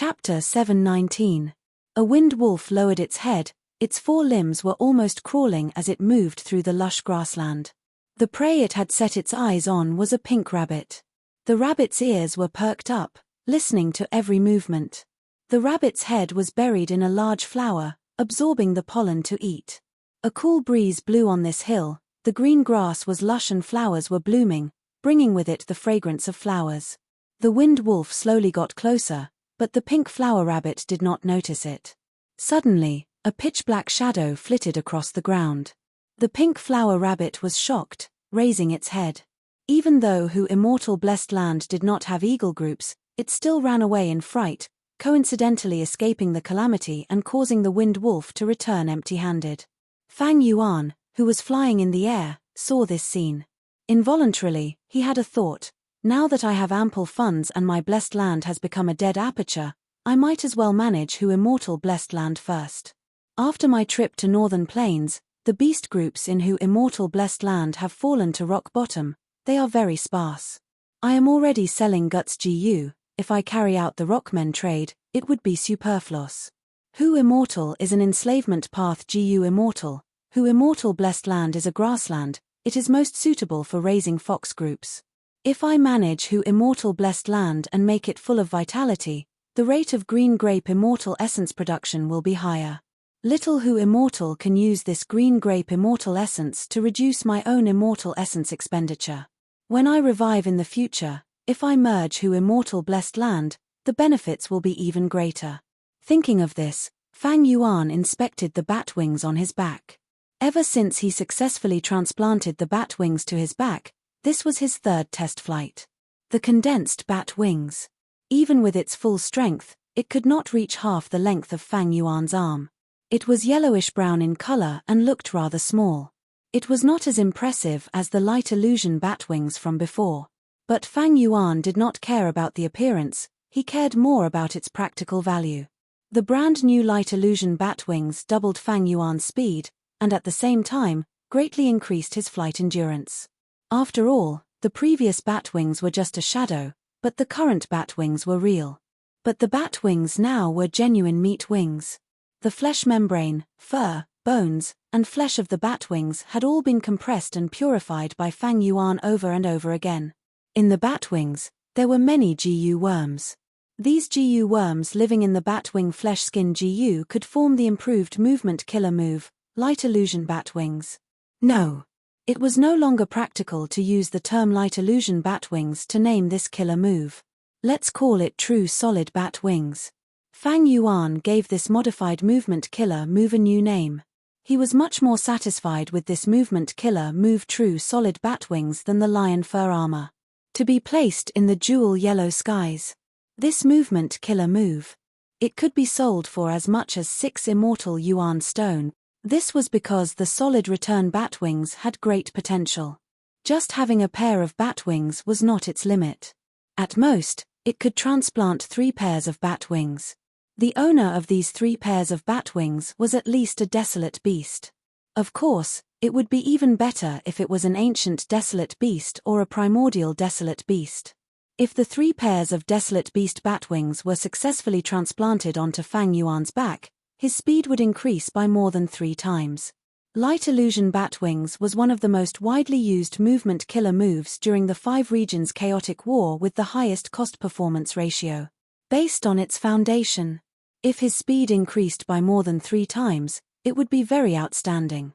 Chapter 719. A wind wolf lowered its head, its four limbs were almost crawling as it moved through the lush grassland. The prey it had set its eyes on was a pink rabbit. The rabbit's ears were perked up, listening to every movement. The rabbit's head was buried in a large flower, absorbing the pollen to eat. A cool breeze blew on this hill, the green grass was lush and flowers were blooming, bringing with it the fragrance of flowers. The wind wolf slowly got closer, but the pink flower rabbit did not notice it. Suddenly, a pitch-black shadow flitted across the ground. The pink flower rabbit was shocked, raising its head. Even though Who Immortal Blessed Land did not have eagle groups, it still ran away in fright, coincidentally escaping the calamity and causing the wind wolf to return empty-handed. Fang Yuan, who was flying in the air, saw this scene. Involuntarily, he had a thought. Now that I have ample funds and my blessed land has become a dead aperture, I might as well manage Who Immortal Blessed Land first. After my trip to Northern Plains, the beast groups in Who Immortal Blessed Land have fallen to rock bottom, they are very sparse. I am already selling guts GU, if I carry out the rockmen trade, it would be superfluous. Who Immortal is an enslavement path GU Immortal, Who Immortal Blessed Land is a grassland, it is most suitable for raising fox groups. If I manage Who Immortal Blessed Land and make it full of vitality, the rate of green grape immortal essence production will be higher. Little Who Immortal can use this green grape immortal essence to reduce my own immortal essence expenditure. When I revive in the future, if I merge Who Immortal Blessed Land, the benefits will be even greater. Thinking of this, Fang Yuan inspected the bat wings on his back. Ever since he successfully transplanted the bat wings to his back, this was his third test flight. The condensed bat wings. Even with its full strength, it could not reach half the length of Fang Yuan's arm. It was yellowish-brown in color and looked rather small. It was not as impressive as the light illusion bat wings from before. But Fang Yuan did not care about the appearance, he cared more about its practical value. The brand new light illusion bat wings doubled Fang Yuan's speed, and at the same time, greatly increased his flight endurance. After all, the previous bat wings were just a shadow, but the current bat wings were real. But the bat wings now were genuine meat wings. The flesh membrane, fur, bones, and flesh of the bat wings had all been compressed and purified by Fang Yuan over and over again. In the bat wings, there were many GU worms. These GU worms living in the bat wing flesh skin GU could form the improved movement killer move, light illusion bat wings. No. It was no longer practical to use the term light illusion bat wings to name this killer move. Let's call it true solid bat wings. Fang Yuan gave this modified movement killer move a new name. He was much more satisfied with this movement killer move true solid bat wings than the lion fur armor. To be placed in the jewel yellow skies. This movement killer move. It could be sold for as much as 6 immortal yuan stone. This was because the solid return bat wings had great potential. Just having a pair of bat wings was not its limit. At most, it could transplant 3 pairs of bat wings. The owner of these 3 pairs of bat wings was at least a desolate beast. Of course, it would be even better if it was an ancient desolate beast or a primordial desolate beast. If the 3 pairs of desolate beast bat wings were successfully transplanted onto Fang Yuan's back, his speed would increase by more than 3 times. Light illusion bat wings was one of the most widely used movement killer moves during the 5 regions chaotic war with the highest cost-performance ratio. Based on its foundation, if his speed increased by more than 3 times, it would be very outstanding.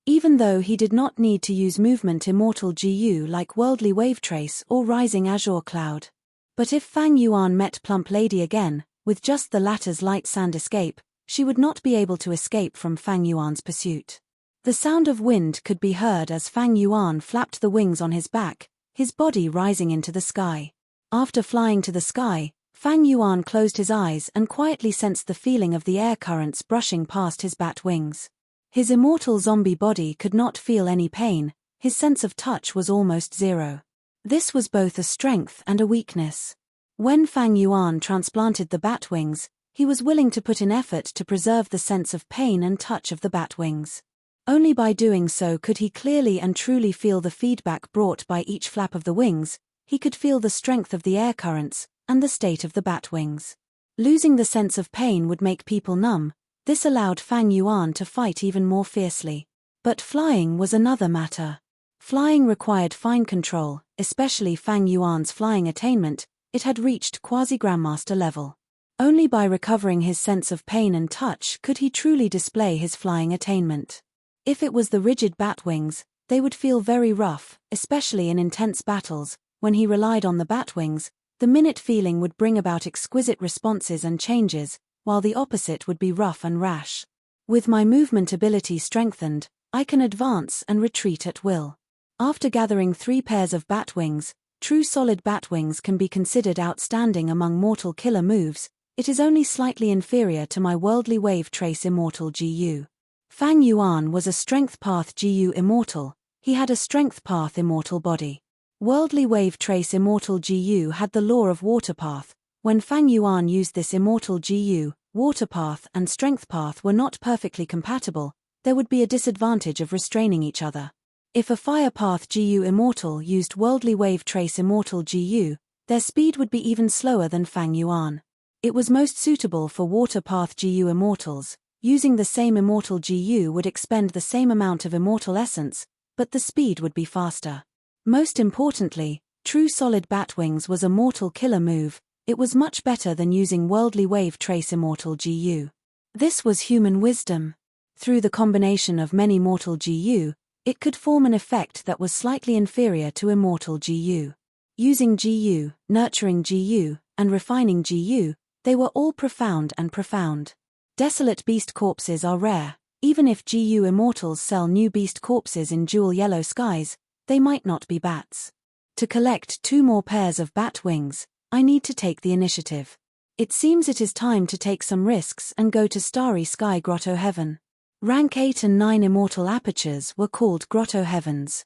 Even though he did not need to use movement immortal GU like Worldly Wave Trace or Rising Azure Cloud. But if Fang Yuan met Plump Lady again, with just the latter's light sand escape, she would not be able to escape from Fang Yuan's pursuit. The sound of wind could be heard as Fang Yuan flapped the wings on his back, his body rising into the sky. After flying to the sky, Fang Yuan closed his eyes and quietly sensed the feeling of the air currents brushing past his bat wings. His immortal zombie body could not feel any pain, his sense of touch was almost zero. This was both a strength and a weakness. When Fang Yuan transplanted the bat wings, he was willing to put in effort to preserve the sense of pain and touch of the bat wings. Only by doing so could he clearly and truly feel the feedback brought by each flap of the wings, he could feel the strength of the air currents, and the state of the bat wings. Losing the sense of pain would make people numb. This allowed Fang Yuan to fight even more fiercely. But flying was another matter. Flying required fine control, especially Fang Yuan's flying attainment. It had reached quasi-grandmaster level. Only by recovering his sense of pain and touch could he truly display his flying attainment. If it was the rigid bat wings, they would feel very rough, especially in intense battles. When he relied on the bat wings, the minute feeling would bring about exquisite responses and changes, while the opposite would be rough and rash. With my movement ability strengthened, I can advance and retreat at will. After gathering 3 pairs of bat wings, true solid bat wings can be considered outstanding among mortal killer moves. It is only slightly inferior to my worldly wave trace immortal GU. Fang Yuan was a strength path GU immortal. He had a strength path immortal body. Worldly wave trace immortal GU had the law of water path. When Fang Yuan used this immortal GU, water path and strength path were not perfectly compatible. There would be a disadvantage of restraining each other. If a fire path GU immortal used worldly wave trace immortal GU, their speed would be even slower than Fang Yuan. It was most suitable for water path GU immortals. Using the same immortal GU would expend the same amount of immortal essence, but the speed would be faster. Most importantly, true solid bat wings was a mortal killer move. It was much better than using worldly wave trace immortal GU. This was human wisdom. Through the combination of many mortal GU, it could form an effect that was slightly inferior to immortal GU. Using GU, nurturing GU, and refining GU, they were all profound and profound. Desolate beast corpses are rare. Even if GU immortals sell new beast corpses in jewel yellow skies, they might not be bats. To collect 2 more pairs of bat wings, I need to take the initiative. It seems it is time to take some risks and go to Starry Sky Grotto Heaven. Rank 8 and 9 immortal apertures were called Grotto Heavens.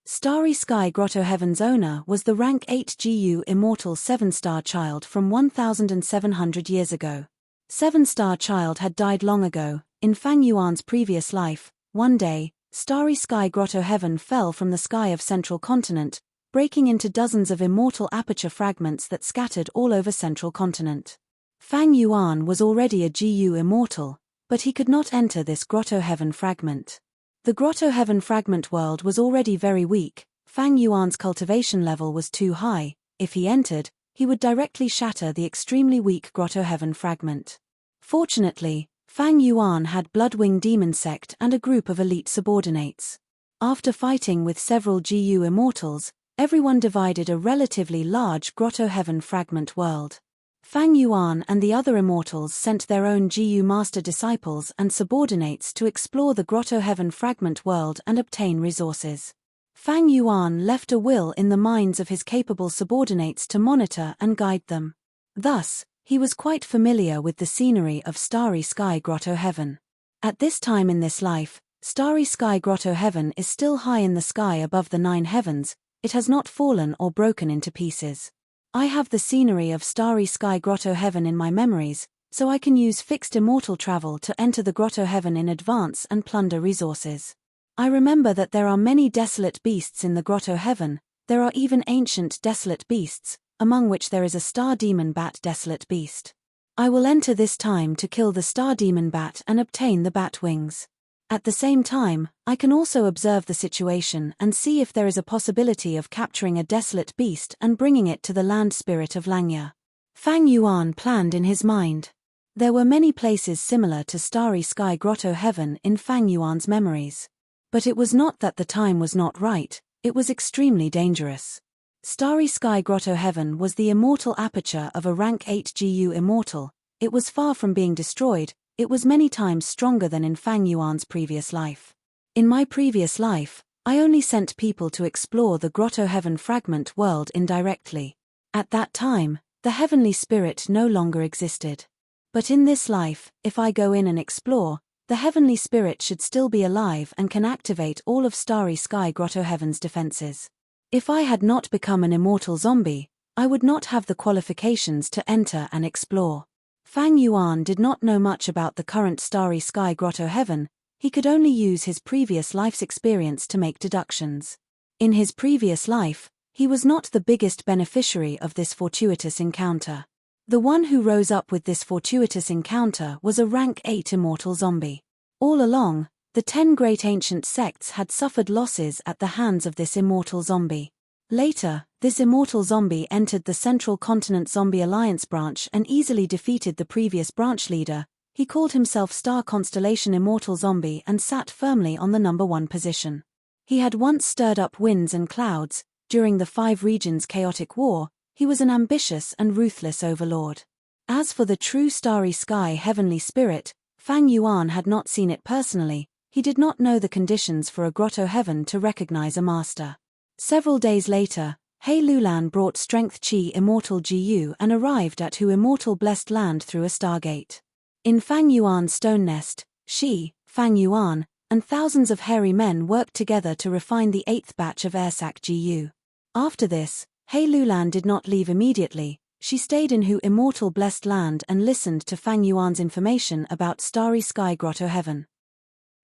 Starry Sky Grotto Heaven's owner was the rank 8 GU immortal 7-star child from 1700 years ago. 7-star child had died long ago. In Fang Yuan's previous life, one day, Starry Sky Grotto Heaven fell from the sky of Central Continent, breaking into dozens of immortal aperture fragments that scattered all over Central Continent. Fang Yuan was already a GU immortal, but he could not enter this Grotto Heaven fragment. The Grotto Heaven fragment world was already very weak. Fang Yuan's cultivation level was too high. If he entered, he would directly shatter the extremely weak Grotto Heaven fragment. Fortunately, Fang Yuan had Bloodwing Demon Sect and a group of elite subordinates. After fighting with several GU immortals, everyone divided a relatively large Grotto Heaven fragment world. Fang Yuan and the other immortals sent their own GU master disciples and subordinates to explore the Grotto Heaven fragment world and obtain resources. Fang Yuan left a will in the minds of his capable subordinates to monitor and guide them. Thus, he was quite familiar with the scenery of Starry Sky Grotto Heaven. At this time in this life, Starry Sky Grotto Heaven is still high in the sky above the 9 heavens. It has not fallen or broken into pieces. I have the scenery of Starry Sky Grotto Heaven in my memories, so I can use fixed immortal travel to enter the Grotto Heaven in advance and plunder resources. I remember that there are many desolate beasts in the Grotto Heaven. There are even ancient desolate beasts, among which there is a star demon bat desolate beast. I will enter this time to kill the star demon bat and obtain the bat wings. At the same time, I can also observe the situation and see if there is a possibility of capturing a desolate beast and bringing it to the land spirit of Langya. Fang Yuan planned in his mind. There were many places similar to Starry Sky Grotto Heaven in Fang Yuan's memories. But it was not that the time was not right, it was extremely dangerous. Starry Sky Grotto Heaven was the immortal aperture of a rank 8 GU immortal. It was far from being destroyed. It was many times stronger than in Fang Yuan's previous life. In my previous life, I only sent people to explore the Grotto Heaven fragment world indirectly. At that time, the heavenly spirit no longer existed. But in this life, if I go in and explore, the heavenly spirit should still be alive and can activate all of Starry Sky Grotto Heaven's defenses. If I had not become an immortal zombie, I would not have the qualifications to enter and explore. Fang Yuan did not know much about the current Starry Sky Grotto Heaven. He could only use his previous life's experience to make deductions. In his previous life, he was not the biggest beneficiary of this fortuitous encounter. The one who rose up with this fortuitous encounter was a rank 8 immortal zombie. All along, the 10 great ancient sects had suffered losses at the hands of this immortal zombie. Later, this immortal zombie entered the Central Continent Zombie Alliance branch and easily defeated the previous branch leader. He called himself Star Constellation Immortal Zombie and sat firmly on the number 1 position. He had once stirred up winds and clouds. During the 5 regions' chaotic war, he was an ambitious and ruthless overlord. As for the true starry sky heavenly spirit, Fang Yuan had not seen it personally. He did not know the conditions for a grotto heaven to recognize a master. Several days later, He Lulan brought Strength Qi Immortal Gu and arrived at Hu Immortal Blessed Land through a stargate. In Fang Yuan's stone nest, Shi, Fang Yuan, and thousands of hairy men worked together to refine the 8th batch of Airsac Gu. After this, He Lulan did not leave immediately. She stayed in Hu Immortal Blessed Land and listened to Fang Yuan's information about Starry Sky Grotto Heaven.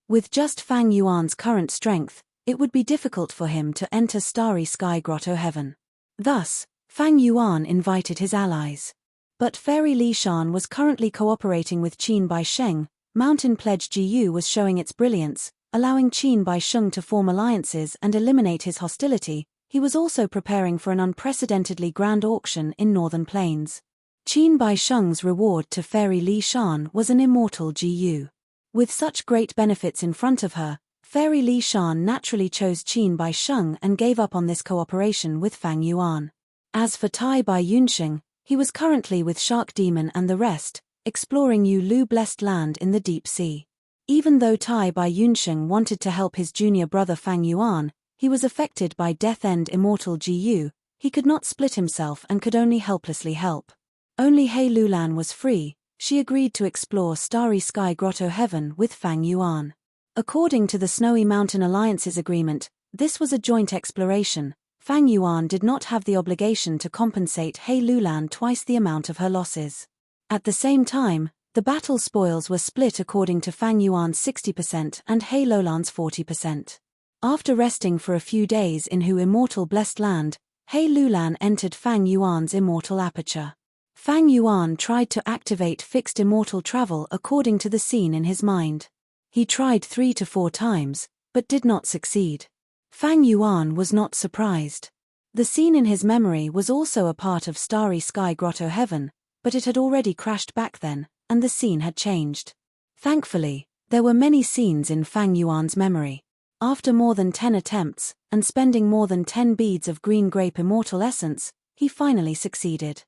With just Fang Yuan's current strength, it would be difficult for him to enter Starry Sky Grotto Heaven. Thus, Fang Yuan invited his allies. But Fairy Li Shan was currently cooperating with Qin Bai Sheng. Mountain Pledge Gu was showing its brilliance, allowing Qin Bai Sheng to form alliances and eliminate his hostility. He was also preparing for an unprecedentedly grand auction in Northern Plains. Qin Bai Sheng's reward to Fairy Li Shan was an immortal Gu. With such great benefits in front of her, Fairy Li Shan naturally chose Qin Bai Sheng and gave up on this cooperation with Fang Yuan. As for Tai Bai Yunsheng, he was currently with Shark Demon and the rest, exploring Yu Lu Blessed Land in the deep sea. Even though Tai Bai Yunsheng wanted to help his junior brother Fang Yuan, he was affected by Death End Immortal Gu. He could not split himself and could only helplessly help. Only He Lulan was free. She agreed to explore Starry Sky Grotto Heaven with Fang Yuan. According to the Snowy Mountain Alliance's agreement, this was a joint exploration. Fang Yuan did not have the obligation to compensate He Lulan twice the amount of her losses. At the same time, the battle spoils were split according to Fang Yuan's 60% and He Lulan's 40%. After resting for a few days in Hu Immortal Blessed Land, He Lulan entered Fang Yuan's immortal aperture. Fang Yuan tried to activate fixed immortal travel according to the scene in his mind. He tried 3 to 4 times, but did not succeed. Fang Yuan was not surprised. The scene in his memory was also a part of Starry Sky Grotto Heaven, but it had already crashed back then, and the scene had changed. Thankfully, there were many scenes in Fang Yuan's memory. After more than 10 attempts, and spending more than 10 beads of green grape immortal essence, he finally succeeded.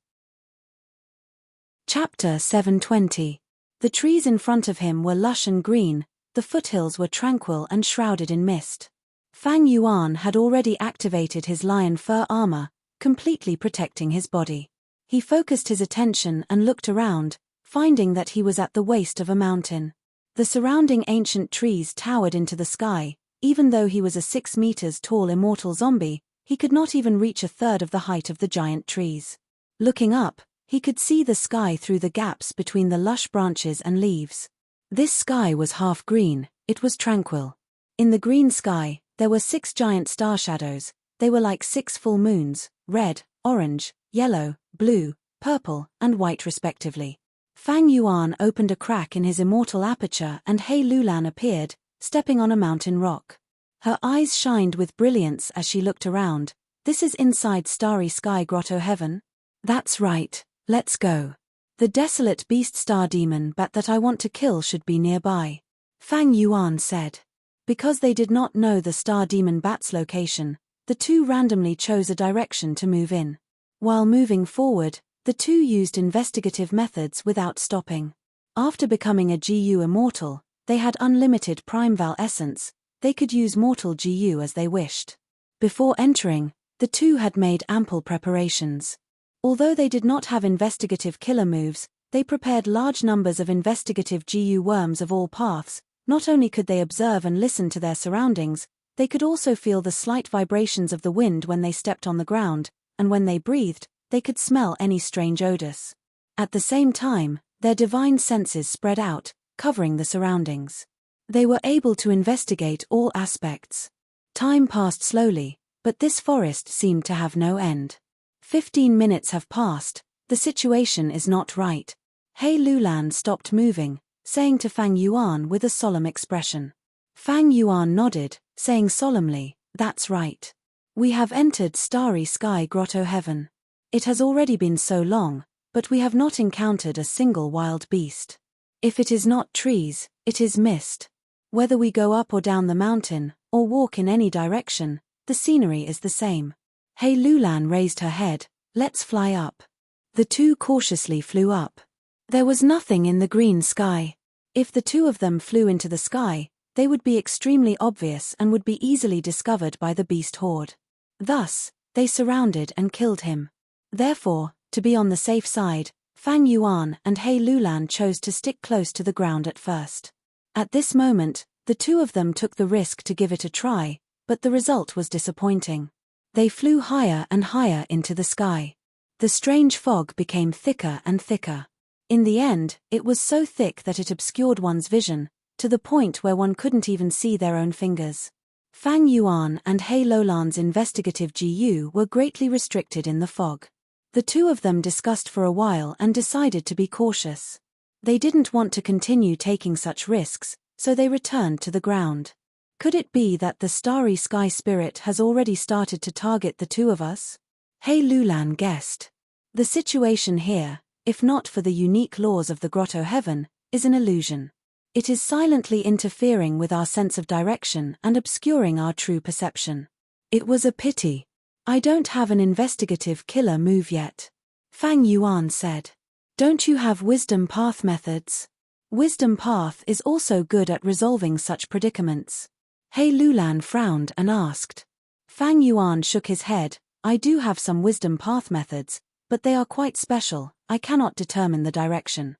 Chapter 720. The trees in front of him were lush and green, the foothills were tranquil and shrouded in mist. Fang Yuan had already activated his lion fur armor, completely protecting his body. He focused his attention and looked around, finding that he was at the waist of a mountain. The surrounding ancient trees towered into the sky. Even though he was a 6 meters tall immortal zombie, he could not even reach a third of the height of the giant trees. Looking up, he could see the sky through the gaps between the lush branches and leaves. This sky was half green, it was tranquil. In the green sky, there were 6 giant star shadows. They were like 6 full moons, red, orange, yellow, blue, purple, and white respectively. Fang Yuan opened a crack in his immortal aperture and He Lulan appeared, stepping on a mountain rock. Her eyes shined with brilliance as she looked around. This is inside Starry Sky Grotto Heaven? That's right, let's go. The desolate beast star demon bat that I want to kill should be nearby. Fang Yuan said. Because they did not know the star demon bat's location, the two randomly chose a direction to move in. While moving forward, the two used investigative methods without stopping. After becoming a GU immortal, they had unlimited Primeval essence. They could use mortal GU as they wished. Before entering, the two had made ample preparations. Although they did not have investigative killer moves, they prepared large numbers of investigative GU worms of all paths. Not only could they observe and listen to their surroundings, they could also feel the slight vibrations of the wind when they stepped on the ground, and when they breathed, they could smell any strange odors. At the same time, their divine senses spread out, covering the surroundings. They were able to investigate all aspects. Time passed slowly, but this forest seemed to have no end. 15 minutes have passed, The situation is not right. He Lulan stopped moving, saying to Fang Yuan with a solemn expression. Fang Yuan nodded, saying solemnly, "That's right. We have entered Starry Sky Grotto Heaven. It has already been so long, but we have not encountered a single wild beast. If it is not trees, it is mist. Whether we go up or down the mountain, or walk in any direction, the scenery is the same." He Lulan raised her head. "Let's fly up." The two cautiously flew up. There was nothing in the green sky. If the two of them flew into the sky, they would be extremely obvious and would be easily discovered by the beast horde. Thus, they surrounded and killed him. Therefore, to be on the safe side, Fang Yuan and He Lulan chose to stick close to the ground at first. At this moment, the two of them took the risk to give it a try, but the result was disappointing. They flew higher and higher into the sky. The strange fog became thicker and thicker. In the end, it was so thick that it obscured one's vision, to the point where one couldn't even see their own fingers. Fang Yuan and He Lulan's investigative GU were greatly restricted in the fog. The two of them discussed for a while and decided to be cautious. They didn't want to continue taking such risks, so they returned to the ground. Could it be that the starry sky spirit has already started to target the two of us? He Lulan guessed. The situation here, if not for the unique laws of the Grotto Heaven, is an illusion. It is silently interfering with our sense of direction and obscuring our true perception. It was a pity. I don't have an investigative killer move yet. Fang Yuan said. Don't you have wisdom path methods? Wisdom path is also good at resolving such predicaments. He Lulan frowned and asked. Fang Yuan shook his head. I do have some wisdom path methods, but they are quite special. I cannot determine the direction.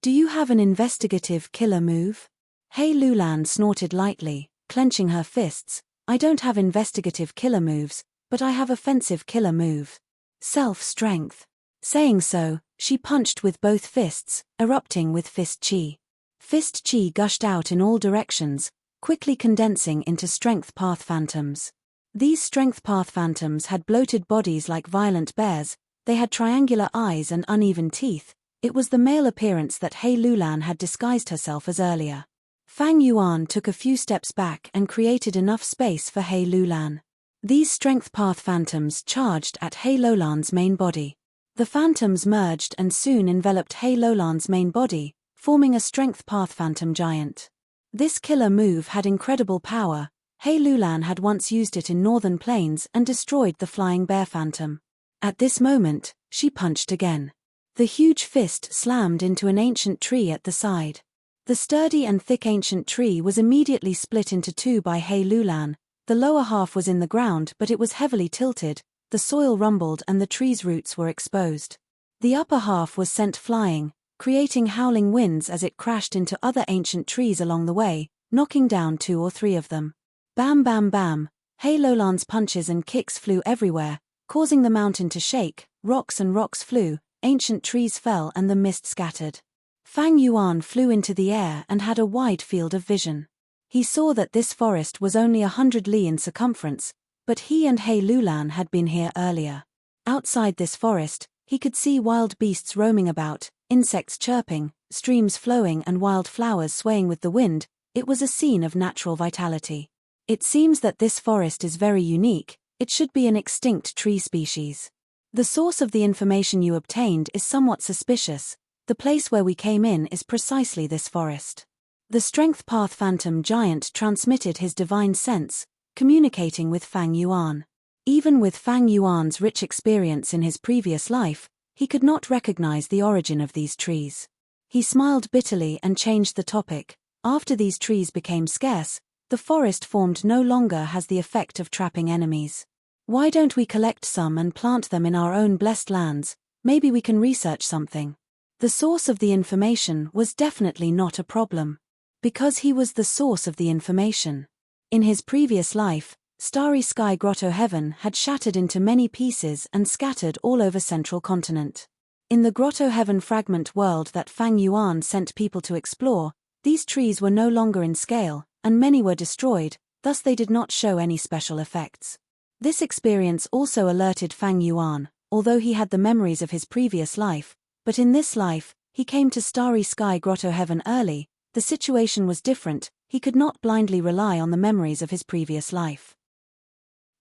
Do you have an investigative killer move? He Lulan snorted lightly, clenching her fists. I don't have investigative killer moves, but I have offensive killer move. Self-strength. Saying so, she punched with both fists, erupting with fist chi. Fist chi gushed out in all directions, quickly condensing into strength path phantoms. These strength path phantoms had bloated bodies like violent bears, they had triangular eyes and uneven teeth. It was the male appearance that He Lulan had disguised herself as earlier. Fang Yuan took a few steps back and created enough space for He Lulan. These strength path phantoms charged at He Lulan's main body. The phantoms merged and soon enveloped He Lulan's main body, forming a strength path phantom giant. This killer move had incredible power. He Lulan had once used it in northern plains and destroyed the flying bear phantom. At this moment, she punched again. The huge fist slammed into an ancient tree at the side. The sturdy and thick ancient tree was immediately split into two by He Lulan. The lower half was in the ground, but it was heavily tilted, the soil rumbled and the tree's roots were exposed. The upper half was sent flying, creating howling winds as it crashed into other ancient trees along the way, knocking down 2 or 3 of them. Bam bam bam, He Lulan's punches and kicks flew everywhere, causing the mountain to shake, rocks flew, ancient trees fell and the mist scattered. Fang Yuan flew into the air and had a wide field of vision. He saw that this forest was only 100 li in circumference, but he and He Lulan had been here earlier. Outside this forest, he could see wild beasts roaming about, insects chirping, streams flowing and wild flowers swaying with the wind. It was a scene of natural vitality. It seems that this forest is very unique. It should be an extinct tree species. The source of the information you obtained is somewhat suspicious. The place where we came in is precisely this forest. The strength path phantom giant transmitted his divine sense, communicating with Fang Yuan. Even with Fang Yuan's rich experience in his previous life, he could not recognize the origin of these trees. He smiled bitterly and changed the topic. After these trees became scarce, the forest formed no longer has the effect of trapping enemies. Why don't we collect some and plant them in our own blessed lands? Maybe we can research something. The source of the information was definitely not a problem. Because he was the source of the information. In his previous life, Starry Sky Grotto Heaven had shattered into many pieces and scattered all over central continent. In the Grotto Heaven fragment world that Fang Yuan sent people to explore, these trees were no longer in scale, and many were destroyed, thus they did not show any special effects. This experience also alerted Fang Yuan. although he had the memories of his previous life, but in this life, he came to Starry Sky Grotto Heaven early. The situation was different, he could not blindly rely on the memories of his previous life.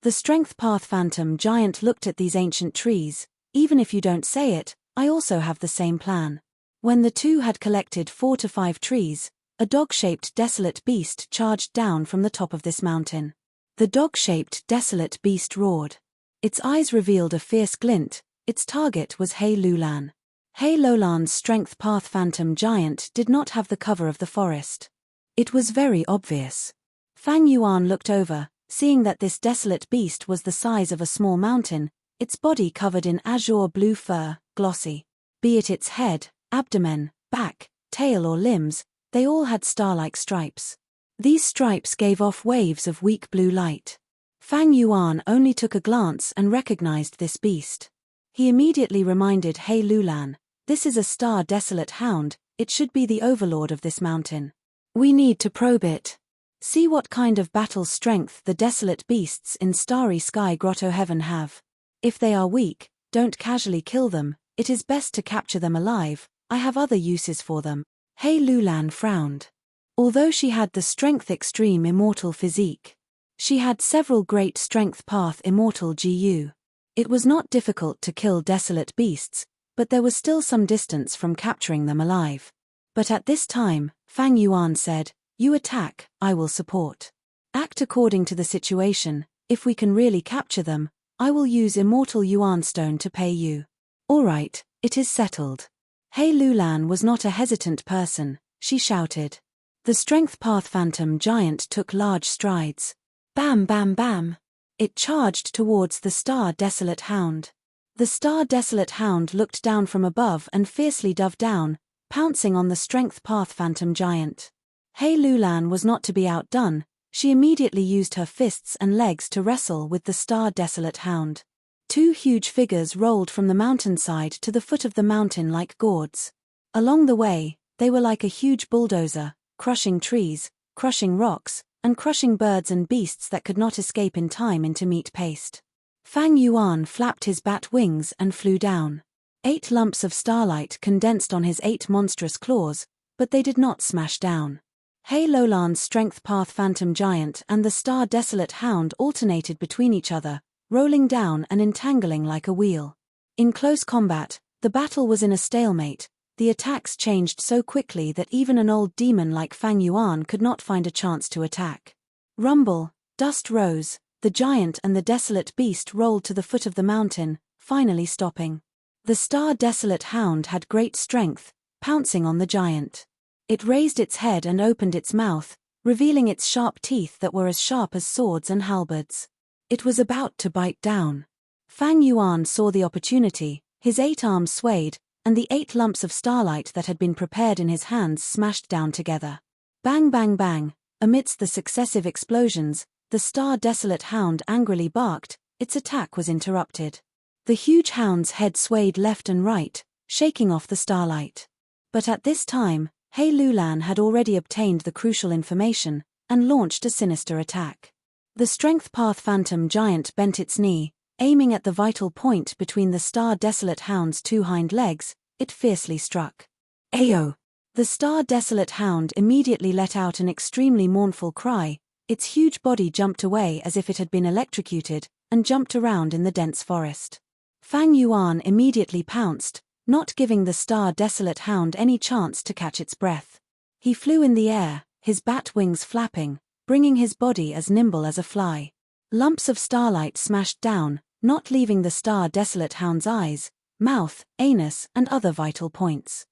The Strength Path Phantom Giant looked at these ancient trees. Even if you don't say it, I also have the same plan. When the two had collected 4 to 5 trees, a dog-shaped desolate beast charged down from the top of this mountain. The dog-shaped desolate beast roared. Its eyes revealed a fierce glint. Its target was Hei Lulan. Hei Lulan's Strength Path Phantom Giant did not have the cover of the forest. It was very obvious. Fang Yuan looked over, seeing that this desolate beast was the size of a small mountain, its body covered in azure blue fur, glossy. Be it its head, abdomen, back, tail or limbs, they all had star-like stripes. These stripes gave off waves of weak blue light. Fang Yuan only took a glance and recognized this beast. He immediately reminded Hei Lulan, "This is a star desolate hound, it should be the overlord of this mountain. We need to probe it. See what kind of battle strength the desolate beasts in Starry Sky Grotto Heaven have. If they are weak, don't casually kill them, it is best to capture them alive, I have other uses for them." Hei Lulan frowned. Although she had the Strength Extreme Immortal physique, she had several great Strength Path Immortal GU. It was not difficult to kill desolate beasts, but there was still some distance from capturing them alive. But at this time, Fang Yuan said, "You attack, I will support. Act according to the situation, if we can really capture them, I will use Immortal Yuan Stone to pay you." "All right, it is settled." Hei Lulan was not a hesitant person, she shouted. The Strength Path Phantom Giant took large strides. Bam bam bam! It charged towards the Star Desolate Hound. The Star Desolate Hound looked down from above and fiercely dove down, pouncing on the Strength Path Phantom Giant. Hei Lulan was not to be outdone, she immediately used her fists and legs to wrestle with the Star Desolate Hound. 2 huge figures rolled from the mountainside to the foot of the mountain like gourds. Along the way, they were like a huge bulldozer, crushing trees, crushing rocks, and crushing birds and beasts that could not escape in time into meat paste. Fang Yuan flapped his bat wings and flew down. 8 lumps of starlight condensed on his 8 monstrous claws, but they did not smash down. Hei Lulan's Strength Path Phantom Giant and the Star Desolate Hound alternated between each other, rolling down and entangling like a wheel. In close combat, the battle was in a stalemate. The attacks changed so quickly that even an old demon like Fang Yuan could not find a chance to attack. Rumble, dust rose, the giant and the desolate beast rolled to the foot of the mountain, finally stopping. The Star Desolate Hound had great strength, pouncing on the giant. It raised its head and opened its mouth, revealing its sharp teeth that were as sharp as swords and halberds. It was about to bite down. Fang Yuan saw the opportunity, his 8 arms swayed, and the 8 lumps of starlight that had been prepared in his hands smashed down together. Bang bang bang, amidst the successive explosions, the Star Desolate Hound angrily barked, its attack was interrupted. The huge hound's head swayed left and right, shaking off the starlight. But at this time, Hei Lulan had already obtained the crucial information, and launched a sinister attack. The Strength Path Phantom Giant bent its knee, aiming at the vital point between the Star Desolate Hound's 2 hind legs, it fiercely struck. Ayo! The Star Desolate Hound immediately let out an extremely mournful cry, its huge body jumped away as if it had been electrocuted, and jumped around in the dense forest. Fang Yuan immediately pounced, not giving the Star Desolate Hound any chance to catch its breath. He flew in the air, his bat wings flapping, bringing his body as nimble as a fly. Lumps of starlight smashed down, not leaving the Star Desolate Hound's eyes, mouth, anus, and other vital points.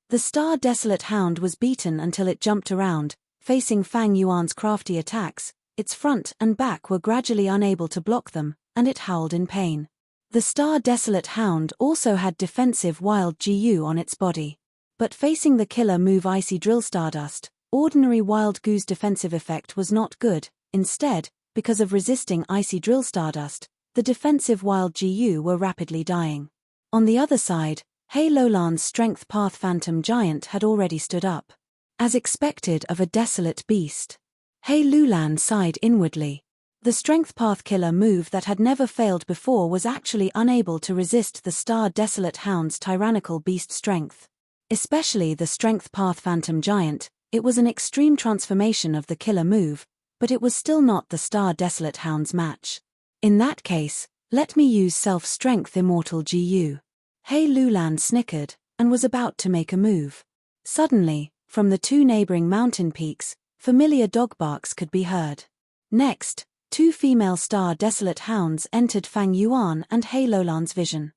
The Star Desolate Hound was beaten until it jumped around, facing Fang Yuan's crafty attacks. Its front and back were gradually unable to block them, and it howled in pain. The Star Desolate Hound also had defensive wild GU on its body. But facing the killer move Icy Drill Stardust, ordinary Wild Goo's defensive effect was not good. Instead, because of resisting Icy Drill Stardust, the defensive Wild GU were rapidly dying. On the other side, Hei Lulan's Strength Path Phantom Giant had already stood up. As expected of a desolate beast, Hei Lulan sighed inwardly. The Strength Path Killer move that had never failed before was actually unable to resist the Star Desolate Hound's tyrannical beast strength. Especially the Strength Path Phantom Giant, it was an extreme transformation of the killer move, but it was still not the Star Desolate Hound's match. In that case, let me use Self-Strength Immortal GU. Hei Lulan snickered, and was about to make a move. Suddenly, from the two neighboring mountain peaks, familiar dog barks could be heard. Next, two female Star Desolate Hounds entered Fang Yuan and Hei Lulan's vision.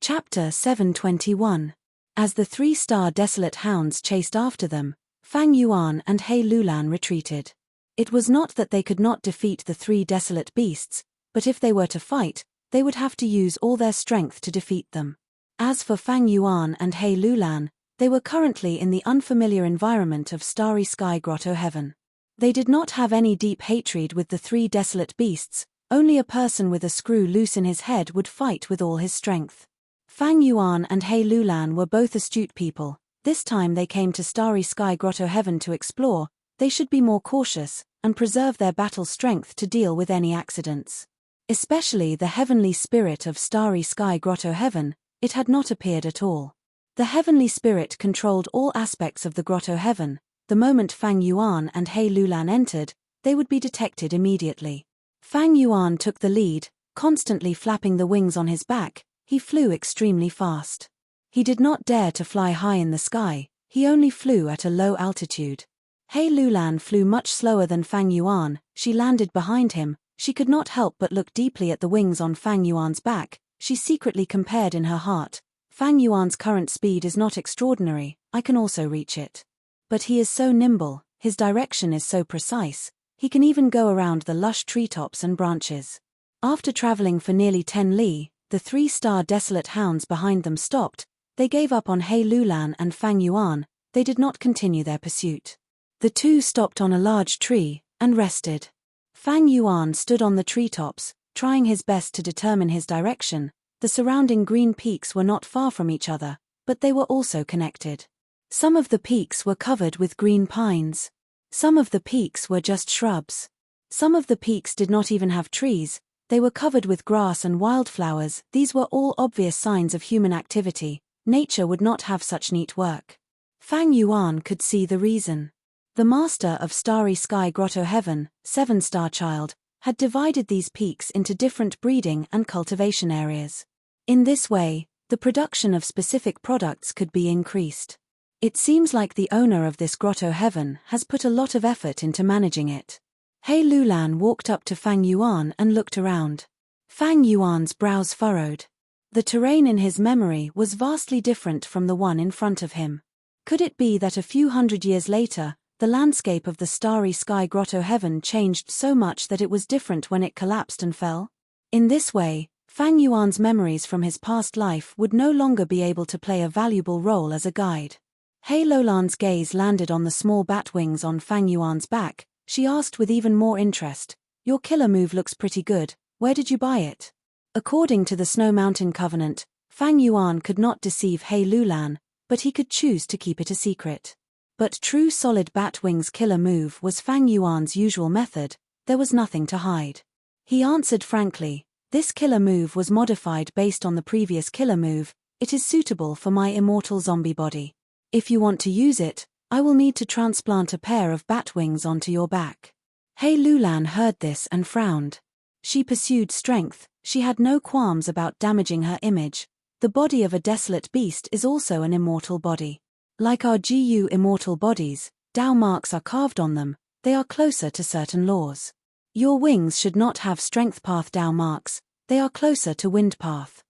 Chapter 721. As the three Star Desolate Hounds chased after them, Fang Yuan and Hei Lulan retreated. It was not that they could not defeat the three desolate beasts, but if they were to fight, they would have to use all their strength to defeat them. As for Fang Yuan and Hei Lulan, they were currently in the unfamiliar environment of Starry Sky Grotto Heaven. They did not have any deep hatred with the three desolate beasts, only a person with a screw loose in his head would fight with all his strength. Fang Yuan and Hei Lulan were both astute people. This time they came to Starry Sky Grotto Heaven to explore. They should be more cautious, and preserve their battle strength to deal with any accidents. Especially the heavenly spirit of Starry Sky Grotto Heaven, it had not appeared at all. The heavenly spirit controlled all aspects of the Grotto Heaven. The moment Fang Yuan and Hei Lulan entered, they would be detected immediately. Fang Yuan took the lead, constantly flapping the wings on his back. He flew extremely fast. He did not dare to fly high in the sky, he only flew at a low altitude. Hei Lulan flew much slower than Fang Yuan. She landed behind him. She could not help but look deeply at the wings on Fang Yuan's back. She secretly compared in her heart, Fang Yuan's current speed is not extraordinary, I can also reach it. But he is so nimble, his direction is so precise, he can even go around the lush treetops and branches. After traveling for nearly 10 li, the three Star Desolate Hounds behind them stopped. They gave up on Hei Lulan and Fang Yuan. They did not continue their pursuit. The two stopped on a large tree, and rested. Fang Yuan stood on the treetops, trying his best to determine his direction. The surrounding green peaks were not far from each other, but they were also connected. Some of the peaks were covered with green pines. Some of the peaks were just shrubs. Some of the peaks did not even have trees, they were covered with grass and wildflowers. These were all obvious signs of human activity. Nature would not have such neat work. Fang Yuan could see the reason. The master of Starry Sky Grotto Heaven, 7-Star Child, had divided these peaks into different breeding and cultivation areas. In this way, the production of specific products could be increased. It seems like the owner of this Grotto Heaven has put a lot of effort into managing it. Hei Lulan walked up to Fang Yuan and looked around. Fang Yuan's brows furrowed. The terrain in his memory was vastly different from the one in front of him. Could it be that a few hundred years later, the landscape of the Starry Sky Grotto Heaven changed so much that it was different when it collapsed and fell? In this way, Fang Yuan's memories from his past life would no longer be able to play a valuable role as a guide. Hei Lulan's gaze landed on the small bat wings on Fang Yuan's back. She asked with even more interest, "Your killer move looks pretty good, where did you buy it?" According to the Snow Mountain Covenant, Fang Yuan could not deceive Hei Lulan, but he could choose to keep it a secret. But true solid bat wings killer move was Fang Yuan's usual method, there was nothing to hide. He answered frankly, "This killer move was modified based on the previous killer move, it is suitable for my immortal zombie body. If you want to use it, I will need to transplant a pair of bat wings onto your back." Hei Lulan heard this and frowned. She pursued strength, she had no qualms about damaging her image. The body of a desolate beast is also an immortal body. Like our GU immortal bodies, Tao marks are carved on them, they are closer to certain laws. Your wings should not have strength path Tao marks, they are closer to wind path.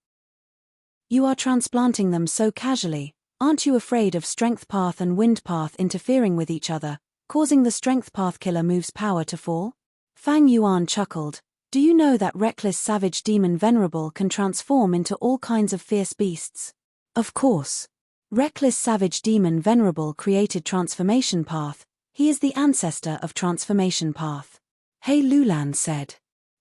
You are transplanting them so casually, aren't you afraid of strength path and wind path interfering with each other, causing the strength path killer move's power to fall? Fang Yuan chuckled, "Do you know that reckless savage demon Venerable can transform into all kinds of fierce beasts?" Of course. Reckless savage demon Venerable created Transformation Path, he is the ancestor of Transformation Path. Hei Lulan said.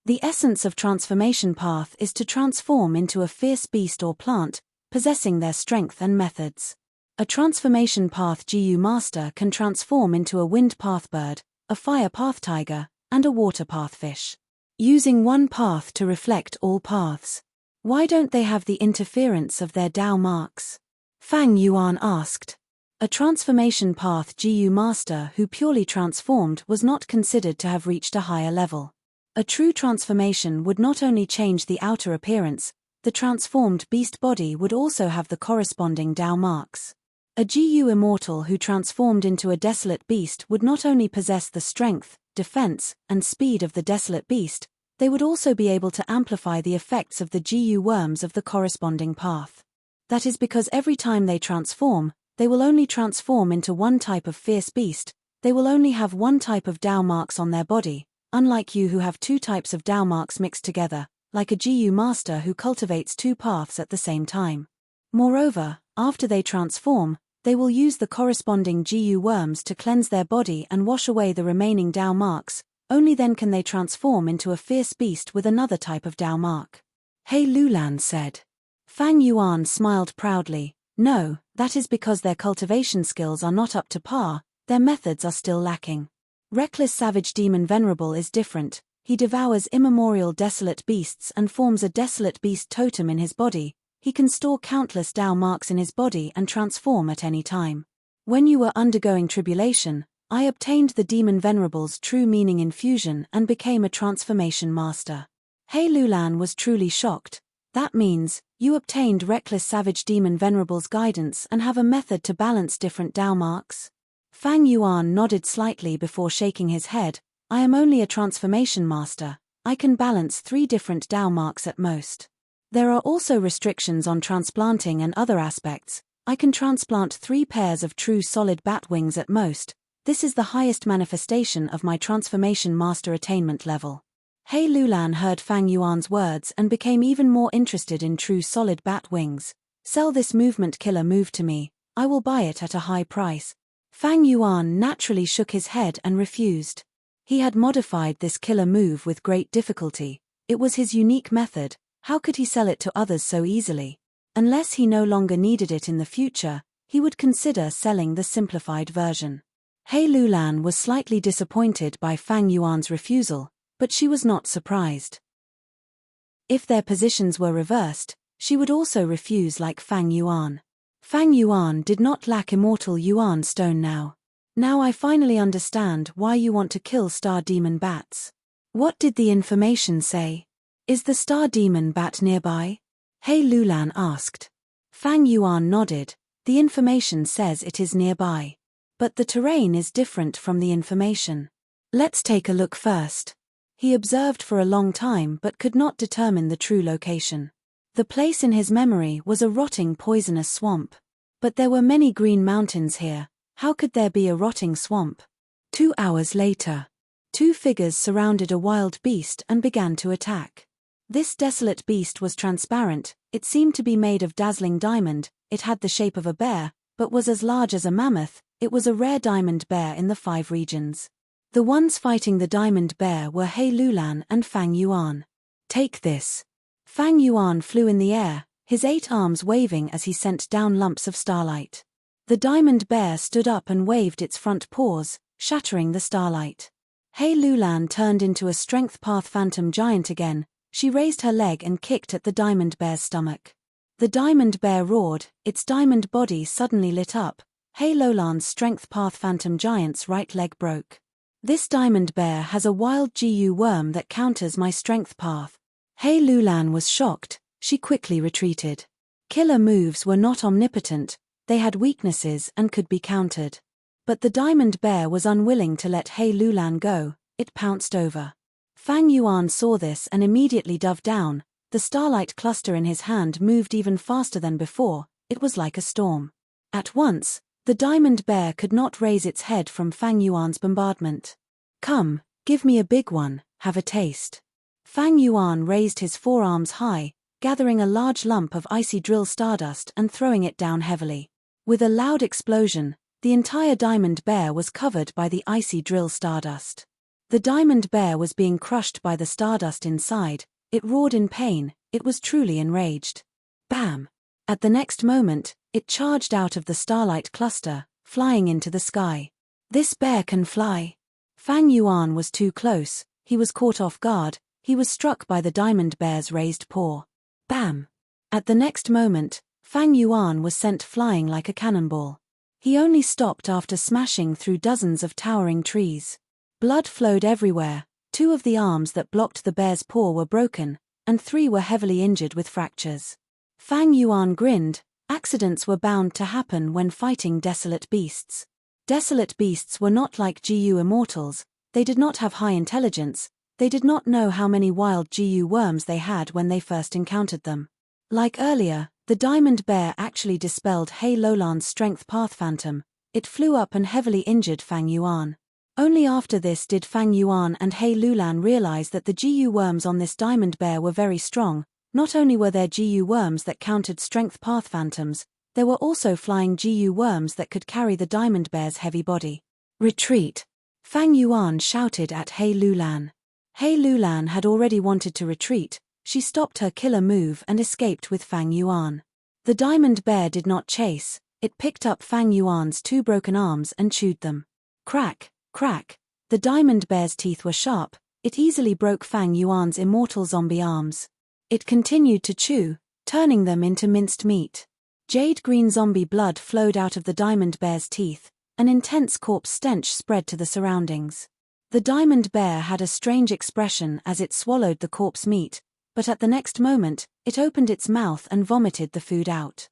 The essence of Transformation Path is to transform into a fierce beast or plant, possessing their strength and methods. A Transformation Path GU Master can transform into a wind path bird, a fire path tiger, and a water pathfish. Using one path to reflect all paths. Why don't they have the interference of their Dao marks? Fang Yuan asked. A transformation path GU master who purely transformed was not considered to have reached a higher level. A true transformation would not only change the outer appearance, the transformed beast body would also have the corresponding Dao marks. A GU immortal who transformed into a desolate beast would not only possess the strength, defense, and speed of the desolate beast, they would also be able to amplify the effects of the GU worms of the corresponding path. That is because every time they transform, they will only transform into one type of fierce beast, they will only have one type of Dao marks on their body, unlike you who have two types of Dao marks mixed together, like a GU master who cultivates two paths at the same time. Moreover, after they transform, they will use the corresponding GU worms to cleanse their body and wash away the remaining Dao marks, only then can they transform into a fierce beast with another type of Dao mark. He Lulan said. Fang Yuan smiled proudly. No, that is because their cultivation skills are not up to par, their methods are still lacking. Reckless savage demon Venerable is different, he devours immemorial desolate beasts and forms a desolate beast totem in his body, he can store countless Dao marks in his body and transform at any time. When you were undergoing tribulation, I obtained the demon Venerable's true meaning infusion and became a transformation master. He Lulan was truly shocked. That means, you obtained reckless savage demon Venerable's guidance and have a method to balance different Dao marks? Fang Yuan nodded slightly before shaking his head. I am only a transformation master, I can balance 3 different Dao marks at most. There are also restrictions on transplanting and other aspects, I can transplant 3 pairs of true solid bat wings at most, this is the highest manifestation of my transformation master attainment level. He Lulan heard Fang Yuan's words and became even more interested in true solid bat wings. Sell this movement killer move to me, I will buy it at a high price. Fang Yuan naturally shook his head and refused. He had modified this killer move with great difficulty, it was his unique method, how could he sell it to others so easily? Unless he no longer needed it in the future, he would consider selling the simplified version. He Lulan was slightly disappointed by Fang Yuan's refusal, but she was not surprised. If their positions were reversed, she would also refuse like Fang Yuan. Fang Yuan did not lack immortal Yuan stone now. Now I finally understand why you want to kill star demon bats. What did the information say? Is the star demon bat nearby? He Lulan asked. Fang Yuan nodded, the information says it is nearby. But the terrain is different from the information. Let's take a look first. He observed for a long time but could not determine the true location. The place in his memory was a rotting poisonous swamp. But there were many green mountains here, how could there be a rotting swamp? 2 hours later. 2 figures surrounded a wild beast and began to attack. This desolate beast was transparent, it seemed to be made of dazzling diamond, it had the shape of a bear, but was as large as a mammoth, it was a rare diamond bear in the 5 regions. The ones fighting the diamond bear were He Lulan and Fang Yuan. Take this. Fang Yuan flew in the air, his 8 arms waving as he sent down lumps of starlight. The diamond bear stood up and waved its front paws, shattering the starlight. He Lulan turned into a strength path phantom giant again, she raised her leg and kicked at the diamond bear's stomach. The diamond bear roared, its diamond body suddenly lit up, He Lulan's strength path phantom giant's right leg broke. This diamond bear has a wild GU worm that counters my strength path. He Lulan was shocked, she quickly retreated. Killer moves were not omnipotent, they had weaknesses and could be countered. But the diamond bear was unwilling to let He Lulan go, it pounced over. Fang Yuan saw this and immediately dove down, the starlight cluster in his hand moved even faster than before, it was like a storm. At once, the diamond bear could not raise its head from Fang Yuan's bombardment. Come, give me a big one, have a taste. Fang Yuan raised his forearms high, gathering a large lump of icy drill stardust and throwing it down heavily. With a loud explosion, the entire diamond bear was covered by the icy drill stardust. The diamond bear was being crushed by the stardust inside, it roared in pain, it was truly enraged. Bam! At the next moment, it charged out of the starlight cluster, flying into the sky. This bear can fly. Fang Yuan was too close, he was caught off guard, he was struck by the diamond bear's raised paw. Bam! At the next moment, Fang Yuan was sent flying like a cannonball. He only stopped after smashing through dozens of towering trees. Blood flowed everywhere, 2 of the arms that blocked the bear's paw were broken, and 3 were heavily injured with fractures. Fang Yuan grinned. Accidents were bound to happen when fighting desolate beasts. Desolate beasts were not like GU immortals, they did not have high intelligence, they did not know how many wild GU worms they had when they first encountered them. Like earlier, the diamond bear actually dispelled He Lolan's strength path phantom, it flew up and heavily injured Fang Yuan. Only after this did Fang Yuan and He Lulan realize that the GU worms on this diamond bear were very strong. Not only were there GU worms that countered strength path phantoms, there were also flying GU worms that could carry the diamond bear's heavy body. Retreat! Fang Yuan shouted at He Lulan. He Lulan had already wanted to retreat, she stopped her killer move and escaped with Fang Yuan. The diamond bear did not chase, it picked up Fang Yuan's 2 broken arms and chewed them. Crack, crack, the diamond bear's teeth were sharp, it easily broke Fang Yuan's immortal zombie arms. It continued to chew, turning them into minced meat. Jade-green zombie blood flowed out of the diamond bear's teeth, an intense corpse stench spread to the surroundings. The diamond bear had a strange expression as it swallowed the corpse meat, but at the next moment, it opened its mouth and vomited the food out.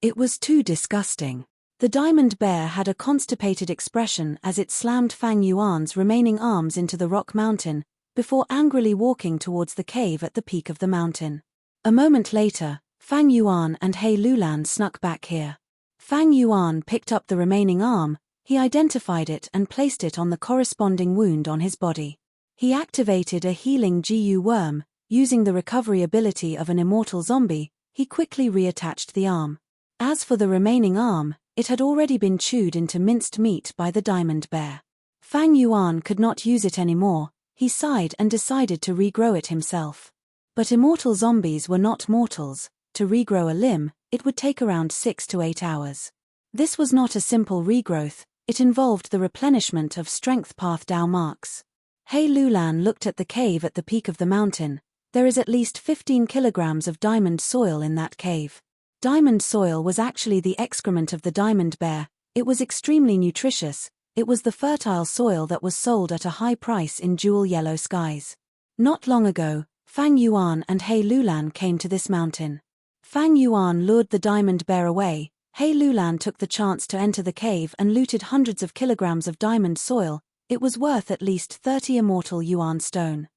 It was too disgusting. The diamond bear had a constipated expression as it slammed Fang Yuan's remaining arms into the rock mountain, before angrily walking towards the cave at the peak of the mountain. A moment later, Fang Yuan and He Lulan snuck back here. Fang Yuan picked up the remaining arm, he identified it and placed it on the corresponding wound on his body. He activated a healing GU worm, using the recovery ability of an immortal zombie, he quickly reattached the arm. As for the remaining arm, it had already been chewed into minced meat by the diamond bear. Fang Yuan could not use it anymore. He sighed and decided to regrow it himself. But immortal zombies were not mortals. To regrow a limb, it would take around 6 to 8 hours. This was not a simple regrowth, it involved the replenishment of strength path Dao marks. He Lulan looked at the cave at the peak of the mountain. There is at least 15 kilograms of diamond soil in that cave. Diamond soil was actually the excrement of the diamond bear, it was extremely nutritious. It was the fertile soil that was sold at a high price in jewel yellow skies. Not long ago, Fang Yuan and He Lulan came to this mountain. Fang Yuan lured the diamond bear away, He Lulan took the chance to enter the cave and looted hundreds of kilograms of diamond soil, it was worth at least 30 immortal yuan stone.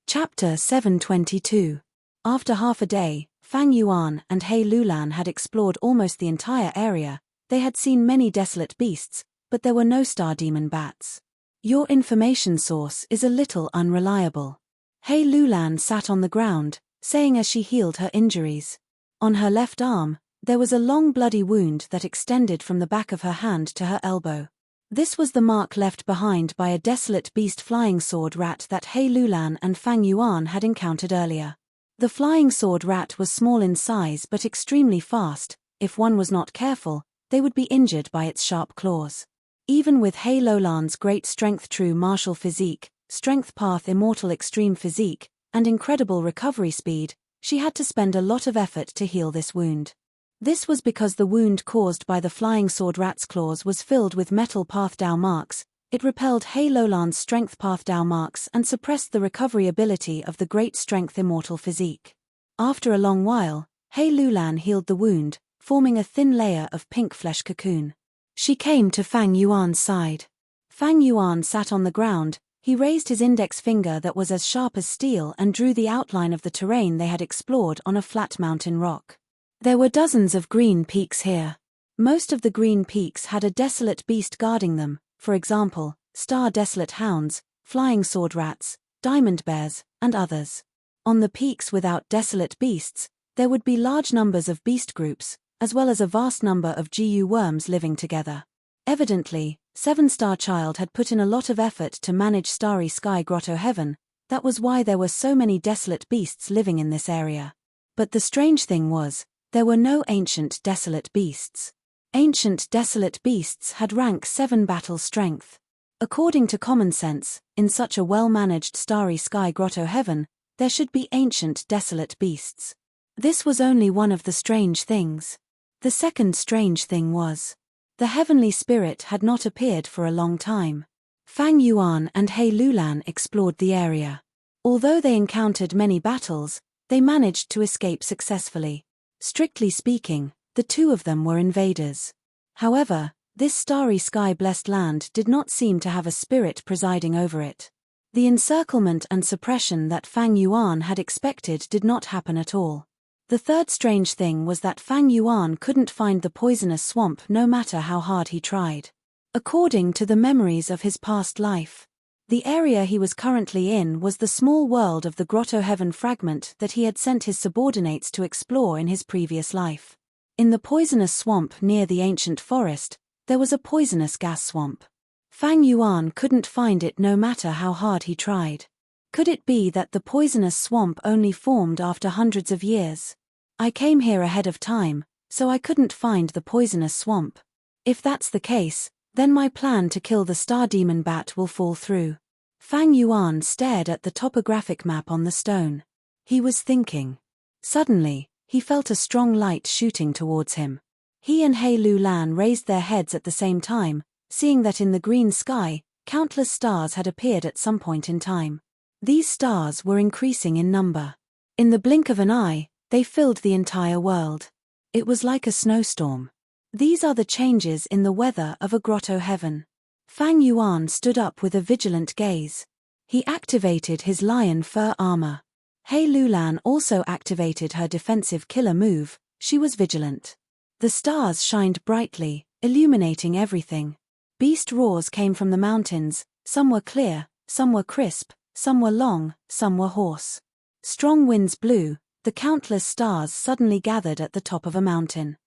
Chapter 722. After half a day, Fang Yuan and He Lulan had explored almost the entire area. They had seen many desolate beasts, but there were no star demon bats. Your information source is a little unreliable. He Lulan sat on the ground, saying as she healed her injuries. On her left arm, there was a long bloody wound that extended from the back of her hand to her elbow. This was the mark left behind by a desolate beast flying sword rat that He Lulan and Fang Yuan had encountered earlier. The flying sword rat was small in size but extremely fast. If one was not careful, they would be injured by its sharp claws. Even with He Lolan's great strength true martial physique, strength path immortal extreme physique, and incredible recovery speed, she had to spend a lot of effort to heal this wound. This was because the wound caused by the flying sword rat's claws was filled with metal path Dao marks, it repelled He Lolan's strength path Dao marks and suppressed the recovery ability of the great strength immortal physique. After a long while, He Lulan healed the wound, forming a thin layer of pink flesh cocoon. She came to Fang Yuan's side. Fang Yuan sat on the ground, he raised his index finger that was as sharp as steel and drew the outline of the terrain they had explored on a flat mountain rock. There were dozens of green peaks here. Most of the green peaks had a desolate beast guarding them, for example, star desolate hounds, flying sword rats, diamond bears, and others. On the peaks without desolate beasts, there would be large numbers of beast groups, as well as a vast number of GU worms living together. Evidently, Seven Star Child had put in a lot of effort to manage Starry Sky Grotto Heaven, that was why there were so many desolate beasts living in this area. But the strange thing was, there were no ancient desolate beasts. Ancient desolate beasts had rank 7 battle strength. According to common sense, in such a well-managed starry sky grotto heaven, there should be ancient desolate beasts. This was only one of the strange things. The second strange thing was, the heavenly spirit had not appeared for a long time. Fang Yuan and He Lulan explored the area. Although they encountered many battles, they managed to escape successfully. Strictly speaking, the two of them were invaders. However, this starry sky-blessed land did not seem to have a spirit presiding over it. The encirclement and suppression that Fang Yuan had expected did not happen at all. The third strange thing was that Fang Yuan couldn't find the poisonous swamp no matter how hard he tried. According to the memories of his past life, the area he was currently in was the small world of the Grotto Heaven fragment that he had sent his subordinates to explore in his previous life. In the poisonous swamp near the ancient forest, there was a poisonous gas swamp. Fang Yuan couldn't find it no matter how hard he tried. Could it be that the poisonous swamp only formed after hundreds of years? I came here ahead of time, so I couldn't find the poisonous swamp. If that's the case, then my plan to kill the star demon bat will fall through. Fang Yuan stared at the topographic map on the stone. He was thinking. Suddenly, he felt a strong light shooting towards him. He and He Lulan raised their heads at the same time, seeing that in the green sky, countless stars had appeared at some point in time. These stars were increasing in number. In the blink of an eye, they filled the entire world. It was like a snowstorm. These are the changes in the weather of a grotto heaven. Fang Yuan stood up with a vigilant gaze. He activated his lion fur armor. He Lulan also activated her defensive killer move. She was vigilant. The stars shined brightly, illuminating everything. Beast roars came from the mountains, some were clear, some were crisp, some were long, some were hoarse. Strong winds blew, the countless stars suddenly gathered at the top of a mountain.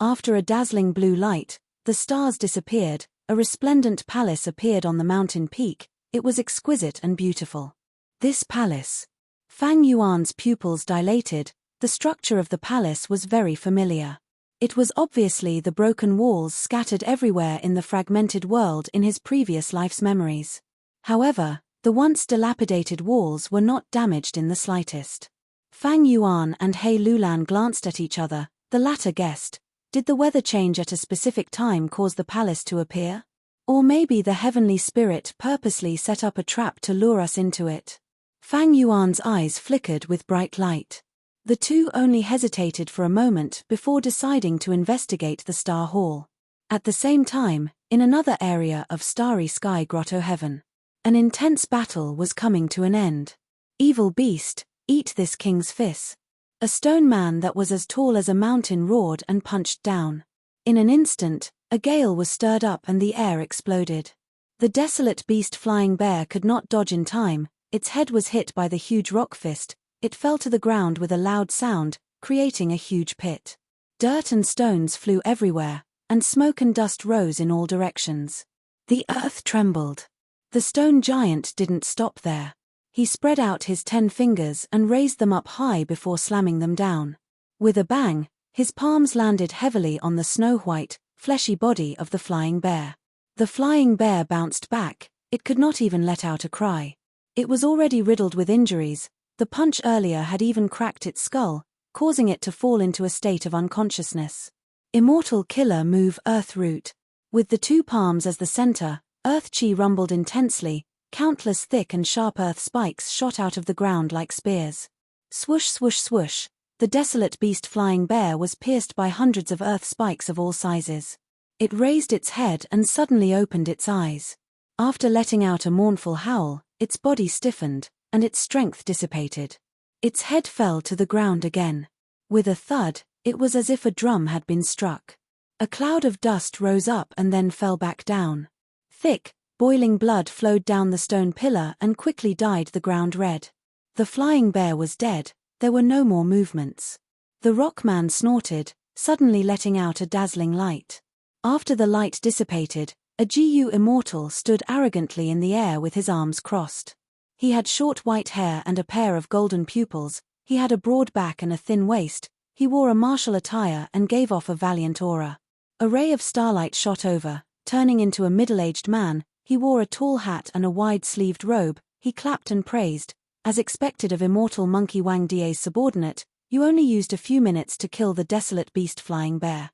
After a dazzling blue light, the stars disappeared, a resplendent palace appeared on the mountain peak. It was exquisite and beautiful. This palace. Fang Yuan's pupils dilated, the structure of the palace was very familiar. It was obviously the broken walls scattered everywhere in the fragmented world in his previous life's memories. However, the once dilapidated walls were not damaged in the slightest. Fang Yuan and He Lulan glanced at each other. The latter guessed, did the weather change at a specific time cause the palace to appear? Or maybe the heavenly spirit purposely set up a trap to lure us into it. Fang Yuan's eyes flickered with bright light. The two only hesitated for a moment before deciding to investigate the Star Hall. At the same time, in another area of starry sky grotto heaven, an intense battle was coming to an end. Evil beast, eat this king's fist. A stone man that was as tall as a mountain roared and punched down. In an instant, a gale was stirred up and the air exploded. The desolate beast flying bear could not dodge in time. Its head was hit by the huge rock fist. It fell to the ground with a loud sound, creating a huge pit. Dirt and stones flew everywhere, and smoke and dust rose in all directions. The earth trembled. The stone giant didn't stop there. He spread out his 10 fingers and raised them up high before slamming them down. With a bang, his palms landed heavily on the snow-white, fleshy body of the flying bear. The flying bear bounced back. It could not even let out a cry. It was already riddled with injuries. The punch earlier had even cracked its skull, causing it to fall into a state of unconsciousness. Immortal killer move Earth Root. With the 2 palms as the center, Earth Chi rumbled intensely. Countless thick and sharp earth spikes shot out of the ground like spears. Swoosh swoosh swoosh, the desolate beast flying bear was pierced by hundreds of earth spikes of all sizes. It raised its head and suddenly opened its eyes. After letting out a mournful howl, its body stiffened, and its strength dissipated. Its head fell to the ground again. With a thud, it was as if a drum had been struck. A cloud of dust rose up and then fell back down. Thick, boiling blood flowed down the stone pillar and quickly dyed the ground red. The flying bear was dead. There were no more movements. The rockman snorted, suddenly letting out a dazzling light. After the light dissipated, a Gu immortal stood arrogantly in the air with his arms crossed. He had short white hair and a pair of golden pupils. He had a broad back and a thin waist. He wore a martial attire and gave off a valiant aura. A ray of starlight shot over, turning into a middle-aged man. He wore a tall hat and a wide-sleeved robe. He clapped and praised. As expected of immortal monkey Wang Die's subordinate, you only used a few minutes to kill the desolate beast flying bear.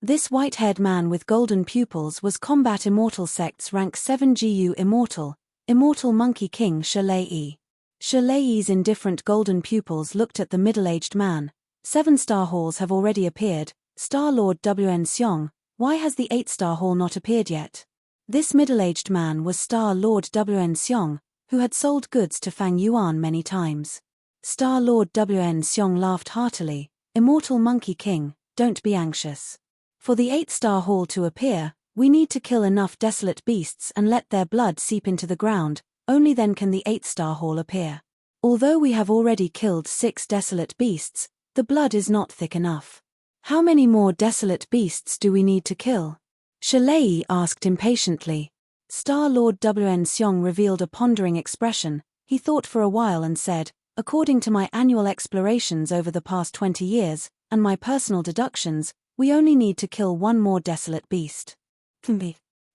This white-haired man with golden pupils was Combat Immortal Sect's rank 7 GU Immortal Monkey King Shalei. Shalei's indifferent golden pupils looked at the middle-aged man. 7-star halls have already appeared. Star Lord WN Seong, why has the 8-star hall not appeared yet? This middle-aged man was Star Lord WN Seong, who had sold goods to Fang Yuan many times. Star Lord WN Seong laughed heartily. Immortal Monkey King, don't be anxious. For the 8-star hall to appear, we need to kill enough desolate beasts and let their blood seep into the ground. Only then can the 8-star hall appear. Although we have already killed 6 desolate beasts, the blood is not thick enough. How many more desolate beasts do we need to kill? Shalei asked impatiently. Star Lord WN Seong revealed a pondering expression. He thought for a while and said, according to my annual explorations over the past 20 years, and my personal deductions, we only need to kill 1 more desolate beast.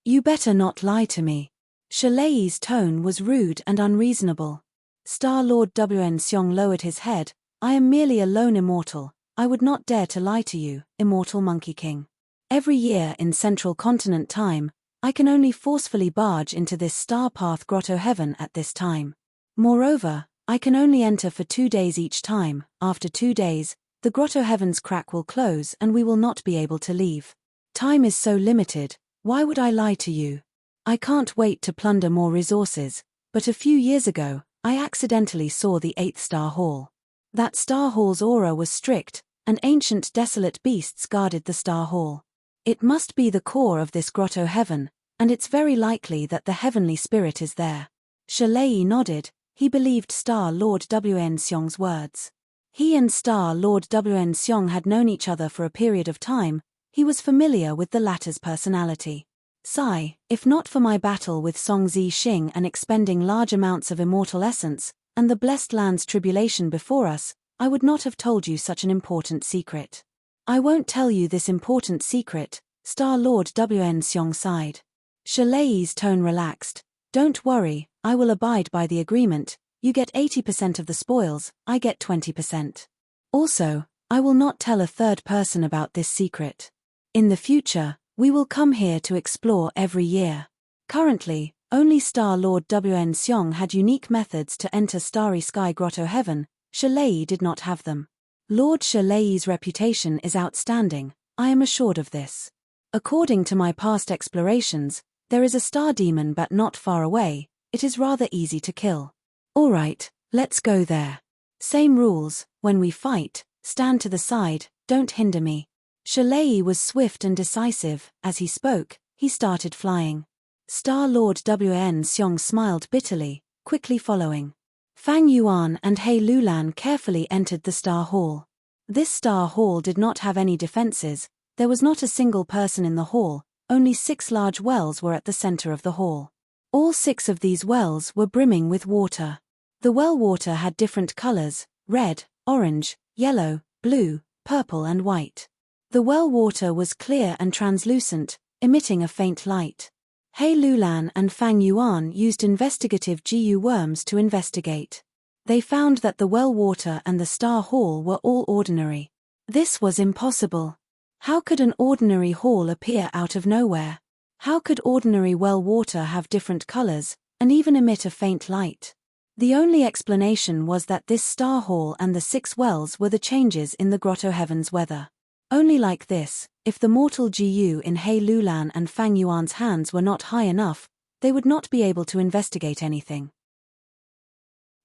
You better not lie to me. Shalei's tone was rude and unreasonable. Star Lord WN Seong lowered his head. I am merely a lone immortal. I would not dare to lie to you, Immortal Monkey King. Every year in Central Continent time, I can only forcefully barge into this Star Path Grotto Heaven at this time. Moreover, I can only enter for 2 days each time. After 2 days, the Grotto Heaven's crack will close and we will not be able to leave. Time is so limited, why would I lie to you? I can't wait to plunder more resources, but a few years ago, I accidentally saw the 8-star hall. That star hall's aura was strict, and ancient desolate beasts guarded the star hall. It must be the core of this Grotto Heaven, and it's very likely that the heavenly spirit is there. Shalei nodded. He believed Star Lord WN Seong's words. He and Star Lord WN Seong had known each other for a period of time. He was familiar with the latter's personality. Sigh, if not for my battle with Song Zi Xing and expending large amounts of immortal essence, and the blessed land's tribulation before us, I would not have told you such an important secret. I won't tell you this important secret, Star Lord WN Seong sighed. Shalei's tone relaxed. Don't worry, I will abide by the agreement. You get 80% of the spoils, I get 20%. Also, I will not tell a third person about this secret. In the future, we will come here to explore every year. Currently, only Star Lord WN Seong had unique methods to enter Starry Sky Grotto Heaven. Shalei did not have them. Lord Shalei's reputation is outstanding, I am assured of this. According to my past explorations, there is a star demon but not far away. It is rather easy to kill. Alright, let's go there. Same rules, when we fight, stand to the side, don't hinder me. Shalei was swift and decisive. As he spoke, he started flying. Star Lord WN Seong smiled bitterly, quickly following. Fang Yuan and He Lulan carefully entered the Star Hall. This Star Hall did not have any defenses. There was not a single person in the hall. Only 6 large wells were at the center of the hall. All 6 of these wells were brimming with water. The well water had different colors: red, orange, yellow, blue, purple and white. The well water was clear and translucent, emitting a faint light. He Lulan and Fang Yuan used investigative GU worms to investigate. They found that the well water and the Star Hall were all ordinary. This was impossible. How could an ordinary hall appear out of nowhere? How could ordinary well water have different colors, and even emit a faint light? The only explanation was that this Star Hall and the 6 wells were the changes in the Grotto Heaven's weather. Only like this, if the mortal GU in He Lulan and Fang Yuan's hands were not high enough, they would not be able to investigate anything.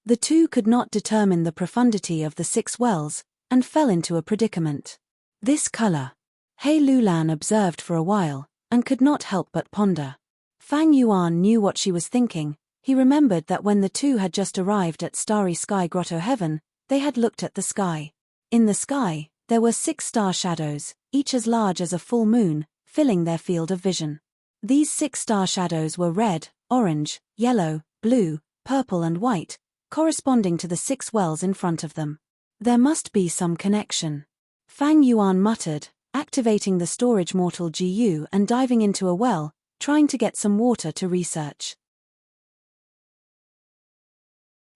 The two could not determine the profundity of the 6 wells, and fell into a predicament. This color. He Lulan observed for a while, and could not help but ponder. Fang Yuan knew what she was thinking. He remembered that when the two had just arrived at Starry Sky Grotto Heaven, they had looked at the sky. In the sky, there were 6 star shadows, each as large as a full moon, filling their field of vision. These 6 star shadows were red, orange, yellow, blue, purple and white, corresponding to the 6 wells in front of them. There must be some connection. Fang Yuan muttered, activating the storage mortal GU and diving into a well, trying to get some water to research.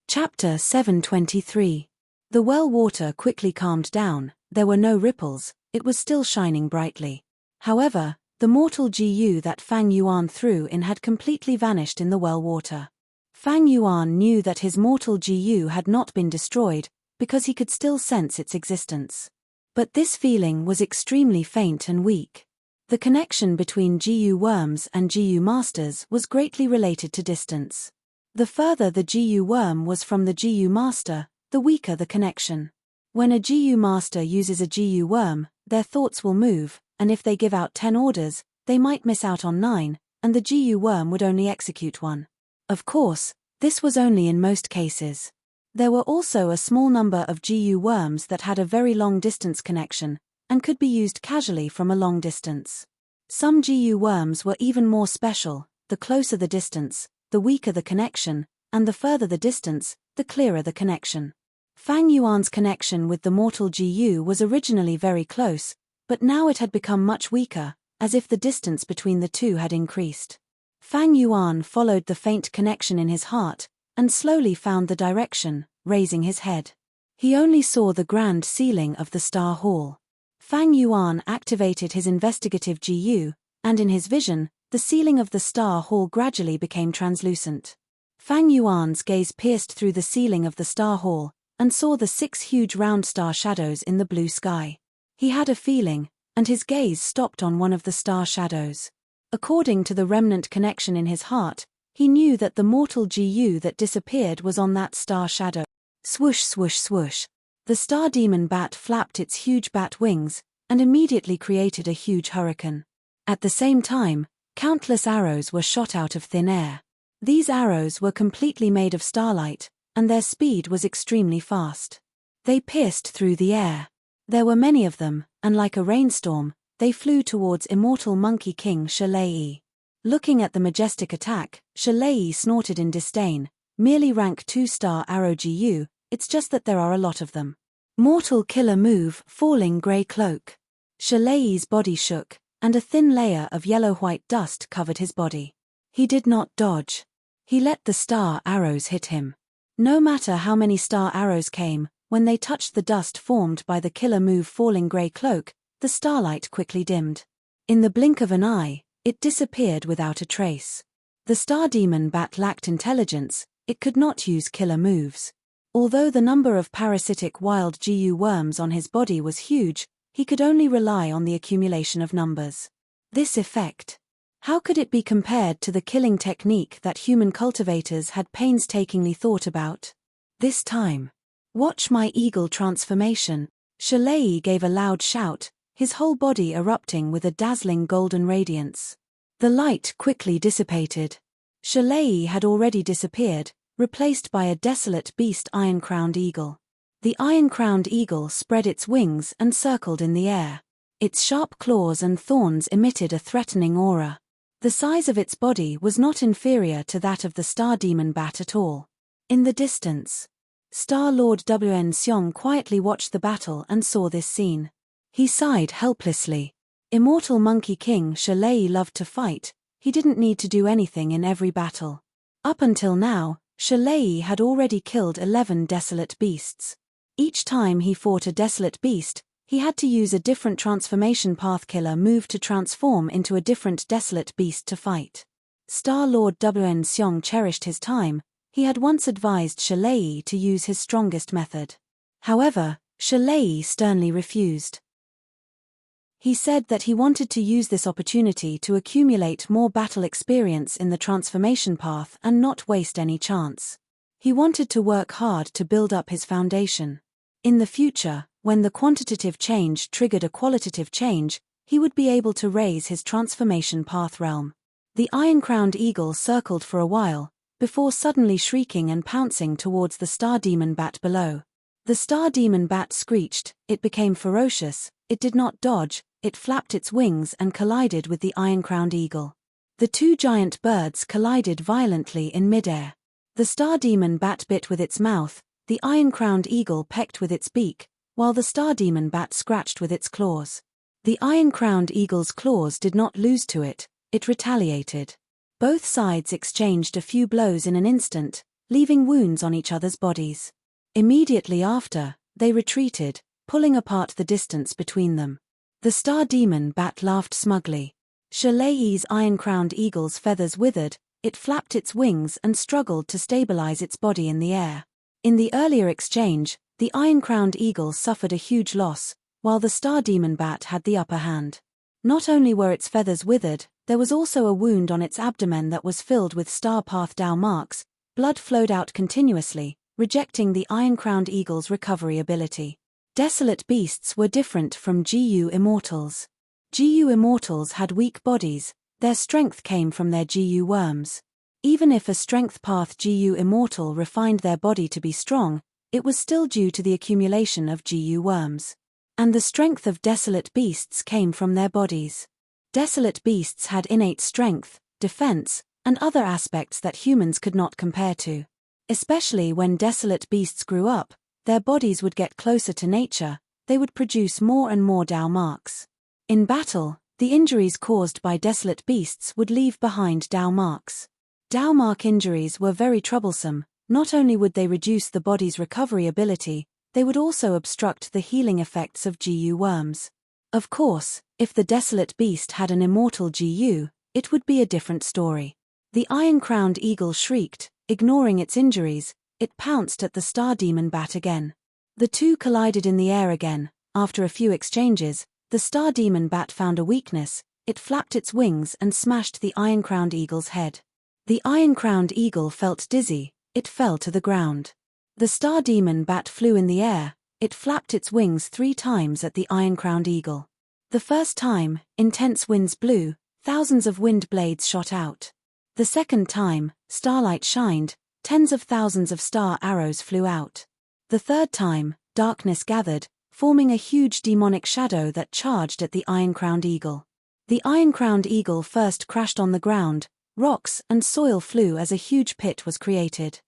Chapter 723. The well water quickly calmed down, there were no ripples, it was still shining brightly. However, the mortal GU that Fang Yuan threw in had completely vanished in the well water. Fang Yuan knew that his mortal GU had not been destroyed, because he could still sense its existence. But this feeling was extremely faint and weak. The connection between GU worms and GU masters was greatly related to distance. The further the GU worm was from the GU master, the weaker the connection. When a GU master uses a GU worm, their thoughts will move, and if they give out 10 orders, they might miss out on 9, and the GU worm would only execute 1. Of course, this was only in most cases. There were also a small number of GU worms that had a very long distance connection, and could be used casually from a long distance. Some GU worms were even more special, the closer the distance, the weaker the connection, and the further the distance, the clearer the connection. Fang Yuan's connection with the mortal GU was originally very close, but now it had become much weaker, as if the distance between the two had increased. Fang Yuan followed the faint connection in his heart, and slowly found the direction, raising his head. He only saw the grand ceiling of the Star Hall. Fang Yuan activated his investigative GU, and in his vision, the ceiling of the Star Hall gradually became translucent. Fang Yuan's gaze pierced through the ceiling of the Star Hall, and saw the 6 huge round star shadows in the blue sky. He had a feeling, and his gaze stopped on one of the star shadows. According to the remnant connection in his heart, he knew that the mortal GU that disappeared was on that star shadow. Swoosh swoosh swoosh. The star demon bat flapped its huge bat wings, and immediately created a huge hurricane. At the same time, countless arrows were shot out of thin air. These arrows were completely made of starlight, and their speed was extremely fast. They pierced through the air. There were many of them, and like a rainstorm, they flew towards immortal Monkey King Shalei. Looking at the majestic attack, Shalei snorted in disdain. Merely rank 2-star arrow GU, it's just that there are a lot of them. Mortal killer move, falling grey cloak. Shalei's body shook, and a thin layer of yellow-white dust covered his body. He did not dodge. He let the star arrows hit him. No matter how many star arrows came, when they touched the dust formed by the killer move falling grey cloak, the starlight quickly dimmed. In the blink of an eye, it disappeared without a trace. The star demon bat lacked intelligence, it could not use killer moves. Although the number of parasitic wild GU worms on his body was huge, he could only rely on the accumulation of numbers. This effect. How could it be compared to the killing technique that human cultivators had painstakingly thought about? This time. Watch my eagle transformation. Shalei gave a loud shout, his whole body erupting with a dazzling golden radiance. The light quickly dissipated. Shalei had already disappeared, replaced by a desolate beast iron-crowned eagle. The iron-crowned eagle spread its wings and circled in the air. Its sharp claws and thorns emitted a threatening aura. The size of its body was not inferior to that of the star demon bat at all. In the distance, Star Lord Wn Xiong quietly watched the battle and saw this scene. He sighed helplessly. Immortal Monkey King Shalei loved to fight, he didn't need to do anything in every battle. Up until now, Shalei had already killed 11 desolate beasts. Each time he fought a desolate beast, he had to use a different transformation path killer move to transform into a different desolate beast to fight. Star Lord Wn Xiong cherished his time, he had once advised Shalei to use his strongest method. However, Shalei sternly refused. He said that he wanted to use this opportunity to accumulate more battle experience in the transformation path and not waste any chance. He wanted to work hard to build up his foundation. In the future, when the quantitative change triggered a qualitative change, he would be able to raise his transformation path realm. The iron-crowned eagle circled for a while, before suddenly shrieking and pouncing towards the star demon bat below. The star demon bat screeched, it became ferocious, it did not dodge, it flapped its wings and collided with the iron-crowned eagle. The two giant birds collided violently in midair. The star demon bat bit with its mouth, The iron-crowned eagle pecked with its beak, while the star demon bat scratched with its claws. The iron-crowned eagle's claws did not lose to it, it retaliated. Both sides exchanged a few blows in an instant, leaving wounds on each other's bodies. Immediately after, they retreated, pulling apart the distance between them. The star demon bat laughed smugly. Shalayi's iron-crowned eagle's feathers withered, it flapped its wings and struggled to stabilize its body in the air. In the earlier exchange, the iron-crowned eagle suffered a huge loss, while the star demon bat had the upper hand. Not only were its feathers withered, there was also a wound on its abdomen that was filled with star path Dao marks. Blood flowed out continuously, rejecting the iron-crowned eagle's recovery ability. Desolate beasts were different from GU immortals. GU immortals had weak bodies, their strength came from their GU worms. Even if a strength path GU immortal refined their body to be strong, it was still due to the accumulation of GU worms. And the strength of desolate beasts came from their bodies. Desolate beasts had innate strength, defense, and other aspects that humans could not compare to. Especially when desolate beasts grew up, their bodies would get closer to nature, they would produce more and more Dao marks. In battle, the injuries caused by desolate beasts would leave behind Dao marks. Dao mark injuries were very troublesome. Not only would they reduce the body's recovery ability, they would also obstruct the healing effects of GU worms. Of course, if the desolate beast had an immortal GU, it would be a different story. The iron-crowned eagle shrieked, ignoring its injuries, it pounced at the star demon bat again. The two collided in the air again. After a few exchanges, the star demon bat found a weakness, it flapped its wings and smashed the iron-crowned eagle's head. The iron-crowned eagle felt dizzy, it fell to the ground. The star demon bat flew in the air, it flapped its wings 3 times at the iron-crowned eagle. The first time, intense winds blew, thousands of wind blades shot out. The second time, starlight shined, tens of thousands of star arrows flew out. The third time, darkness gathered, forming a huge demonic shadow that charged at the iron-crowned eagle. The iron-crowned eagle first crashed on the ground, rocks and soil flew as a huge pit was created.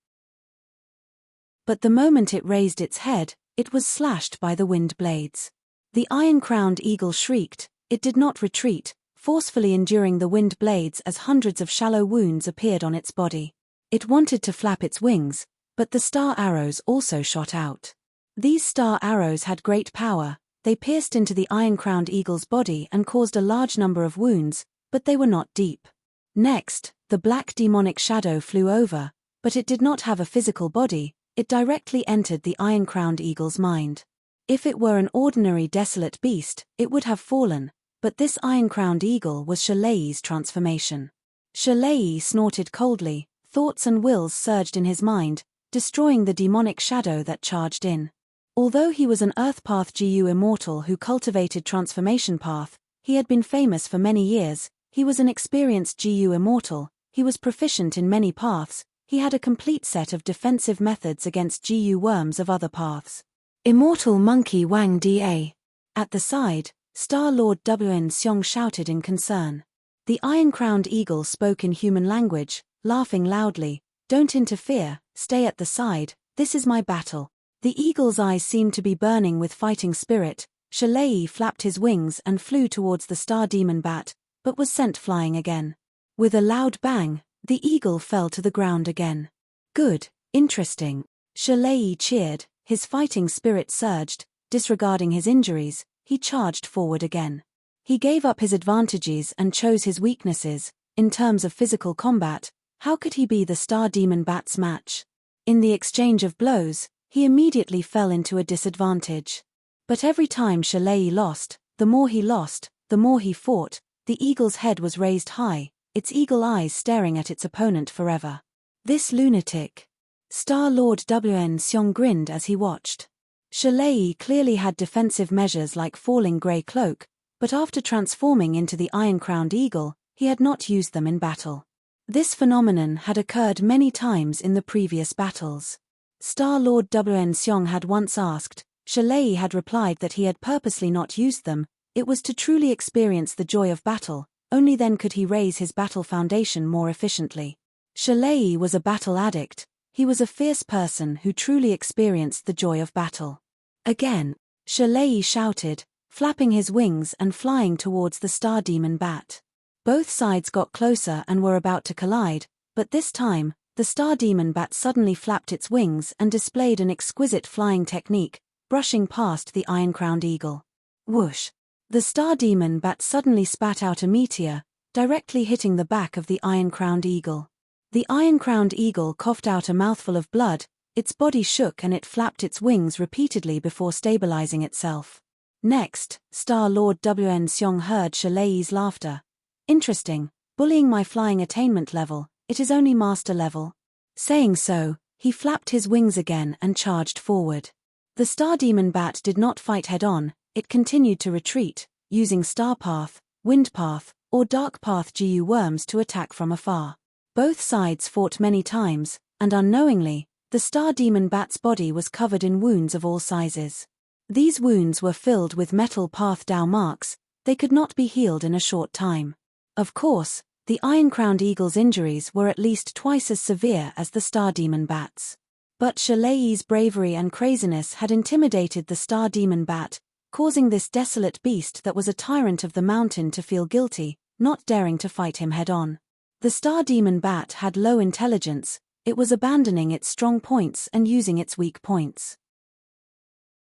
But the moment it raised its head, it was slashed by the wind blades. The iron-crowned eagle shrieked, it did not retreat, forcefully enduring the wind blades as hundreds of shallow wounds appeared on its body. It wanted to flap its wings, but the star arrows also shot out. These star arrows had great power, they pierced into the iron-crowned eagle's body and caused a large number of wounds, but they were not deep. Next, the black demonic shadow flew over, but it did not have a physical body, it directly entered the iron-crowned eagle's mind. If it were an ordinary desolate beast, it would have fallen, but this iron-crowned eagle was Shalayi's transformation. Shalayi snorted coldly, thoughts and wills surged in his mind, destroying the demonic shadow that charged in. Although he was an Earth Path GU immortal who cultivated Transformation Path, he had been famous for many years, he was an experienced GU immortal, he was proficient in many paths, he had a complete set of defensive methods against GU worms of other paths. Immortal Monkey Wang Da. At the side, Star Lord Wn Xiong shouted in concern. The iron-crowned eagle spoke in human language, laughing loudly, "Don't interfere, stay at the side, this is my battle." The eagle's eyes seemed to be burning with fighting spirit. Shalayi flapped his wings and flew towards the star demon bat, but was sent flying again. With a loud bang, the eagle fell to the ground again. "Good, interesting." Shalayi cheered, his fighting spirit surged, disregarding his injuries, he charged forward again. He gave up his advantages and chose his weaknesses. In terms of physical combat, how could he be the star demon bat's match? In the exchange of blows, he immediately fell into a disadvantage. But every time Shalayi lost, the more he fought, the eagle's head was raised high, its eagle eyes staring at its opponent forever. This lunatic. Star Lord Wn Xiong grinned as he watched. Shalayi clearly had defensive measures like falling grey cloak, but after transforming into the iron-crowned eagle, he had not used them in battle. This phenomenon had occurred many times in the previous battles. Star Lord Wn Xiong had once asked, Shalayi had replied that he had purposely not used them, it was to truly experience the joy of battle, only then could he raise his battle foundation more efficiently. Shalayi was a battle addict, He was a fierce person who truly experienced the joy of battle. Again, Shalei shouted, flapping his wings and flying towards the star demon bat. Both sides got closer and were about to collide, but this time, the star demon bat suddenly flapped its wings and displayed an exquisite flying technique, brushing past the iron-crowned eagle. Whoosh! The star demon bat suddenly spat out a meteor, directly hitting the back of the iron-crowned eagle. The iron-crowned eagle coughed out a mouthful of blood, its body shook and it flapped its wings repeatedly before stabilizing itself. Next, Star Lord Wn Seong heard Shalei's laughter. Interesting, bullying my flying attainment level, it is only master level. Saying so, he flapped his wings again and charged forward. The star demon bat did not fight head-on, it continued to retreat, using star path, wind path, or dark path GU worms to attack from afar. Both sides fought many times, and unknowingly, the star demon bat's body was covered in wounds of all sizes. These wounds were filled with metal path Dao marks, they could not be healed in a short time. Of course, the iron-crowned eagle's injuries were at least twice as severe as the star demon bat's. But Shalei's bravery and craziness had intimidated the star demon bat, causing this desolate beast that was a tyrant of the mountain to feel guilty, not daring to fight him head-on. The star demon bat had low intelligence, it was abandoning its strong points and using its weak points.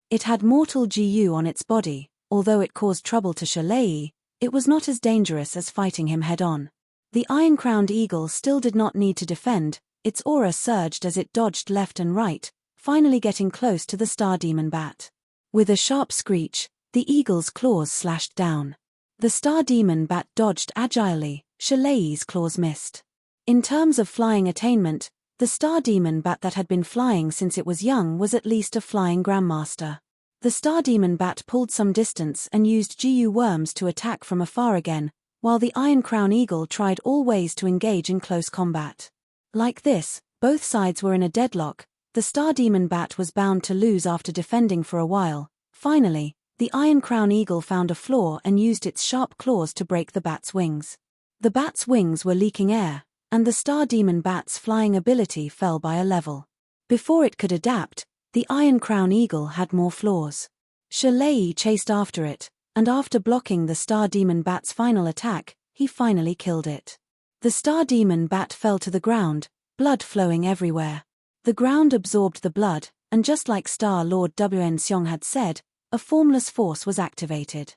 It had mortal GU on its body, although it caused trouble to Shalei, it was not as dangerous as fighting him head-on. The iron-crowned eagle still did not need to defend, its aura surged as it dodged left and right, finally getting close to the star demon bat. With a sharp screech, the eagle's claws slashed down. The star demon bat dodged agilely, Shalei's claws missed. In terms of flying attainment, the star demon bat that had been flying since it was young was at least a flying grandmaster. The star demon bat pulled some distance and used GU worms to attack from afar again, while the iron crown eagle tried all ways to engage in close combat. Like this, both sides were in a deadlock, the star demon bat was bound to lose after defending for a while. Finally, the iron crown eagle found a flaw and used its sharp claws to break the bat's wings. The bat's wings were leaking air, and the star demon bat's flying ability fell by a level. Before it could adapt, the iron crown eagle had more flaws. Shalei chased after it, and after blocking the star demon bat's final attack, he finally killed it. The star demon bat fell to the ground, blood flowing everywhere. The ground absorbed the blood, and just like Star Lord Wn Seong had said, a formless force was activated.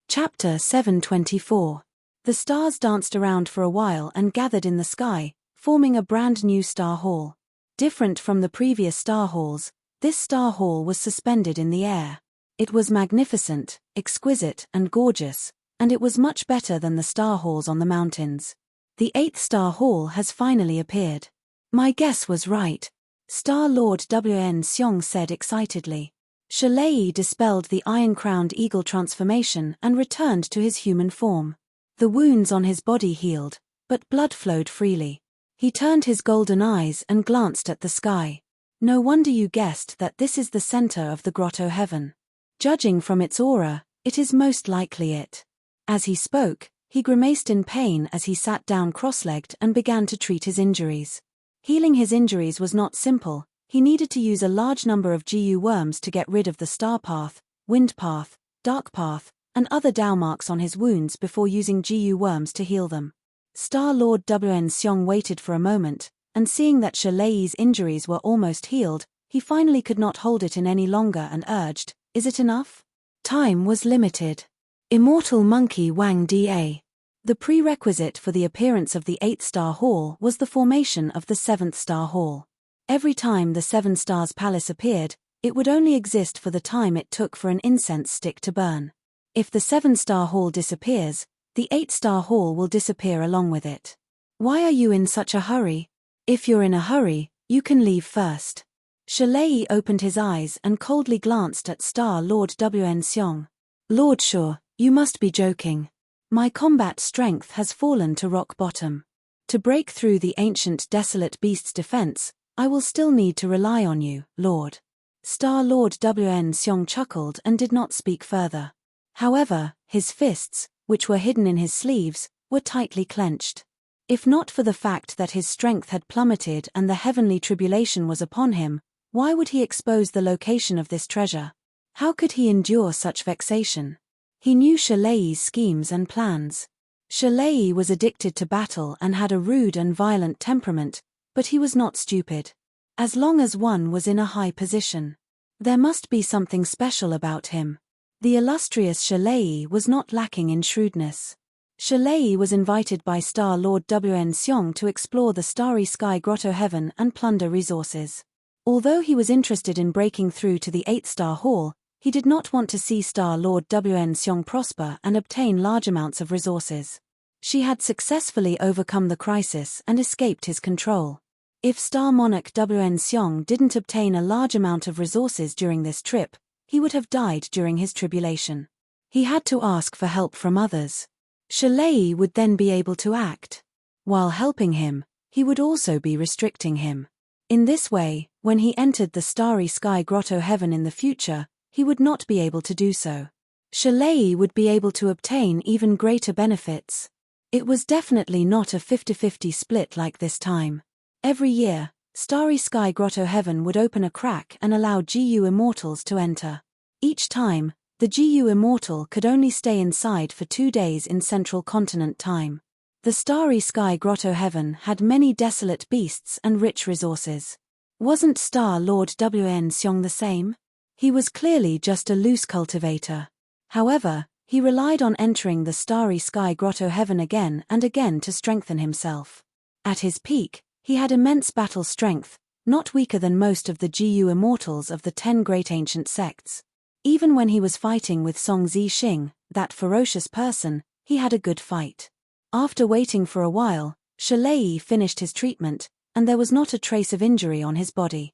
Chapter 724. The stars danced around for a while and gathered in the sky, forming a brand new star hall. Different from the previous star halls, this star hall was suspended in the air. It was magnificent, exquisite, and gorgeous, and it was much better than the star halls on the mountains. The 8th star hall has finally appeared. My guess was right, Star Lord Wn Seong said excitedly. Shalei dispelled the iron-crowned eagle transformation and returned to his human form. The wounds on his body healed, but blood flowed freely. He turned his golden eyes and glanced at the sky. No wonder you guessed that this is the center of the grotto heaven. Judging from its aura, it is most likely it. As he spoke, he grimaced in pain as he sat down cross-legged and began to treat his injuries. Healing his injuries was not simple, he needed to use a large number of GU worms to get rid of the star path, wind path, dark path, and other Dao marks on his wounds before using GU worms to heal them. Star Lord Wn Seong waited for a moment, and seeing that Shalei's injuries were almost healed, he finally could not hold it in any longer and urged, "Is it enough?" Time was limited. Immortal Monkey Wang Da. The prerequisite for the appearance of the 8th star hall was the formation of the 7th star hall. Every time the 7 stars palace appeared, it would only exist for the time it took for an incense stick to burn. If the 7 star hall disappears, the 8 star hall will disappear along with it. Why are you in such a hurry? If you're in a hurry, you can leave first. Shalei opened his eyes and coldly glanced at Star Lord Wn Seong. Lord Shur, you must be joking. My combat strength has fallen to rock bottom. To break through the ancient desolate beast's defense, I will still need to rely on you, Lord. Star Lord Wn Seong chuckled and did not speak further. However, his fists, which were hidden in his sleeves, were tightly clenched. If not for the fact that his strength had plummeted and the heavenly tribulation was upon him, why would he expose the location of this treasure? How could he endure such vexation? He knew Shalei's schemes and plans. Shalei was addicted to battle and had a rude and violent temperament, but he was not stupid. As long as one was in a high position, there must be something special about him. The illustrious Shalei was not lacking in shrewdness. Shalei was invited by Star Lord Wn Seong to explore the starry sky grotto heaven and plunder resources. Although he was interested in breaking through to the 8-star hall, he did not want to see Star Lord Wn Seong prosper and obtain large amounts of resources. She had successfully overcome the crisis and escaped his control. If Star Monarch Wn Seong didn't obtain a large amount of resources during this trip, he would have died during his tribulation. He had to ask for help from others. Shalei would then be able to act. While helping him, he would also be restricting him. In this way, when he entered the starry sky grotto heaven in the future, he would not be able to do so. Shalei would be able to obtain even greater benefits. It was definitely not a 50-50 split like this time. Every year, starry sky grotto heaven would open a crack and allow GU immortals to enter. Each time, the GU immortal could only stay inside for 2 days in Central Continent time. The starry sky grotto heaven had many desolate beasts and rich resources. Wasn't Star Lord Wn Seong the same? He was clearly just a loose cultivator. However, he relied on entering the starry sky grotto heaven again and again to strengthen himself. At his peak, he had immense battle strength, not weaker than most of the GU immortals of the 10 great ancient sects. Even when he was fighting with Song Zixing, that ferocious person, he had a good fight. After waiting for a while, Shalei finished his treatment, and there was not a trace of injury on his body.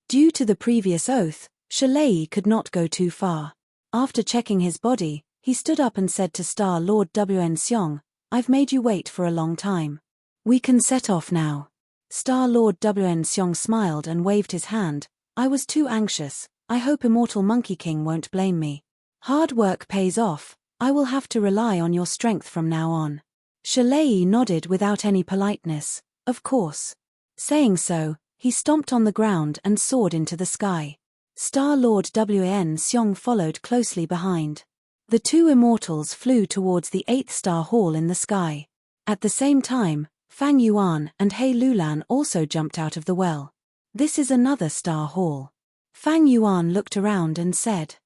Due to the previous oath, Shalei could not go too far. After checking his body, he stood up and said to Star Lord Wn Seong, "I've made you wait for a long time. We can set off now." Star Lord Wn Seong smiled and waved his hand. "I was too anxious. I hope Immortal Monkey King won't blame me. Hard work pays off. I will have to rely on your strength from now on." Shalei nodded without any politeness. "Of course." Saying so, he stomped on the ground and soared into the sky. Star Lord Wn Seong followed closely behind. The two immortals flew towards the 8th-star hall in the sky. At the same time, Fang Yuan and He Lulan also jumped out of the well. "This is another star hall." Fang Yuan looked around and said.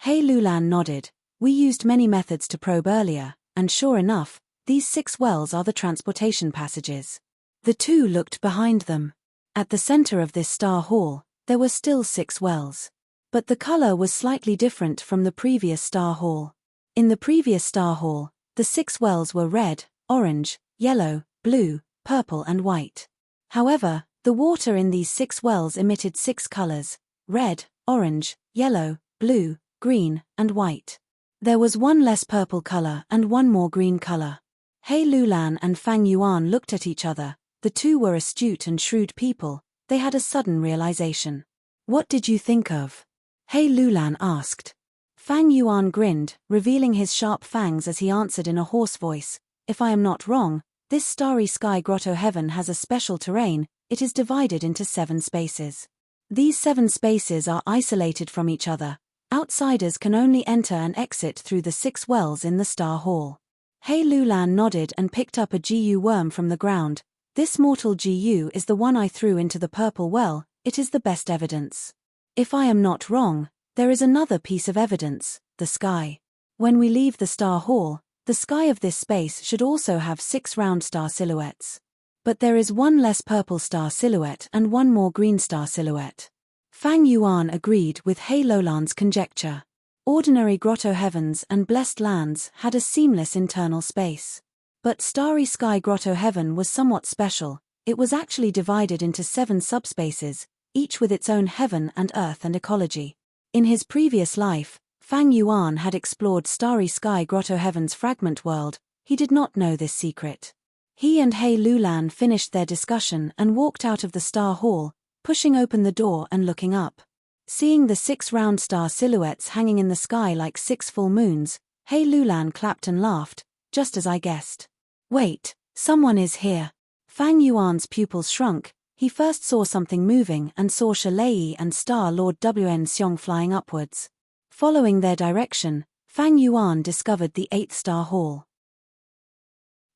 He Lulan nodded. "We used many methods to probe earlier, and sure enough, these 6 wells are the transportation passages." The two looked behind them. At the center of this star hall, there were still 6 wells. But the color was slightly different from the previous star hall. In the previous star hall, the 6 wells were red, orange, yellow, blue, purple and white. However, the water in these 6 wells emitted 6 colors: red, orange, yellow, blue, green, and white. There was one less purple color and one more green color. He Lulan and Fang Yuan looked at each other. The two were astute and shrewd people. They had a sudden realization. "What did you think of?" He Lulan asked. Fang Yuan grinned, revealing his sharp fangs as he answered in a hoarse voice, "If I am not wrong, this starry sky grotto heaven has a special terrain. It is divided into 7 spaces. These 7 spaces are isolated from each other. Outsiders can only enter and exit through the 6 wells in the Star Hall." He Lulan nodded and picked up a GU worm from the ground. "This mortal GU is the one I threw into the purple well. It is the best evidence. If I am not wrong, there is another piece of evidence, the sky. When we leave the Star Hall, the sky of this space should also have 6 round star silhouettes. But there is 1 less purple star silhouette and 1 more green star silhouette." Fang Yuan agreed with He Lulan's conjecture. Ordinary grotto heavens and blessed lands had a seamless internal space. But starry sky grotto heaven was somewhat special. It was actually divided into 7 subspaces, each with its own heaven and earth and ecology. In his previous life, Fang Yuan had explored starry sky grotto heaven's fragment world. He did not know this secret. He and He Lulan finished their discussion and walked out of the Star Hall, pushing open the door and looking up. Seeing the 6 round star silhouettes hanging in the sky like 6 full moons, He Lulan clapped and laughed, "Just as I guessed." "Wait, Someone is here. Fang Yuan's pupils shrunk. He first saw something moving and saw Shalei and Star Lord Wn Xiong flying upwards. Following their direction, Fang Yuan discovered the 8th star hall.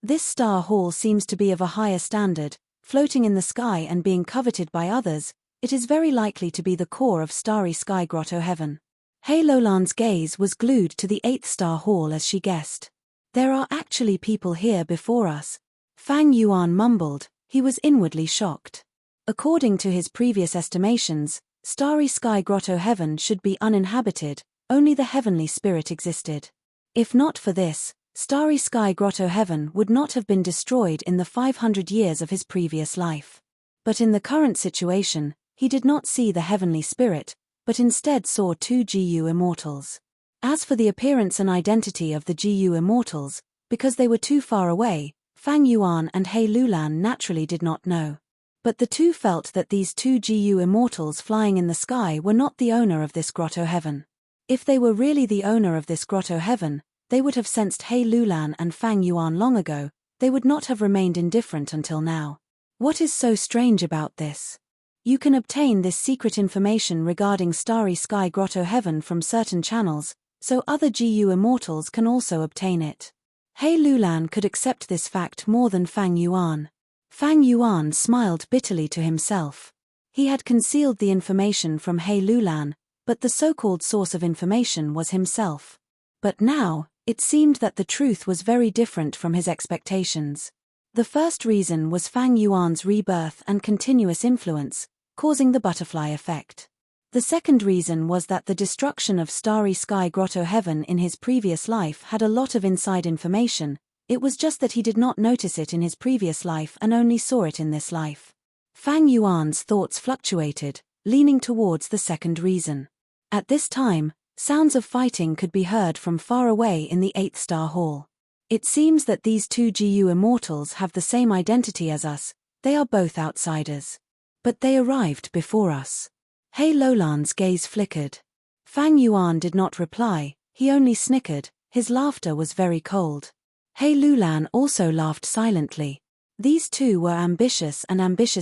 This star hall seems to be of a higher standard, floating in the sky and being coveted by others. It is very likely to be the core of Starry Sky Grotto Heaven. Hei Lolan's gaze was glued to the 8th star hall as she guessed. There are actually people here before us. Fang Yuan mumbled. He was inwardly shocked. According to his previous estimations, Starry Sky Grotto Heaven should be uninhabited, only the heavenly spirit existed. If not for this, Starry Sky Grotto Heaven would not have been destroyed in the 500 years of his previous life. But in the current situation, he did not see the heavenly spirit, but instead saw 2 GU immortals. As for the appearance and identity of the GU immortals, because they were too far away, Fang Yuan and Hei Lulan naturally did not know. But the two felt that these 2 GU immortals flying in the sky were not the owner of this grotto heaven. If they were really the owner of this grotto heaven, they would have sensed Hei Lulan and Fang Yuan long ago. They would not have remained indifferent until now. What is so strange about this? You can obtain this secret information regarding Starry Sky Grotto Heaven from certain channels, so other GU immortals can also obtain it. Hei Lulan could accept this fact more than Fang Yuan. Fang Yuan smiled bitterly to himself. He had concealed the information from Hei Lulan, but the so-called source of information was himself. But now, it seemed that the truth was very different from his expectations. The first reason was Fang Yuan's rebirth and continuous influence, causing the butterfly effect. The second reason was that the destruction of Starry Sky Grotto Heaven in his previous life had a lot of inside information. It was just that he did not notice it in his previous life and only saw it in this life. Fang Yuan's thoughts fluctuated, leaning towards the second reason. At this time, sounds of fighting could be heard from far away in the 8th star hall. It seems that these 2 GU immortals have the same identity as us. They are both outsiders. But they arrived before us. Hei Lolan's gaze flickered. Fang Yuan did not reply, he only snickered. His laughter was very cold. Hei Lulan also laughed silently. These two were ambitious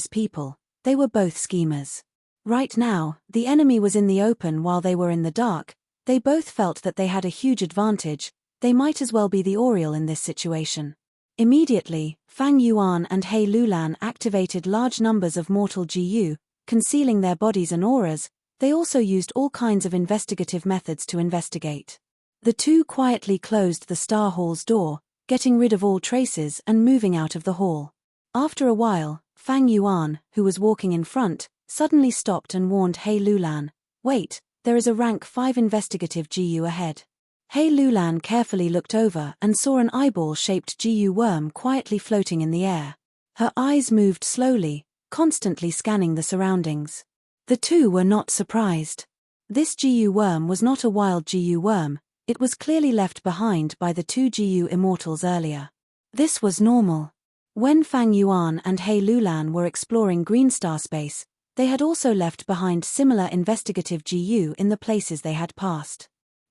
people. They were both schemers. Right now, the enemy was in the open while they were in the dark. They both felt that they had a huge advantage. They might as well be the Oriole in this situation. Immediately, Fang Yuan and Hei Lulan activated large numbers of mortal GU, concealing their bodies and auras. They also used all kinds of investigative methods to investigate. The two quietly closed the Star Hall's door, getting rid of all traces and moving out of the hall. After a while, Fang Yuan, who was walking in front, suddenly stopped and warned Hei Lulan, "Wait, there is a rank 5 investigative GU ahead." Hei Lulan carefully looked over and saw an eyeball-shaped GU worm quietly floating in the air. Her eyes moved slowly, constantly scanning the surroundings. The two were not surprised. This GU worm was not a wild GU worm, it was clearly left behind by the 2 GU immortals earlier. This was normal. When Fang Yuan and Hei Lulan were exploring Green Star space, they had also left behind similar investigative GU in the places they had passed.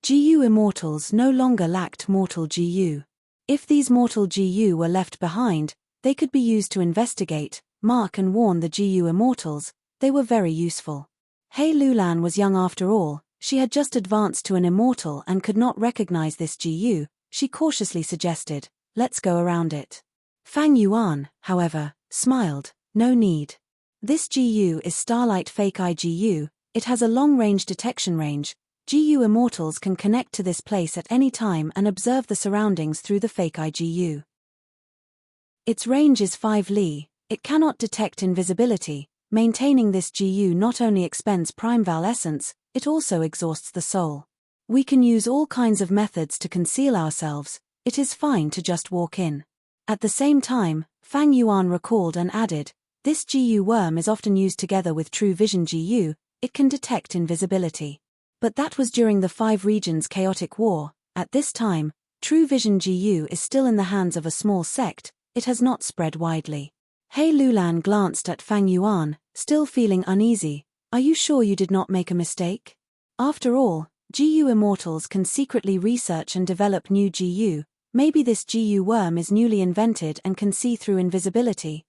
GU immortals no longer lacked mortal GU. If these mortal GU were left behind, they could be used to investigate, mark and warn the GU immortals. They were very useful. Hei Lulan was young after all, she had just advanced to an immortal and could not recognize this GU. She cautiously suggested, "Let's go around it." Fang Yuan, however, smiled, "No need. This GU is Starlight Fake Eye GU, it has a long-range detection range. GU immortals can connect to this place at any time and observe the surroundings through the Fake Eye GU. Its range is 5 li, it cannot detect invisibility. Maintaining this GU not only expends Primeval essence, it also exhausts the soul. We can use all kinds of methods to conceal ourselves, it is fine to just walk in." At the same time, Fang Yuan recalled and added, "This GU worm is often used together with True Vision GU, it can detect invisibility. But that was during the 5 regions chaotic war. At this time, True Vision GU is still in the hands of a small sect, it has not spread widely." Hei Lulan glanced at Fang Yuan, still feeling uneasy. "Are you sure you did not make a mistake? After all, GU immortals can secretly research and develop new GU, Maybe this GU worm is newly invented and can see through invisibility.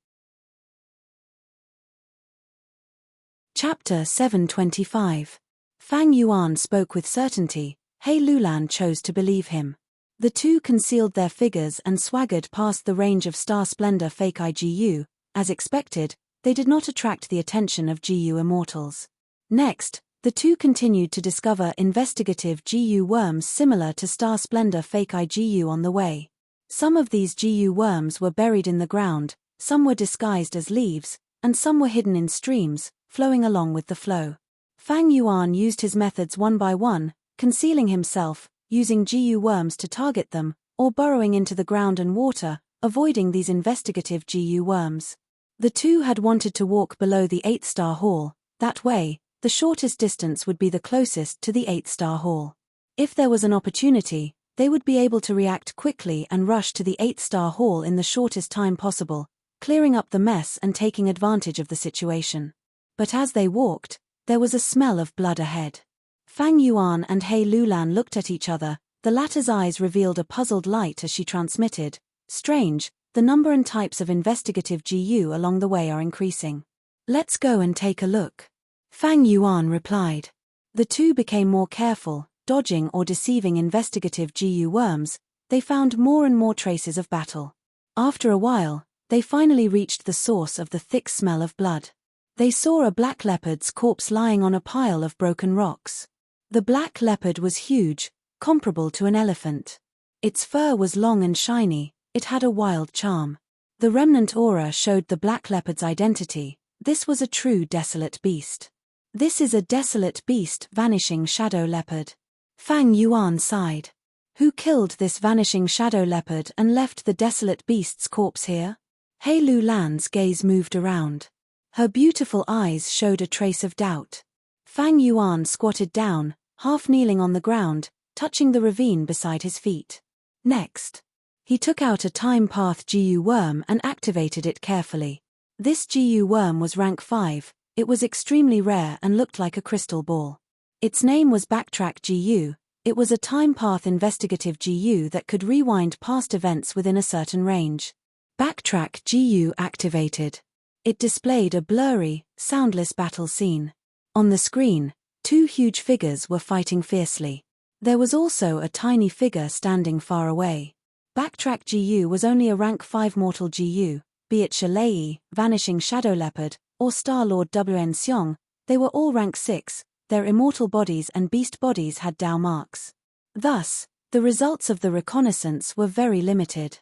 Chapter 725. Fang Yuan spoke with certainty. He Lulan chose to believe him. The two concealed their figures and swaggered past the range of Star Splendor fake IGU. As expected, they did not attract the attention of GU immortals. Next, the two continued to discover investigative GU worms similar to Star Splendor fake IGU on the way. Some of these GU worms were buried in the ground, some were disguised as leaves, and some were hidden in streams, flowing along with the flow. Fang Yuan used his methods one by one, concealing himself, using GU worms to target them, or burrowing into the ground and water, avoiding these investigative GU worms. The two had wanted to walk below the 8-star hall. That way, the shortest distance would be the closest to the 8-star hall. If there was an opportunity, they would be able to react quickly and rush to the 8-star hall in the shortest time possible, clearing up the mess and taking advantage of the situation. But as they walked, there was a smell of blood ahead. Fang Yuan and He Lulan looked at each other. The latter's eyes revealed a puzzled light as she transmitted. Strange, the number and types of investigative GU along the way are increasing. Let's go and take a look. Fang Yuan replied. The two became more careful, dodging or deceiving investigative GU worms. They found more and more traces of battle. After a while, they finally reached the source of the thick smell of blood. They saw a black leopard's corpse lying on a pile of broken rocks. The black leopard was huge, comparable to an elephant. Its fur was long and shiny, it had a wild charm. The remnant aura showed the black leopard's identity. This was a true desolate beast. This is a desolate beast, vanishing shadow leopard. Fang Yuan sighed. Who killed this vanishing shadow leopard and left the desolate beast's corpse here? He Lulan's gaze moved around. Her beautiful eyes showed a trace of doubt. Fang Yuan squatted down, half kneeling on the ground, touching the ravine beside his feet. Next, he took out a time path GU worm and activated it carefully. This GU worm was rank 5, it was extremely rare and looked like a crystal ball. Its name was Backtrack GU, it was a time path investigative GU that could rewind past events within a certain range. Backtrack GU activated. It displayed a blurry, soundless battle scene. On the screen, two huge figures were fighting fiercely. There was also a tiny figure standing far away. Backtrack GU was only a rank 5 mortal GU, be it Shalei, Vanishing Shadow Leopard, or Star-Lord WN Xiong, they were all rank 6, their immortal bodies and beast bodies had Dao marks. Thus, the results of the reconnaissance were very limited.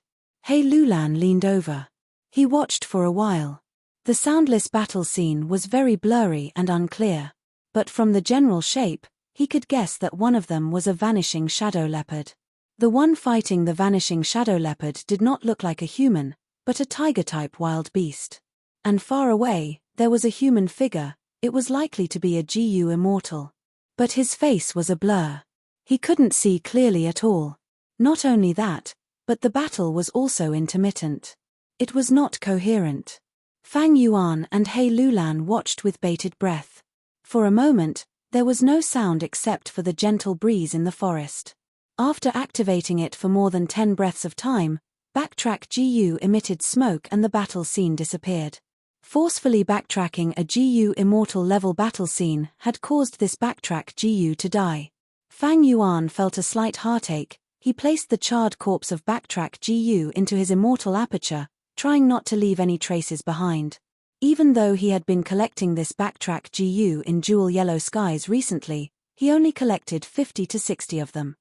He Lulan leaned over. He watched for a while. The soundless battle scene was very blurry and unclear, but from the general shape, he could guess that one of them was a vanishing shadow leopard. The one fighting the vanishing shadow leopard did not look like a human, but a tiger-type wild beast. And far away, there was a human figure, it was likely to be a GU immortal. But his face was a blur. He couldn't see clearly at all. Not only that, but the battle was also intermittent. It was not coherent. Fang Yuan and He Lulan watched with bated breath. For a moment, there was no sound except for the gentle breeze in the forest. After activating it for more than 10 breaths of time, Backtrack GU emitted smoke and the battle scene disappeared. Forcefully backtracking a GU immortal level battle scene had caused this Backtrack GU to die. Fang Yuan felt a slight heartache. He placed the charred corpse of Backtrack GU into his immortal aperture, trying not to leave any traces behind. Even though he had been collecting this Backtrack GU in jewel yellow skies recently, he only collected 50 to 60 of them.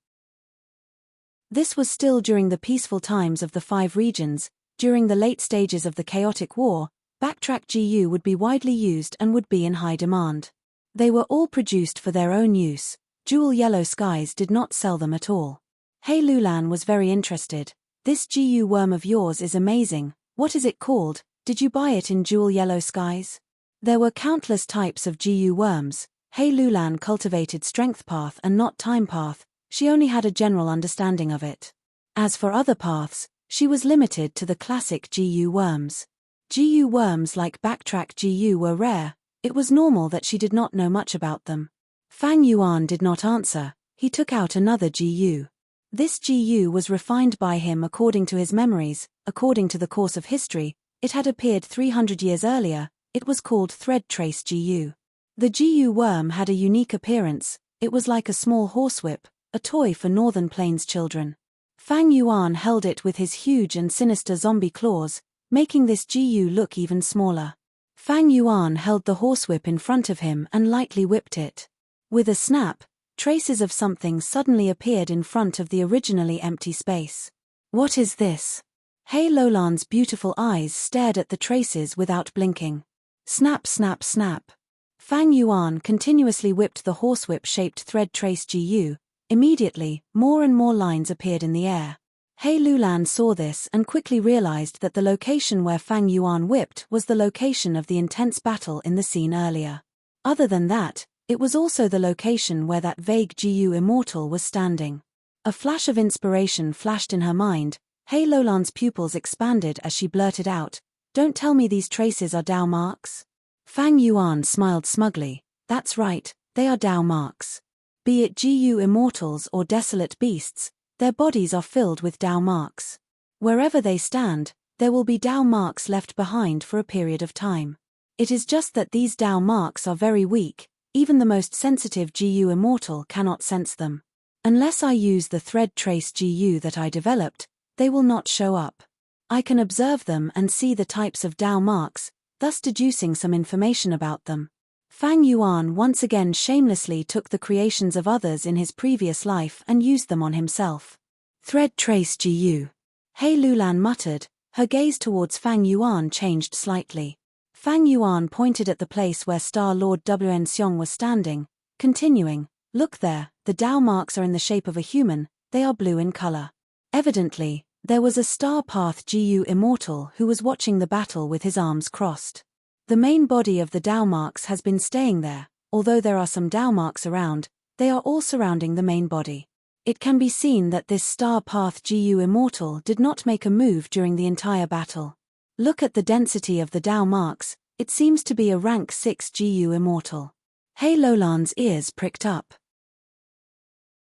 This was still during the peaceful times of the 5 regions. During the late stages of the chaotic war, Backtrack GU would be widely used and would be in high demand. They were all produced for their own use. Jewel yellow skies did not sell them at all. He Lulan was very interested. This GU worm of yours is amazing. What is it called? Did you buy it in jewel yellow skies? There were countless types of GU worms. He Lulan cultivated strength path and not time path. She only had a general understanding of it. As for other paths, she was limited to the classic GU worms. GU worms like Backtrack GU were rare. It was normal that she did not know much about them. Fang Yuan did not answer. He took out another GU. This GU was refined by him according to his memories, according to the course of history. It had appeared 300 years earlier. It was called Thread Trace GU. The GU worm had a unique appearance. It was like a small horsewhip, a toy for Northern Plains children. Fang Yuan held it with his huge and sinister zombie claws, making this GU look even smaller. Fang Yuan held the horsewhip in front of him and lightly whipped it. With a snap, traces of something suddenly appeared in front of the originally empty space. What is this? Hei Lolan's beautiful eyes stared at the traces without blinking. Snap, snap, snap. Fang Yuan continuously whipped the horsewhip-shaped thread trace GU. Immediately, more and more lines appeared in the air. Hei Lulan saw this and quickly realized that the location where Fang Yuan whipped was the location of the intense battle in the scene earlier. Other than that, it was also the location where that vague GU immortal was standing. A flash of inspiration flashed in her mind. Hei Lolan's pupils expanded as she blurted out, "Don't tell me these traces are Dao marks?" Fang Yuan smiled smugly. "That's right, they are Dao marks. Be it GU immortals or desolate beasts, their bodies are filled with Dao marks. Wherever they stand, there will be Dao marks left behind for a period of time. It is just that these Dao marks are very weak, even the most sensitive GU immortal cannot sense them. Unless I use the thread trace GU that I developed, they will not show up. I can observe them and see the types of Dao marks, thus deducing some information about them." Fang Yuan once again shamelessly took the creations of others in his previous life and used them on himself. "Thread trace GU." Hei Lulan muttered. Her gaze towards Fang Yuan changed slightly. Fang Yuan pointed at the place where Star Lord Wn Xiong was standing, continuing, "Look there, the Dao marks are in the shape of a human, they are blue in color." Evidently, there was a Star Path GU immortal who was watching the battle with his arms crossed. The main body of the Dao marks has been staying there. Although there are some Dao marks around, they are all surrounding the main body. It can be seen that this Star Path GU immortal did not make a move during the entire battle. Look at the density of the Dao marks, it seems to be a rank 6 GU immortal. Hei Lolan's ears pricked up.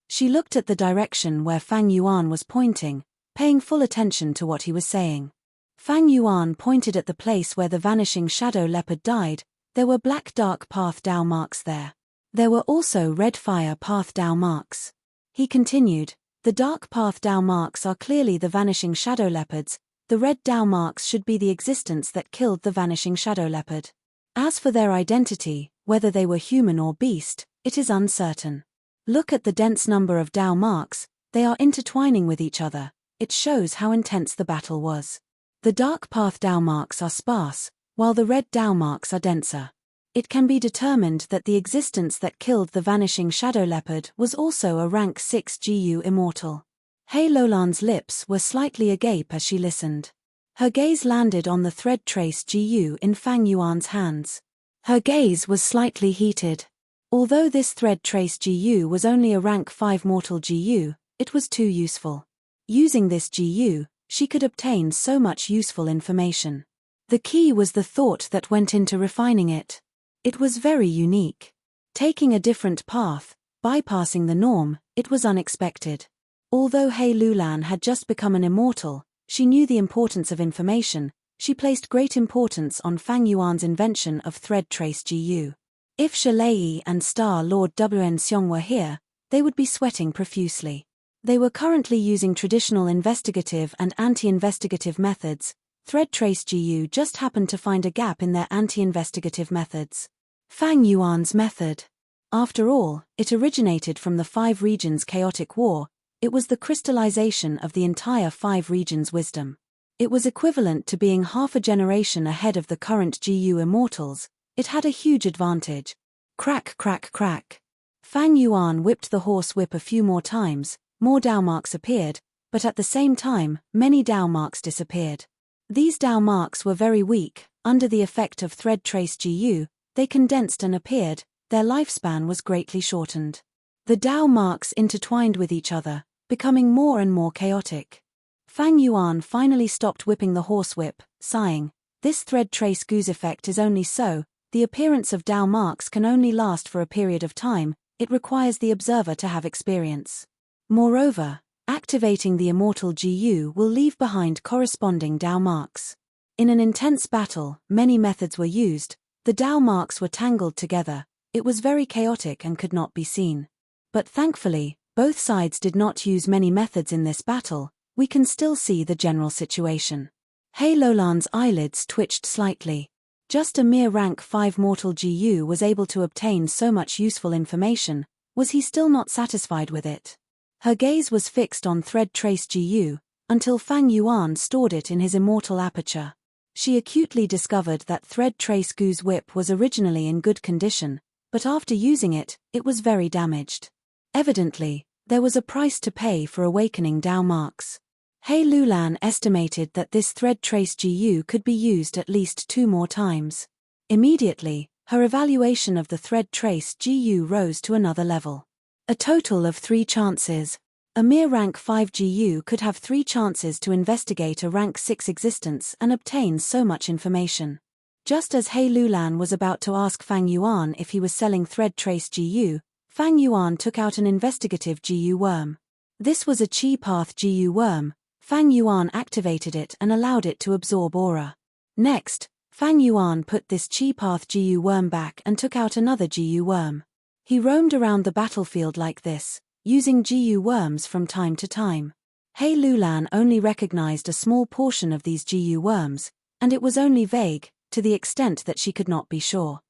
She looked at the direction where Fang Yuan was pointing, paying full attention to what he was saying. Fang Yuan pointed at the place where the vanishing shadow leopard died. There were black dark path Dao marks there. There were also red fire path Dao marks. He continued, "The dark path Dao marks are clearly the vanishing shadow leopards. The red Dao marks should be the existence that killed the vanishing shadow leopard. As for their identity, whether they were human or beast, it is uncertain. Look at the dense number of Dao marks, they are intertwining with each other. It shows how intense the battle was. The dark path Dao marks are sparse, while the red Dao marks are denser. It can be determined that the existence that killed the vanishing shadow leopard was also a rank 6 GU immortal." Hei Lolan's lips were slightly agape as she listened. Her gaze landed on the thread trace GU in Fang Yuan's hands. Her gaze was slightly heated. Although this thread trace GU was only a rank 5 mortal GU, it was too useful. Using this GU, she could obtain so much useful information. The key was the thought that went into refining it. It was very unique. Taking a different path, bypassing the norm, it was unexpected. Although Hei Lulan had just become an immortal, she knew the importance of information. She placed great importance on Fang Yuan's invention of thread trace GU. If Shalei and Star Lord Wn Xiong were here, they would be sweating profusely. They were currently using traditional investigative and anti-investigative methods. Thread trace GU just happened to find a gap in their anti-investigative methods. Fang Yuan's method. After all, it originated from the 5 regions' chaotic war. It was the crystallization of the entire 5 regions' wisdom. It was equivalent to being half a generation ahead of the current GU immortals. It had a huge advantage. Crack, crack, crack. Fang Yuan whipped the horse whip a few more times. More Dao marks appeared, but at the same time, many Dao marks disappeared. These Dao marks were very weak. Under the effect of thread trace GU, they condensed and appeared. Their lifespan was greatly shortened. The Dao marks intertwined with each other, becoming more and more chaotic. Fang Yuan finally stopped whipping the horsewhip, sighing, "This thread trace GU's effect is only so. The appearance of Dao marks can only last for a period of time. It requires the observer to have experience. Moreover, Activating the immortal GU will leave behind corresponding Dao marks. In an intense battle, many methods were used, the Dao marks were tangled together, it was very chaotic and could not be seen. But thankfully, both sides did not use many methods in this battle, we can still see the general situation. He Lulan's eyelids twitched slightly. Just a mere rank 5 mortal GU was able to obtain so much useful information, was he still not satisfied with it? Her gaze was fixed on thread trace GU, until Fang Yuan stored it in his immortal aperture. She acutely discovered that thread trace GU's whip was originally in good condition, but after using it, it was very damaged. Evidently, there was a price to pay for awakening Dao marks. He Lulan estimated that this thread trace GU could be used at least 2 more times. Immediately, her evaluation of the thread trace GU rose to another level. A total of 3 chances. A mere rank 5 GU could have 3 chances to investigate a rank 6 existence and obtain so much information. Just as He Lulan was about to ask Fang Yuan if he was selling thread trace GU, Fang Yuan took out an investigative GU worm. This was a Qi Path GU worm. Fang Yuan activated it and allowed it to absorb aura. Next, Fang Yuan put this Qi Path GU worm back and took out another GU worm. He roamed around the battlefield like this, using GU worms from time to time. He Lulan only recognized a small portion of these GU worms, and it was only vague, to the extent that she could not be sure.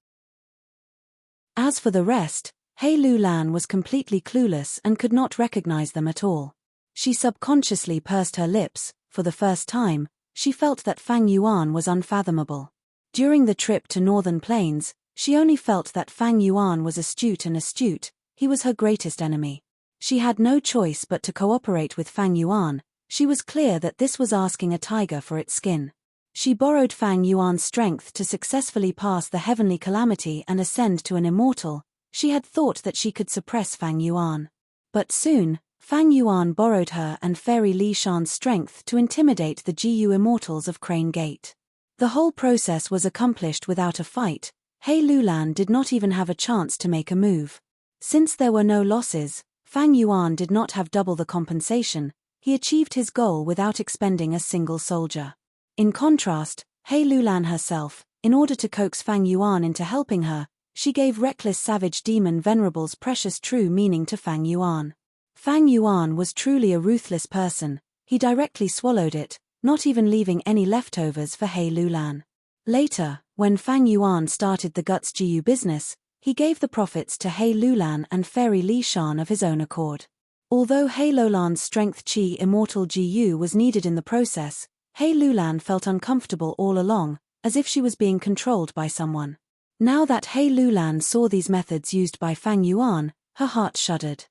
As for the rest, He Lulan was completely clueless and could not recognize them at all. She subconsciously pursed her lips. For the first time, she felt that Fang Yuan was unfathomable. During the trip to Northern Plains, she only felt that Fang Yuan was astute, he was her greatest enemy. She had no choice but to cooperate with Fang Yuan, she was clear that this was asking a tiger for its skin. She borrowed Fang Yuan's strength to successfully pass the heavenly calamity and ascend to an immortal. She had thought that she could suppress Fang Yuan. But soon, Fang Yuan borrowed her and Fairy Li Shan's strength to intimidate the GU immortals of Crane Gate. The whole process was accomplished without a fight. He Lulan did not even have a chance to make a move. Since there were no losses, Fang Yuan did not have double the compensation, he achieved his goal without expending a single soldier. In contrast, He Lulan herself, in order to coax Fang Yuan into helping her, she gave reckless savage demon Venerable's precious true meaning to Fang Yuan. Fang Yuan was truly a ruthless person, he directly swallowed it, not even leaving any leftovers for He Lulan. Later, when Fang Yuan started the Guts GU business, he gave the profits to He Lulan and Fairy Li Shan of his own accord. Although He Lulan's strength Qi immortal GU was needed in the process, He Lulan felt uncomfortable all along, as if she was being controlled by someone. Now that He Lulan saw these methods used by Fang Yuan, her heart shuddered.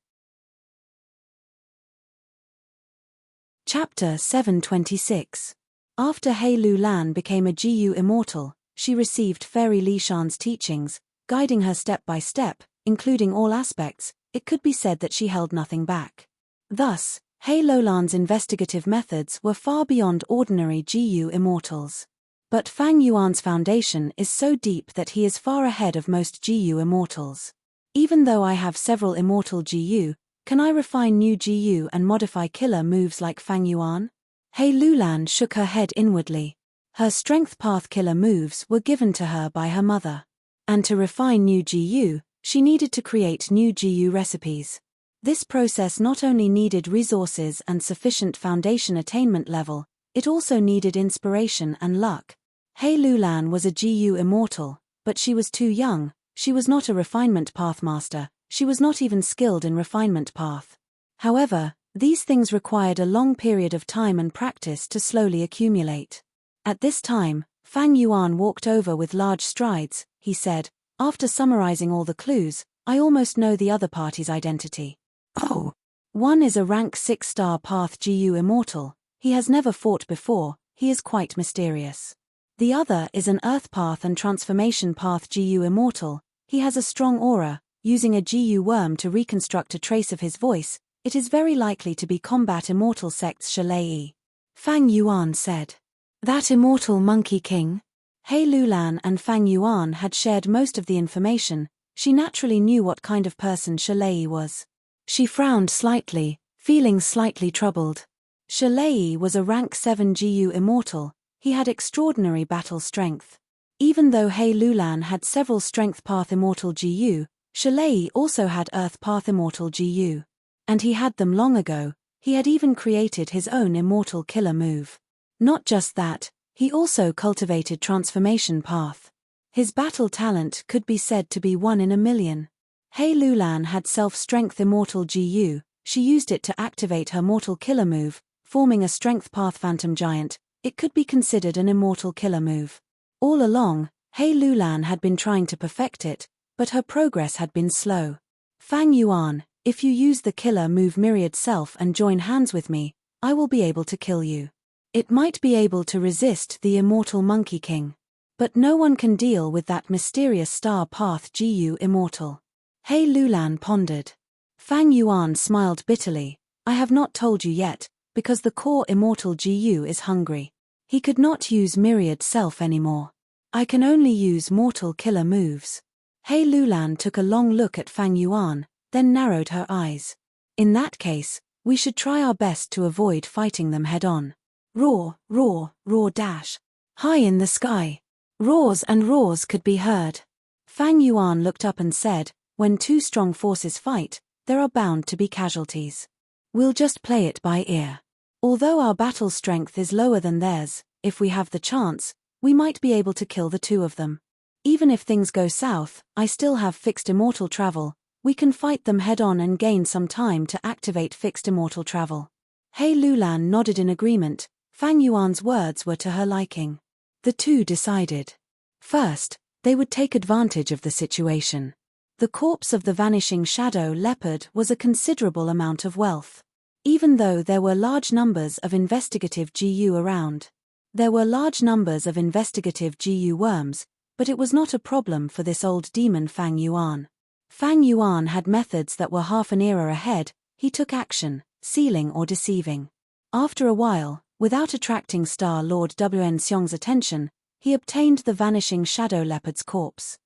Chapter 726. After He Lulan became a GU immortal, she received Fairy Li Shan's teachings, guiding her step by step, including all aspects. It could be said that she held nothing back. Thus, He Lulan's investigative methods were far beyond ordinary GU immortals. But Fang Yuan's foundation is so deep that he is far ahead of most GU immortals. Even though I have several immortal GU, can I refine new GU and modify killer moves like Fang Yuan? He Lulan shook her head inwardly. Her strength path killer moves were given to her by her mother. And to refine new GU, she needed to create new GU recipes. This process not only needed resources and sufficient foundation attainment level, it also needed inspiration and luck. He Lulan was a GU immortal, but she was too young, she was not a refinement path master. She was not even skilled in refinement path. However, these things required a long period of time and practice to slowly accumulate. At this time, Fang Yuan walked over with large strides. He said, after summarizing all the clues, I almost know the other party's identity. Oh. One is a rank 6-star path GU immortal, he has never fought before, he is quite mysterious. The other is an earth path and transformation path GU immortal, he has a strong aura. Using a GU worm to reconstruct a trace of his voice, it is very likely to be combat immortal sect's Shalei. Fang Yuan said. That immortal Monkey King? He Lulan and Fang Yuan had shared most of the information, she naturally knew what kind of person Shalei was. She frowned slightly, feeling slightly troubled. Shalei was a rank 7 GU immortal. He had extraordinary battle strength. Even though He Lulan had several Strength Path Immortal GU, Shalei also had Earth Path Immortal GU. And he had them long ago. He had even created his own Immortal Killer move. Not just that, he also cultivated Transformation Path. His battle talent could be said to be 1 in a million. He Lulan had Self-Strength Immortal GU. She used it to activate her Mortal Killer move, forming a Strength Path Phantom Giant. It could be considered an Immortal Killer move. All along, He Lulan had been trying to perfect it, but her progress had been slow. Fang Yuan, if you use the killer move Myriad Self and join hands with me, I will be able to kill you. It might be able to resist the Immortal Monkey King. But no one can deal with that mysterious Star Path GU Immortal. He Lulan pondered. Fang Yuan smiled bitterly. I have not told you yet, because the core Immortal GU is hungry. He could not use Myriad Self anymore. I can only use Mortal Killer moves. He Lulan took a long look at Fang Yuan, then narrowed her eyes. In that case, we should try our best to avoid fighting them head-on. Roar, roar, roar dash. High in the sky. Roars and roars could be heard. Fang Yuan looked up and said, when two strong forces fight, there are bound to be casualties. We'll just play it by ear. Although our battle strength is lower than theirs, if we have the chance, we might be able to kill the two of them. Even if things go south, I still have fixed immortal travel. We can fight them head-on and gain some time to activate fixed immortal travel. He Lulan nodded in agreement. Fang Yuan's words were to her liking. The two decided. First, they would take advantage of the situation. The corpse of the vanishing shadow leopard was a considerable amount of wealth. Even though there were large numbers of investigative GU around. There were large numbers of investigative GU worms, but it was not a problem for this old demon Fang Yuan. Fang Yuan had methods that were half an era ahead. He took action, sealing or deceiving. After a while, without attracting Star Lord Wn Xiong's attention, he obtained the vanishing shadow leopard's corpse.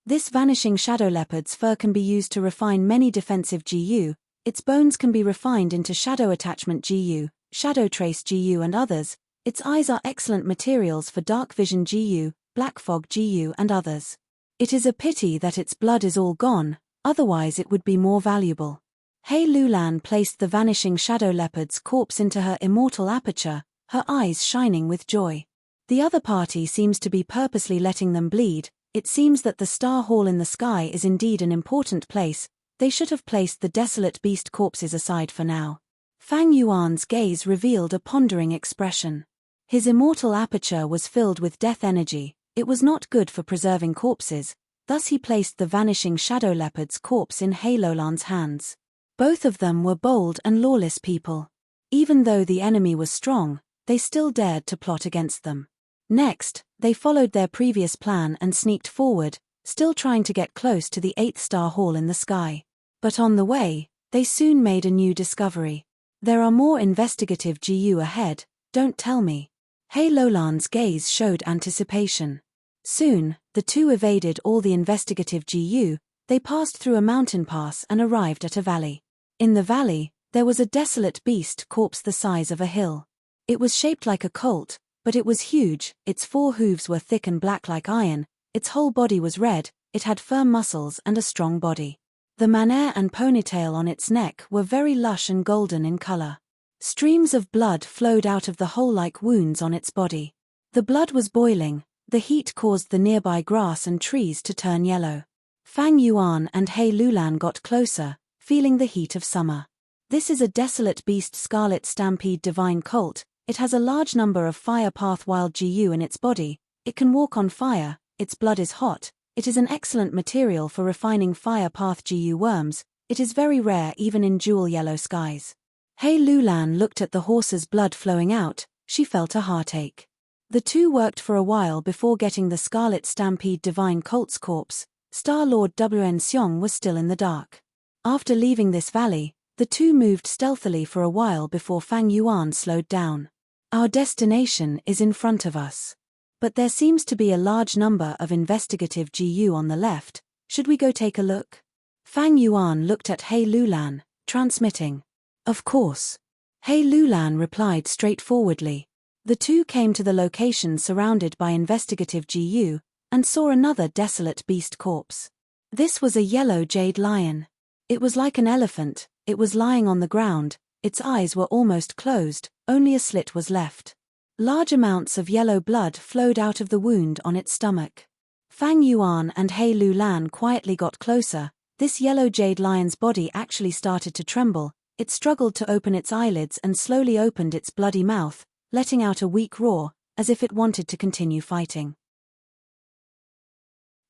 This vanishing shadow leopard's fur can be used to refine many defensive GU. Its bones can be refined into shadow attachment GU, shadow trace GU and others. Its eyes are excellent materials for dark vision GU, black fog GU and others. It is a pity that its blood is all gone, otherwise it would be more valuable. He Lulan placed the vanishing shadow leopard's corpse into her immortal aperture, her eyes shining with joy. The other party seems to be purposely letting them bleed. It seems that the Star Hall in the sky is indeed an important place. They should have placed the desolate beast corpses aside for now. Fang Yuan's gaze revealed a pondering expression. His immortal aperture was filled with death energy. It was not good for preserving corpses, thus he placed the vanishing shadow leopard's corpse in He Lulan's hands. Both of them were bold and lawless people. Even though the enemy was strong, they still dared to plot against them. Next, they followed their previous plan and sneaked forward, still trying to get close to the 8th Star Hall in the sky. But on the way, they soon made a new discovery. There are more investigative GU ahead, don't tell me. He Lulan's gaze showed anticipation. Soon, the two evaded all the investigative GU. They passed through a mountain pass and arrived at a valley. In the valley, there was a desolate beast corpse the size of a hill. It was shaped like a colt, but it was huge. Its 4 hooves were thick and black like iron. Its whole body was red. It had firm muscles and a strong body. The maner and ponytail on its neck were very lush and golden in color. Streams of blood flowed out of the hole like wounds on its body. The blood was boiling. The heat caused the nearby grass and trees to turn yellow. Fang Yuan and He Lulan got closer, feeling the heat of summer. This is a desolate beast Scarlet Stampede Divine Colt. It has a large number of Fire Path Wild GU in its body. It can walk on fire. Its blood is hot. It is an excellent material for refining Fire Path GU worms. It is very rare even in jewel yellow skies. He Lulan looked at the horse's blood flowing out. She felt a heartache. The two worked for a while before getting the Scarlet Stampede Divine Colt's corpse. Star Lord Wn Xiong was still in the dark. After leaving this valley, the two moved stealthily for a while before Fang Yuan slowed down. Our destination is in front of us. But there seems to be a large number of investigative GU on the left. Should we go take a look? Fang Yuan looked at He Lulan, transmitting. Of course. He Lulan replied straightforwardly. The two came to the location surrounded by investigative GU, and saw another desolate beast corpse. This was a yellow jade lion. It was like an elephant, it was lying on the ground, its eyes were almost closed, only a slit was left. Large amounts of yellow blood flowed out of the wound on its stomach. Fang Yuan and He Lulan quietly got closer. This yellow jade lion's body actually started to tremble. It struggled to open its eyelids and slowly opened its bloody mouth, letting out a weak roar, as if it wanted to continue fighting.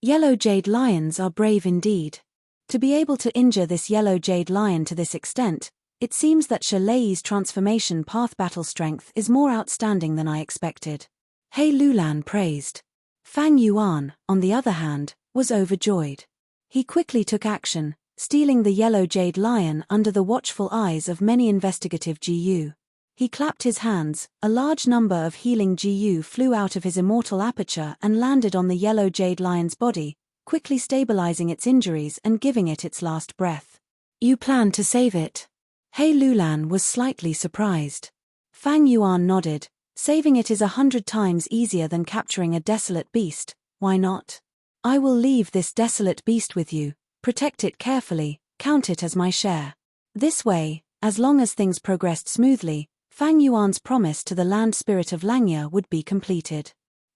Yellow jade lions are brave indeed. To be able to injure this yellow jade lion to this extent, it seems that Shalei's transformation path battle strength is more outstanding than I expected. He Lulan praised. Fang Yuan, on the other hand, was overjoyed. He quickly took action, stealing the yellow jade lion under the watchful eyes of many investigative GU. He clapped his hands, a large number of healing GU flew out of his immortal aperture and landed on the yellow jade lion's body, quickly stabilizing its injuries and giving it its last breath. You plan to save it? He Lulan was slightly surprised. Fang Yuan nodded. Saving it is 100 times easier than capturing a desolate beast, why not? I will leave this desolate beast with you, protect it carefully, count it as my share. This way, as long as things progressed smoothly, Fang Yuan's promise to the land spirit of Langya would be completed.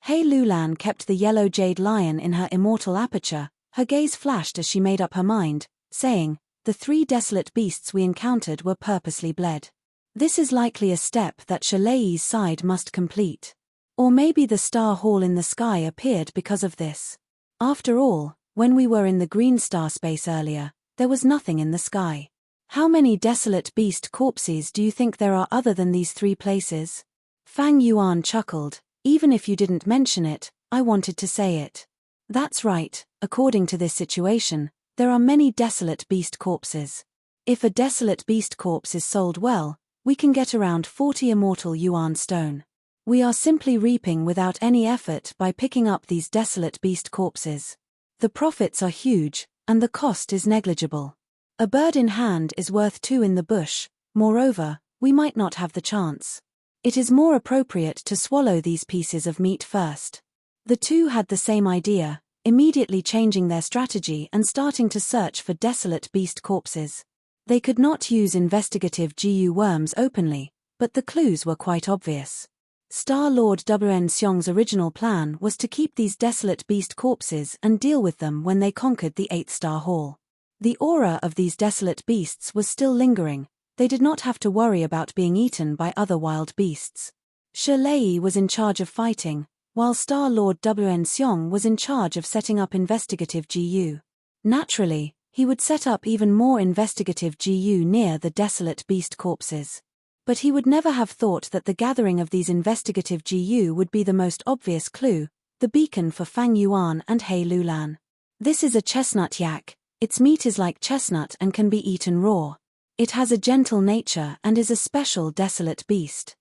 He Lulan kept the yellow jade lion in her immortal aperture, her gaze flashed as she made up her mind, saying, the 3 desolate beasts we encountered were purposely bled. This is likely a step that Shalei's side must complete. Or maybe the star hall in the sky appeared because of this. After all, when we were in the green star space earlier, there was nothing in the sky. How many desolate beast corpses do you think there are other than these 3 places? Fang Yuan chuckled. Even if you didn't mention it, I wanted to say it. That's right, according to this situation, there are many desolate beast corpses. If a desolate beast corpse is sold well, we can get around 40 immortal yuan stone. We are simply reaping without any effort by picking up these desolate beast corpses. The profits are huge, and the cost is negligible. A bird in hand is worth 2 in the bush, moreover, we might not have the chance. It is more appropriate to swallow these pieces of meat first. The two had the same idea, immediately changing their strategy and starting to search for desolate beast corpses. They could not use investigative GU worms openly, but the clues were quite obvious. Star Lord Wn Xiong's original plan was to keep these desolate beast corpses and deal with them when they conquered the 8th Star Hall. The aura of these desolate beasts was still lingering. They did not have to worry about being eaten by other wild beasts. Shalei was in charge of fighting, while Star Lord Wn Xiong was in charge of setting up investigative GU. Naturally, he would set up even more investigative GU near the desolate beast corpses. But he would never have thought that the gathering of these investigative GU would be the most obvious clue, the beacon for Fang Yuan and He Lulan. This is a chestnut yak. Its meat is like chestnut and can be eaten raw. It has a gentle nature and is a special desolate beast.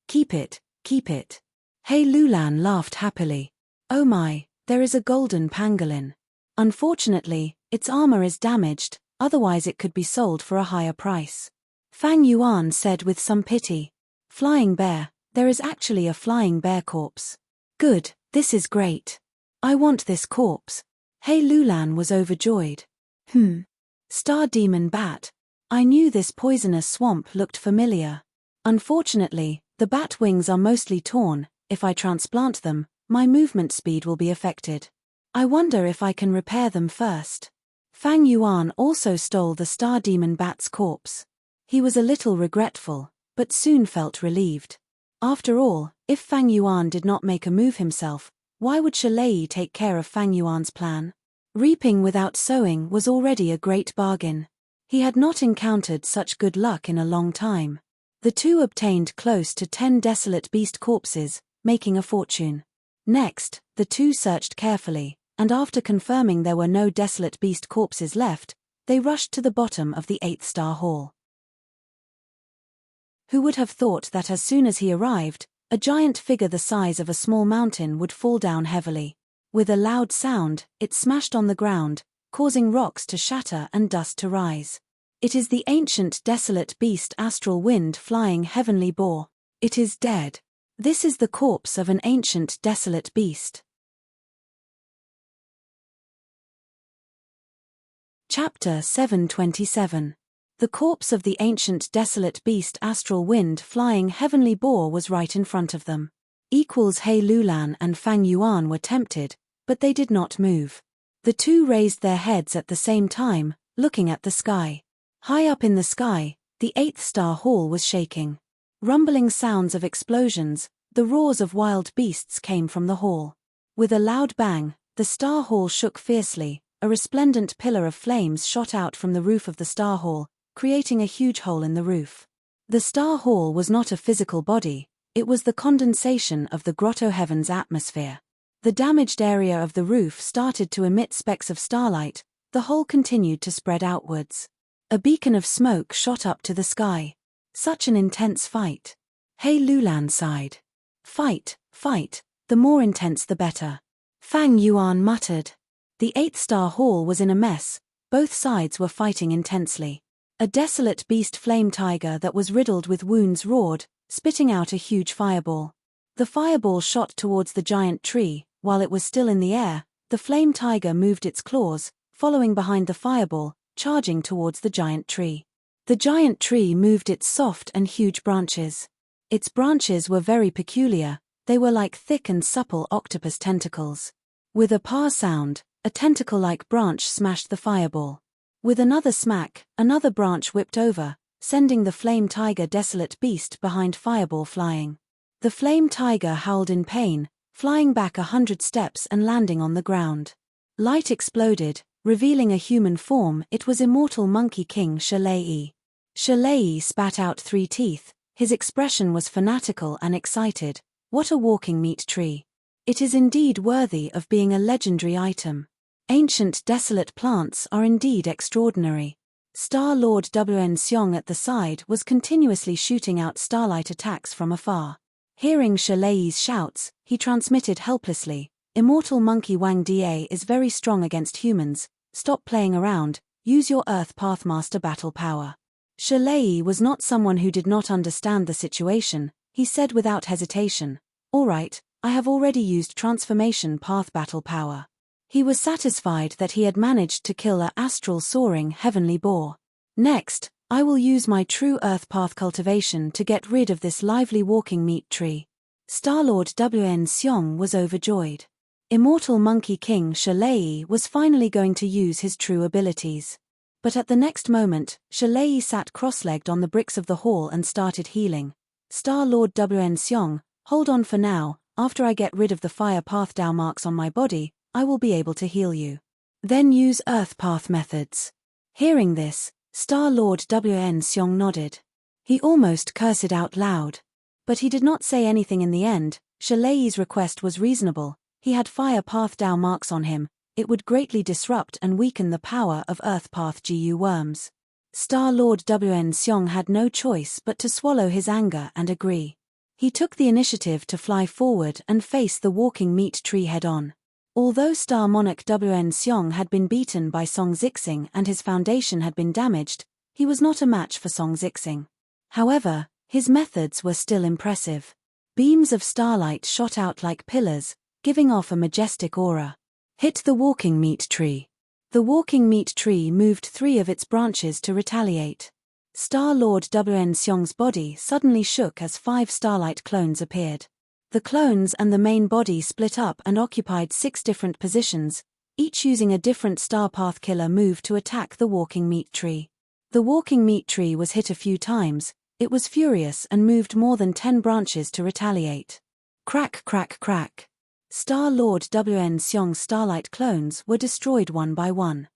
Keep it, keep it. He Lulan laughed happily. Oh my, there is a golden pangolin. Unfortunately, its armor is damaged, otherwise it could be sold for a higher price. Fang Yuan said with some pity. Flying bear, there is actually a flying bear corpse. Good, this is great. I want this corpse. He Lulan was overjoyed. Star demon bat. I knew this poisonous swamp looked familiar. Unfortunately, the bat wings are mostly torn. If I transplant them, my movement speed will be affected. I wonder if I can repair them first. Fang Yuan also stole the star demon bat's corpse. He was a little regretful, but soon felt relieved. After all, if Fang Yuan did not make a move himself, why would Shalei take care of Fang Yuan's plan? Reaping without sowing was already a great bargain. He had not encountered such good luck in a long time. The two obtained close to 10 desolate beast corpses, making a fortune. Next, the two searched carefully, and after confirming there were no desolate beast corpses left, they rushed to the bottom of the 8th Star Hall. Who would have thought that as soon as he arrived, a giant figure the size of a small mountain would fall down heavily. With a loud sound, it smashed on the ground, causing rocks to shatter and dust to rise. It is the ancient desolate beast astral wind flying heavenly boar. It is dead. This is the corpse of an ancient desolate beast. Chapter 727. The corpse of the ancient desolate beast astral wind flying heavenly boar was right in front of them. He Lulan and Fang Yuan were tempted, but they did not move. The two raised their heads at the same time, looking at the sky. High up in the sky, the 8th star hall was shaking. Rumbling sounds of explosions, the roars of wild beasts came from the hall. With a loud bang, the star hall shook fiercely. A resplendent pillar of flames shot out from the roof of the star hall, creating a huge hole in the roof. The star hall was not a physical body, it was the condensation of the grotto heaven's atmosphere. The damaged area of the roof started to emit specks of starlight, the hole continued to spread outwards. A beacon of smoke shot up to the sky. Such an intense fight. Lulan sighed. Fight, the more intense the better. Fang Yuan muttered. The 8th star hall was in a mess, both sides were fighting intensely. A desolate beast flame tiger that was riddled with wounds roared, spitting out a huge fireball. The fireball shot towards the giant tree. While it was still in the air, the flame tiger moved its claws, following behind the fireball, charging towards the giant tree. The giant tree moved its soft and huge branches. Its branches were very peculiar, they were like thick and supple octopus tentacles. With a pa sound, a tentacle-like branch smashed the fireball. With another smack, another branch whipped over, sending the flame tiger desolate beast behind fireball flying. The flame tiger howled in pain, flying back 100 steps and landing on the ground. Light exploded, revealing a human form. It was immortal Monkey King Shalei. Shalei spat out 3 teeth, his expression was fanatical and excited. What a walking meat tree. It is indeed worthy of being a legendary item. Ancient desolate plants are indeed extraordinary. Star Lord Wn Seong at the side was continuously shooting out starlight attacks from afar. Hearing Shalei's shouts, he transmitted helplessly, Immortal Monkey Wang Da is very strong against humans, stop playing around, use your Earth Pathmaster battle power. Shalei was not someone who did not understand the situation, he said without hesitation, alright, I have already used Transformation Path battle power. He was satisfied that he had managed to kill a astral soaring heavenly boar. Next, I will use my true Earth Path cultivation to get rid of this lively walking meat tree. Starlord Wn Seong was overjoyed. Immortal Monkey King Shalei was finally going to use his true abilities. But at the next moment, Shalei sat cross-legged on the bricks of the hall and started healing. Starlord Wn Seong, hold on for now, after I get rid of the fire path Dao marks on my body, I will be able to heal you. Then use Earth Path methods. Hearing this, Star-Lord Wn Seong nodded. He almost cursed out loud. But he did not say anything in the end. Shalei's request was reasonable. He had fire path Dao marks on him, it would greatly disrupt and weaken the power of Earth Path GU worms. Star-Lord Wn Seong had no choice but to swallow his anger and agree. He took the initiative to fly forward and face the walking meat tree head-on. Although Star Monarch Wn Seong had been beaten by Song Zixing and his foundation had been damaged, he was not a match for Song Zixing. However, his methods were still impressive. Beams of starlight shot out like pillars, giving off a majestic aura. Hit the walking meat tree. The walking meat tree moved 3 of its branches to retaliate. Star-Lord Wn Seong's body suddenly shook as 5 starlight clones appeared. The clones and the main body split up and occupied 6 different positions, each using a different star path killer move to attack the walking meat tree. The walking meat tree was hit a few times, it was furious and moved more than 10 branches to retaliate. Crack crack crack. Star-Lord Wn Seong's starlight clones were destroyed one by one.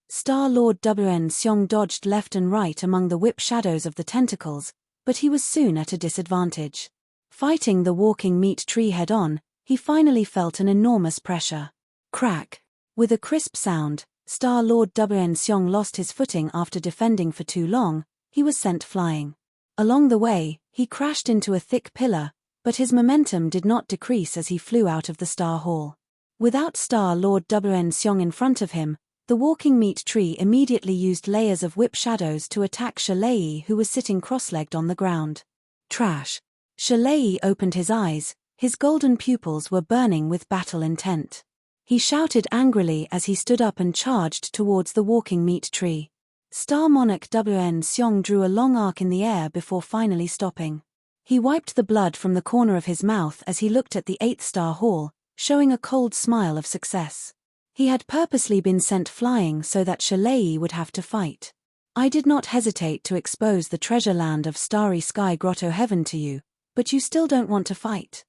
Star-Lord Wn Seong dodged left and right among the whip shadows of the tentacles, but he was soon at a disadvantage. Fighting the walking meat tree head-on, he finally felt an enormous pressure. Crack. With a crisp sound, Star-Lord Wn Seong lost his footing after defending for too long, he was sent flying. Along the way, he crashed into a thick pillar, but his momentum did not decrease as he flew out of the Star Hall. Without Star-Lord Wn Seong in front of him, The walking meat tree immediately used layers of whip shadows to attack Shalei, who was sitting cross-legged on the ground. Trash. Shalei opened his eyes, his golden pupils were burning with battle intent. He shouted angrily as he stood up and charged towards the walking meat tree. Star Monarch Wn Seong drew a long arc in the air before finally stopping. He wiped the blood from the corner of his mouth as he looked at the 8th star hall, showing a cold smile of success. He had purposely been sent flying so that Shalei would have to fight. I did not hesitate to expose the treasure land of Starry Sky Grotto Heaven to you, but you still don't want to fight.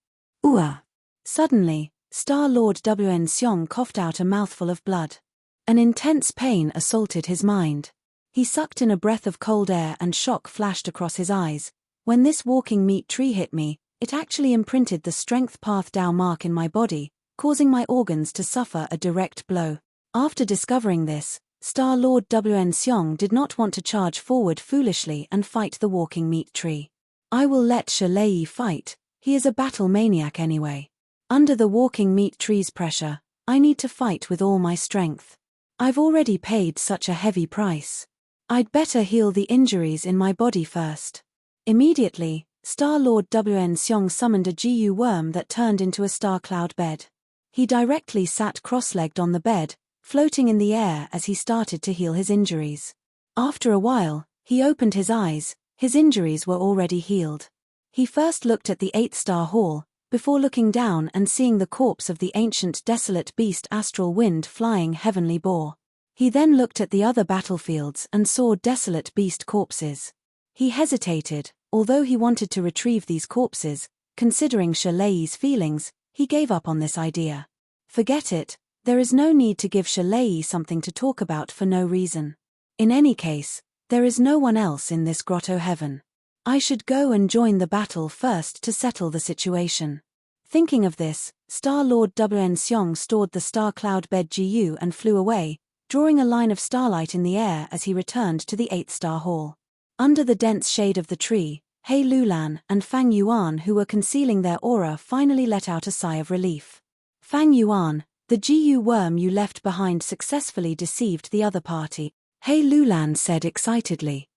Ooh. Suddenly, Star Lord Wn Seong coughed out a mouthful of blood. An intense pain assaulted his mind. He sucked in a breath of cold air and shock flashed across his eyes. When this walking meat tree hit me, it actually imprinted the strength path Dao mark in my body, causing my organs to suffer a direct blow. After discovering this, Star Lord Wn Seong did not want to charge forward foolishly and fight the walking meat tree. I will let Shalei fight, he is a battle maniac anyway. Under the walking meat tree's pressure, I need to fight with all my strength. I've already paid such a heavy price. I'd better heal the injuries in my body first. Immediately, Star Lord Wn Seong summoned a GU worm that turned into a star cloud bed. He directly sat cross-legged on the bed, floating in the air as he started to heal his injuries. After a while, he opened his eyes, his injuries were already healed. He first looked at the 8th star hall, before looking down and seeing the corpse of the ancient desolate beast Astral Wind flying heavenly boar. He then looked at the other battlefields and saw desolate beast corpses. He hesitated, although he wanted to retrieve these corpses, considering Shalei's feelings, he gave up on this idea. Forget it, there is no need to give Shalei something to talk about for no reason. In any case, there is no one else in this grotto heaven. I should go and join the battle first to settle the situation. Thinking of this, Star Lord Wn Seong stored the star cloud bed GU and flew away, drawing a line of starlight in the air as he returned to the 8th star hall. Under the dense shade of the tree, He Lulan and Fang Yuan, who were concealing their aura, finally let out a sigh of relief. Fang Yuan, the GU worm you left behind successfully deceived the other party, He Lulan said excitedly.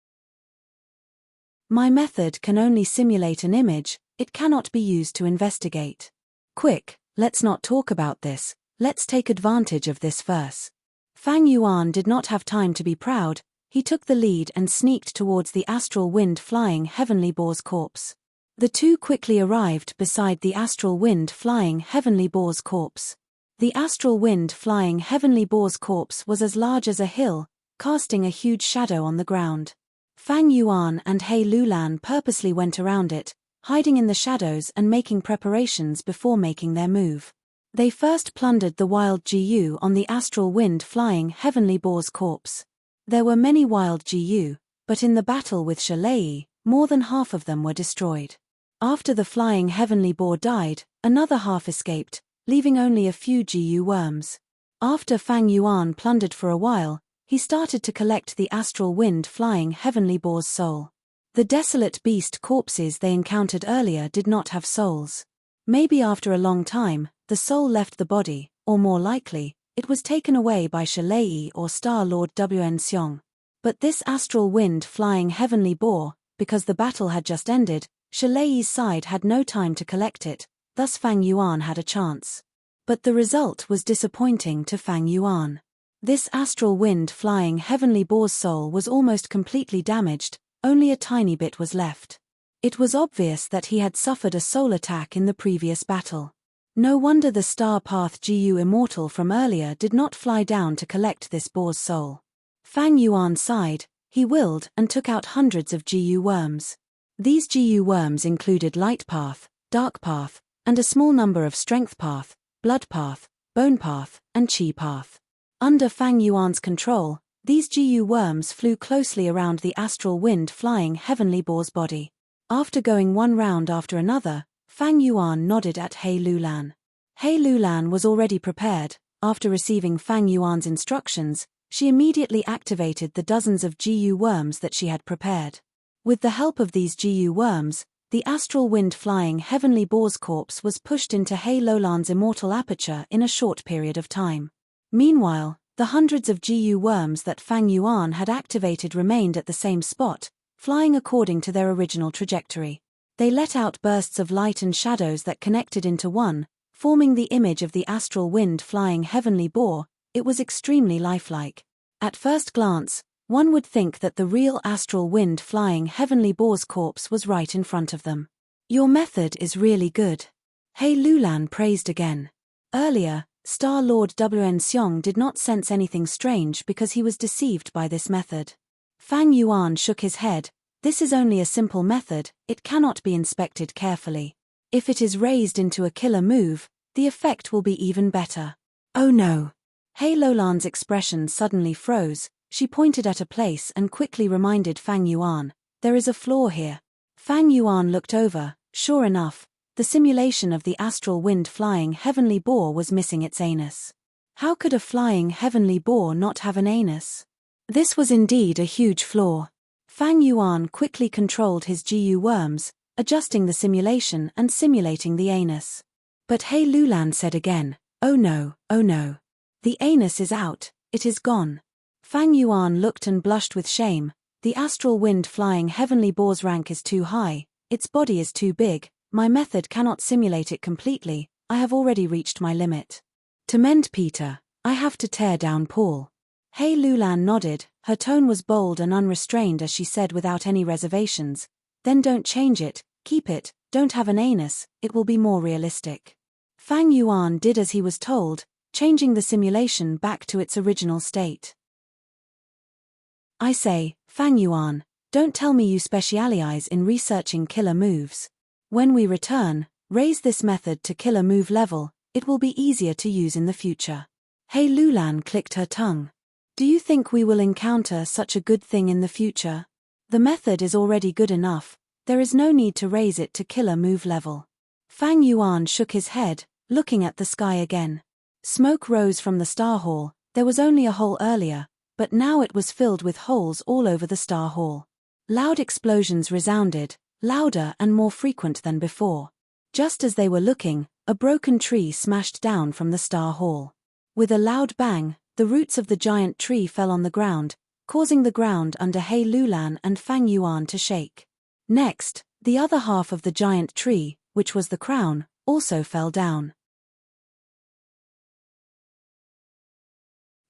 My method can only simulate an image, it cannot be used to investigate. Quick, let's not talk about this, let's take advantage of this first. Fang Yuan did not have time to be proud, he took the lead and sneaked towards the Astral Wind flying heavenly boar's corpse. The two quickly arrived beside the Astral Wind flying heavenly boar's corpse. The Astral Wind flying heavenly boar's corpse was as large as a hill, casting a huge shadow on the ground. Fang Yuan and He Lulan purposely went around it, hiding in the shadows and making preparations before making their move. They first plundered the wild GU on the Astral Wind flying heavenly boar's corpse. There were many wild GU, but in the battle with Shalei, more than half of them were destroyed. After the flying heavenly boar died, another half escaped, leaving only a few GU worms. After Fang Yuan plundered for a while, he started to collect the Astral Wind flying heavenly boar's soul. The desolate beast corpses they encountered earlier did not have souls. Maybe after a long time, the soul left the body, or more likely, it was taken away by Shalei or Star Lord Wn Seong. But this Astral Wind flying heavenly boar, because the battle had just ended, Shalei's side had no time to collect it, thus Fang Yuan had a chance. But the result was disappointing to Fang Yuan. This Astral Wind flying heavenly boar's soul was almost completely damaged, only a tiny bit was left. It was obvious that he had suffered a soul attack in the previous battle. No wonder the Star Path GU Immortal from earlier did not fly down to collect this boar's soul. Fang Yuan sighed, he willed and took out hundreds of GU worms. These GU worms included Light Path, Dark Path, and a small number of Strength Path, Blood Path, Bone Path, and Qi Path. Under Fang Yuan's control, these GU worms flew closely around the Astral Wind flying heavenly boar's body. After going one round after another, Fang Yuan nodded at He Lulan. He Lulan was already prepared. After receiving Fang Yuan's instructions, she immediately activated the dozens of GU worms that she had prepared. With the help of these GU worms, the Astral Wind flying heavenly boar's corpse was pushed into He Lulan's immortal aperture in a short period of time. Meanwhile, The hundreds of GU worms that Fang Yuan had activated remained at the same spot, flying according to their original trajectory. They let out bursts of light and shadows that connected into one, forming the image of the astral wind flying heavenly boar. It was extremely lifelike. At first glance, one would think that the real astral wind flying heavenly boar's corpse was right in front of them. Your method is really good. He Lulan praised again. Earlier, Star Lord Wn Xiong did not sense anything strange because he was deceived by this method. Fang Yuan shook his head. This is only a simple method, it cannot be inspected carefully. If it is raised into a killer move, the effect will be even better. Oh no. He Lulan's expression suddenly froze. She pointed at a place and quickly reminded Fang Yuan, there is a flaw here. Fang Yuan looked over. Sure enough, the simulation of the astral wind flying heavenly boar was missing its anus. How could a flying heavenly boar not have an anus? This was indeed a huge flaw. Fang Yuan quickly controlled his GU worms, adjusting the simulation and simulating the anus. But He Lulan said again, oh no, oh no. The anus is out, it is gone. Fang Yuan looked and blushed with shame. The astral wind flying heavenly boar's rank is too high, its body is too big. My method cannot simulate it completely, I have already reached my limit. To mend Peter, I have to tear down Paul. He Lulan nodded, her tone was bold and unrestrained as she said without any reservations, then don't change it, keep it, don't have an anus, it will be more realistic. Fang Yuan did as he was told, changing the simulation back to its original state. I say, Fang Yuan, don't tell me you specialize in researching killer moves. When we return, raise this method to killer move level, it will be easier to use in the future. He Lulan clicked her tongue. Do you think we will encounter such a good thing in the future? The method is already good enough, there is no need to raise it to killer move level. Fang Yuan shook his head, looking at the sky again. Smoke rose from the star hall, there was only a hole earlier, but now it was filled with holes all over the star hall. Loud explosions resounded, louder and more frequent than before. Just as they were looking, a broken tree smashed down from the star hall. With a loud bang, the roots of the giant tree fell on the ground, causing the ground under He Lulan and Fang Yuan to shake. Next, the other half of the giant tree, which was the crown, also fell down.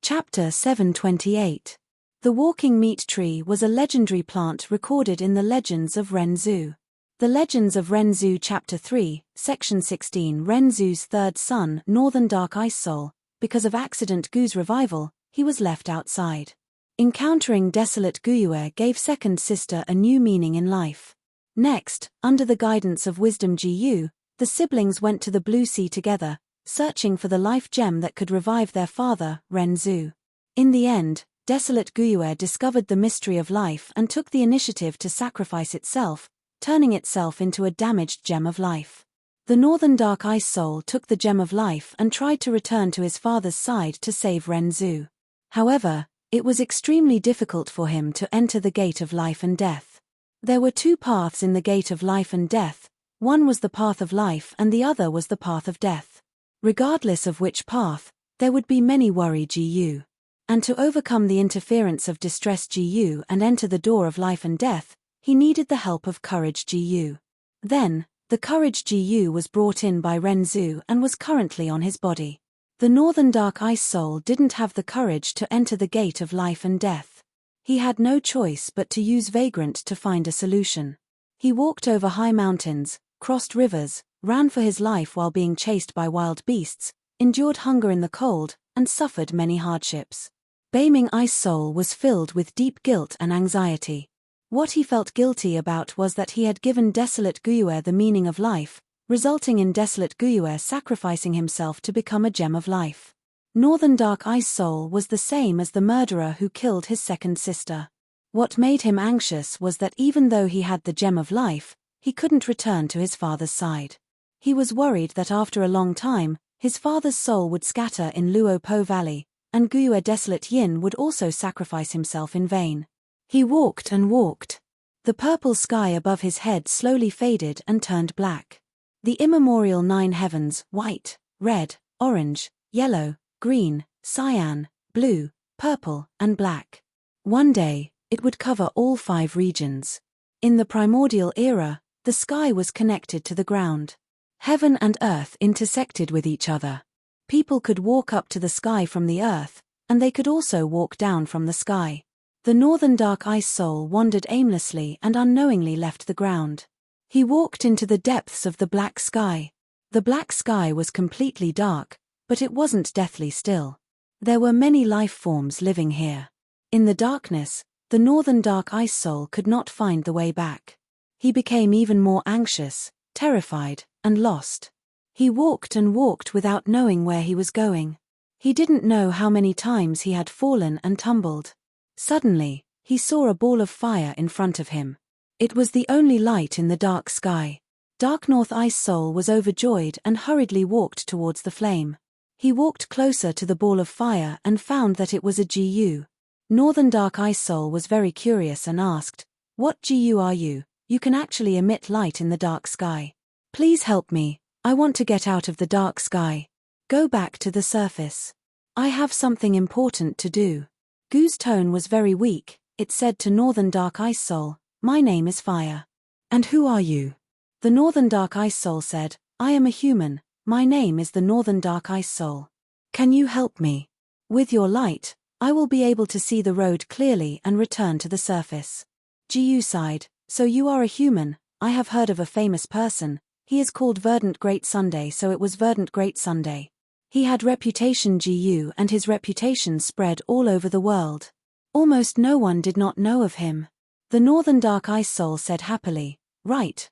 Chapter 728. The walking meat tree was a legendary plant recorded in the Legends of Renzu. The Legends of Renzu Chapter 3, Section 16. Renzu's third son, Northern Dark Ice Soul. Because of accident Gu's revival, he was left outside. Encountering desolate Guyue gave second sister a new meaning in life. Next, under the guidance of Wisdom Gu, the siblings went to the Blue Sea together, searching for the life gem that could revive their father, Renzu. In the end, desolate Guyue discovered the mystery of life and took the initiative to sacrifice itself, turning itself into a damaged gem of life. The Northern Dark Ice Soul took the gem of life and tried to return to his father's side to save Renzu. However, it was extremely difficult for him to enter the gate of life and death. There were two paths in the gate of life and death, one was the path of life and the other was the path of death. Regardless of which path, there would be many worry Gu. And to overcome the interference of distressed Gu and enter the door of life and death, he needed the help of courage Gu. Then, the courage Gu was brought in by Renzu and was currently on his body. The Northern Dark Ice Soul didn't have the courage to enter the gate of life and death. He had no choice but to use Vagrant to find a solution. He walked over high mountains, crossed rivers, ran for his life while being chased by wild beasts, endured hunger in the cold, and suffered many hardships. Beaming Ice Soul was filled with deep guilt and anxiety. What he felt guilty about was that he had given desolate Guyue the meaning of life, resulting in desolate Guyue sacrificing himself to become a gem of life. Northern Dark Ice Soul was the same as the murderer who killed his second sister. What made him anxious was that even though he had the gem of life, he couldn't return to his father's side. He was worried that after a long time, his father's soul would scatter in Luo Po Valley, and Guyue Desolate Yin would also sacrifice himself in vain. He walked and walked. The purple sky above his head slowly faded and turned black. The immemorial 9 heavens, white, red, orange, yellow, green, cyan, blue, purple, and black. One day, it would cover all 5 regions. In the primordial era, the sky was connected to the ground. Heaven and earth intersected with each other. People could walk up to the sky from the earth, and they could also walk down from the sky. The northern dark ice soul wandered aimlessly and unknowingly left the ground. He walked into the depths of the black sky. The black sky was completely dark, but it wasn't deathly still. There were many life forms living here. In the darkness, the northern dark ice soul could not find the way back. He became even more anxious, terrified, and lost. He walked and walked without knowing where he was going. He didn't know how many times he had fallen and tumbled. Suddenly, he saw a ball of fire in front of him. It was the only light in the dark sky. Dark North Ice Soul was overjoyed and hurriedly walked towards the flame. He walked closer to the ball of fire and found that it was a GU. Northern Dark Ice Soul was very curious and asked, "What GU are you? You can actually emit light in the dark sky. Please help me, I want to get out of the dark sky. Go back to the surface. I have something important to do." Gu's tone was very weak. It said to Northern Dark Ice Soul, "My name is Fire." "And who are you?" The Northern Dark Ice Soul said, "I am a human. My name is the Northern Dark Ice Soul. Can you help me? With your light, I will be able to see the road clearly and return to the surface." Gu sighed, "So you are a human. I have heard of a famous person. He is called Verdant Great Sunday, so it was Verdant Great Sunday. He had reputation Gu and his reputation spread all over the world. Almost no one did not know of him." The Northern Dark Ice Soul said happily, Right.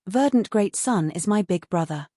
Verdant Great Sun is my big brother."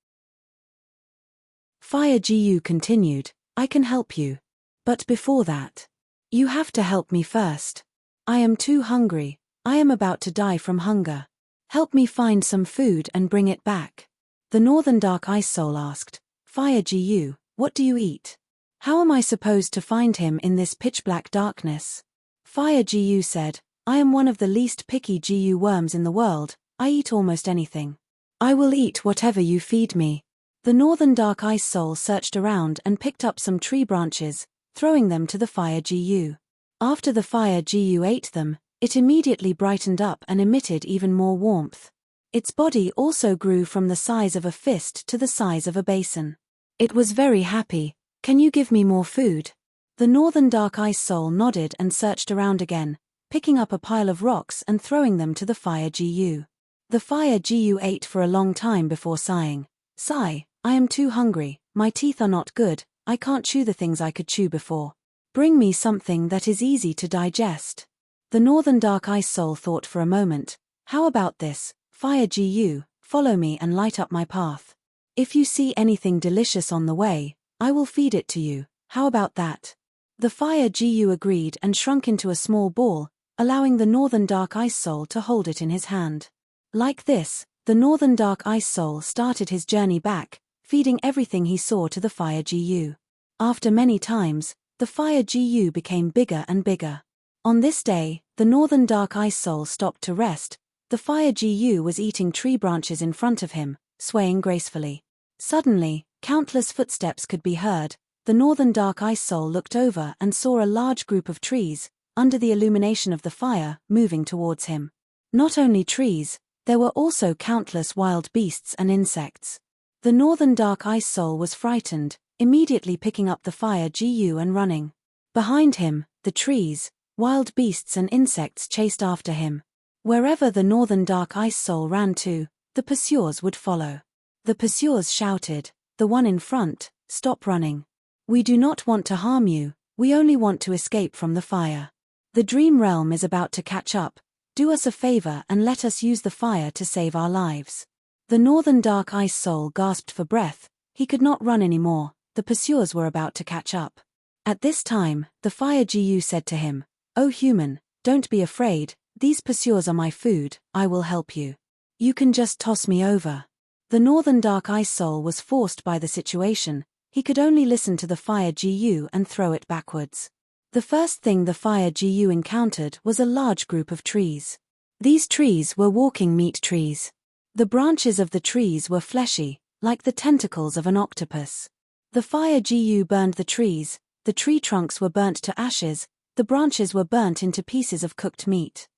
Fire Gu continued, "I can help you. But before that, you have to help me first. I am too hungry. I am about to die from hunger. Help me find some food and bring it back." The Northern Dark Ice Soul asked, "Fire Gu, what do you eat? How am I supposed to find him in this pitch-black darkness?" Fire Gu said, "I am one of the least picky Gu worms in the world. I eat almost anything. I will eat whatever you feed me." The Northern Dark Ice Soul searched around and picked up some tree branches, throwing them to the Fire Gu. After the Fire Gu ate them, it immediately brightened up and emitted even more warmth. Its body also grew from the size of a fist to the size of a basin. It was very happy. "Can you give me more food?" The Northern Dark Ice Soul nodded and searched around again, picking up a pile of rocks and throwing them to the Fire Gu. The Fire Gu ate for a long time before sighing. "Sigh, I am too hungry, my teeth are not good, I can't chew the things I could chew before. Bring me something that is easy to digest." The Northern Dark Ice Soul thought for a moment, "How about this, Fire Gu, follow me and light up my path. If you see anything delicious on the way, I will feed it to you, how about that?" The Fire Gu agreed and shrunk into a small ball, allowing the Northern Dark Ice Soul to hold it in his hand. Like this, the Northern Dark Ice Soul started his journey back, feeding everything he saw to the Fire Gu. After many times, the Fire Gu became bigger and bigger. On this day, the Northern Dark Ice Soul stopped to rest. The Fire Gu was eating tree branches in front of him, swaying gracefully. Suddenly, countless footsteps could be heard. The Northern Dark Ice Soul looked over and saw a large group of trees, under the illumination of the fire, moving towards him. Not only trees, there were also countless wild beasts and insects. The Northern Dark Ice Soul was frightened, immediately picking up the Fire Gu and running. Behind him, the trees, wild beasts and insects chased after him. Wherever the Northern Dark Ice Soul ran to, the pursuers would follow. The pursuers shouted, "The one in front, stop running. We do not want to harm you, we only want to escape from the fire. The dream realm is about to catch up. Do us a favor and let us use the fire to save our lives." The Northern Dark Ice Soul gasped for breath. He could not run anymore. The pursuers were about to catch up. At this time, the Fire Gu said to him, "O human, don't be afraid, these pursuers are my food, I will help you. You can just toss me over." The Northern Dark Ice Soul was forced by the situation. He could only listen to the Fire Gu and throw it backwards. The first thing the Fire Gu encountered was a large group of trees. These trees were walking meat trees. The branches of the trees were fleshy, like the tentacles of an octopus. The Fire Gu burned the trees, The tree trunks were burnt to ashes, the branches were burnt into pieces of cooked meat.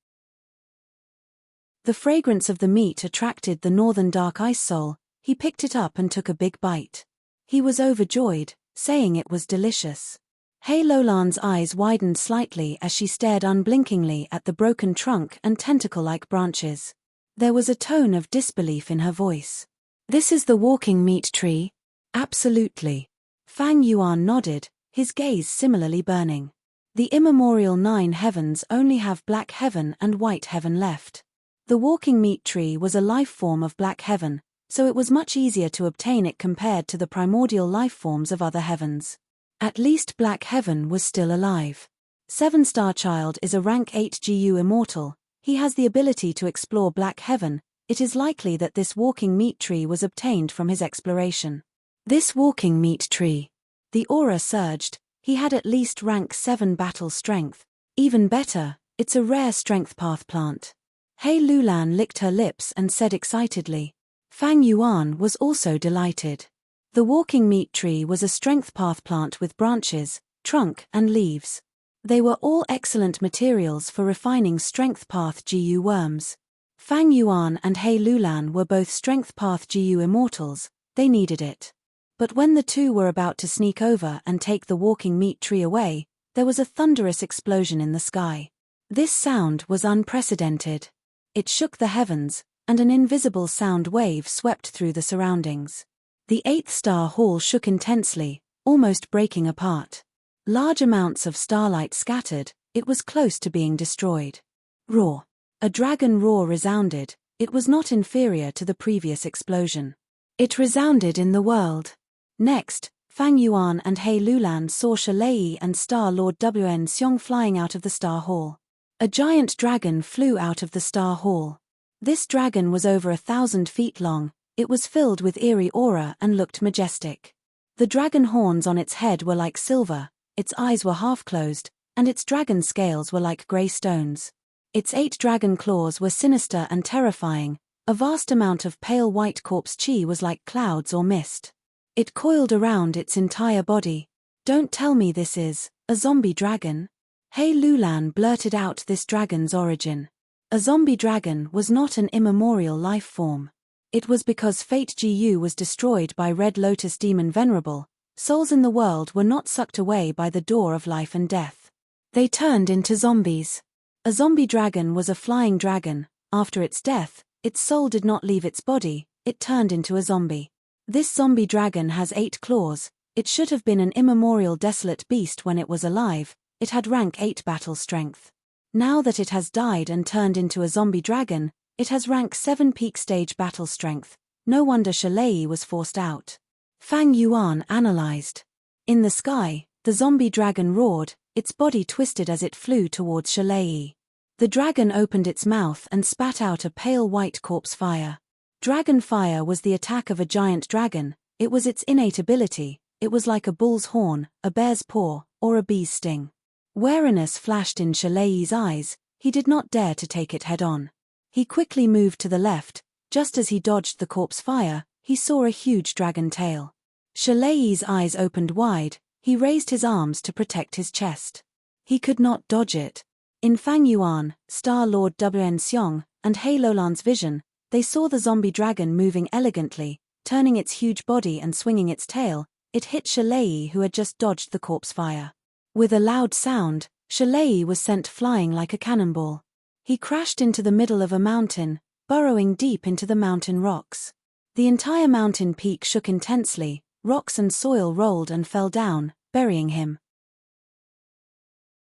The fragrance of the meat attracted the northern dark ice soul. He picked it up and took a big bite. He was overjoyed, saying it was delicious. Hei Lolan's eyes widened slightly as she stared unblinkingly at the broken trunk and tentacle-like branches. There was a tone of disbelief in her voice. "This is the walking meat tree?" "Absolutely." Fang Yuan nodded, his gaze similarly burning. "The immemorial 9 heavens only have black heaven and white heaven left." The walking meat tree was a life form of black heaven, so it was much easier to obtain it compared to the primordial life forms of other heavens. At least black heaven was still alive. 7-Star Child is a rank 8 GU immortal. He has the ability to explore black heaven. It is likely that this walking meat tree was obtained from his exploration. This walking meat tree. The aura surged. He had at least rank 7 battle strength. Even better, it's a rare strength path plant. Hei Lulan licked her lips and said excitedly. Fang Yuan was also delighted. The walking meat tree was a strength path plant with branches, trunk, and leaves. They were all excellent materials for refining strength path GU worms. Fang Yuan and Hei Lulan were both strength path GU immortals. They needed it. But when the two were about to sneak over and take the walking meat tree away, there was a thunderous explosion in the sky. This sound was unprecedented. It shook the heavens, and an invisible sound wave swept through the surroundings. The 8th star hall shook intensely, almost breaking apart. Large amounts of starlight scattered. It was close to being destroyed. Roar. A dragon roar resounded. It was not inferior to the previous explosion. It resounded in the world. Next, Fang Yuan and Hei Lulan saw Shalei and Star Lord Wn Xiong flying out of the Star Hall. A giant dragon flew out of the Star Hall. This dragon was over 1,000 feet long. It was filled with eerie aura and looked majestic. The dragon horns on its head were like silver, its eyes were half closed, and its dragon scales were like grey stones. Its 8 dragon claws were sinister and terrifying. A vast amount of pale white corpse chi was like clouds or mist. It coiled around its entire body. "Don't tell me this is a zombie dragon?" Hei Lulan blurted out this dragon's origin. A zombie dragon was not an immemorial life form. It was because Fate GU was destroyed by Red Lotus Demon Venerable. Souls in the world were not sucked away by the door of life and death. They turned into zombies. A zombie dragon was a flying dragon. After its death, its soul did not leave its body, it turned into a zombie. This zombie dragon has 8 claws. It should have been an immemorial desolate beast when it was alive. It had rank 8 battle strength. Now that it has died and turned into a zombie dragon, it has rank 7 peak stage battle strength. No wonder Shalei was forced out. Fang Yuan analyzed. In the sky, the zombie dragon roared, its body twisted as it flew towards Shalei. The dragon opened its mouth and spat out a pale white corpse fire. Dragon fire was the attack of a giant dragon. It was its innate ability. It was like a bull's horn, a bear's paw, or a bee's sting. Wariness flashed in Shalei's eyes. He did not dare to take it head-on. He quickly moved to the left. Just as he dodged the corpse fire, he saw a huge dragon tail. Shalei's eyes opened wide. He raised his arms to protect his chest. He could not dodge it. In Fang Yuan, Star Lord Wn Xiong, and Hei Lolan's vision, they saw the zombie dragon moving elegantly, turning its huge body and swinging its tail. It hit Shalei, who had just dodged the corpse fire. With a loud sound, Shalei was sent flying like a cannonball. He crashed into the middle of a mountain, burrowing deep into the mountain rocks. The entire mountain peak shook intensely, rocks and soil rolled and fell down, burying him.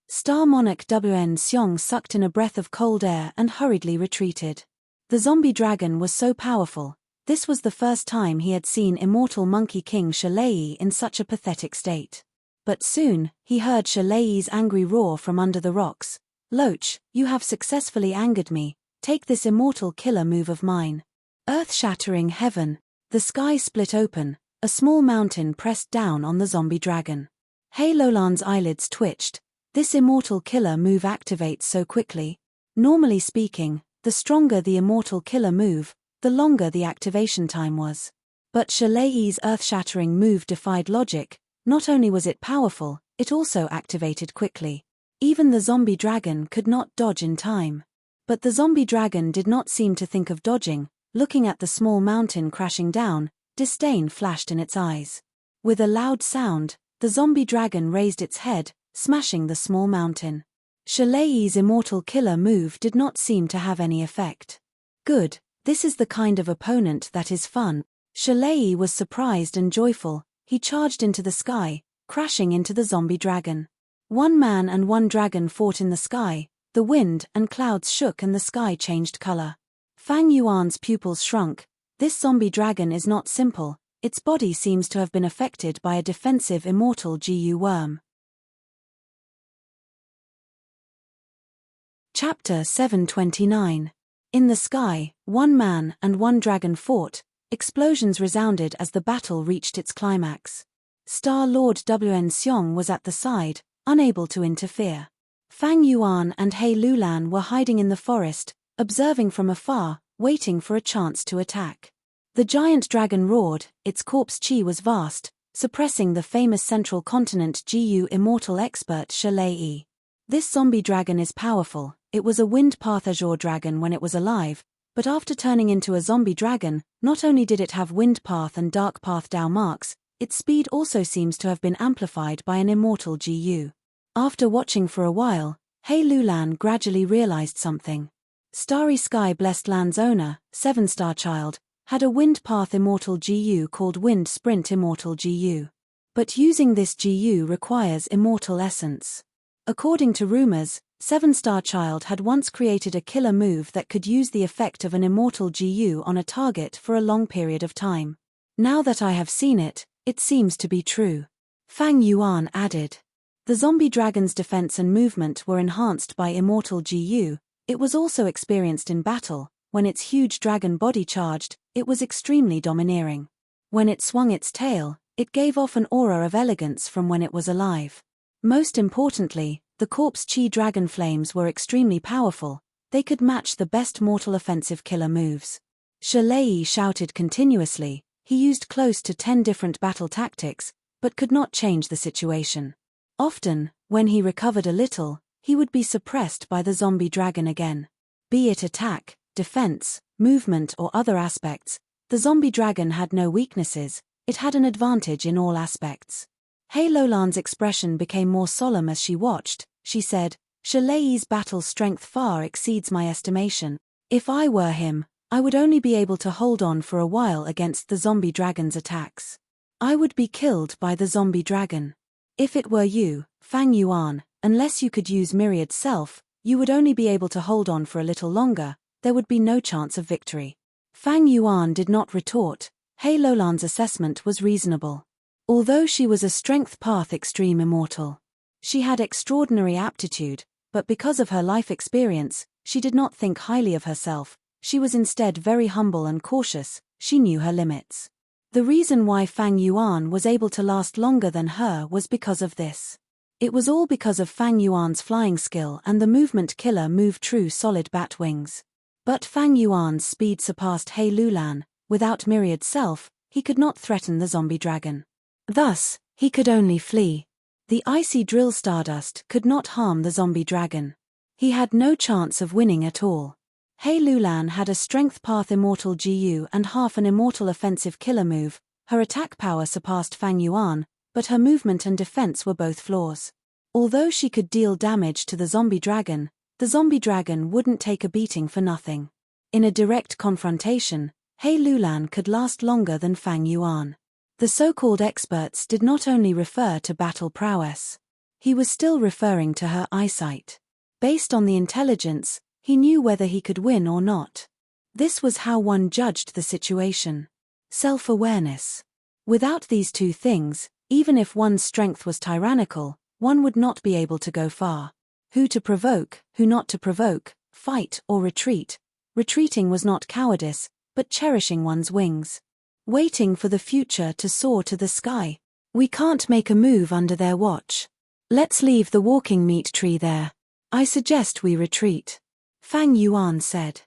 Star Monarch Wn Xiong sucked in a breath of cold air and hurriedly retreated. The zombie dragon was so powerful. This was the first time he had seen immortal Monkey King Shalei in such a pathetic state. But soon, he heard Shalei's angry roar from under the rocks. "Loach, you have successfully angered me. Take this immortal killer move of mine." Earth-shattering heaven. The sky split open. A small mountain pressed down on the zombie dragon. Hei Lolan's eyelids twitched. This immortal killer move activates so quickly. Normally speaking, the stronger the immortal killer move, the longer the activation time was. But Shalei's earth-shattering move defied logic. Not only was it powerful, it also activated quickly. Even the zombie dragon could not dodge in time. But the zombie dragon did not seem to think of dodging. Looking at the small mountain crashing down, disdain flashed in its eyes. With a loud sound, the zombie dragon raised its head, smashing the small mountain. Shalayi's immortal killer move did not seem to have any effect. Good, this is the kind of opponent that is fun. Shalayi was surprised and joyful. He charged into the sky, crashing into the zombie dragon. One man and one dragon fought in the sky. The wind and clouds shook and the sky changed color. Fang Yuan's pupils shrunk. This zombie dragon is not simple. Its body seems to have been affected by a defensive immortal GU worm. Chapter 729. In the sky, one man and one dragon fought. Explosions resounded as the battle reached its climax. Star-Lord Wn Xiong was at the side, unable to interfere. Fang Yuan and He Lulan were hiding in the forest, observing from afar, waiting for a chance to attack. The giant dragon roared. Its corpse chi was vast, suppressing the famous central continent GU immortal expert Shalayi. This zombie dragon is powerful. It was a wind path azure dragon when it was alive, but after turning into a zombie dragon, not only did it have wind path and dark path Dao marks, its speed also seems to have been amplified by an immortal GU. After watching for a while, He Lulan gradually realized something. Starry Sky Blessed Land's owner, 7-star child, had a wind path immortal GU called Wind Sprint Immortal GU. But using this GU requires immortal essence. According to rumors, 7-star child had once created a killer move that could use the effect of an immortal GU on a target for a long period of time. Now that I have seen it, it seems to be true. Fang Yuan added. The zombie dragon's defense and movement were enhanced by immortal GU. It was also experienced in battle. When its huge dragon body charged, it was extremely domineering. When it swung its tail, it gave off an aura of elegance from when it was alive. Most importantly, the corpse chi dragon flames were extremely powerful. They could match the best mortal offensive killer moves. Shalayi shouted continuously. He used close to 10 different battle tactics, but could not change the situation. Often, when he recovered a little, he would be suppressed by the zombie dragon again. Be it attack, defense, movement or other aspects, the zombie dragon had no weaknesses. It had an advantage in all aspects. He Lulan's expression became more solemn as she watched. She said, Shalayi's battle strength far exceeds my estimation. If I were him, I would only be able to hold on for a while against the zombie dragon's attacks. I would be killed by the zombie dragon. If it were you, Fang Yuan, unless you could use Myriad Self, you would only be able to hold on for a little longer. There would be no chance of victory. Fang Yuan did not retort. He Lulan's assessment was reasonable. Although she was a strength path extreme immortal, she had extraordinary aptitude, but because of her life experience, she did not think highly of herself. She was instead very humble and cautious. She knew her limits. The reason why Fang Yuan was able to last longer than her was because of this. It was all because of Fang Yuan's flying skill and the movement killer move true solid bat wings. But Fang Yuan's speed surpassed He Lulan. Without Myriad Self, he could not threaten the zombie dragon. Thus, he could only flee. The icy drill stardust could not harm the zombie dragon. He had no chance of winning at all. He Lulan had a strength path immortal GU and half an immortal offensive killer move. Her attack power surpassed Fang Yuan, but her movement and defense were both flaws. Although she could deal damage to the zombie dragon wouldn't take a beating for nothing. In a direct confrontation, He Lulan could last longer than Fang Yuan. The so-called experts did not only refer to battle prowess. He was still referring to her eyesight. Based on the intelligence, he knew whether he could win or not. This was how one judged the situation. Self-awareness. Without these two things, even if one's strength was tyrannical, one would not be able to go far. Who to provoke, who not to provoke, fight or retreat. Retreating was not cowardice, but cherishing one's wings. Waiting for the future to soar to the sky. We can't make a move under their watch. Let's leave the walking meat tree there. I suggest we retreat. Fang Yuan said.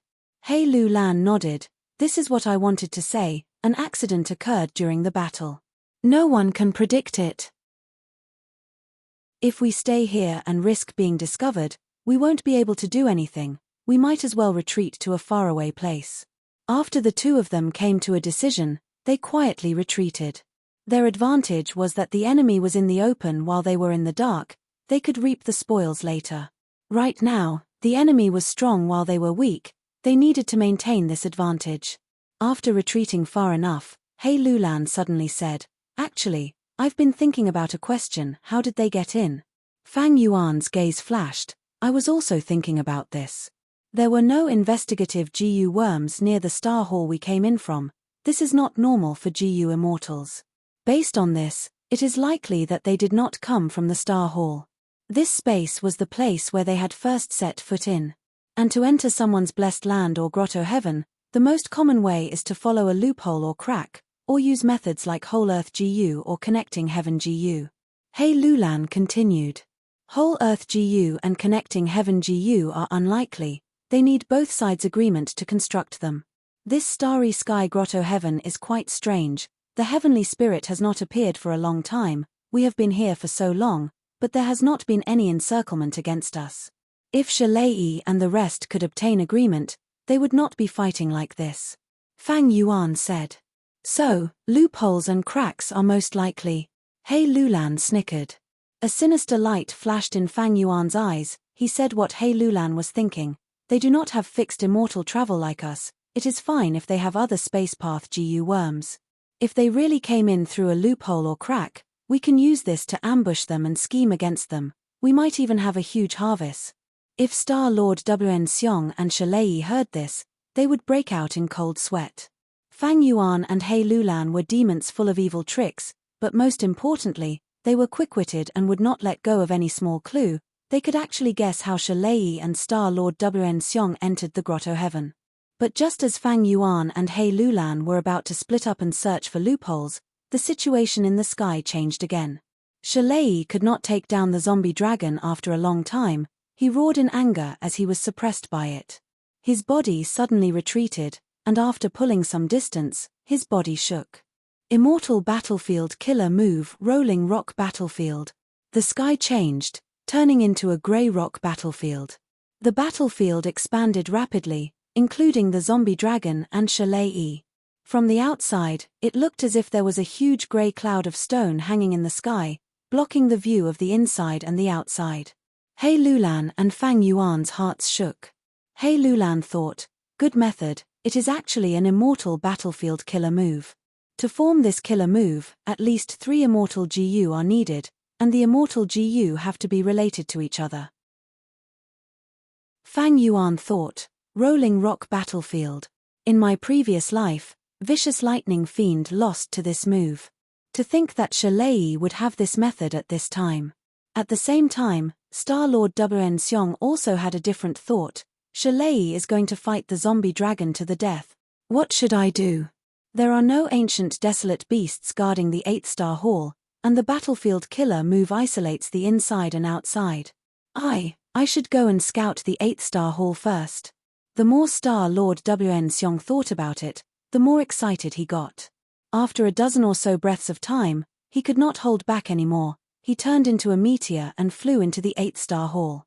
He Lulan nodded. This is what I wanted to say. An accident occurred during the battle. No one can predict it. If we stay here and risk being discovered, we won't be able to do anything. We might as well retreat to a faraway place. After the two of them came to a decision, they quietly retreated. Their advantage was that the enemy was in the open while they were in the dark. They could reap the spoils later. Right now, the enemy was strong while they were weak. They needed to maintain this advantage. After retreating far enough, Hei Lulan suddenly said, "Actually, I've been thinking about a question. How did they get in?" Fang Yuan's gaze flashed. "I was also thinking about this. There were no investigative GU worms near the star hall we came in from. This is not normal for GU immortals. Based on this, it is likely that they did not come from the star hall. This space was the place where they had first set foot in. And to enter someone's blessed land or grotto heaven, the most common way is to follow a loophole or crack, or use methods like Whole Earth GU or Connecting Heaven GU." Hei Lulan continued. "Whole Earth GU and Connecting Heaven GU are unlikely. They need both sides' agreement to construct them. This starry sky grotto heaven is quite strange. The heavenly spirit has not appeared for a long time. We have been here for so long, but there has not been any encirclement against us. If Shalei and the rest could obtain agreement, they would not be fighting like this." Fang Yuan said. "So, loopholes and cracks are most likely." Hei Lulan snickered. A sinister light flashed in Fang Yuan's eyes. He said what Hei Lulan was thinking. "They do not have fixed immortal travel like us. It is fine if they have other spacepath GU worms. If they really came in through a loophole or crack, we can use this to ambush them and scheme against them. We might even have a huge harvest." If Star Lord Wn Seong and Shalei heard this, they would break out in cold sweat. Fang Yuan and Hei Lulan were demons full of evil tricks, but most importantly, they were quick-witted and would not let go of any small clue. They could actually guess how Shalei and Star Lord Wn Seong entered the grotto heaven. But just as Fang Yuan and Hei Lulan were about to split up and search for loopholes, the situation in the sky changed again. Shalei could not take down the zombie dragon after a long time. He roared in anger as he was suppressed by it. His body suddenly retreated, and after pulling some distance, his body shook. Immortal battlefield killer move, rolling rock battlefield. The sky changed, turning into a grey rock battlefield. The battlefield expanded rapidly, including the zombie dragon and Shalei. From the outside, it looked as if there was a huge grey cloud of stone hanging in the sky, blocking the view of the inside and the outside. Hei Lulan and Fang Yuan's hearts shook. Hei Lulan thought, "Good method, it is actually an immortal battlefield killer move. To form this killer move, at least 3 immortal GU are needed, and the immortal GU have to be related to each other." Fang Yuan thought, "Rolling rock battlefield. In my previous life, Vicious Lightning Fiend lost to this move. To think that Shalei would have this method at this time." At the same time, Star Lord Wn Seong also had a different thought. Shalei is going to fight the zombie dragon to the death. What should I do? There are no ancient desolate beasts guarding the 8-star hall, and the battlefield killer move isolates the inside and outside. I should go and scout the 8-star hall first. The more Star Lord Wn Seong thought about it, the more excited he got. After a dozen or so breaths of time, he could not hold back anymore. He turned into a meteor and flew into the 8-star hall.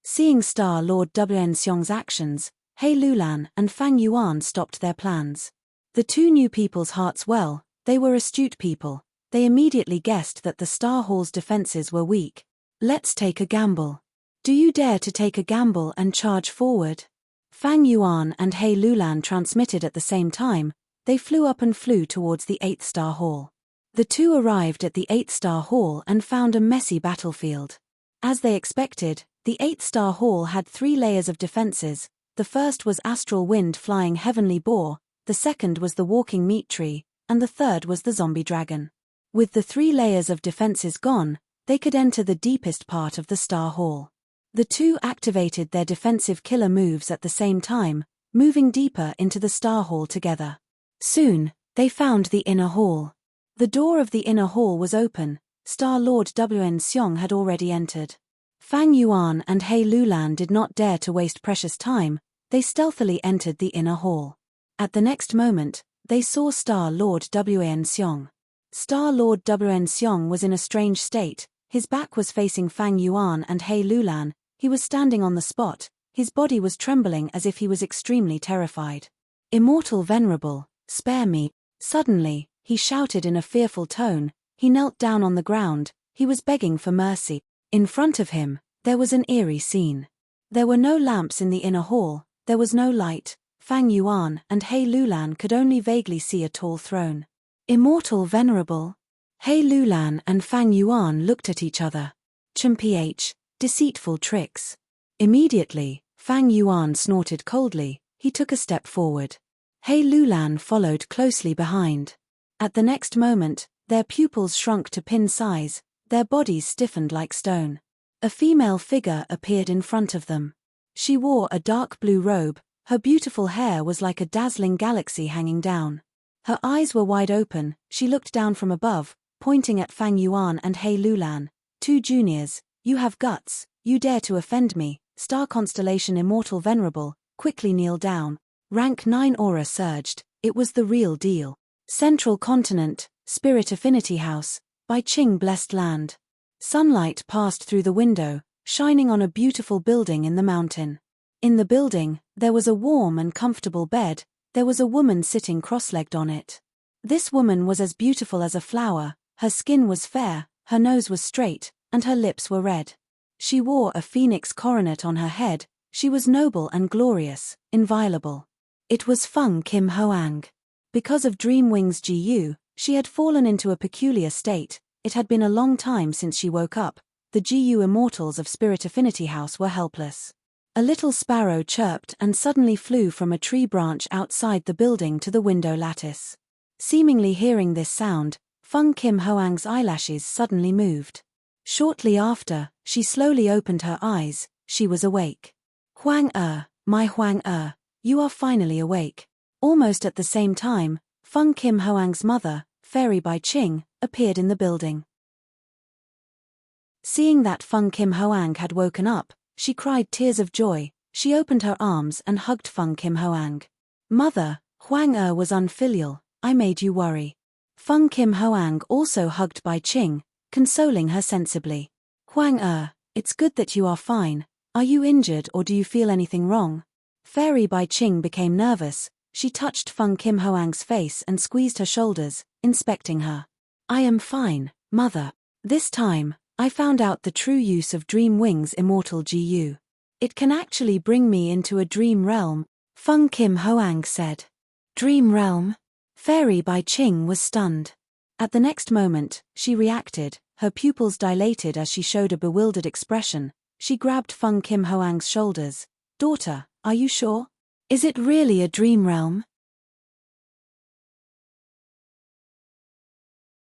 Seeing Star Lord Wn Seong's actions, Hei Lulan and Fang Yuan stopped their plans. The two knew people's hearts well. They were astute people. They immediately guessed that the Star Hall's defenses were weak. "Let's take a gamble. Do you dare to take a gamble and charge forward?" Fang Yuan and Hei Lulan transmitted at the same time. They flew up and flew towards the 8-star hall. The two arrived at the 8-star hall and found a messy battlefield. As they expected, the 8-star hall had 3 layers of defenses. The first was astral wind flying heavenly boar, the second was the walking meat tree, and the third was the zombie dragon. With the 3 layers of defenses gone, they could enter the deepest part of the star hall. The two activated their defensive killer moves at the same time, moving deeper into the star hall together. Soon, they found the inner hall. The door of the inner hall was open. Star Lord Wn Seong had already entered. Fang Yuan and Hei Lulan did not dare to waste precious time. They stealthily entered the inner hall. At the next moment, they saw Star Lord Wn Seong. Star Lord Wn Xiong was in a strange state. His back was facing Fang Yuan and He Lulan. He was standing on the spot. His body was trembling as if he was extremely terrified. Immortal Venerable, spare me. Suddenly, he shouted in a fearful tone. He knelt down on the ground. He was begging for mercy. In front of him, there was an eerie scene. There were no lamps in the inner hall. There was no light. Fang Yuan and He Lulan could only vaguely see a tall throne. Immortal Venerable. He Lulan and Fang Yuan looked at each other. Ch, deceitful tricks. Immediately, Fang Yuan snorted coldly. He took a step forward. He Lulan followed closely behind. At the next moment, their pupils shrunk to pin size, their bodies stiffened like stone. A female figure appeared in front of them. She wore a dark blue robe. Her beautiful hair was like a dazzling galaxy hanging down. Her eyes were wide open. She looked down from above, pointing at Fang Yuan and He Lulan. Two juniors, you have guts, you dare to offend me. Star constellation Immortal Venerable, quickly kneel down. Rank 9 aura surged. It was the real deal. Central Continent, Spirit Affinity House, by Qing Blessed Land. Sunlight passed through the window, shining on a beautiful building in the mountain. In the building, there was a warm and comfortable bed. There was a woman sitting cross-legged on it. This woman was as beautiful as a flower. Her skin was fair, her nose was straight, and her lips were red. She wore a phoenix coronet on her head. She was noble and glorious, inviolable. It was Feng Kim Hoang. Because of Dream Wings GU, she had fallen into a peculiar state. It had been a long time since she woke up. The GU immortals of Spirit Affinity House were helpless. A little sparrow chirped and suddenly flew from a tree branch outside the building to the window lattice. Seemingly hearing this sound, Feng Kim Hoang's eyelashes suddenly moved. Shortly after, she slowly opened her eyes. She was awake. Huang my Huang you are finally awake. Almost at the same time, Feng Kim Hoang's mother, Fairy Bai Qing, appeared in the building. Seeing that Feng Kim Hoang had woken up, she cried tears of joy. She opened her arms and hugged Feng Kim Hoang. Mother, Huang was unfilial. I made you worry. Feng Kim Hoang also hugged Bai Qing, consoling her sensibly. Huang it's good that you are fine. Are you injured or do you feel anything wrong? Fairy Bai Qing became nervous. She touched Feng Kim Hoang's face and squeezed her shoulders, inspecting her. I am fine, mother. This time, I found out the true use of Dream Wings Immortal GU. It can actually bring me into a dream realm, Feng Kim Hoang said. Dream realm? Fairy Bai Qing was stunned. At the next moment, she reacted. Her pupils dilated as she showed a bewildered expression. She grabbed Feng Kim Hoang's shoulders. Daughter, are you sure? Is it really a dream realm?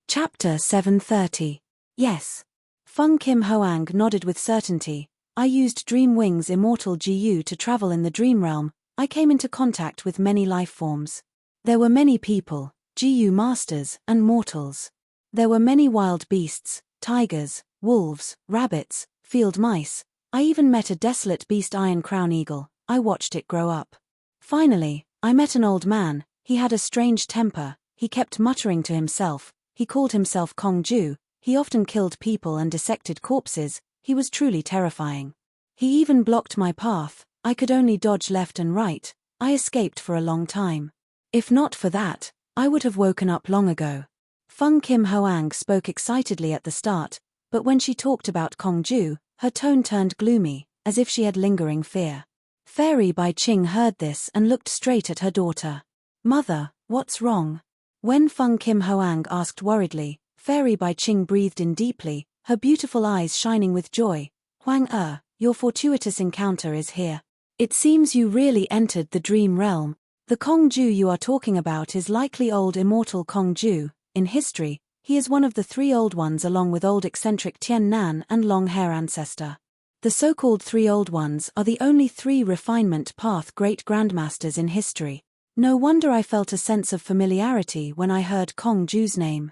Chapter 730. Yes. Feng Kim Hoang nodded with certainty. I used Dream Wings Immortal GU to travel in the dream realm. I came into contact with many life forms. There were many people, GU masters, and mortals. There were many wild beasts, tigers, wolves, rabbits, field mice. I even met a desolate beast iron crown eagle. I watched it grow up. Finally, I met an old man. He had a strange temper. He kept muttering to himself. He called himself Kong Ju. He often killed people and dissected corpses. He was truly terrifying. He even blocked my path. I could only dodge left and right. I escaped for a long time. If not for that, I would have woken up long ago. Feng Kim Hoang spoke excitedly at the start, but when she talked about Kong Ju, her tone turned gloomy, as if she had lingering fear. Fairy Bai Qing heard this and looked straight at her daughter. Mother, what's wrong? When Feng Kim Hoang asked worriedly, Fairy Bai Qing breathed in deeply, her beautiful eyes shining with joy. Huang your fortuitous encounter is here. It seems you really entered the dream realm. The Kong Ju you are talking about is likely old immortal Kong Ju. In history, he is one of the three old ones along with old eccentric Tian Nan and long hair ancestor. The so-called three old ones are the only three refinement path great grandmasters in history. No wonder I felt a sense of familiarity when I heard Kong Ju's name.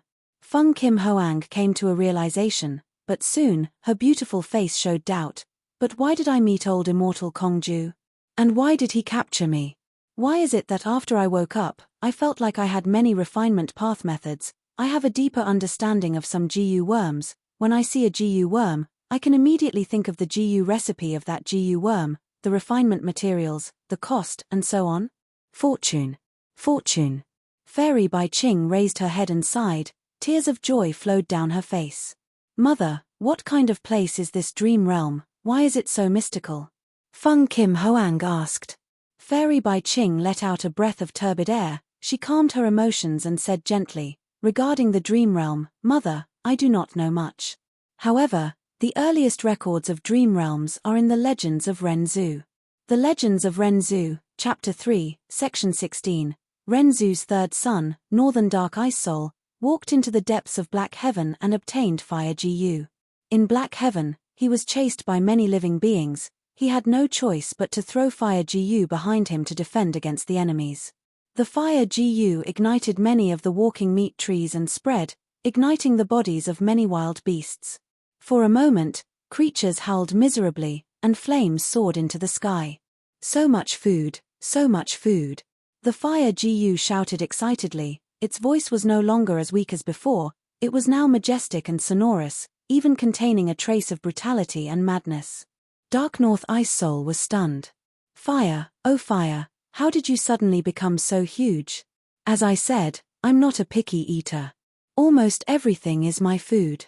Feng Kim Hoang came to a realization, but soon, her beautiful face showed doubt. But why did I meet old immortal Kong Ju? And why did he capture me? Why is it that after I woke up, I felt like I had many refinement path methods? I have a deeper understanding of some GU worms. When I see a GU worm, I can immediately think of the GU recipe of that GU worm, the refinement materials, the cost, and so on. Fortune. Fortune. Fairy Bai Ching raised her head and sighed. Tears of joy flowed down her face. Mother, what kind of place is this dream realm? Why is it so mystical? Feng Kim Hoang asked. Fairy Bai Ching let out a breath of turbid air. She calmed her emotions and said gently, regarding the dream realm, Mother, I do not know much. However, the earliest records of dream realms are in the Legends of Ren Zhu. The Legends of Ren Zhu, Chapter 3, Section 16. Ren Zhu's third son, Northern Dark Ice Soul, walked into the depths of Black Heaven and obtained Fire GU. In Black Heaven, he was chased by many living beings. He had no choice but to throw Fire GU behind him to defend against the enemies. The Fire GU ignited many of the walking meat trees and spread, igniting the bodies of many wild beasts. For a moment, creatures howled miserably, and flames soared into the sky. So much food, so much food. The Fire GU shouted excitedly. Its voice was no longer as weak as before, it was now majestic and sonorous, even containing a trace of brutality and madness. Dark North Ice Soul was stunned. Fire, oh fire, how did you suddenly become so huge? As I said, I'm not a picky eater. Almost everything is my food.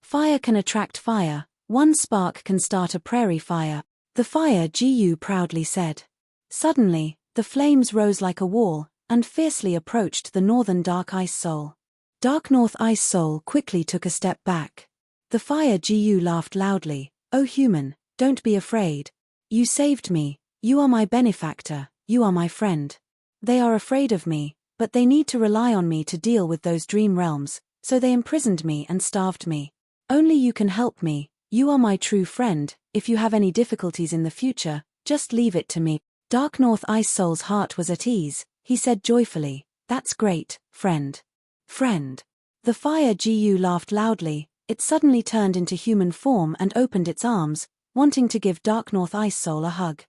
Fire can attract fire, one spark can start a prairie fire, the Fire GU proudly said. Suddenly, the flames rose like a wall, and fiercely approached the Northern Dark Ice Soul. Dark North Ice Soul quickly took a step back. The Fire GU laughed loudly. Oh human, don't be afraid. You saved me, you are my benefactor, you are my friend. They are afraid of me, but they need to rely on me to deal with those dream realms, so they imprisoned me and starved me. Only you can help me, you are my true friend. If you have any difficulties in the future, just leave it to me. Dark North Ice Soul's heart was at ease. He said joyfully, that's great, friend. Friend. The Fire GU laughed loudly. It suddenly turned into human form and opened its arms, wanting to give Dark North Ice Soul a hug.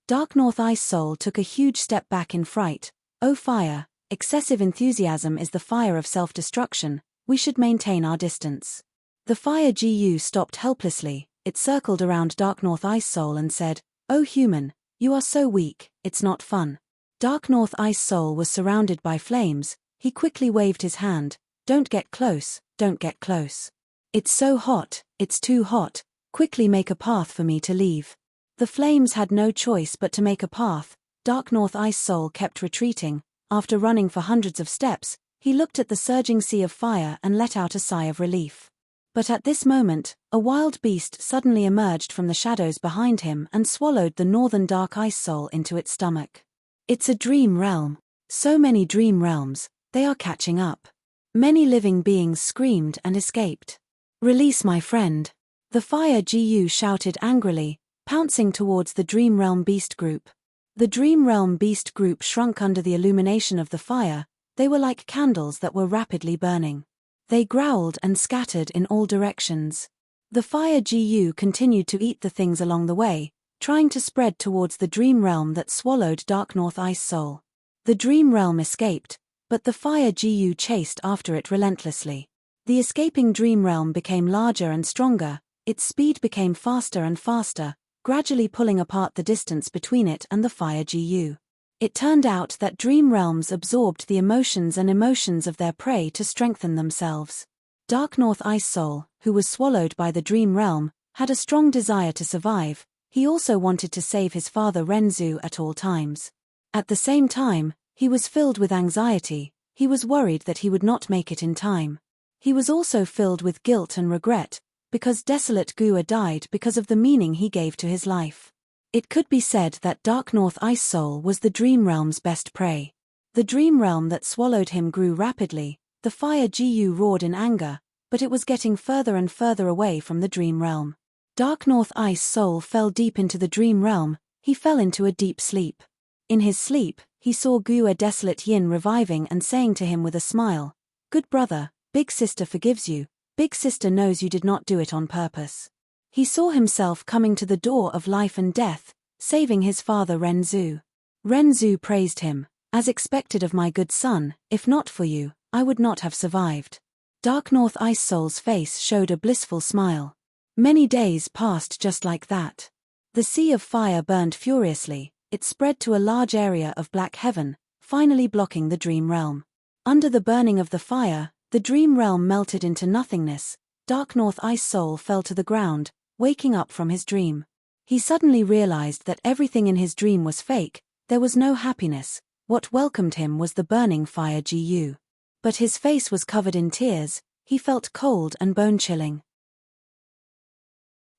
Dark North Ice Soul took a huge step back in fright. Oh fire, excessive enthusiasm is the fire of self-destruction, we should maintain our distance. The Fire GU stopped helplessly. It circled around Dark North Ice Soul and said, oh human, you are so weak, it's not fun. Dark North Ice Soul was surrounded by flames. He quickly waved his hand. Don't get close, don't get close. It's so hot, it's too hot, quickly make a path for me to leave. The flames had no choice but to make a path. Dark North Ice Soul kept retreating. After running for hundreds of steps, he looked at the surging sea of fire and let out a sigh of relief. But at this moment, a wild beast suddenly emerged from the shadows behind him and swallowed the Northern Dark Ice Soul into its stomach. It's a dream realm. So many dream realms, they are catching up. Many living beings screamed and escaped. Release my friend. The Fire GU shouted angrily, pouncing towards the Dream Realm Beast Group. The Dream Realm Beast Group shrunk under the illumination of the fire. They were like candles that were rapidly burning. They growled and scattered in all directions. The Fire GU continued to eat the things along the way, trying to spread towards the Dream Realm that swallowed Dark North Ice Soul. The Dream Realm escaped, but the Fire GU chased after it relentlessly. The escaping Dream Realm became larger and stronger, its speed became faster and faster, gradually pulling apart the distance between it and the Fire GU. It turned out that dream realms absorbed the emotions of their prey to strengthen themselves. Dark North Ice Soul, who was swallowed by the dream realm, had a strong desire to survive. He also wanted to save his father Ren Zhu at all times. At the same time, he was filled with anxiety. He was worried that he would not make it in time. He was also filled with guilt and regret, because desolate Gua died because of the meaning he gave to his life. It could be said that Dark North Ice Soul was the Dream Realm's best prey. The Dream Realm that swallowed him grew rapidly. The Fire GU roared in anger, but it was getting further and further away from the Dream Realm. Dark North Ice Soul fell deep into the Dream Realm. He fell into a deep sleep. In his sleep, he saw Gua Desolate Yin reviving and saying to him with a smile, "Good brother, Big Sister forgives you. Big Sister knows you did not do it on purpose." He saw himself coming to the door of life and death, saving his father Ren Zhu. Ren Zhu praised him, "As expected of my good son, if not for you, I would not have survived. Dark North Ice Soul's face showed a blissful smile. Many days passed just like that. The sea of fire burned furiously, it spread to a large area of black heaven, finally blocking the dream realm. Under the burning of the fire, the dream realm melted into nothingness. Dark North Ice Soul fell to the ground, waking up from his dream. He suddenly realized that everything in his dream was fake. There was no happiness. What welcomed him was the burning fire Gu. But his face was covered in tears, he felt cold and bone-chilling.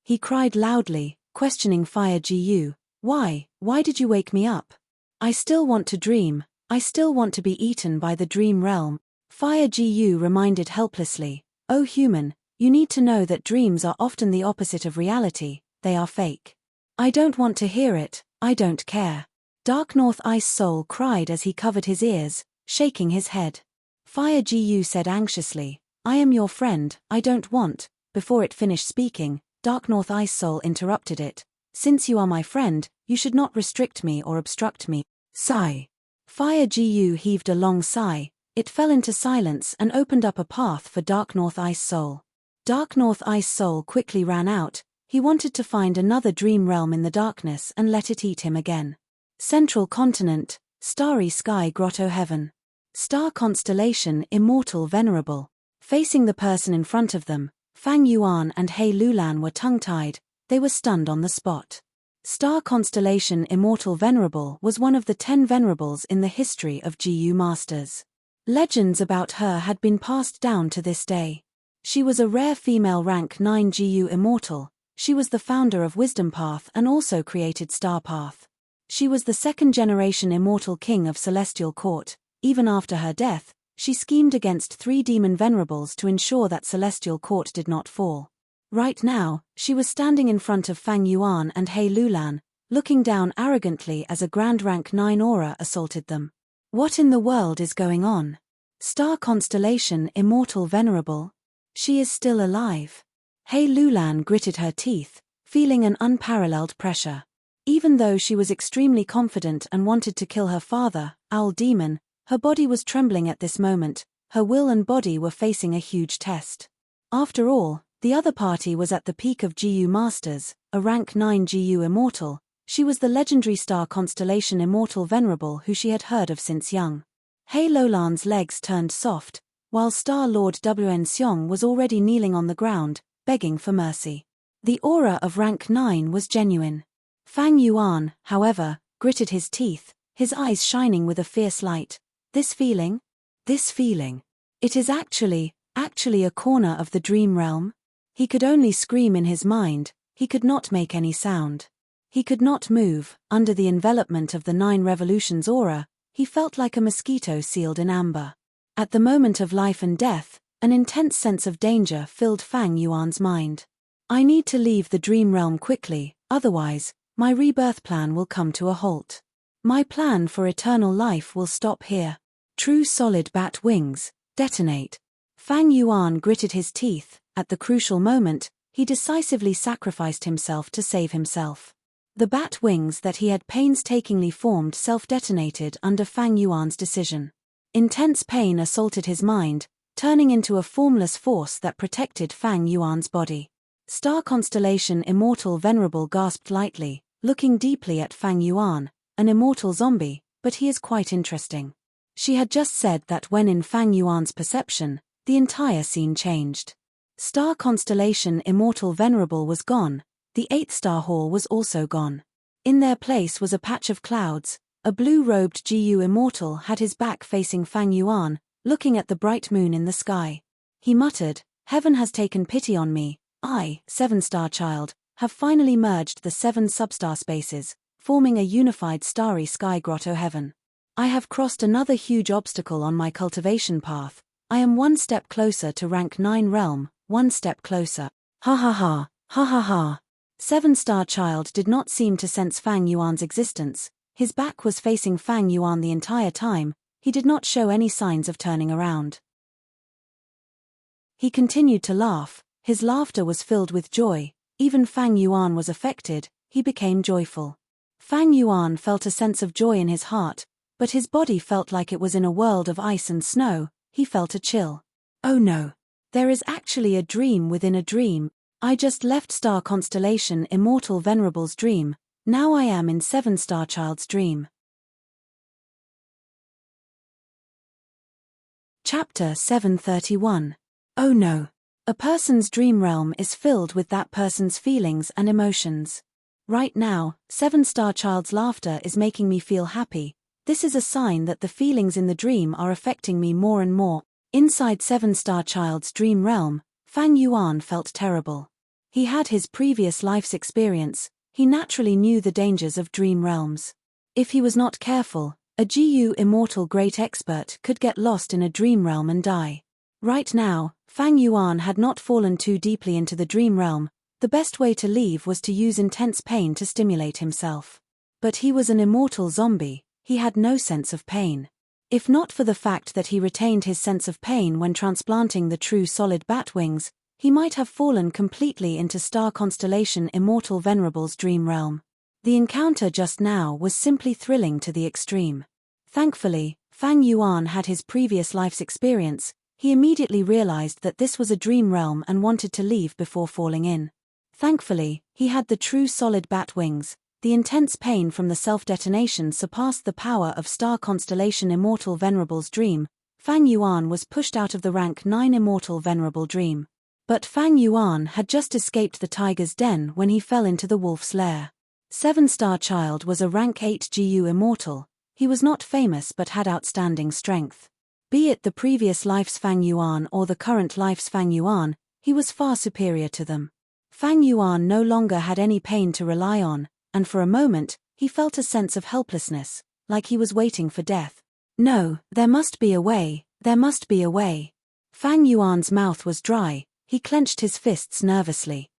He cried loudly, questioning fire Gu, Why did you wake me up? I still want to dream, I still want to be eaten by the dream realm. Fire Gu reminded helplessly, Oh human, you need to know that dreams are often the opposite of reality, they are fake. I don't want to hear it, I don't care. Dark North Ice Soul cried as he covered his ears, shaking his head. Fire Gu said anxiously, I am your friend, I don't want. Before it finished speaking, Dark North Ice Soul interrupted it. Since you are my friend, you should not restrict me or obstruct me. Sigh. Fire Gu heaved a long sigh, it fell into silence and opened up a path for Dark North Ice Soul. Dark North Ice Soul quickly ran out, he wanted to find another dream realm in the darkness and let it eat him again. Central Continent, Starry Sky Grotto Heaven. Star Constellation Immortal Venerable. Facing the person in front of them, Fang Yuan and He Lulan were tongue-tied, they were stunned on the spot. Star Constellation Immortal Venerable was one of the 10 venerables in the history of Gu Masters. Legends about her had been passed down to this day. She was a rare female rank 9 Gu Immortal, she was the founder of Wisdom Path and also created Star Path. She was the second-generation Immortal King of Celestial Court. Even after her death, she schemed against 3 demon venerables to ensure that Celestial Court did not fall. Right now, she was standing in front of Fang Yuan and He Lulan, looking down arrogantly as a Grand Rank 9 aura assaulted them. What in the world is going on? Star Constellation Immortal Venerable? She is still alive. He Lulan gritted her teeth, feeling an unparalleled pressure. Even though she was extremely confident and wanted to kill her father, Owl Demon, her body was trembling at this moment, her will and body were facing a huge test. After all, the other party was at the peak of Gu Masters, a rank 9 Gu Immortal, she was the legendary Star Constellation Immortal Venerable who she had heard of since young. He Lulan's legs turned soft, while Star Lord Wn Seong was already kneeling on the ground, begging for mercy. The aura of rank 9 was genuine. Fang Yuan, however, gritted his teeth, his eyes shining with a fierce light. This feeling? It is actually a corner of the dream realm? He could only scream in his mind, he could not make any sound. He could not move, under the envelopment of the 9 revolutions aura, he felt like a mosquito sealed in amber. At the moment of life and death, an intense sense of danger filled Fang Yuan's mind. I need to leave the dream realm quickly, otherwise, my rebirth plan will come to a halt. My plan for eternal life will stop here. True solid bat wings, detonate. Fang Yuan gritted his teeth, at the crucial moment, he decisively sacrificed himself to save himself. The bat wings that he had painstakingly formed self-detonated under Fang Yuan's decision. Intense pain assaulted his mind, turning into a formless force that protected Fang Yuan's body. Star Constellation Immortal Venerable gasped lightly, looking deeply at Fang Yuan, an immortal zombie, but he is quite interesting. She had just said that when in Fang Yuan's perception, the entire scene changed. Star Constellation Immortal Venerable was gone, the 8th star hall was also gone. In their place was a patch of clouds, a blue-robed Gu Immortal had his back facing Fang Yuan, looking at the bright moon in the sky. He muttered, Heaven has taken pity on me, I, 7-star child, have finally merged the 7 substar spaces, forming a unified starry sky grotto heaven. I have crossed another huge obstacle on my cultivation path, I am 1 step closer to rank 9 realm, 1 step closer. Ha ha ha, ha ha ha. 7-star child did not seem to sense Fang Yuan's existence, his back was facing Fang Yuan the entire time, he did not show any signs of turning around. He continued to laugh, his laughter was filled with joy, even Fang Yuan was affected, he became joyful. Fang Yuan felt a sense of joy in his heart, but his body felt like it was in a world of ice and snow, he felt a chill. Oh no. There is actually a dream within a dream. I just left star constellation Immortal Venerable's dream. Now I am in 7-star child's dream. Chapter 731. Oh no. A person's dream realm is filled with that person's feelings and emotions. Right now, 7-star child's laughter is making me feel happy. This is a sign that the feelings in the dream are affecting me more and more. Inside 7-star child's dream realm, Fang Yuan felt terrible. He had his previous life's experience. He naturally knew the dangers of dream realms. If he was not careful, a GU immortal great expert could get lost in a dream realm and die. Right now, Fang Yuan had not fallen too deeply into the dream realm. The best way to leave was to use intense pain to stimulate himself. But he was an immortal zombie, he had no sense of pain. If not for the fact that he retained his sense of pain when transplanting the true solid bat wings, he might have fallen completely into star constellation Immortal Venerable's dream realm. The encounter just now was simply thrilling to the extreme. Thankfully, Fang Yuan had his previous life's experience. He immediately realized that this was a dream realm and wanted to leave before falling in. Thankfully, he had the true solid bat wings. The intense pain from the self-detonation surpassed the power of star constellation Immortal Venerable's dream. Fang Yuan was pushed out of the rank 9 Immortal Venerable dream. But Fang Yuan had just escaped the tiger's den when he fell into the wolf's lair. 7-star child was a rank 8 GU immortal. He was not famous but had outstanding strength. Be it the previous life's Fang Yuan or the current life's Fang Yuan, he was far superior to them. Fang Yuan no longer had any pain to rely on, and for a moment, he felt a sense of helplessness, like he was waiting for death. No, there must be a way, there must be a way. Fang Yuan's mouth was dry, he clenched his fists nervously.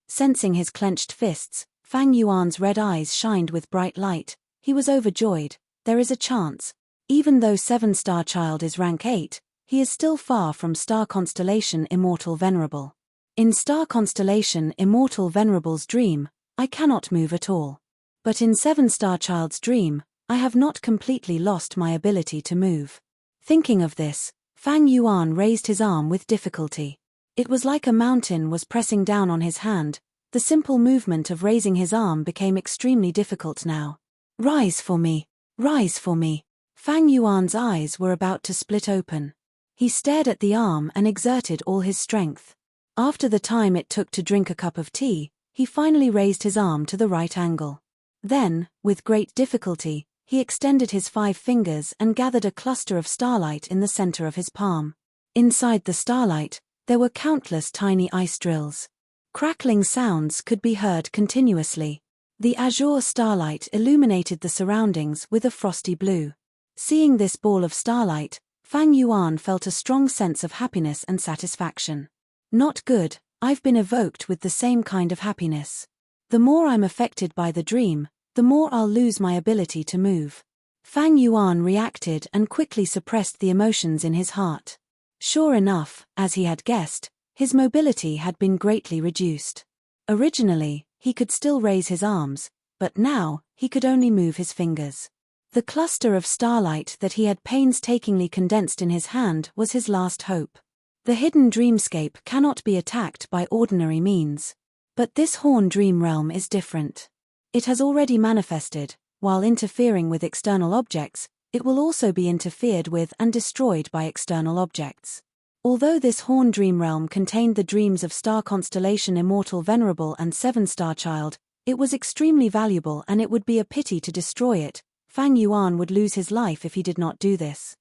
Sensing his clenched fists, Fang Yuan's red eyes shined with bright light. He was overjoyed. There is a chance. Even though 7-star child is rank 8, he is still far from star constellation Immortal Venerable. In star constellation Immortal Venerable's dream, I cannot move at all. But in 7-star child's dream, I have not completely lost my ability to move. Thinking of this, Fang Yuan raised his arm with difficulty. It was like a mountain was pressing down on his hand. The simple movement of raising his arm became extremely difficult now. Rise for me! Rise for me! Fang Yuan's eyes were about to split open. He stared at the arm and exerted all his strength. After the time it took to drink a cup of tea, he finally raised his arm to the right angle. Then, with great difficulty, he extended his 5 fingers and gathered a cluster of starlight in the center of his palm. Inside the starlight, there were countless tiny ice drills. Crackling sounds could be heard continuously. The azure starlight illuminated the surroundings with a frosty blue. Seeing this ball of starlight, Fang Yuan felt a strong sense of happiness and satisfaction. Not good, I've been evoked with the same kind of happiness. The more I'm affected by the dream, the more I'll lose my ability to move. Fang Yuan reacted and quickly suppressed the emotions in his heart. Sure enough, as he had guessed, his mobility had been greatly reduced. Originally, he could still raise his arms, but now, he could only move his fingers. The cluster of starlight that he had painstakingly condensed in his hand was his last hope. The hidden dreamscape cannot be attacked by ordinary means. But this horn dream realm is different. It has already manifested. While interfering with external objects, it will also be interfered with and destroyed by external objects. Although this horn dream realm contained the dreams of star constellation Immortal Venerable and 7-star child, it was extremely valuable and it would be a pity to destroy it. Fang Yuan would lose his life if he did not do this.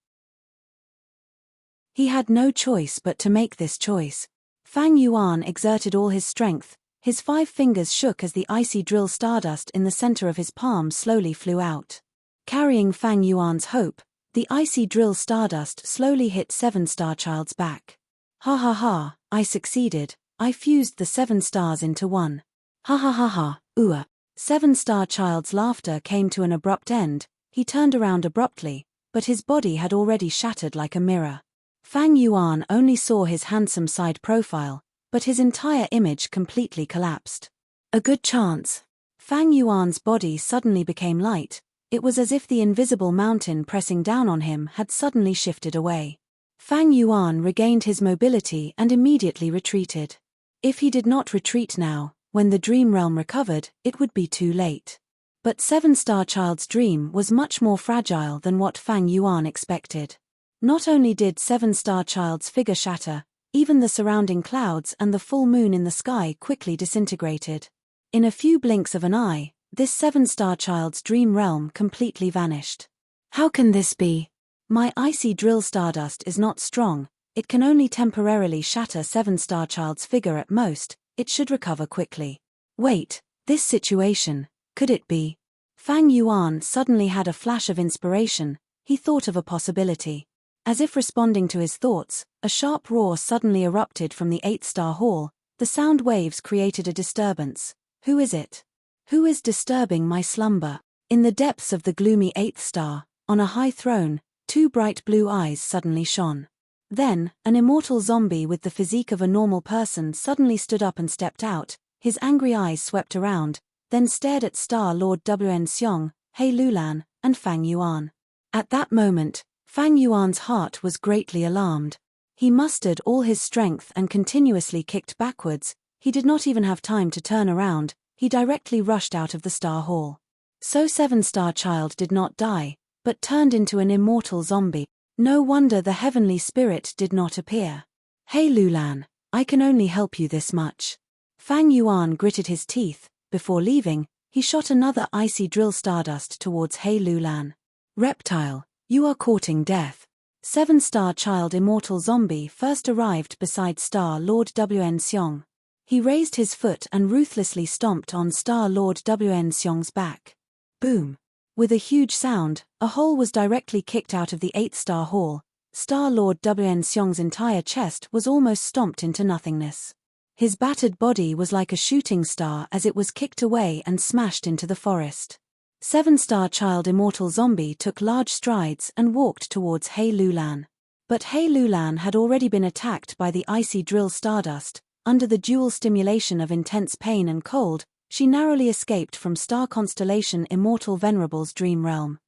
He had no choice but to make this choice. Fang Yuan exerted all his strength. His 5 fingers shook as the icy drill stardust in the center of his palm slowly flew out. Carrying Fang Yuan's hope, the icy drill stardust slowly hit 7-star child's back. Ha ha ha, I succeeded, I fused the 7 stars into one. Ha ha ha ha, ooh. 7-star child's laughter came to an abrupt end. He turned around abruptly, but his body had already shattered like a mirror. Fang Yuan only saw his handsome side profile, but his entire image completely collapsed. A good chance. Fang Yuan's body suddenly became light. It was as if the invisible mountain pressing down on him had suddenly shifted away. Fang Yuan regained his mobility and immediately retreated. If he did not retreat now, when the dream realm recovered, it would be too late. But Seven-Star Child's dream was much more fragile than what Fang Yuan expected. Not only did Seven-Star Child's figure shatter, even the surrounding clouds and the full moon in the sky quickly disintegrated. In a few blinks of an eye, this Seven-Star Child's dream realm completely vanished. How can this be? My icy drill stardust is not strong, it can only temporarily shatter Seven-Star Child's figure at most, it should recover quickly. Wait, this situation, could it be? Fang Yuan suddenly had a flash of inspiration, he thought of a possibility. As if responding to his thoughts, a sharp roar suddenly erupted from the 8th-star hall, the sound waves created a disturbance. Who is it? Who is disturbing my slumber? In the depths of the gloomy 8th star, on a high throne, 2 bright blue eyes suddenly shone. Then, an immortal zombie with the physique of a normal person suddenly stood up and stepped out, his angry eyes swept around, then stared at Star Lord Wn Xiong, He Lulan, and Fang Yuan. At that moment, Fang Yuan's heart was greatly alarmed. He mustered all his strength and continuously kicked backwards, he did not even have time to turn around, he directly rushed out of the Star Hall. So Seven-Star Child did not die, but turned into an immortal zombie. No wonder the heavenly spirit did not appear. Hey Lulan, I can only help you this much. Fang Yuan gritted his teeth. Before leaving, he shot another icy drill stardust towards He Lulan. Reptile, you are courting death. Seven-Star Child immortal zombie first arrived beside Star Lord Wn Xiong. He raised his foot and ruthlessly stomped on Star Lord Wn Xiong's back. Boom! With a huge sound, a hole was directly kicked out of the 8th-star hall. Star Lord Wn Xiong's entire chest was almost stomped into nothingness. His battered body was like a shooting star as it was kicked away and smashed into the forest. Seven-Star Child immortal zombie took large strides and walked towards He Lulan. But He Lulan had already been attacked by the icy drill stardust. Under the dual stimulation of intense pain and cold, she narrowly escaped from star constellation Immortal Venerable's dream realm.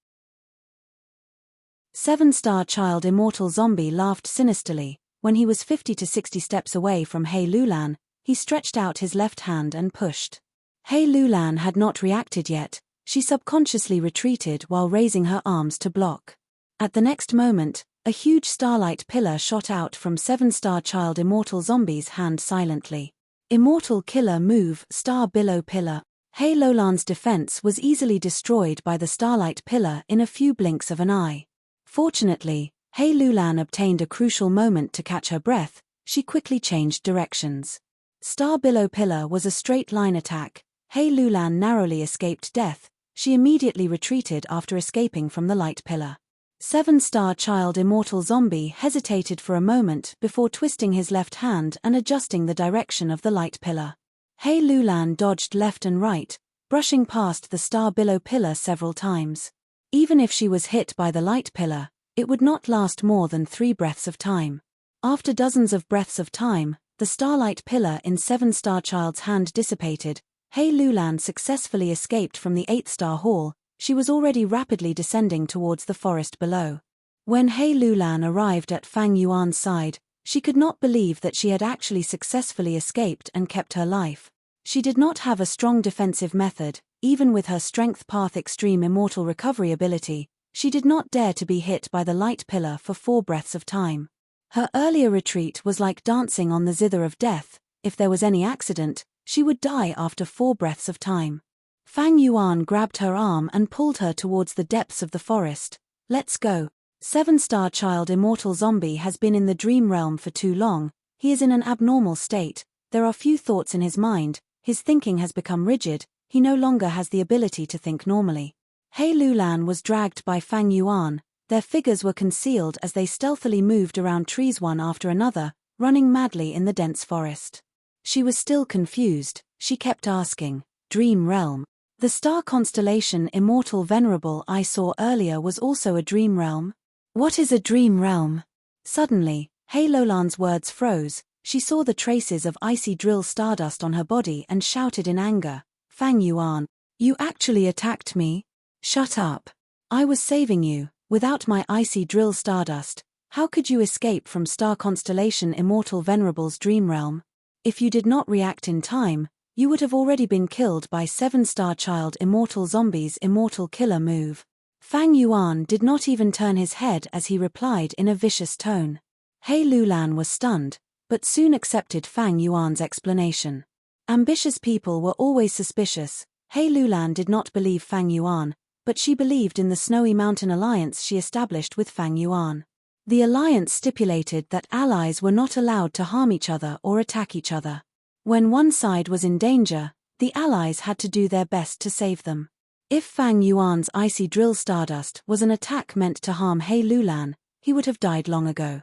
Seven-Star Child immortal zombie laughed sinisterly. When he was 50 to 60 steps away from He Lulan, he stretched out his left hand and pushed. He Lulan had not reacted yet. She subconsciously retreated while raising her arms to block. At the next moment, a huge starlight pillar shot out from Seven-Star Child immortal zombie's hand silently. Immortal killer move, Star Billow Pillar. He Lulan's defense was easily destroyed by the starlight pillar in a few blinks of an eye. Fortunately, He Lulan obtained a crucial moment to catch her breath, she quickly changed directions. Star Billow Pillar was a straight-line attack. He Lulan narrowly escaped death, she immediately retreated after escaping from the light pillar. Seven-Star Child immortal zombie hesitated for a moment before twisting his left hand and adjusting the direction of the light pillar. He Lulan dodged left and right, brushing past the Star Billow Pillar several times. Even if she was hit by the light pillar, it would not last more than 3 breaths of time. After dozens of breaths of time, the starlight pillar in Seven-Star Child's hand dissipated. He Lulan successfully escaped from the 8th-star hall, she was already rapidly descending towards the forest below. When He Lulan arrived at Fang Yuan's side, she could not believe that she had actually successfully escaped and kept her life. She did not have a strong defensive method, even with her Strength Path Extreme Immortal Recovery ability, she did not dare to be hit by the light pillar for 4 breaths of time. Her earlier retreat was like dancing on the zither of death. If there was any accident, she would die after 4 breaths of time. Fang Yuan grabbed her arm and pulled her towards the depths of the forest. Let's go. Seven-Star Child immortal zombie has been in the dream realm for too long, he is in an abnormal state, there are few thoughts in his mind, his thinking has become rigid, he no longer has the ability to think normally. He Lulan was dragged by Fang Yuan, their figures were concealed as they stealthily moved around trees one after another, running madly in the dense forest. She was still confused, she kept asking, dream realm. The star constellation Immortal Venerable I saw earlier was also a dream realm? What is a dream realm? Suddenly, He Lulan's words froze, she saw the traces of icy drill stardust on her body and shouted in anger, Fang Yuan, you actually attacked me? Shut up. I was saving you. Without my icy drill stardust, how could you escape from star constellation Immortal Venerable's dream realm? If you did not react in time, you would have already been killed by 7-star child Immortal Zombie's immortal killer move. Fang Yuan did not even turn his head as he replied in a vicious tone. He Lulan was stunned, but soon accepted Fang Yuan's explanation. Ambitious people were always suspicious. He Lulan did not believe Fang Yuan, but she believed in the Snowy Mountain alliance she established with Fang Yuan. The alliance stipulated that allies were not allowed to harm each other or attack each other. When one side was in danger, the allies had to do their best to save them. If Fang Yuan's icy drill stardust was an attack meant to harm He Lulan, he would have died long ago.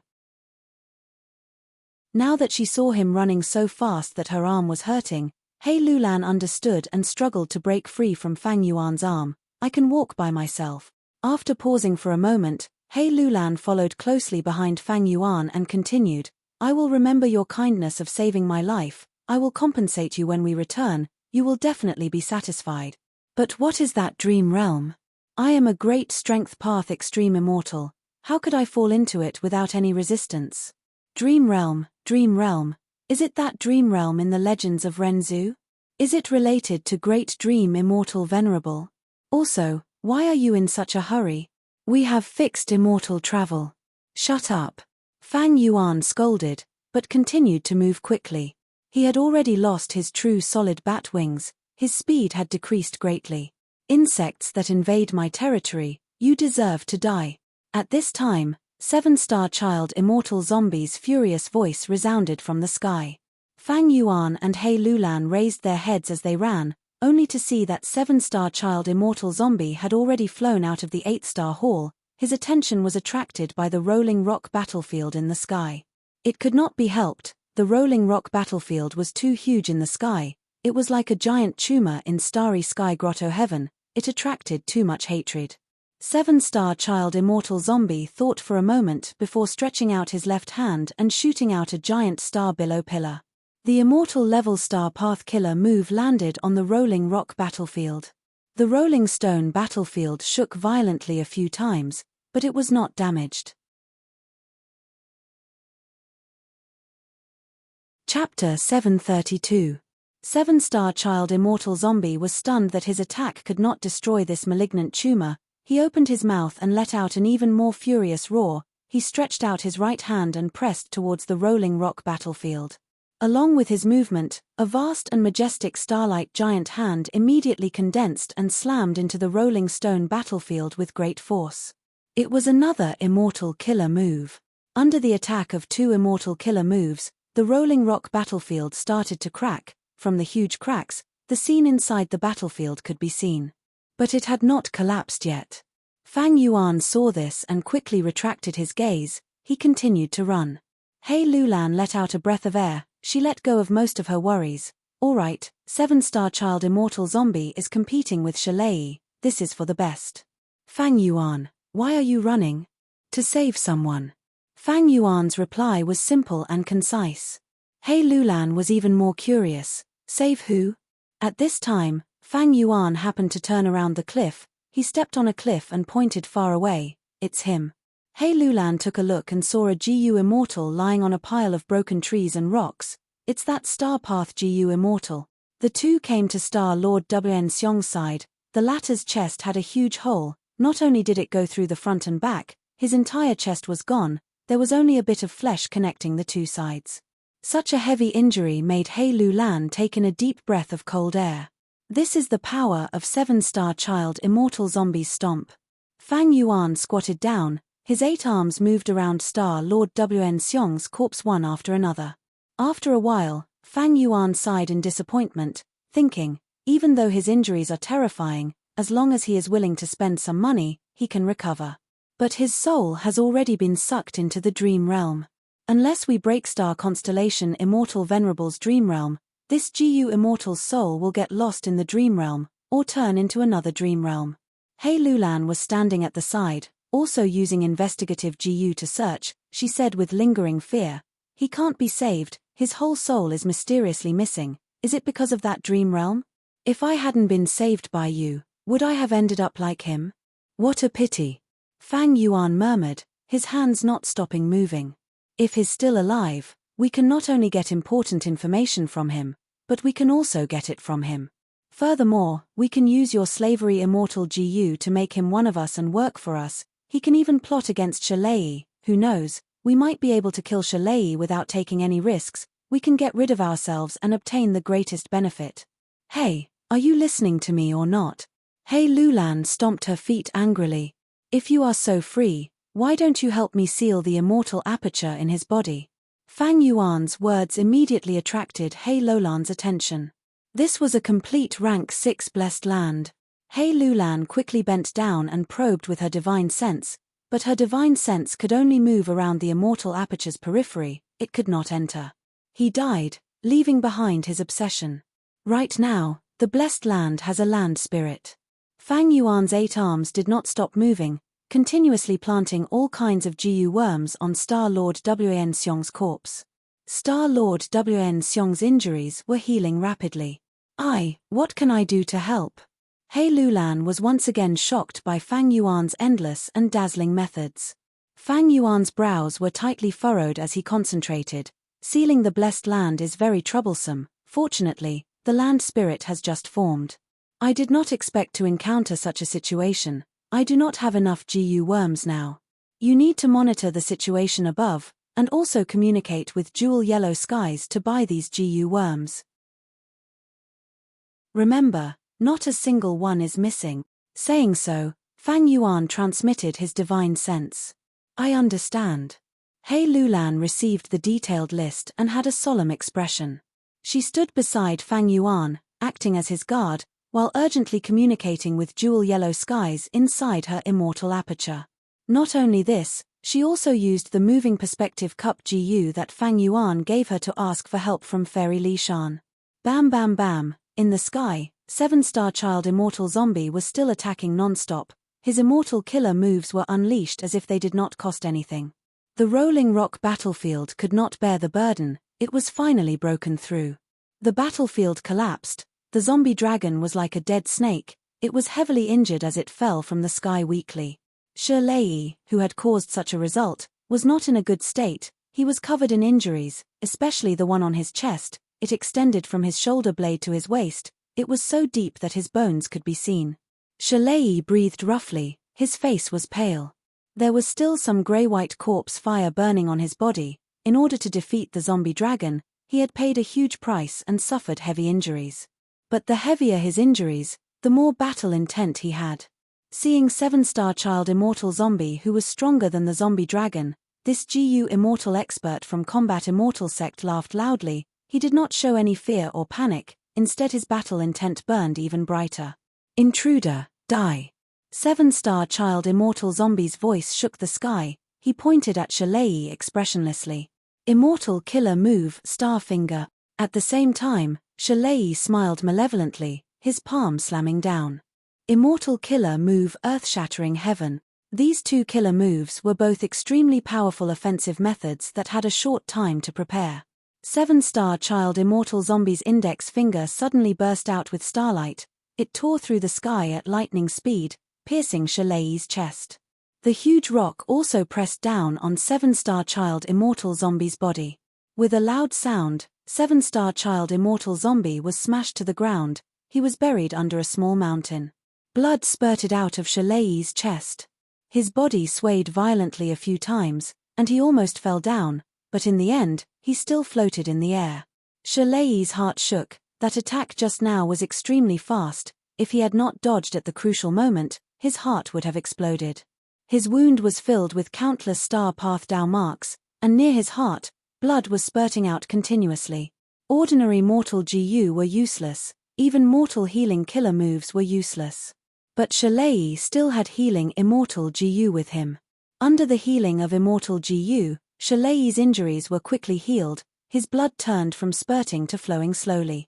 Now that she saw him running so fast that her arm was hurting, He Lulan understood and struggled to break free from Fang Yuan's arm. I can walk by myself. After pausing for a moment, He Lulan followed closely behind Fang Yuan and continued, I will remember your kindness of saving my life. I will compensate you when we return. You will definitely be satisfied. But what is that dream realm? I am a great strength path extreme immortal. How could I fall into it without any resistance? Dream realm, is it that dream realm in the legends of Renzu? Is it related to great dream immortal Venerable? Also, why are you in such a hurry? We have fixed immortal travel. Shut up. Fang Yuan scolded, but continued to move quickly. He had already lost his true solid bat wings, his speed had decreased greatly. Insects that invade my territory, you deserve to die. At this time, 7-star child Immortal Zombie's furious voice resounded from the sky. Fang Yuan and He Lulan raised their heads as they ran, only to see that 7-star child Immortal Zombie had already flown out of the 8-star hall. His attention was attracted by the rolling rock battlefield in the sky. It could not be helped, the rolling rock battlefield was too huge in the sky, it was like a giant tumor in starry sky grotto heaven, it attracted too much hatred. 7-star child Immortal Zombie thought for a moment before stretching out his left hand and shooting out a giant star billow pillar. The immortal level star path killer move landed on the rolling rock battlefield. The rolling stone battlefield shook violently a few times, but it was not damaged. Chapter 732. 7-star child Immortal Zombie was stunned that his attack could not destroy this malignant tumor. He opened his mouth and let out an even more furious roar. He stretched out his right hand and pressed towards the rolling rock battlefield. Along with his movement, a vast and majestic star-like giant hand immediately condensed and slammed into the rolling stone battlefield with great force. It was another immortal killer move. Under the attack of 2 immortal killer moves, the rolling rock battlefield started to crack. From the huge cracks, the scene inside the battlefield could be seen. But it had not collapsed yet. Fang Yuan saw this and quickly retracted his gaze. He continued to run. He Lulan let out a breath of air. She let go of most of her worries. All right, 7-star child Immortal Zombie is competing with Shalei. This is for the best. Fang Yuan, why are you running? To save someone. Fang Yuan's reply was simple and concise. He Lulan was even more curious. Save who? At this time, Fang Yuan happened to turn around the cliff. He stepped on a cliff and pointed far away. It's him. He Lulan took a look and saw a Gu Immortal lying on a pile of broken trees and rocks. It's that Star Path Gu Immortal. The two came to Star Lord Wn Xiong's side. The latter's chest had a huge hole. Not only did it go through the front and back, his entire chest was gone. There was only a bit of flesh connecting the two sides. Such a heavy injury made He Lulan take in a deep breath of cold air. This is the power of 7-star child Immortal Zombie's stomp. Fang Yuan squatted down. His 8 arms moved around Star Lord Wn Xiong's corpse one after another. After a while, Fang Yuan sighed in disappointment, thinking, even though his injuries are terrifying, as long as he is willing to spend some money, he can recover. But his soul has already been sucked into the dream realm. Unless we break Star Constellation Immortal Venerable's dream realm, this Gu Immortal's soul will get lost in the dream realm, or turn into another dream realm. He Lulan was standing at the side, also using investigative Gu to search. She said with lingering fear, he can't be saved, his whole soul is mysteriously missing. Is it because of that dream realm? If I hadn't been saved by you, Would I have ended up like him? What a pity. Fang Yuan murmured, his hands not stopping moving. If he's still alive, we can not only get important information from him, but we can also get it from him. Furthermore, we can use your slavery immortal GU to make him one of us and work for us. He can even plot against Shalei. Who knows, we might be able to kill Shalei without taking any risks. We can get rid of ourselves and obtain the greatest benefit. Hey, are you listening to me or not? Hey Lulan stomped her feet angrily. If you are so free, why don't you help me seal the immortal aperture in his body? Fang Yuan's words immediately attracted He Lulan's attention. This was a complete rank 6 blessed land. He Lulan quickly bent down and probed with her divine sense, but her divine sense could only move around the immortal aperture's periphery, it could not enter. He died, leaving behind his obsession. Right now, the blessed land has a land spirit. Fang Yuan's 8 arms did not stop moving, continuously planting all kinds of GU worms on Star Lord Wan Xiong's corpse. Star Lord Wan Xiong's injuries were healing rapidly. What can I do to help? He Lulan was once again shocked by Fang Yuan's endless and dazzling methods. Fang Yuan's brows were tightly furrowed as he concentrated. Sealing the blessed land is very troublesome. Fortunately, the land spirit has just formed. I did not expect to encounter such a situation. I do not have enough GU worms now. You need to monitor the situation above, and also communicate with Jewel Yellow Skies to buy these GU worms. Remember, not a single one is missing. Saying so, Fang Yuan transmitted his divine sense. I understand. He Lulan received the detailed list and had a solemn expression. She stood beside Fang Yuan, acting as his guard, while urgently communicating with Jewel Yellow Skies inside her immortal aperture. Not only this, she also used the moving perspective cup GU that Fang Yuan gave her to ask for help from Fairy Li Shan. Bam bam bam, in the sky, 7-star child immortal zombie was still attacking non-stop. His immortal killer moves were unleashed as if they did not cost anything. The rolling rock battlefield could not bear the burden, it was finally broken through. The battlefield collapsed, the zombie dragon was like a dead snake, it was heavily injured as it fell from the sky weakly. Shalei, who had caused such a result, was not in a good state. He was covered in injuries, especially the one on his chest. It extended from his shoulder blade to his waist. It was so deep that his bones could be seen. Shalei breathed roughly, his face was pale. There was still some grey-white corpse fire burning on his body. In order to defeat the zombie dragon, he had paid a huge price and suffered heavy injuries. But the heavier his injuries, the more battle intent he had. Seeing 7-star child immortal zombie who was stronger than the zombie dragon, this GU immortal expert from Combat Immortal sect laughed loudly. He did not show any fear or panic, instead his battle intent burned even brighter. Intruder, die. 7-star child immortal zombie's voice shook the sky. He pointed at Shalei expressionlessly. Immortal killer move, star finger. At the same time, Shalei smiled malevolently, his palm slamming down. Immortal killer move, earth-shattering heaven. These two killer moves were both extremely powerful offensive methods that had a short time to prepare. 7-star child immortal zombie's index finger suddenly burst out with starlight. It tore through the sky at lightning speed, piercing Shalei's chest. The huge rock also pressed down on 7-star child immortal zombie's body. With a loud sound, 7-star child immortal zombie was smashed to the ground. He was buried under a small mountain. Blood spurted out of Shalei's chest. His body swayed violently a few times, and he almost fell down, but in the end, he still floated in the air. Shalei's heart shook. That attack just now was extremely fast. If he had not dodged at the crucial moment, his heart would have exploded. His wound was filled with countless star path down marks, and near his heart, blood was spurting out continuously. Ordinary mortal GU were useless, even mortal healing killer moves were useless. But Shalei still had healing immortal GU with him. Under the healing of immortal GU, Shalei's injuries were quickly healed, his blood turned from spurting to flowing slowly.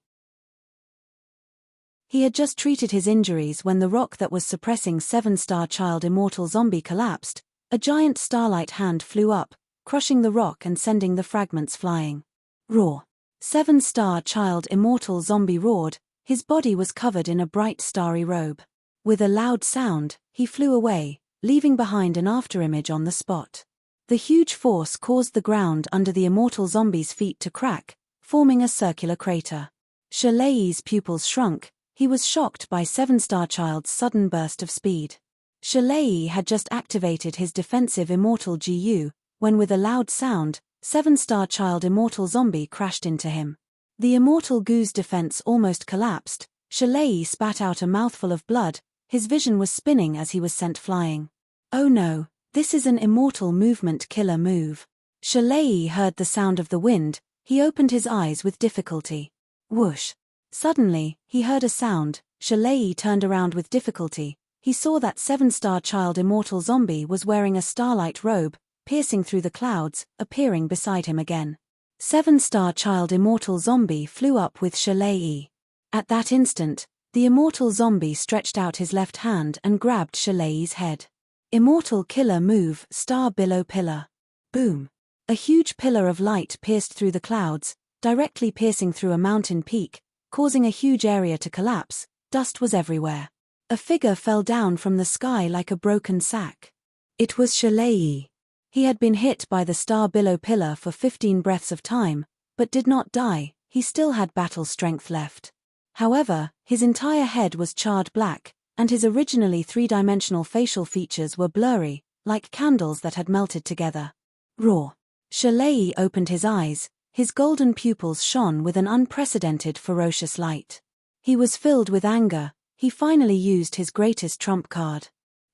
He had just treated his injuries when the rock that was suppressing 7-star child immortal zombie collapsed. A giant starlight hand flew up, crushing the rock and sending the fragments flying. Roar. 7-star child immortal zombie roared, his body was covered in a bright starry robe. With a loud sound, he flew away, leaving behind an afterimage on the spot. The huge force caused the ground under the immortal zombie's feet to crack, forming a circular crater. Shalei's pupils shrunk. He was shocked by Seven-Star Child's sudden burst of speed. Shalei had just activated his defensive immortal GU, when with a loud sound, Seven-Star Child immortal zombie crashed into him. The immortal Gu's defense almost collapsed. Shalei spat out a mouthful of blood. His vision was spinning as he was sent flying. Oh no, this is an immortal movement killer move. Shalei heard the sound of the wind. He opened his eyes with difficulty. Whoosh. Suddenly, he heard a sound. Shalei turned around with difficulty. He saw that Seven-Star Child immortal zombie was wearing a starlight robe, piercing through the clouds, appearing beside him again. Seven-Star Child immortal zombie flew up with Shalei. At that instant, the immortal zombie stretched out his left hand and grabbed Shalei's head. Immortal killer move, star billow pillar. Boom. A huge pillar of light pierced through the clouds, directly piercing through a mountain peak, causing a huge area to collapse. Dust was everywhere. A figure fell down from the sky like a broken sack. It was Shalei. He had been hit by the star billow pillar for 15 breaths of time, but did not die. He still had battle strength left. However, his entire head was charred black, and his originally three-dimensional facial features were blurry, like candles that had melted together. Roar. Shalei opened his eyes. His golden pupils shone with an unprecedented ferocious light. He was filled with anger. He finally used his greatest trump card.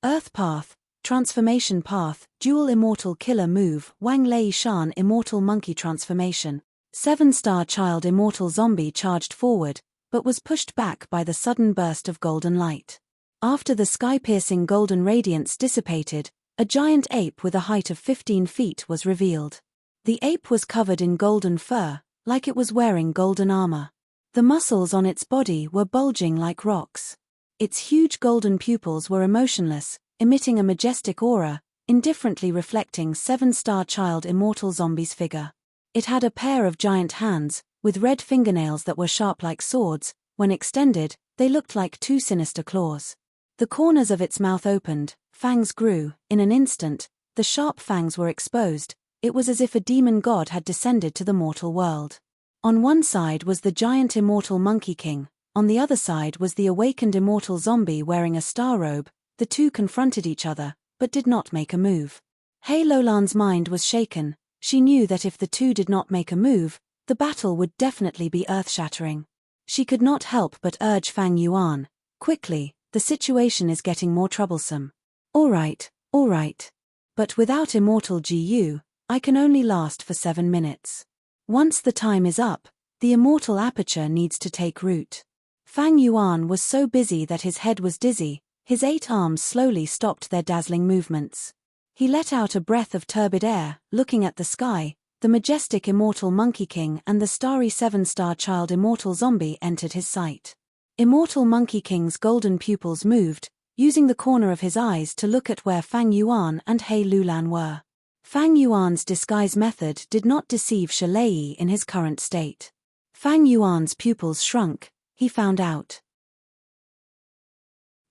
Earth Path, Transformation Path, Dual Immortal Killer Move, Wang Lei Shan Immortal Monkey Transformation. Seven-Star Child immortal zombie charged forward, but was pushed back by the sudden burst of golden light. After the sky-piercing golden radiance dissipated, a giant ape with a height of 15 feet was revealed. The ape was covered in golden fur, like it was wearing golden armor. The muscles on its body were bulging like rocks. Its huge golden pupils were emotionless, emitting a majestic aura, indifferently reflecting Seven-Star Child immortal zombie's figure. It had a pair of giant hands, with red fingernails that were sharp like swords. When extended, they looked like two sinister claws. The corners of its mouth opened, fangs grew. In an instant, the sharp fangs were exposed. It was as if a demon god had descended to the mortal world. On one side was the giant immortal Monkey King, on the other side was the awakened immortal zombie wearing a star robe. The two confronted each other, but did not make a move. Hei Lolan's mind was shaken. She knew that if the two did not make a move, the battle would definitely be earth-shattering. She could not help but urge Fang Yuan, quickly, the situation is getting more troublesome. All right. But without immortal GU, I can only last for 7 minutes. Once the time is up, the immortal aperture needs to take root. Fang Yuan was so busy that his head was dizzy. His 8 arms slowly stopped their dazzling movements. He let out a breath of turbid air, looking at the sky. The majestic immortal Monkey King and the starry Seven-Star Child immortal zombie entered his sight. Immortal Monkey King's golden pupils moved, using the corner of his eyes to look at where Fang Yuan and Hei Lulan were. Fang Yuan's disguise method did not deceive Shalei in his current state. Fang Yuan's pupils shrunk. He found out.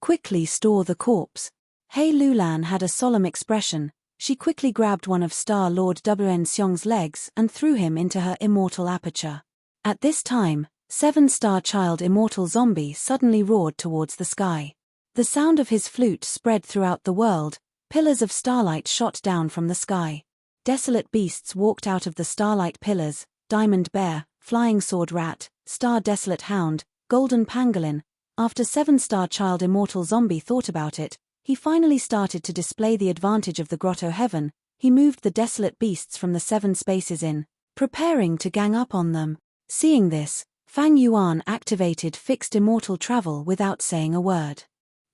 Quickly store the corpse. Hei Lulan had a solemn expression. She quickly grabbed one of Star Lord Wen Xiong's legs and threw him into her immortal aperture. At this time, Seven-Star Child immortal zombie suddenly roared towards the sky. The sound of his flute spread throughout the world. Pillars of starlight shot down from the sky. Desolate beasts walked out of the starlight pillars: Diamond Bear, Flying Sword Rat, Star Desolate Hound, Golden Pangolin. After Seven-Star Child immortal zombie thought about it, he finally started to display the advantage of the grotto heaven. He moved the desolate beasts from the 7 spaces in, preparing to gang up on them. Seeing this, Fang Yuan activated fixed immortal travel without saying a word.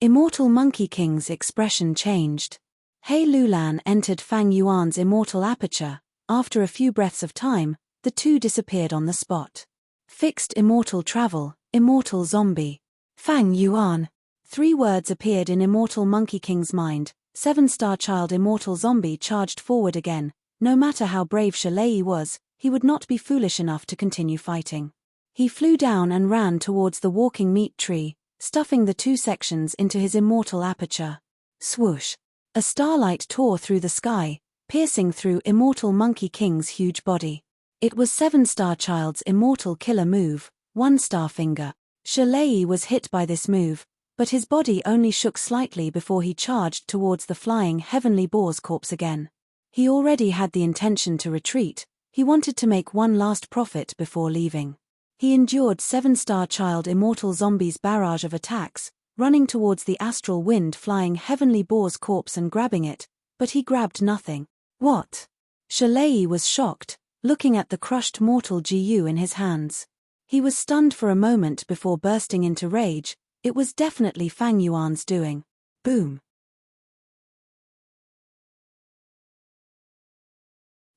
Immortal Monkey King's expression changed. Hei Lulan entered Fang Yuan's immortal aperture. After a few breaths of time, the two disappeared on the spot. Fixed immortal travel, immortal zombie. Fang Yuan. 3 words appeared in immortal Monkey King's mind. Seven-Star Child immortal zombie charged forward again. No matter how brave Shalei was, he would not be foolish enough to continue fighting. He flew down and ran towards the walking meat tree. stuffing the two sections into his immortal aperture. Swoosh! A starlight tore through the sky, piercing through Immortal Monkey King's huge body. It was Seven Star Child's immortal killer move, One Star Finger. Shalei was hit by this move, but his body only shook slightly before he charged towards the flying Heavenly Boar's corpse again. He already had the intention to retreat. He wanted to make one last profit before leaving. He endured Seven Star Child Immortal Zombie's barrage of attacks, running towards the astral wind flying Heavenly Boar's corpse and grabbing it, but he grabbed nothing. What? Shalei was shocked, looking at the crushed mortal Gu in his hands. He was stunned for a moment before bursting into rage. It was definitely Fang Yuan's doing. Boom.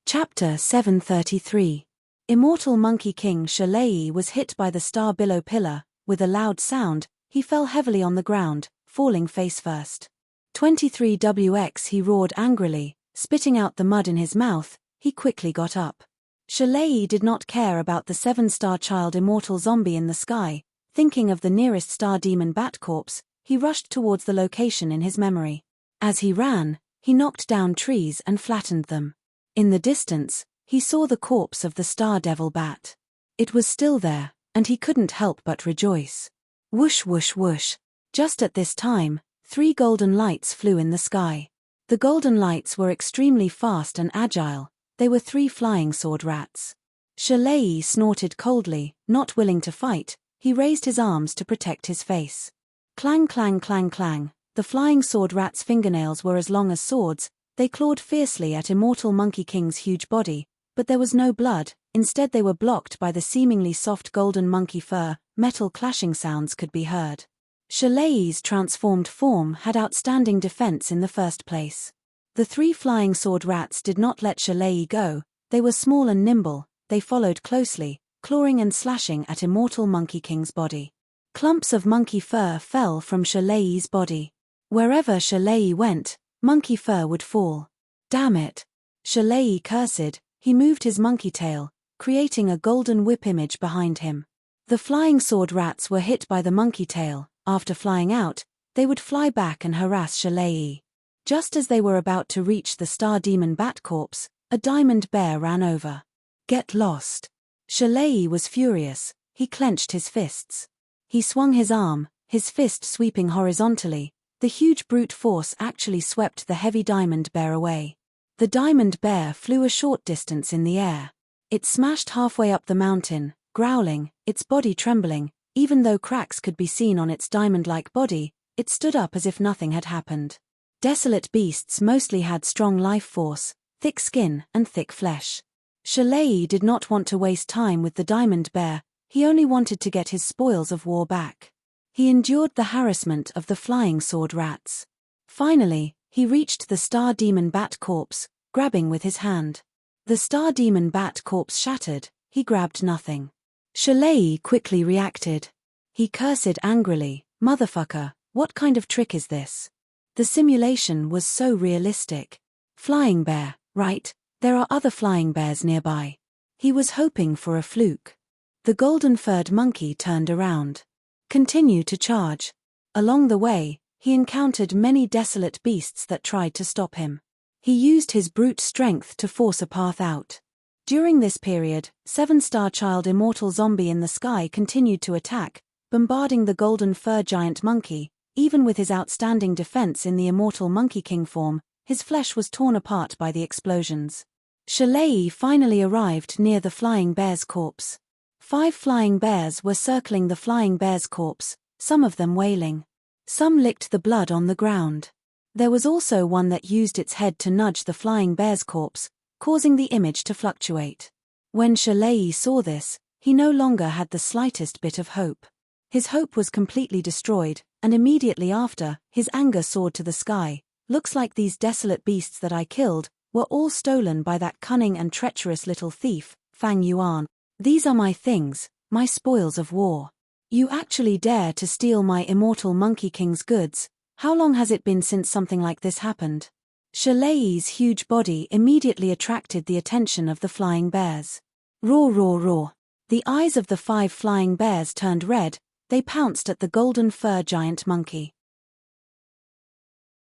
Chapter 733. Immortal Monkey King Shalei was hit by the star billow pillar. With a loud sound, he fell heavily on the ground, falling face first. 23WX, he roared angrily, spitting out the mud in his mouth. He quickly got up. Shalei did not care about the Seven-Star Child Immortal Zombie in the sky. Thinking of the nearest star demon bat corpse, he rushed towards the location in his memory. As he ran, he knocked down trees and flattened them. In the distance, he saw the corpse of the star devil bat. It was still there, and he couldn't help but rejoice. Whoosh whoosh whoosh. Just at this time, 3 golden lights flew in the sky. The golden lights were extremely fast and agile. They were 3 flying sword rats. Shalei snorted coldly, not willing to fight. He raised his arms to protect his face. Clang clang clang clang. The flying sword rats' fingernails were as long as swords. They clawed fiercely at Immortal Monkey King's huge body, but there was no blood. Instead they were blocked by the seemingly soft golden monkey fur. Metal clashing sounds could be heard. Shalei's transformed form had outstanding defense in the first place. The 3 flying sword rats did not let Shalei go. They were small and nimble. They followed closely, clawing and slashing at Immortal Monkey King's body. Clumps of monkey fur fell from Shalei's body. Wherever Shalei went, monkey fur would fall. Damn it! Shalei cursed. He moved his monkey tail, creating a golden whip image behind him. The flying sword rats were hit by the monkey tail. After flying out, they would fly back and harass Shalei. Just as they were about to reach the star demon bat corpse, a diamond bear ran over. Get lost! Shalei was furious. He clenched his fists. He swung his arm, his fist sweeping horizontally. The huge brute force actually swept the heavy diamond bear away. The diamond bear flew a short distance in the air. It smashed halfway up the mountain, growling, its body trembling. Even though cracks could be seen on its diamond-like body, it stood up as if nothing had happened. Desolate beasts mostly had strong life force, thick skin, and thick flesh. Shalei did not want to waste time with the diamond bear. He only wanted to get his spoils of war back. He endured the harassment of the flying sword rats. Finally, he reached the star demon bat corpse, grabbing with his hand. The star demon bat corpse shattered. He grabbed nothing. Shalei quickly reacted. He cursed angrily, "Motherfucker, what kind of trick is this?" The simulation was so realistic. Flying bear, right? There are other flying bears nearby. He was hoping for a fluke. The golden-furred monkey turned around. Continue to charge. Along the way, he encountered many desolate beasts that tried to stop him. He used his brute strength to force a path out. During this period, Seven-Star Child Immortal Zombie in the sky continued to attack, bombarding the golden fur giant monkey. Even with his outstanding defense in the Immortal Monkey King form, his flesh was torn apart by the explosions. Shalei finally arrived near the flying bear's corpse. 5 flying bears were circling the flying bear's corpse, some of them wailing. Some licked the blood on the ground. There was also one that used its head to nudge the flying bear's corpse, causing the image to fluctuate. When Shalei saw this, he no longer had the slightest bit of hope. His hope was completely destroyed, and immediately after, his anger soared to the sky. Looks like these desolate beasts that I killed were all stolen by that cunning and treacherous little thief, Fang Yuan. These are my things, my spoils of war. You actually dare to steal my Immortal Monkey King's goods? How long has it been since something like this happened? Shalei's huge body immediately attracted the attention of the flying bears. Roar roar roar. The eyes of the 5 flying bears turned red. They pounced at the golden fur giant monkey.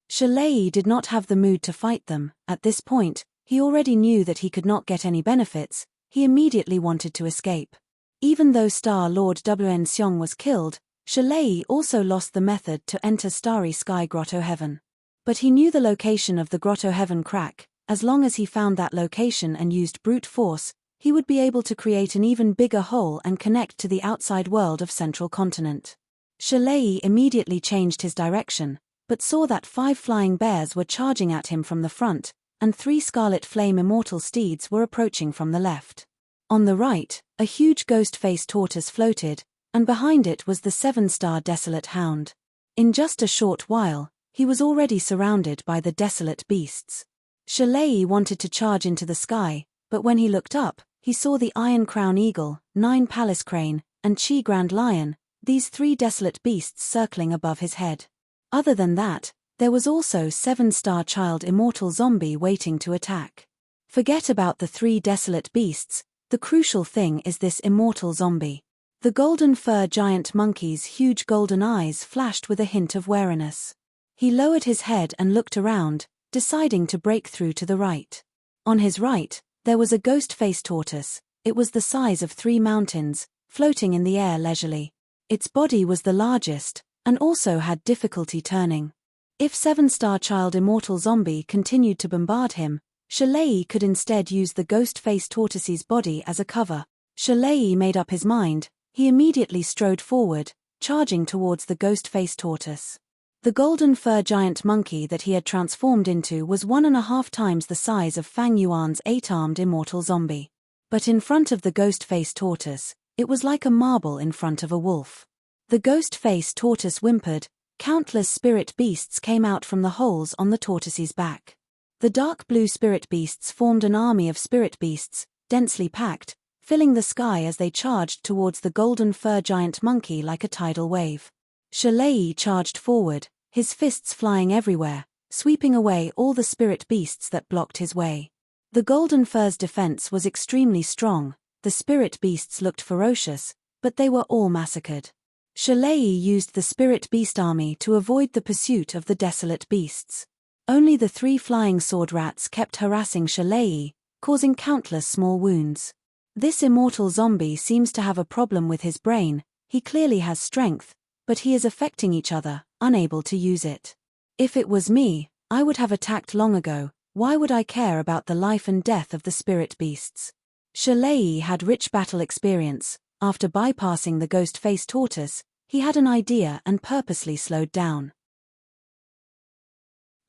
Shalei did not have the mood to fight them. At this point, he already knew that he could not get any benefits. He immediately wanted to escape. Even though Star Lord Wn Seong was killed, Shalei also lost the method to enter Starry Sky Grotto Heaven. But he knew the location of the Grotto Heaven crack. As long as he found that location and used brute force, he would be able to create an even bigger hole and connect to the outside world of Central Continent. Shalei immediately changed his direction, but saw that 5 flying bears were charging at him from the front, and 3 scarlet flame immortal steeds were approaching from the left. On the right, a huge ghost-faced tortoise floated, and behind it was the 7-star desolate hound. In just a short while, he was already surrounded by the desolate beasts. Shalei wanted to charge into the sky, but when he looked up, he saw the Iron Crown Eagle, 9 Palace Crane, and Chi Grand Lion, these 3 desolate beasts circling above his head. Other than that, there was also 7-star child immortal zombie waiting to attack. Forget about the 3 desolate beasts, the crucial thing is this immortal zombie. The golden fur giant monkey's huge golden eyes flashed with a hint of wariness. He lowered his head and looked around, deciding to break through to the right. On his right, there was a ghost-faced tortoise. It was the size of 3 mountains, floating in the air leisurely. Its body was the largest, and also had difficulty turning. If 7-star child immortal zombie continued to bombard him, Shalei could instead use the ghost-faced tortoise's body as a cover. Shalei made up his mind. He immediately strode forward, charging towards the ghost-faced tortoise. The golden fur giant monkey that he had transformed into was 1.5 times the size of Fang Yuan's 8-armed immortal zombie. But in front of the ghost-faced tortoise, it was like a marble in front of a wolf. The ghost-faced tortoise whimpered. Countless spirit beasts came out from the holes on the tortoise's back. The dark blue spirit beasts formed an army of spirit beasts, densely packed, filling the sky as they charged towards the golden fur giant monkey like a tidal wave. Shalei charged forward, his fists flying everywhere, sweeping away all the spirit beasts that blocked his way. The golden fur's defense was extremely strong. The spirit beasts looked ferocious, but they were all massacred. Shalei used the spirit beast army to avoid the pursuit of the desolate beasts. Only the 3 flying sword rats kept harassing Shalei, causing countless small wounds. This immortal zombie seems to have a problem with his brain. He clearly has strength, but he is affecting each other, unable to use it. If it was me, I would have attacked long ago. Why would I care about the life and death of the spirit beasts? Shalei had rich battle experience. After bypassing the ghost-faced tortoise, he had an idea and purposely slowed down.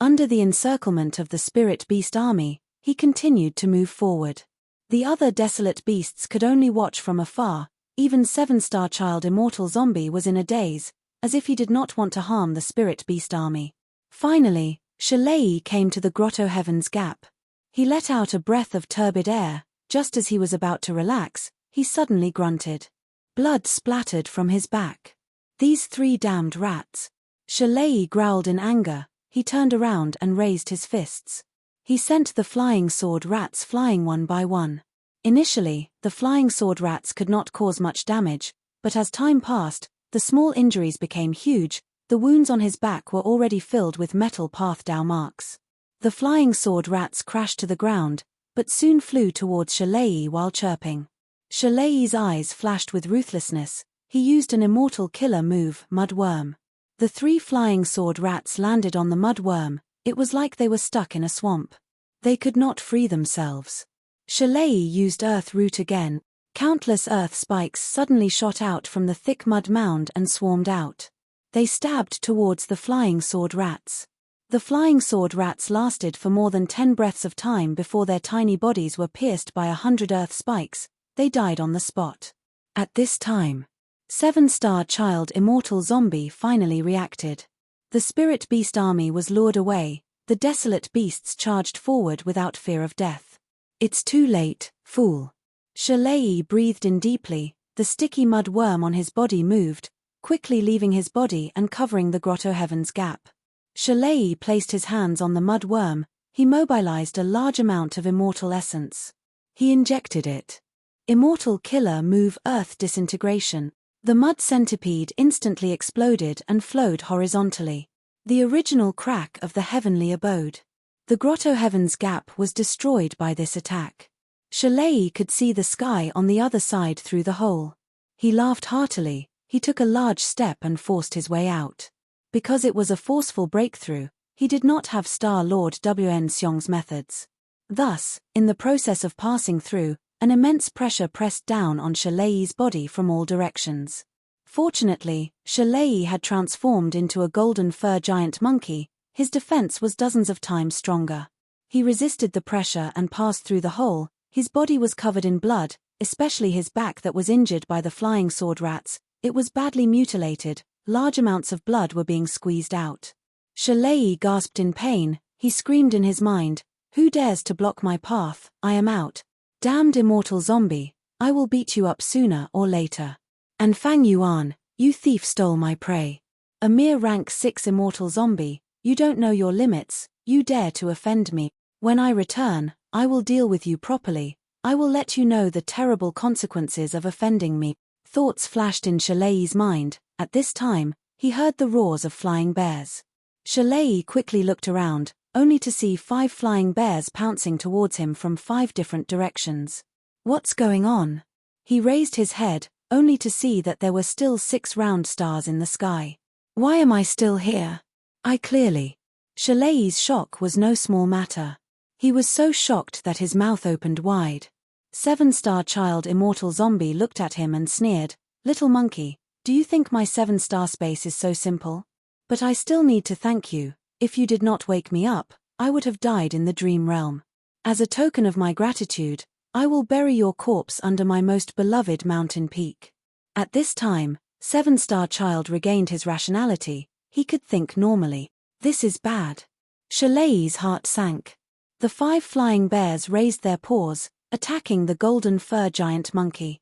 Under the encirclement of the spirit beast army, he continued to move forward. The other desolate beasts could only watch from afar. Even 7-star child immortal zombie was in a daze, as if he did not want to harm the spirit beast army. Finally, Shalei came to the Grotto Heaven's gap. He let out a breath of turbid air. Just as he was about to relax, he suddenly grunted. Blood splattered from his back. These 3 damned rats. Shalei growled in anger. He turned around and raised his fists. He sent the flying sword rats flying one by one. Initially, the flying sword rats could not cause much damage, but as time passed, the small injuries became huge. The wounds on his back were already filled with metal path-dow marks. The flying sword rats crashed to the ground, but soon flew towards Shalei while chirping. Shalei's eyes flashed with ruthlessness. He used an immortal killer move, Mudworm. The 3 flying sword rats landed on the mudworm. It was like they were stuck in a swamp. They could not free themselves. Shalei used Earth Root again. Countless earth spikes suddenly shot out from the thick mud mound and swarmed out. They stabbed towards the flying sword rats. The flying sword rats lasted for more than 10 breaths of time before their tiny bodies were pierced by 100 earth spikes. They died on the spot. At this time, 7-star child immortal zombie finally reacted. The spirit beast army was lured away. The desolate beasts charged forward without fear of death. It's too late, fool. Shalei breathed in deeply. The sticky mud worm on his body moved, quickly leaving his body and covering the Grotto Heaven's gap. Shalei placed his hands on the mud worm. He mobilized a large amount of immortal essence. He injected it. Immortal killer move Earth disintegration. The mud centipede instantly exploded and flowed horizontally. The original crack of the heavenly abode. The grotto heaven's gap was destroyed by this attack. Shalei could see the sky on the other side through the hole. He laughed heartily. He took a large step and forced his way out. Because it was a forceful breakthrough, he did not have Star Lord Wn Seong's methods. Thus, in the process of passing through, an immense pressure pressed down on Shalei's body from all directions. Fortunately, Shalei had transformed into a golden fur giant monkey. His defense was dozens of times stronger. He resisted the pressure and passed through the hole. His body was covered in blood, especially his back that was injured by the flying sword rats. It was badly mutilated. Large amounts of blood were being squeezed out. Shalei gasped in pain. He screamed in his mind, "Who dares to block my path? I am out. Damned immortal zombie, I will beat you up sooner or later. And Fang Yuan, you thief stole my prey. A mere rank 6 immortal zombie, you don't know your limits, you dare to offend me. When I return, I will deal with you properly. I will let you know the terrible consequences of offending me." Thoughts flashed in Shalei's mind. At this time, he heard the roars of flying bears. Shalei quickly looked around, only to see 5 flying bears pouncing towards him from 5 different directions. What's going on? He raised his head, only to see that there were still 6 round stars in the sky. Why am I still here? Shalei's shock was no small matter. He was so shocked that his mouth opened wide. 7-star child immortal zombie looked at him and sneered, "Little monkey, do you think my 7-star space is so simple? But I still need to thank you. If you did not wake me up, I would have died in the dream realm. As a token of my gratitude, I will bury your corpse under my most beloved mountain peak." At this time, 7-star child regained his rationality. He could think normally. This is bad. Shalei's heart sank. The 5 flying bears raised their paws, attacking the golden fur giant monkey.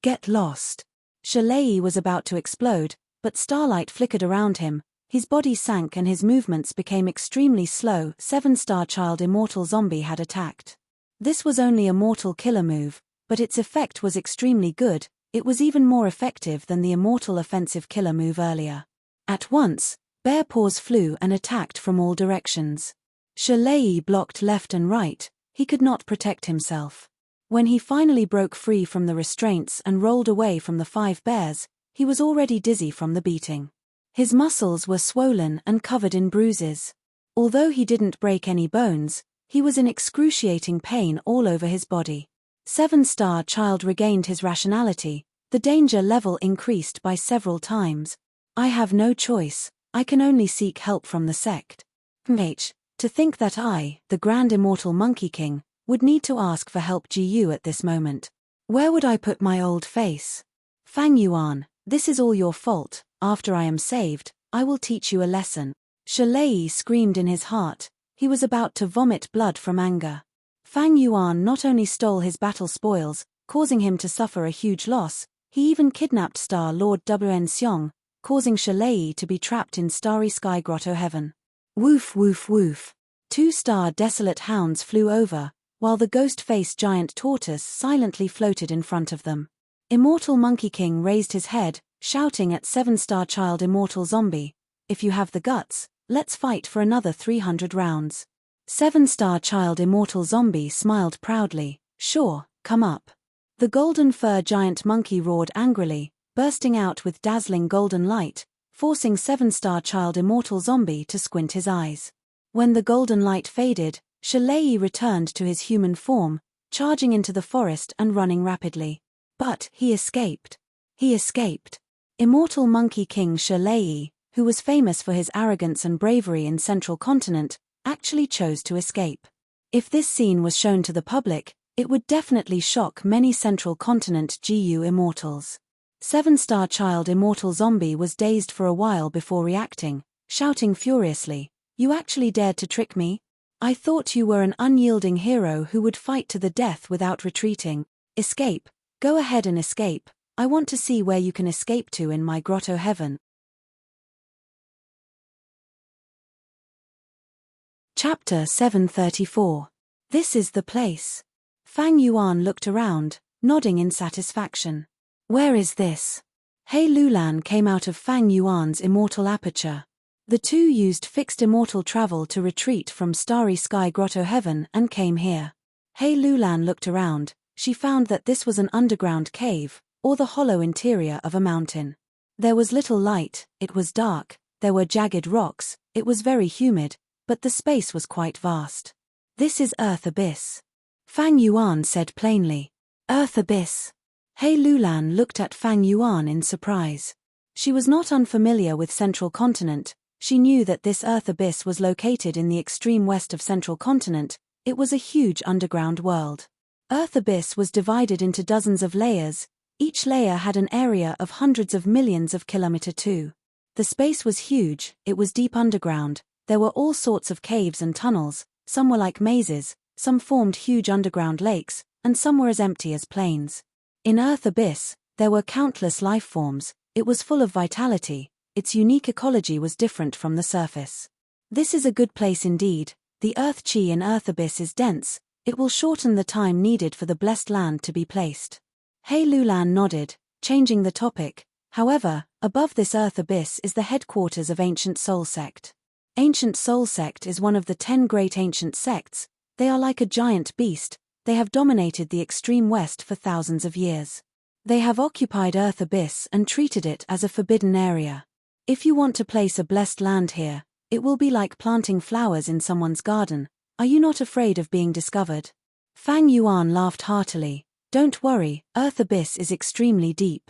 Get lost. Shalei was about to explode, but starlight flickered around him. His body sank and his movements became extremely slow. 7-star child immortal zombie had attacked. This was only a mortal killer move, but its effect was extremely good. It was even more effective than the immortal offensive killer move earlier. At once, bear paws flew and attacked from all directions. Shalei blocked left and right. He could not protect himself. When he finally broke free from the restraints and rolled away from the 5 bears, he was already dizzy from the beating. His muscles were swollen and covered in bruises. Although he didn't break any bones, he was in excruciating pain all over his body. 7-star child regained his rationality. The danger level increased by several times. I have no choice. I can only seek help from the sect. To think that I, the Grand Immortal Monkey King, would need to ask for help at this moment. Where would I put my old face? Fang Yuan, this is all your fault. After I am saved, I will teach you a lesson. Shalei screamed in his heart. He was about to vomit blood from anger. Fang Yuan not only stole his battle spoils, causing him to suffer a huge loss, he even kidnapped Star Lord Wn Seong, causing Shalei to be trapped in Starry Sky Grotto Heaven. Woof woof woof. 2-star desolate hounds flew over, while the ghost-faced giant tortoise silently floated in front of them. Immortal Monkey King raised his head, shouting at 7-star child immortal zombie, "If you have the guts, let's fight for another 300 rounds." 7-star child immortal zombie smiled proudly, "Sure, come up." The golden fur giant monkey roared angrily, bursting out with dazzling golden light, forcing 7-star child immortal zombie to squint his eyes. When the golden light faded, Shalei returned to his human form, charging into the forest and running rapidly. But he escaped. Immortal Monkey King Shalei, who was famous for his arrogance and bravery in Central Continent, actually chose to escape. If this scene was shown to the public, it would definitely shock many Central Continent GU immortals. 7-star child immortal zombie was dazed for a while before reacting, shouting furiously, "You actually dared to trick me? I thought you were an unyielding hero who would fight to the death without retreating. Escape. Go ahead and escape. I want to see where you can escape to in my grotto heaven." Chapter 734. This is the place. Fang Yuan looked around, nodding in satisfaction. Where is this? He Lulan came out of Fang Yuan's immortal aperture. The two used fixed immortal travel to retreat from Starry Sky Grotto Heaven and came here. He Lulan looked around. She found that this was an underground cave, or the hollow interior of a mountain. There was little light, it was dark, there were jagged rocks, it was very humid, but the space was quite vast. This is Earth Abyss. Fang Yuan said plainly. Earth Abyss. He Lulan looked at Fang Yuan in surprise. She was not unfamiliar with Central Continent. She knew that this Earth Abyss was located in the extreme west of Central Continent. It was a huge underground world. Earth Abyss was divided into dozens of layers. Each layer had an area of hundreds of millions of kilometers too. The space was huge, it was deep underground. There were all sorts of caves and tunnels. Some were like mazes, some formed huge underground lakes, and some were as empty as plains. In Earth Abyss, there were countless life forms. It was full of vitality. Its unique ecology was different from the surface. This is a good place indeed. The earth chi in Earth Abyss is dense. It will shorten the time needed for the blessed land to be placed. He Lulan nodded, changing the topic. However, above this Earth Abyss is the headquarters of Ancient Soul Sect. Ancient Soul Sect is one of the 10 great ancient sects. They are like a giant beast. They have dominated the extreme west for thousands of years. They have occupied Earth Abyss and treated it as a forbidden area. If you want to place a blessed land here, it will be like planting flowers in someone's garden. Are you not afraid of being discovered? Fang Yuan laughed heartily. Don't worry, Earth Abyss is extremely deep.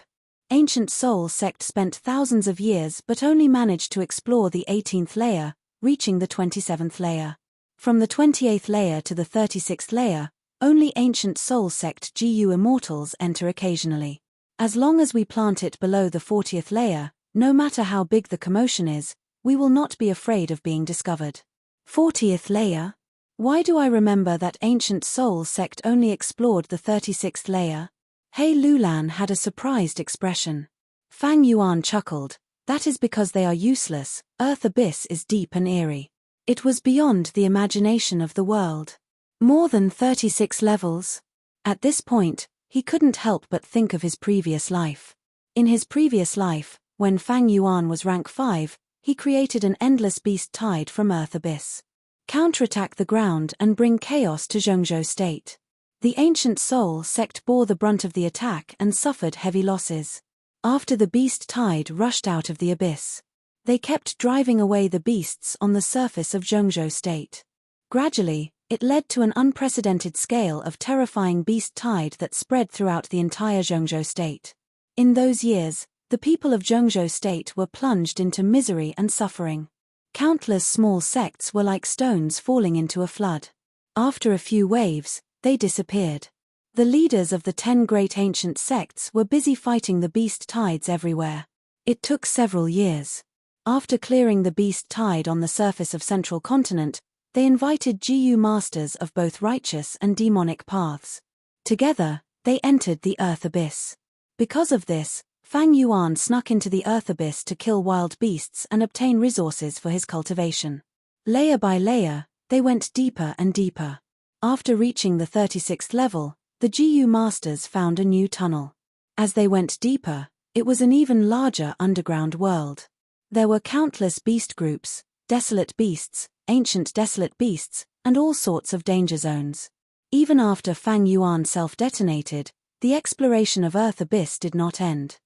Ancient Soul Sect spent thousands of years but only managed to explore the 18th layer, reaching the 27th layer. From the 28th layer to the 36th layer, only Ancient Soul Sect GU Immortals enter occasionally. As long as we plant it below the 40th layer, no matter how big the commotion is, we will not be afraid of being discovered. 40th layer? Why do I remember that Ancient Soul Sect only explored the 36th layer? He Lulan had a surprised expression. Fang Yuan chuckled. That is because they are useless. Earth Abyss is deep and eerie. It was beyond the imagination of the world. More than 36 levels. At this point, he couldn't help but think of his previous life. In his previous life, when Fang Yuan was rank 5, he created an endless beast tide from Earth Abyss. Counterattack the ground and bring chaos to Zhongzhou State. The Ancient Soul Sect bore the brunt of the attack and suffered heavy losses. After the beast tide rushed out of the abyss, they kept driving away the beasts on the surface of Zhongzhou State. Gradually, it led to an unprecedented scale of terrifying beast tide that spread throughout the entire Zhongzhou State. In those years, the people of Zhongzhou State were plunged into misery and suffering. Countless small sects were like stones falling into a flood. After a few waves, they disappeared. The leaders of the 10 great ancient sects were busy fighting the beast tides everywhere. It took several years. After clearing the beast tide on the surface of Central Continent, they invited GU masters of both righteous and demonic paths. Together, they entered the Earth Abyss. Because of this, Fang Yuan snuck into the Earth Abyss to kill wild beasts and obtain resources for his cultivation. Layer by layer, they went deeper and deeper. After reaching the 36th level, the GU masters found a new tunnel. As they went deeper, it was an even larger underground world. There were countless beast groups, desolate beasts, ancient desolate beasts, and all sorts of danger zones. Even after Fang Yuan self-detonated, the exploration of Earth Abyss did not end.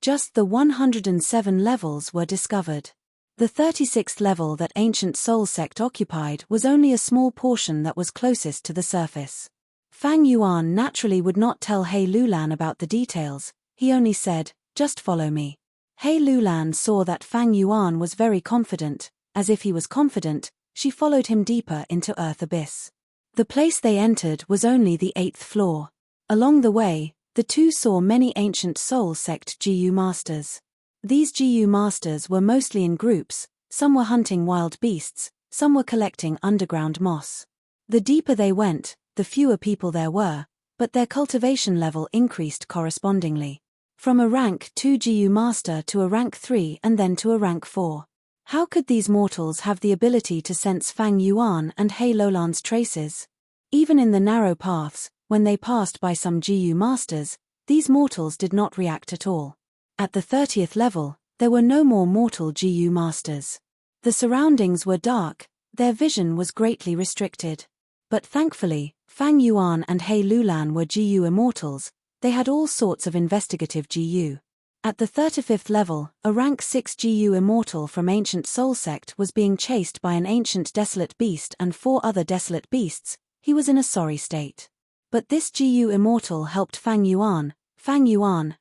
Just the 107 levels were discovered. The 36th level that Ancient Soul Sect occupied was only a small portion that was closest to the surface. Fang Yuan naturally would not tell He Lulan about the details. He only said, "Just follow me." He Lulan saw that Fang Yuan was very confident. As if he was confident, she followed him deeper into Earth Abyss. The place they entered was only the 8th floor. Along the way, the two saw many Ancient Soul Sect GU masters. These GU masters were mostly in groups. Some were hunting wild beasts, some were collecting underground moss. The deeper they went, the fewer people there were, but their cultivation level increased correspondingly. From a rank 2 GU master to a rank 3 and then to a rank 4. How could these mortals have the ability to sense Fang Yuan and He Lulan's traces? Even in the narrow paths, When they passed by some GU masters, these mortals did not react at all. At the 30th level, there were no more mortal GU masters. The surroundings were dark, their vision was greatly restricted. But thankfully, Fang Yuan and He Lulan were GU immortals, they had all sorts of investigative GU. At the 35th level, a rank 6 GU immortal from Ancient Soul Sect was being chased by an ancient desolate beast and 4 other desolate beasts. He was in a sorry state. But this GU immortal helped Fang Yuan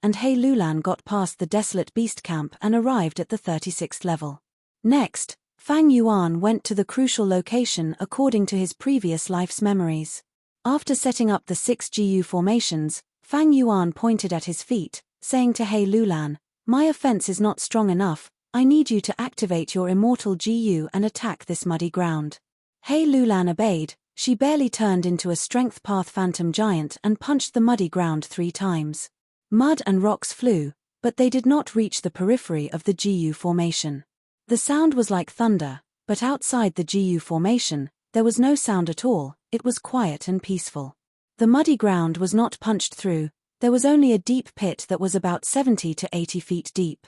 and He Lulan got past the desolate beast camp and arrived at the 36th level. Next, Fang Yuan went to the crucial location according to his previous life's memories. After setting up the 6 GU formations, Fang Yuan pointed at his feet, saying to He Lulan, "My offense is not strong enough, I need you to activate your immortal GU and attack this muddy ground." He Lulan obeyed. She barely turned into a strength path phantom giant and punched the muddy ground 3 times. Mud and rocks flew, but they did not reach the periphery of the GU formation. The sound was like thunder, but outside the GU formation, there was no sound at all, it was quiet and peaceful. The muddy ground was not punched through, there was only a deep pit that was about 70 to 80 feet deep.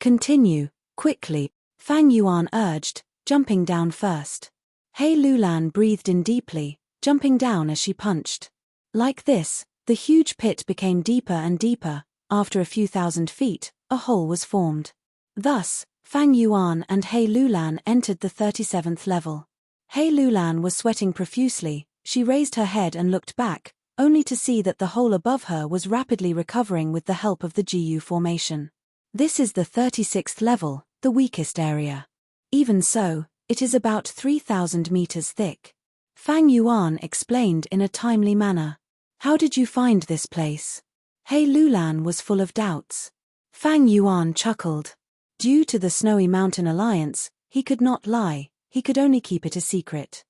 "Continue, quickly," Fang Yuan urged, jumping down first. He Lulan breathed in deeply, jumping down as she punched. Like this, the huge pit became deeper and deeper. After a few thousand feet, a hole was formed. Thus, Fang Yuan and He Lulan entered the 37th level. He Lulan was sweating profusely, she raised her head and looked back, only to see that the hole above her was rapidly recovering with the help of the GU formation. This is the 36th level, the weakest area. Even so, it is about 3,000 meters thick. Fang Yuan explained in a timely manner. "How did you find this place?" He Lulan was full of doubts. Fang Yuan chuckled. Due to the Snowy Mountain Alliance, he could not lie, he could only keep it a secret.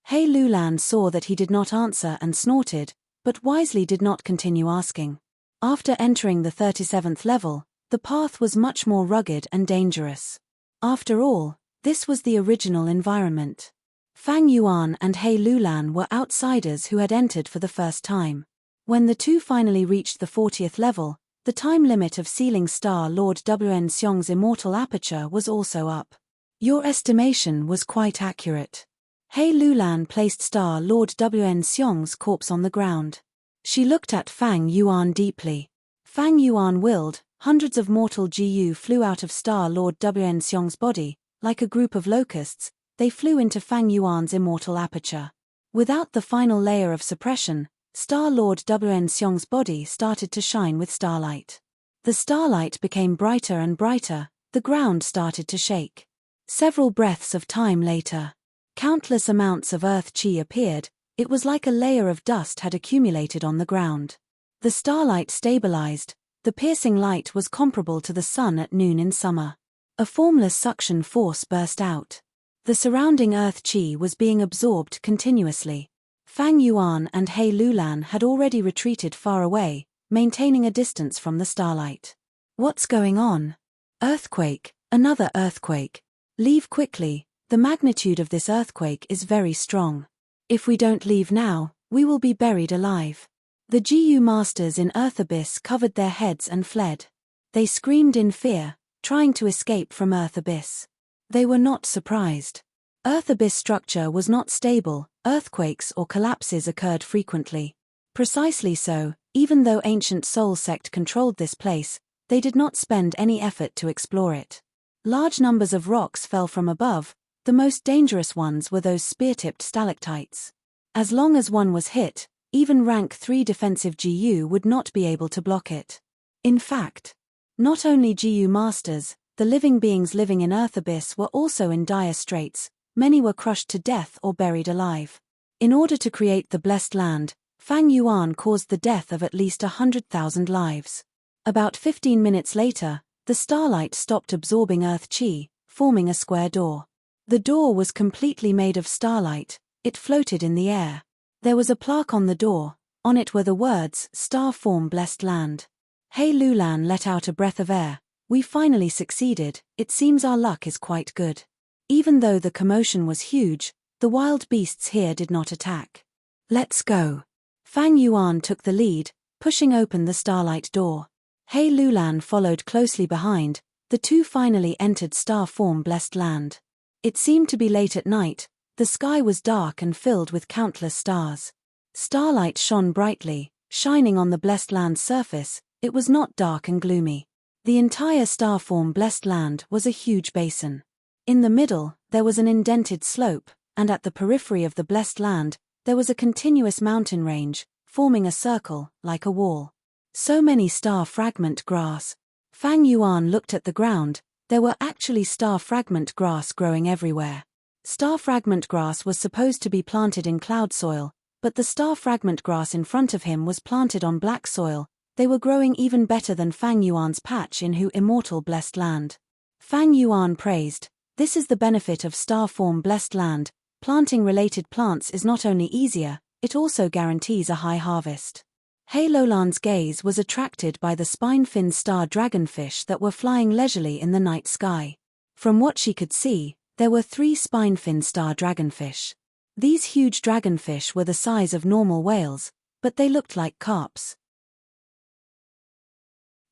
He Lulan saw that he did not answer and snorted, but wisely did not continue asking. After entering the 37th level, the path was much more rugged and dangerous. After all, this was the original environment. Fang Yuan and He Lulan were outsiders who had entered for the first time. When the two finally reached the 40th level, the time limit of sealing Star Lord Wn Xiong's immortal aperture was also up. "Your estimation was quite accurate." He Lulan placed Star Lord Wn Xiong's corpse on the ground. She looked at Fang Yuan deeply. Fang Yuan willed, hundreds of mortal GU flew out of Star Lord Wn Xiong's body, like a group of locusts, they flew into Fang Yuan's immortal aperture. Without the final layer of suppression, Star Lord Wn Xiong's body started to shine with starlight. The starlight became brighter and brighter, the ground started to shake. Several breaths of time later, countless amounts of earth chi appeared, it was like a layer of dust had accumulated on the ground. The starlight stabilized, the piercing light was comparable to the sun at noon in summer. A formless suction force burst out. The surrounding earth chi was being absorbed continuously. Fang Yuan and He Lulan had already retreated far away, maintaining a distance from the starlight. "What's going on?" "Earthquake, another earthquake. Leave quickly, the magnitude of this earthquake is very strong. If we don't leave now, we will be buried alive." The GU masters in Earth Abyss covered their heads and fled. They screamed in fear, trying to escape from Earth Abyss. They were not surprised. Earth Abyss structure was not stable, earthquakes or collapses occurred frequently. Precisely so, even though Ancient Soul Sect controlled this place, they did not spend any effort to explore it. Large numbers of rocks fell from above, the most dangerous ones were those spear-tipped stalactites. As long as one was hit, even rank 3 defensive GU would not be able to block it. In fact, not only GU masters, the living beings living in Earth Abyss were also in dire straits, many were crushed to death or buried alive. In order to create the blessed land, Fang Yuan caused the death of at least 100,000 lives. About 15 minutes later, the starlight stopped absorbing earth chi, forming a square door. The door was completely made of starlight, it floated in the air. There was a plaque on the door, on it were the words, "Star Form Blessed Land." He Lulan let out a breath of air. "We finally succeeded, it seems our luck is quite good." Even though the commotion was huge, the wild beasts here did not attack. Let's go. Fang Yuan took the lead, pushing open the starlight door. He Lulan followed closely behind. The two finally entered star-form blessed land. It seemed to be late at night. The sky was dark and filled with countless stars. Starlight shone brightly, shining on the blessed land's surface. It was not dark and gloomy. The entire star-form blessed land was a huge basin. In the middle, there was an indented slope, and at the periphery of the blessed land, there was a continuous mountain range, forming a circle, like a wall. So many star fragment grass. Fang Yuan looked at the ground. There were actually star fragment grass growing everywhere. Star fragment grass was supposed to be planted in cloud soil, but the star fragment grass in front of him was planted on black soil. They were growing even better than Fang Yuan's patch in Hu Immortal Blessed Land. Fang Yuan praised, "This is the benefit of star-form blessed land. Planting related plants is not only easier, it also guarantees a high harvest." He Lulan's gaze was attracted by the spine-fin star dragonfish that were flying leisurely in the night sky. From what she could see, there were 3 spine-fin star dragonfish. These huge dragonfish were the size of normal whales, but they looked like carps.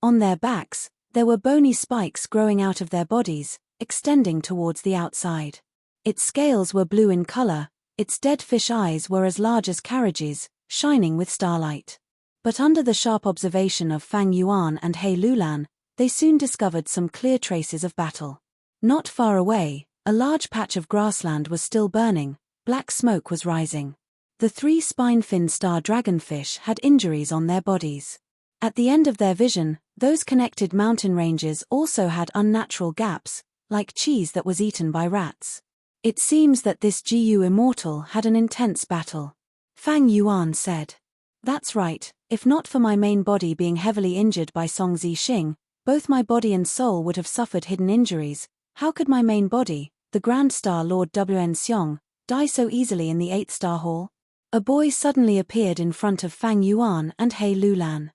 On their backs, there were bony spikes growing out of their bodies, extending towards the outside. Its scales were blue in color. Its dead fish eyes were as large as carriages, shining with starlight. But under the sharp observation of Fang Yuan and He Lulan, they soon discovered some clear traces of battle. Not far away, a large patch of grassland was still burning. Black smoke was rising. The 3 spine-fin star dragonfish had injuries on their bodies. At the end of their vision, those connected mountain ranges also had unnatural gaps, like cheese that was eaten by rats. It seems that this Gu Immortal had an intense battle. Fang Yuan said. That's right, if not for my main body being heavily injured by Song Zixing, both my body and soul would have suffered hidden injuries. How could my main body, the Grand Star Lord Wn Xiong, die so easily in the 8th Star Hall? A boy suddenly appeared in front of Fang Yuan and He Lulan.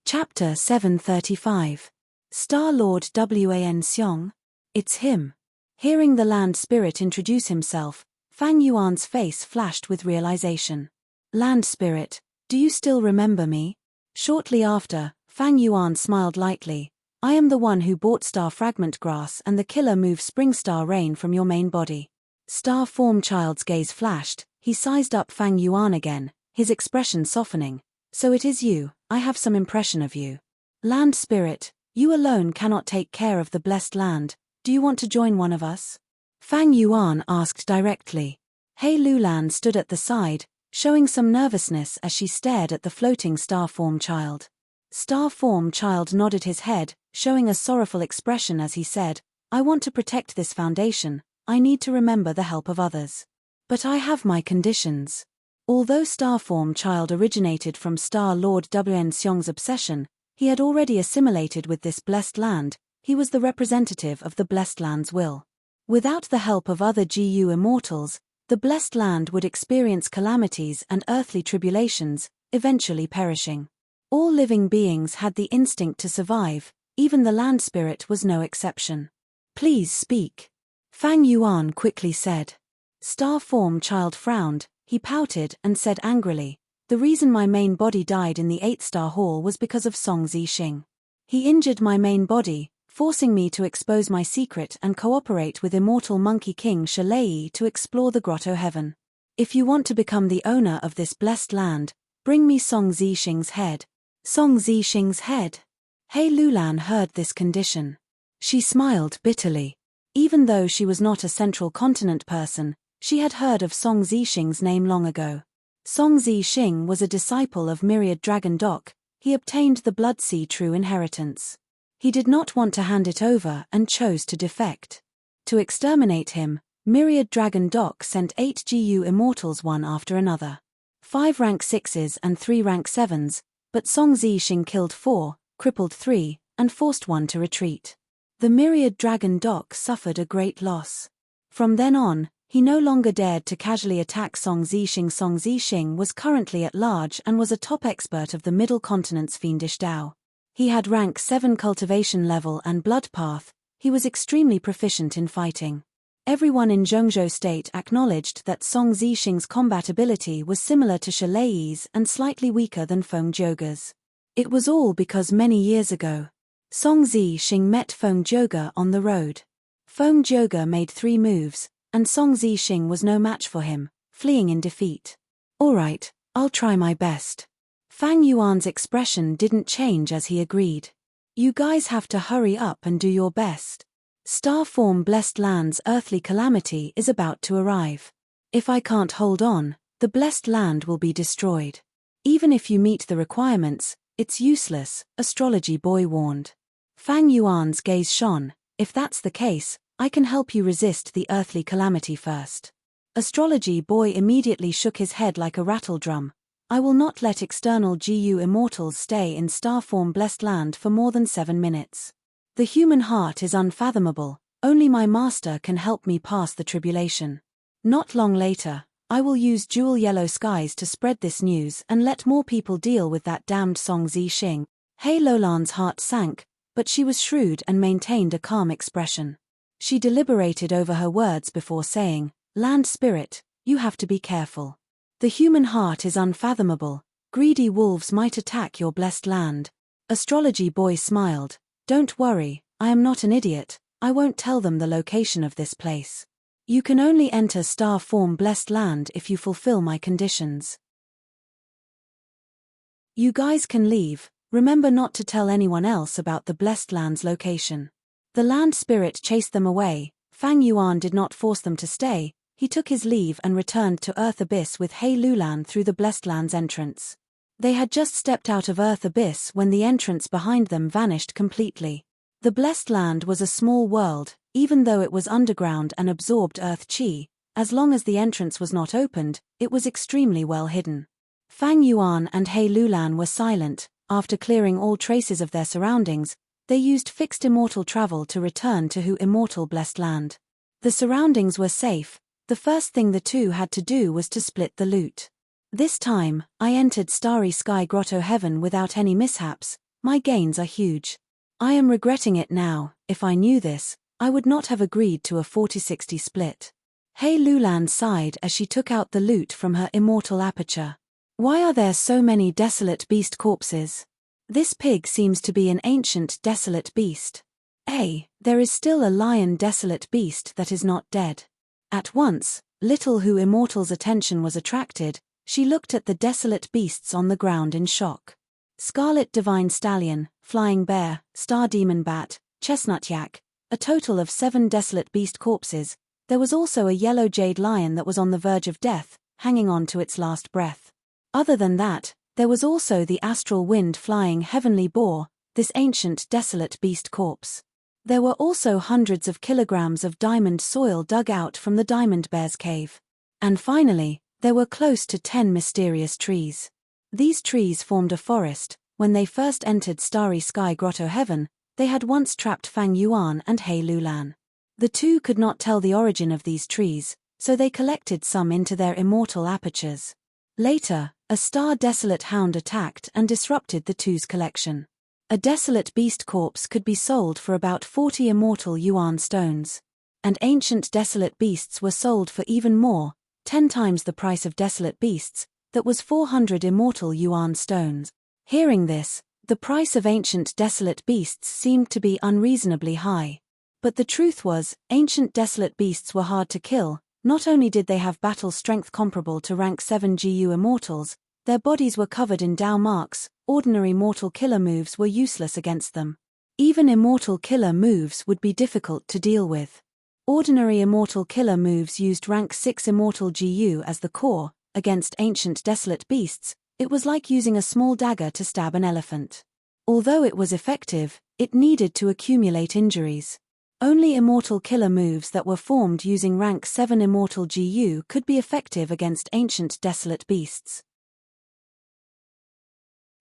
Chapter 735. Star Lord Wan Xiong? It's him. Hearing the land spirit introduce himself, Fang Yuan's face flashed with realization. Land spirit, do you still remember me? Shortly after, Fang Yuan smiled lightly. I am the one who bought star fragment grass and the killer move spring star rain from your main body. Star form child's gaze flashed. He sized up Fang Yuan again, his expression softening. So it is you. I have some impression of you. Land spirit, you alone cannot take care of the blessed land. Do you want to join one of us? Fang Yuan asked directly. He Lulan stood at the side, showing some nervousness as she stared at the floating star form child. Star form child nodded his head, showing a sorrowful expression as he said, I want to protect this foundation. I need to remember the help of others. But I have my conditions. Although Starform Child originated from Star Lord Wn Xiong's obsession, he had already assimilated with this blessed land. He was the representative of the blessed land's will. Without the help of other Gu immortals, the blessed land would experience calamities and earthly tribulations, eventually perishing. All living beings had the instinct to survive, even the land spirit was no exception. Please speak. Fang Yuan quickly said. Starform Child frowned. He pouted and said angrily, the reason my main body died in the 8th Star Hall was because of Song Zixing. He injured my main body, forcing me to expose my secret and cooperate with Immortal Monkey King Shalei to explore the Grotto Heaven. If you want to become the owner of this blessed land, bring me Song Zixing's head. Song Zixing's head? He Lulan heard this condition. She smiled bitterly. Even though she was not a central continent person, she had heard of Song Zixing's name long ago. Song Zixing was a disciple of Myriad Dragon Doc. He obtained the Blood Sea True Inheritance. He did not want to hand it over and chose to defect. To exterminate him, Myriad Dragon Doc sent 8 Gu immortals one after another. 5 rank 6s and 3 rank 7s, but Song Zixing killed 4, crippled 3, and forced 1 to retreat. The Myriad Dragon Doc suffered a great loss. From then on, he no longer dared to casually attack Song Zixing. Song Zixing was currently at large and was a top expert of the Middle Continent's fiendish Dao. He had rank 7 cultivation level and blood path. He was extremely proficient in fighting. Everyone in Zhengzhou State acknowledged that Song Zixing's combat ability was similar to Shilei's and slightly weaker than Feng Zhouge's. It was all because many years ago, Song Zixing met Feng Zhouge on the road. Feng Zhouge made 3 moves, and Song Zixing was no match for him, fleeing in defeat. "All right, I'll try my best." Fang Yuan's expression didn't change as he agreed. "You guys have to hurry up and do your best. Star form blessed land's earthly calamity is about to arrive. If I can't hold on, the blessed land will be destroyed. Even if you meet the requirements, it's useless," Astrology Boy warned. Fang Yuan's gaze shone. "If that's the case, I can help you resist the earthly calamity first." Astrology Boy immediately shook his head like a rattle drum. "I will not let external GU immortals stay in star form blessed land for more than 7 minutes. The human heart is unfathomable, only my master can help me pass the tribulation. Not long later, I will use jewel yellow skies to spread this news and let more people deal with that damned Song Zixing." He Lolan's heart sank, but she was shrewd and maintained a calm expression. She deliberated over her words before saying, "Land spirit, you have to be careful. The human heart is unfathomable. Greedy wolves might attack your blessed land." Astrology Boy smiled. "Don't worry, I am not an idiot. I won't tell them the location of this place. You can only enter star form blessed land if you fulfill my conditions. You guys can leave. Remember not to tell anyone else about the blessed land's location." The land spirit chased them away. Fang Yuan did not force them to stay. He took his leave and returned to Earth Abyss with He Lulan through the blessed land's entrance. They had just stepped out of Earth Abyss when the entrance behind them vanished completely. The blessed land was a small world, even though it was underground and absorbed Earth Chi. As long as the entrance was not opened, it was extremely well hidden. Fang Yuan and He Lulan were silent. After clearing all traces of their surroundings, they used fixed immortal travel to return to Hu Immortal Blessed Land. The surroundings were safe. The first thing the two had to do was to split the loot. "This time, I entered Starry Sky Grotto Heaven without any mishaps. My gains are huge. I am regretting it now. If I knew this, I would not have agreed to a 40-60 split." He Lulan sighed as she took out the loot from her immortal aperture. "Why are there so many desolate beast corpses? This pig seems to be an ancient desolate beast. There is still a lion desolate beast that is not dead." At once, little Hu Immortal's attention was attracted. She looked at the desolate beasts on the ground in shock. Scarlet Divine Stallion, Flying Bear, Star Demon Bat, Chestnut Yak, a total of 7 desolate beast corpses. There was also a yellow jade lion that was on the verge of death, hanging on to its last breath. Other than that, there was also the astral wind flying heavenly boar, this ancient desolate beast corpse. There were also hundreds of kilograms of diamond soil dug out from the Diamond Bear's cave. And finally, there were close to 10 mysterious trees. These trees formed a forest. When they first entered Starry Sky Grotto Heaven, they had once trapped Fang Yuan and He Lulan. The two could not tell the origin of these trees, so they collected some into their immortal apertures. Later, a star desolate hound attacked and disrupted the two's collection. A desolate beast corpse could be sold for about 40 immortal yuan stones. And ancient desolate beasts were sold for even more, 10 times the price of desolate beasts, that was 400 immortal yuan stones. Hearing this, the price of ancient desolate beasts seemed to be unreasonably high. But the truth was, ancient desolate beasts were hard to kill. Not only did they have battle strength comparable to rank 7 GU immortals, their bodies were covered in Dao marks. Ordinary mortal killer moves were useless against them. Even immortal killer moves would be difficult to deal with. Ordinary immortal killer moves used rank 6 immortal GU as the core. Against ancient desolate beasts, it was like using a small dagger to stab an elephant. Although it was effective, it needed to accumulate injuries. Only immortal killer moves that were formed using rank 7 immortal GU could be effective against ancient desolate beasts.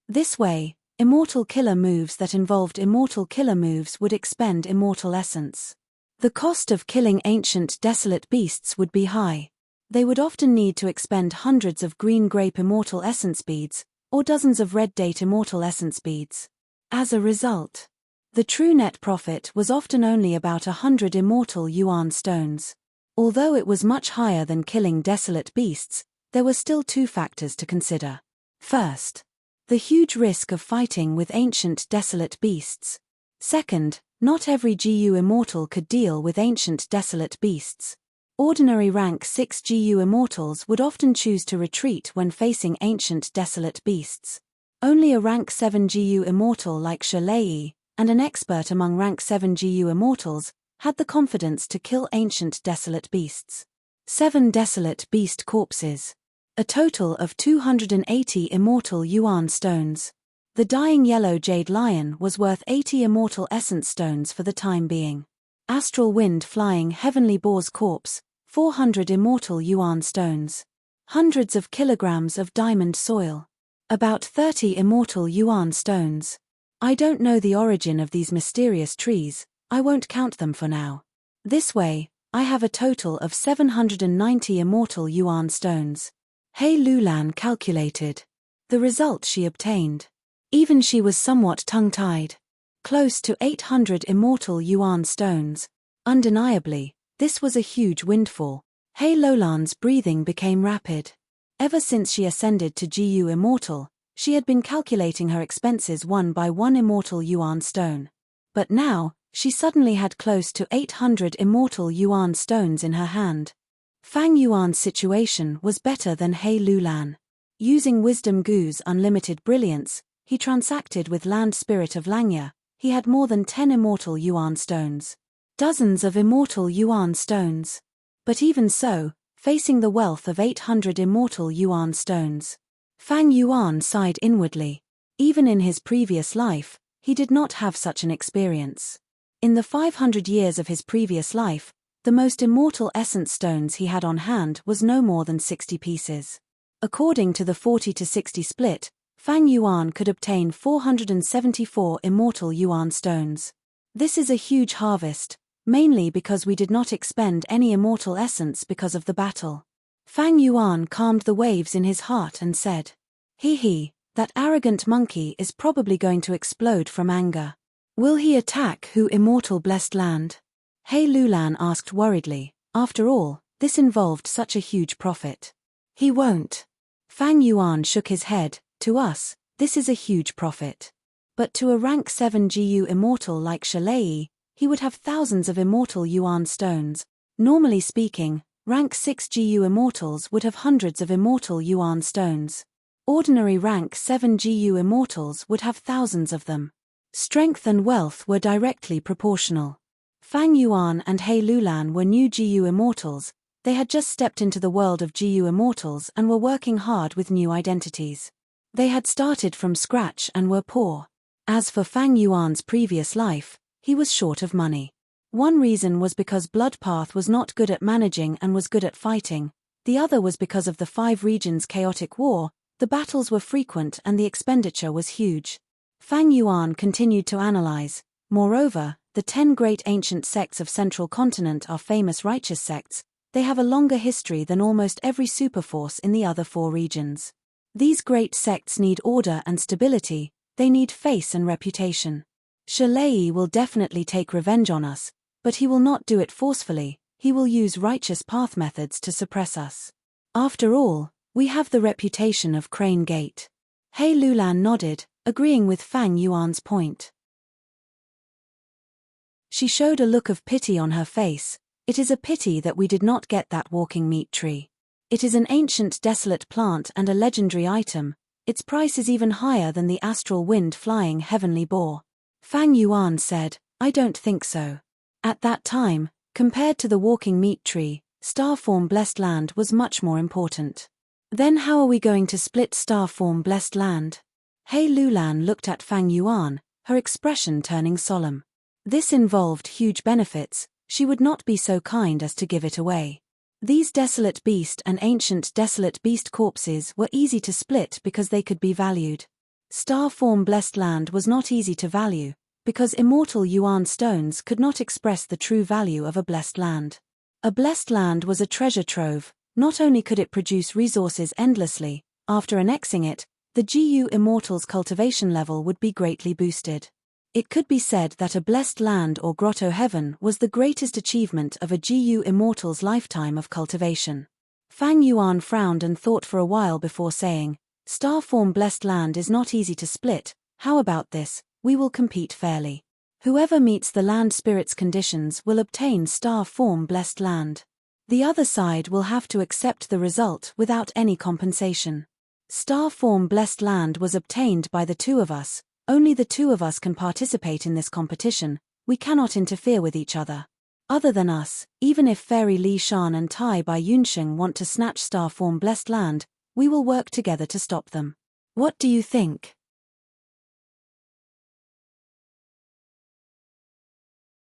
This way, immortal killer moves that involved immortal killer moves would expend immortal essence. The cost of killing ancient desolate beasts would be high. They would often need to expend hundreds of green grape immortal essence beads, or dozens of red date immortal essence beads. As a result, the true net profit was often only about 100 immortal yuan stones. Although it was much higher than killing desolate beasts, there were still two factors to consider. First, the huge risk of fighting with ancient desolate beasts. Second, not every GU immortal could deal with ancient desolate beasts. Ordinary rank 6 GU immortals would often choose to retreat when facing ancient desolate beasts. Only a rank 7 GU immortal like Shalei, and an expert among rank 7 GU immortals, had the confidence to kill ancient desolate beasts. 7 desolate beast corpses. A total of 280 immortal yuan stones. The dying yellow jade lion was worth 80 immortal essence stones for the time being. Astral wind flying heavenly boar's corpse, 400 immortal yuan stones. Hundreds of kilograms of diamond soil. About 30 immortal yuan stones. I don't know the origin of these mysterious trees, I won't count them for now. This way, I have a total of 790 immortal yuan stones. He Lulan calculated the result she obtained. Even she was somewhat tongue-tied. Close to 800 immortal yuan stones. Undeniably, this was a huge windfall. He Lulan's breathing became rapid. Ever since she ascended to GU Immortal, she had been calculating her expenses one by one immortal yuan stone. But now, she suddenly had close to 800 immortal yuan stones in her hand. Fang Yuan's situation was better than He Lulan. Using Wisdom Gu's unlimited brilliance, he transacted with Land Spirit of Langya. He had more than 10 immortal yuan stones. Dozens of immortal yuan stones. But even so, facing the wealth of 800 immortal yuan stones, Fang Yuan sighed inwardly. Even in his previous life, he did not have such an experience. In the 500 years of his previous life, the most immortal essence stones he had on hand was no more than 60 pieces. According to the 40-60 split, Fang Yuan could obtain 474 immortal yuan stones. This is a huge harvest, mainly because we did not expend any immortal essence because of the battle. Fang Yuan calmed the waves in his heart and said, "He, that arrogant monkey is probably going to explode from anger. Will he attack Hu Immortal Blessed Land?" He Lulan asked worriedly. After all, this involved such a huge profit. "He won't." Fang Yuan shook his head. "To us, this is a huge profit. But to a rank 7 GU immortal like Shalei, he would have thousands of immortal yuan stones. Normally speaking, rank 6 GU immortals would have hundreds of immortal yuan stones. Ordinary rank 7 GU immortals would have thousands of them. Strength and wealth were directly proportional. Fang Yuan and He Lulan were new GU immortals. They had just stepped into the world of GU immortals and were working hard with new identities. They had started from scratch and were poor. As for Fang Yuan's previous life, he was short of money. One reason was because Bloodpath was not good at managing and was good at fighting. The other was because of the 5 regions' chaotic war. The battles were frequent and the expenditure was huge. Fang Yuan continued to analyze. Moreover, the 10 great ancient sects of Central Continent are famous righteous sects. They have a longer history than almost every superforce in the other 4 regions. These great sects need order and stability. They need face and reputation. Shalei will definitely take revenge on us, but he will not do it forcefully. He will use righteous path methods to suppress us. After all, we have the reputation of Crane Gate. He Lulan nodded, agreeing with Fang Yuan's point. She showed a look of pity on her face. "It is a pity that we did not get that walking meat tree. It is an ancient desolate plant and a legendary item. Its price is even higher than the astral wind flying heavenly boar." Fang Yuan said, "I don't think so." At that time, compared to the walking meat tree, Starform Blessed Land was much more important. Then how are we going to split Starform Blessed Land? He Lulan looked at Fang Yuan, her expression turning solemn. This involved huge benefits. She would not be so kind as to give it away. These desolate beast and ancient desolate beast corpses were easy to split because they could be valued. Starform Blessed Land was not easy to value, because immortal yuan stones could not express the true value of a blessed land. A blessed land was a treasure trove. Not only could it produce resources endlessly, after annexing it, the GU Immortals cultivation level would be greatly boosted. It could be said that a blessed land or grotto heaven was the greatest achievement of a GU immortal's lifetime of cultivation. Fang Yuan frowned and thought for a while before saying, "Star form blessed land is not easy to split. How about this? We will compete fairly. Whoever meets the land spirit's conditions will obtain star form blessed land. The other side will have to accept the result without any compensation. Star form blessed land was obtained by the two of us. Only the two of us can participate in this competition. We cannot interfere with each other. Other than us, even if Fairy Li Shan and Tai Bai Yunsheng want to snatch star form blessed land, we will work together to stop them. What do you think?"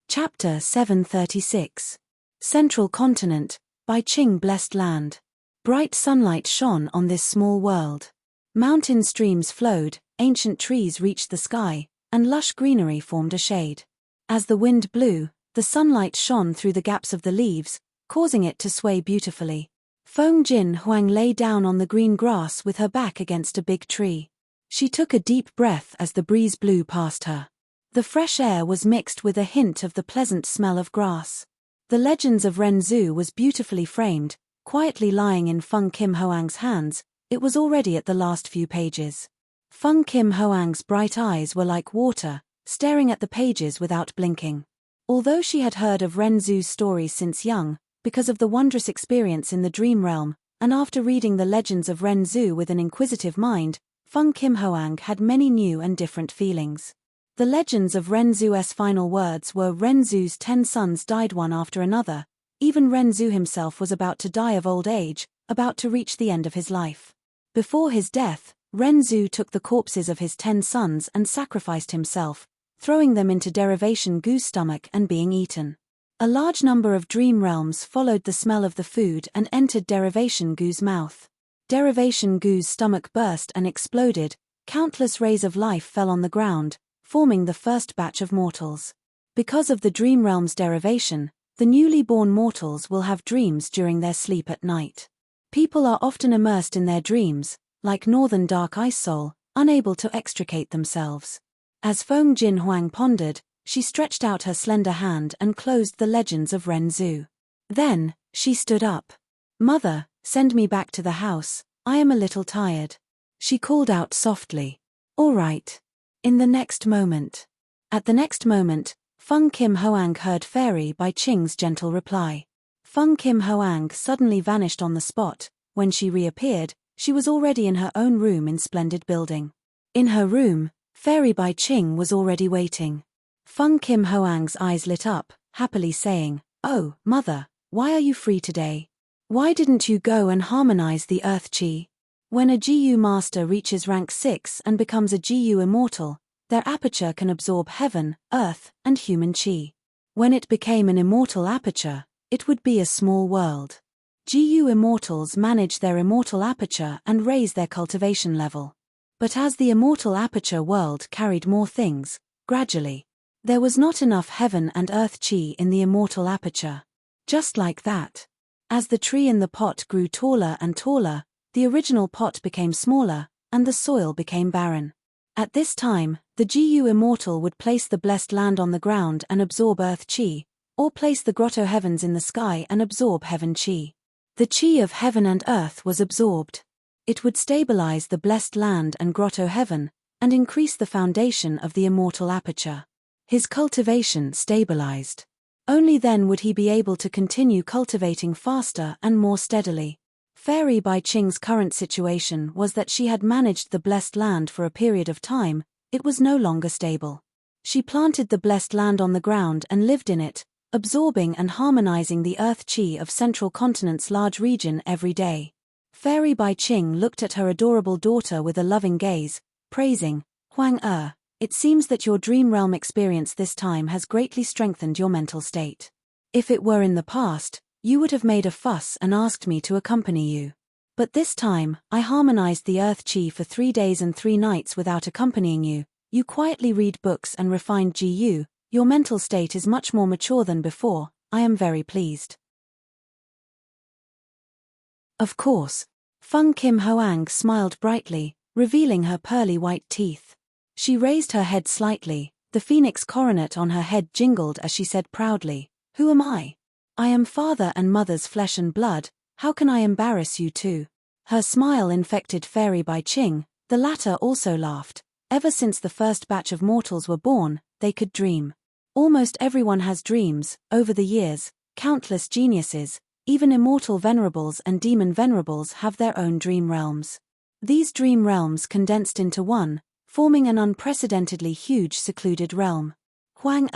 Chapter 736. Central Continent, by Qing Blessed Land. Bright sunlight shone on this small world. Mountain streams flowed, ancient trees reached the sky, and lush greenery formed a shade. As the wind blew, the sunlight shone through the gaps of the leaves, causing it to sway beautifully. Feng Jin Huang lay down on the green grass with her back against a big tree. She took a deep breath as the breeze blew past her. The fresh air was mixed with a hint of the pleasant smell of grass. The Legends of Ren Zhu was beautifully framed, quietly lying in Feng Kim Hoang's hands. It was already at the last few pages. Feng Kim Hoang's bright eyes were like water, staring at the pages without blinking. Although she had heard of Ren Zhu's stories since young, because of the wondrous experience in the dream realm, and after reading the Legends of Ren Zhu with an inquisitive mind, Feng Kim Hoang had many new and different feelings. The Legends of Ren Zhu's final words were, "Ren Zhu's 10 sons died one after another. Even Ren Zhu himself was about to die of old age, about to reach the end of his life. Before his death, Ren Zhu took the corpses of his 10 sons and sacrificed himself, throwing them into Derivation Gu's stomach and being eaten. A large number of dream realms followed the smell of the food and entered Derivation Gu's mouth. Derivation Gu's stomach burst and exploded, countless rays of life fell on the ground, forming the first batch of mortals. Because of the dream realm's derivation, the newly born mortals will have dreams during their sleep at night. People are often immersed in their dreams, like Northern Dark Ice Soul, unable to extricate themselves. As Feng Jin Huang pondered, she stretched out her slender hand and closed the Legends of Ren Zhu. Then, she stood up. "Mother, send me back to the house, I am a little tired." She called out softly. "All right." In the next moment. At the next moment, Feng Kim Hoang heard Fairy Bai Qing's gentle reply. Feng Kim Hoang suddenly vanished on the spot. When she reappeared, she was already in her own room in splendid building. In her room, Fairy Bai Qing was already waiting. Feng Kim Hoang's eyes lit up, happily saying, "Oh, mother, why are you free today? Why didn't you go and harmonize the earth chi?" When a GU master reaches rank 6 and becomes a GU immortal, their aperture can absorb heaven, earth, and human chi. When it became an immortal aperture, it would be a small world. GU immortals manage their immortal aperture and raise their cultivation level. But as the immortal aperture world carried more things, gradually, there was not enough heaven and earth chi in the immortal aperture. Just like that. As the tree in the pot grew taller and taller, the original pot became smaller, and the soil became barren. At this time, the GU immortal would place the blessed land on the ground and absorb earth chi, or place the grotto heavens in the sky and absorb heaven chi. The chi of heaven and earth was absorbed. It would stabilize the blessed land and grotto heaven, and increase the foundation of the immortal aperture. His cultivation stabilized. Only then would he be able to continue cultivating faster and more steadily. Fairy Bai Qing's current situation was that she had managed the blessed land for a period of time. It was no longer stable. She planted the blessed land on the ground and lived in it, absorbing and harmonizing the earth chi of Central Continent's large region every day. Fairy Bai Qing looked at her adorable daughter with a loving gaze, praising, "Huang it seems that your dream realm experience this time has greatly strengthened your mental state. If it were in the past, you would have made a fuss and asked me to accompany you. But this time, I harmonized the earth chi for 3 days and 3 nights without accompanying you. You quietly read books and refined GU, your mental state is much more mature than before. I am very pleased." Of course. Feng Kim Hoang smiled brightly, revealing her pearly white teeth. She raised her head slightly, The phoenix coronet on her head jingled as she said proudly, "Who am I? I am father and mother's flesh and blood, how can I embarrass you too?" Her smile infected Fairy Bai Ching, the latter also laughed. Ever since the first batch of mortals were born, they could dream. Almost everyone has dreams. Over the years, countless geniuses, even immortal venerables and demon venerables have their own dream realms. These dream realms condensed into one, forming an unprecedentedly huge secluded realm. Huang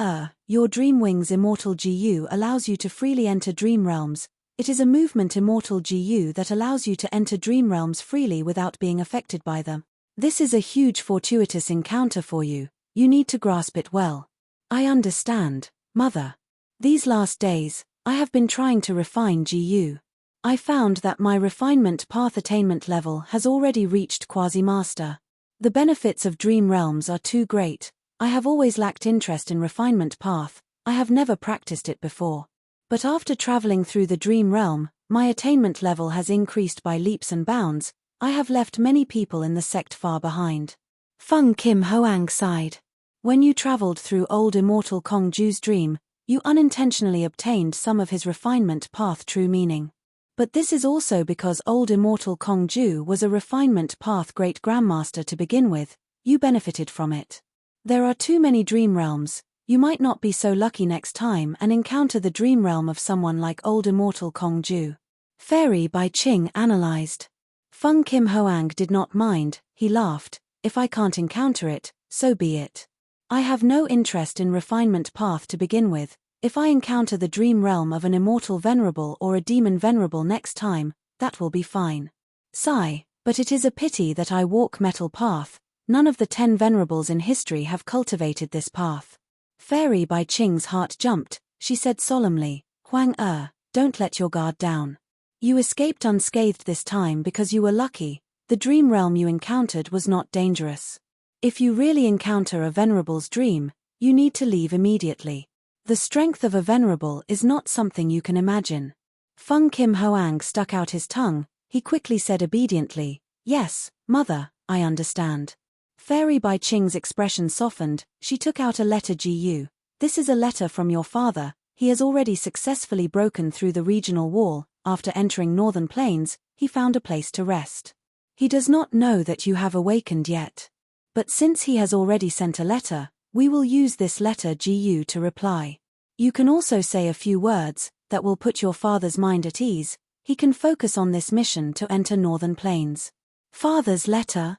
your dream wings immortal GU allows you to freely enter dream realms. It is a movement immortal GU that allows you to enter dream realms freely without being affected by them. This is a huge fortuitous encounter for you. You need to grasp it well. I understand, Mother. These last days, I have been trying to refine GU. I found that my refinement path attainment level has already reached quasi-master. The benefits of dream realms are too great. I have always lacked interest in refinement path, I have never practiced it before. But after traveling through the dream realm, my attainment level has increased by leaps and bounds. I have left many people in the sect far behind. Feng Kim Hoang sighed. When you traveled through old immortal Kong Ju's dream, you unintentionally obtained some of his refinement path true meaning. But this is also because old immortal Kong Ju was a refinement path great grandmaster to begin with. You benefited from it. There are too many dream realms. You might not be so lucky next time and encounter the dream realm of someone like old immortal Kong Ju. Fairy Bai Ching analyzed. Feng Kim Hoang did not mind. He laughed. If I can't encounter it, so be it. I have no interest in refinement path to begin with. If I encounter the dream realm of an immortal venerable or a demon venerable next time, that will be fine. Sigh, but it is a pity that I walk metal path. None of the 10 venerables in history have cultivated this path. Fairy Bai Ching's heart jumped. She said solemnly, Huang don't let your guard down. You escaped unscathed this time because you were lucky. The dream realm you encountered was not dangerous. If you really encounter a venerable's dream, you need to leave immediately. The strength of a venerable is not something you can imagine. Feng Kim Hoang stuck out his tongue. He quickly said obediently, Yes, Mother, I understand. Fairy Bai Ching's expression softened. She took out a letter GU. This is a letter from your father. He has already successfully broken through the regional wall. After entering Northern Plains, he found a place to rest. He does not know that you have awakened yet. But since he has already sent a letter, we will use this letter GU to reply. You can also say a few words that will put your father's mind at ease. He can focus on this mission to enter Northern Plains. Father's letter?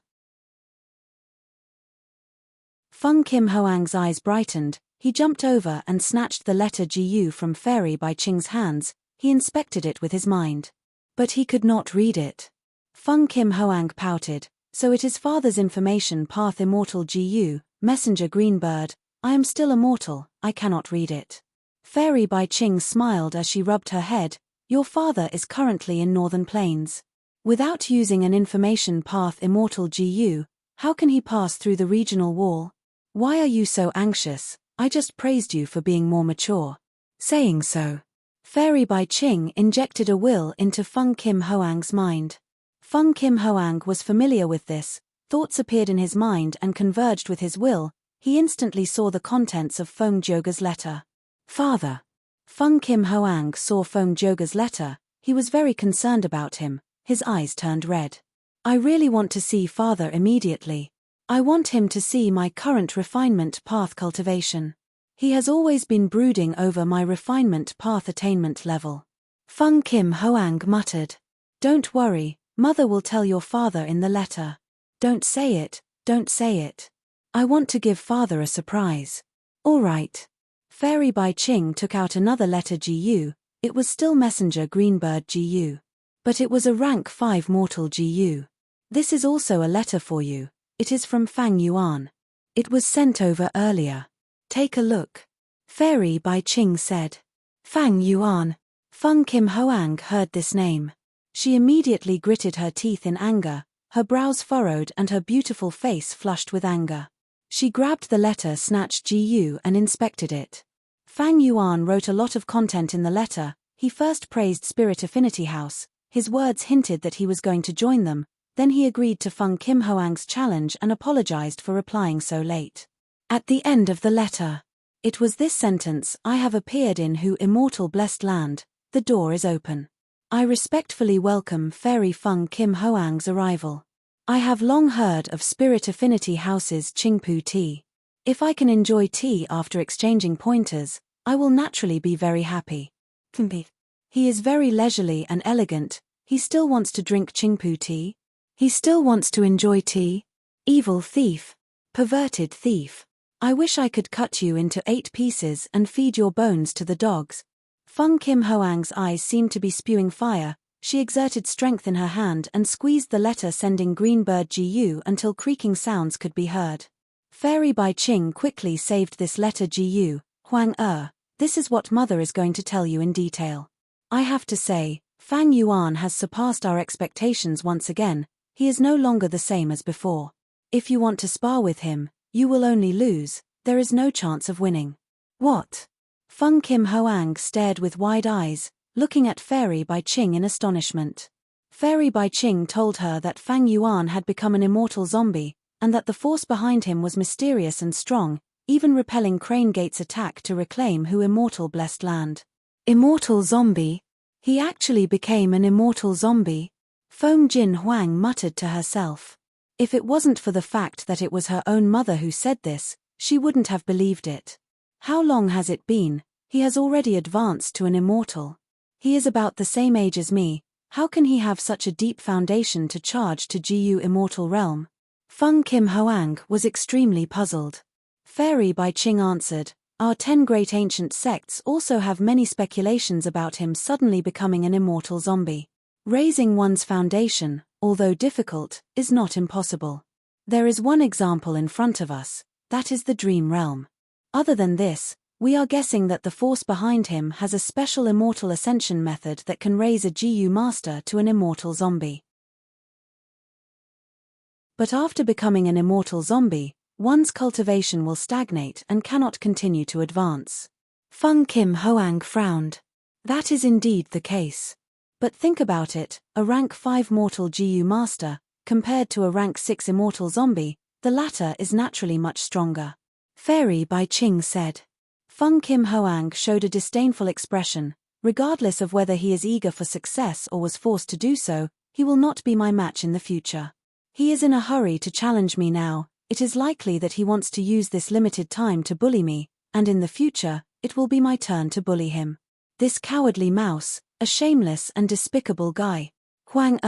Feng Kim Hoang's eyes brightened. He jumped over and snatched the letter GU from Fairy Bai Ching's hands. He inspected it with his mind. But he could not read it. Feng Kim Hoang pouted. So it is father's information path immortal GU, messenger Greenbird. I am still immortal, I cannot read it. Fairy Bai Ching smiled as she rubbed her head. Your father is currently in Northern Plains. Without using an information path immortal GU, how can he pass through the regional wall? Why are you so anxious? I just praised you for being more mature. Saying so, Fairy Bai Ching injected a will into Feng Kim Hoang's mind. Feng Kim Hoang was familiar with this. Thoughts appeared in his mind and converged with his will. He instantly saw the contents of Feng Joga's letter. Father. Feng Kim Hoang saw Feng Joga's letter. He was very concerned about him. His eyes turned red. I really want to see father immediately. I want him to see my current refinement path cultivation. He has always been brooding over my refinement path attainment level. Feng Kim Hoang muttered. Don't worry, Mother will tell your father in the letter. Don't say it, don't say it. I want to give father a surprise. All right. Fairy Bai Ching took out another letter GU. It was still messenger Greenbird GU. But it was a rank 5 mortal GU. This is also a letter for you. It is from Fang Yuan. It was sent over earlier. Take a look. Fairy Bai Ching said. Fang Yuan. Feng Kim Hoang heard this name. She immediately gritted her teeth in anger. Her brows furrowed and her beautiful face flushed with anger. She grabbed the letter, snatched GU and inspected it. Fang Yuan wrote a lot of content in the letter. He first praised Spirit Affinity House. His words hinted that he was going to join them. Then he agreed to Feng Kim Hoang's challenge and apologized for replying so late. At the end of the letter. It was this sentence: I have appeared in Hu immortal blessed land, the door is open. I respectfully welcome Fairy Feng Kim Hoang's arrival. I have long heard of Spirit Affinity House's Qingpu tea. If I can enjoy tea after exchanging pointers, I will naturally be very happy. He is very leisurely and elegant. He still wants to drink Qingpu tea? He still wants to enjoy tea? Evil thief. Perverted thief. I wish I could cut you into 8 pieces and feed your bones to the dogs. Feng Kim Hoang's eyes seemed to be spewing fire. She exerted strength in her hand and squeezed the letter sending Greenbird GU until creaking sounds could be heard. Fairy Bai Qing quickly saved this letter GU. Huang this is what mother is going to tell you in detail. I have to say, Fang Yuan has surpassed our expectations once again. He is no longer the same as before. If you want to spar with him, you will only lose. There is no chance of winning. What? Feng Kim Hoang stared with wide eyes, looking at Fairy Bai Qing in astonishment. Fairy Bai Qing told her that Fang Yuan had become an immortal zombie, and that the force behind him was mysterious and strong, even repelling Crane Gate's attack to reclaim Hu immortal blessed land. Immortal zombie? He actually became an immortal zombie? Feng Jin Huang muttered to herself. If it wasn't for the fact that it was her own mother who said this, she wouldn't have believed it. How long has it been? He has already advanced to an immortal. He is about the same age as me. How can he have such a deep foundation to charge to GU immortal realm? Feng Kim Hoang was extremely puzzled. Fairy Bai Qing answered, our 10 great ancient sects also have many speculations about him suddenly becoming an immortal zombie. Raising one's foundation, although difficult, is not impossible. There is one example in front of us, that is the dream realm. Other than this, we are guessing that the force behind him has a special immortal ascension method that can raise a GU master to an immortal zombie. But after becoming an immortal zombie, one's cultivation will stagnate and cannot continue to advance. Feng Kim Hoang frowned. That is indeed the case. But think about it, a rank 5 mortal GU master, compared to a rank 6 immortal zombie, the latter is naturally much stronger. Fairy Bai Qing said. Feng Kim Hoang showed a disdainful expression. Regardless of whether he is eager for success or was forced to do so, he will not be my match in the future. He is in a hurry to challenge me now. It is likely that he wants to use this limited time to bully me, and in the future, it will be my turn to bully him. This cowardly mouse, a shameless and despicable guy. Huang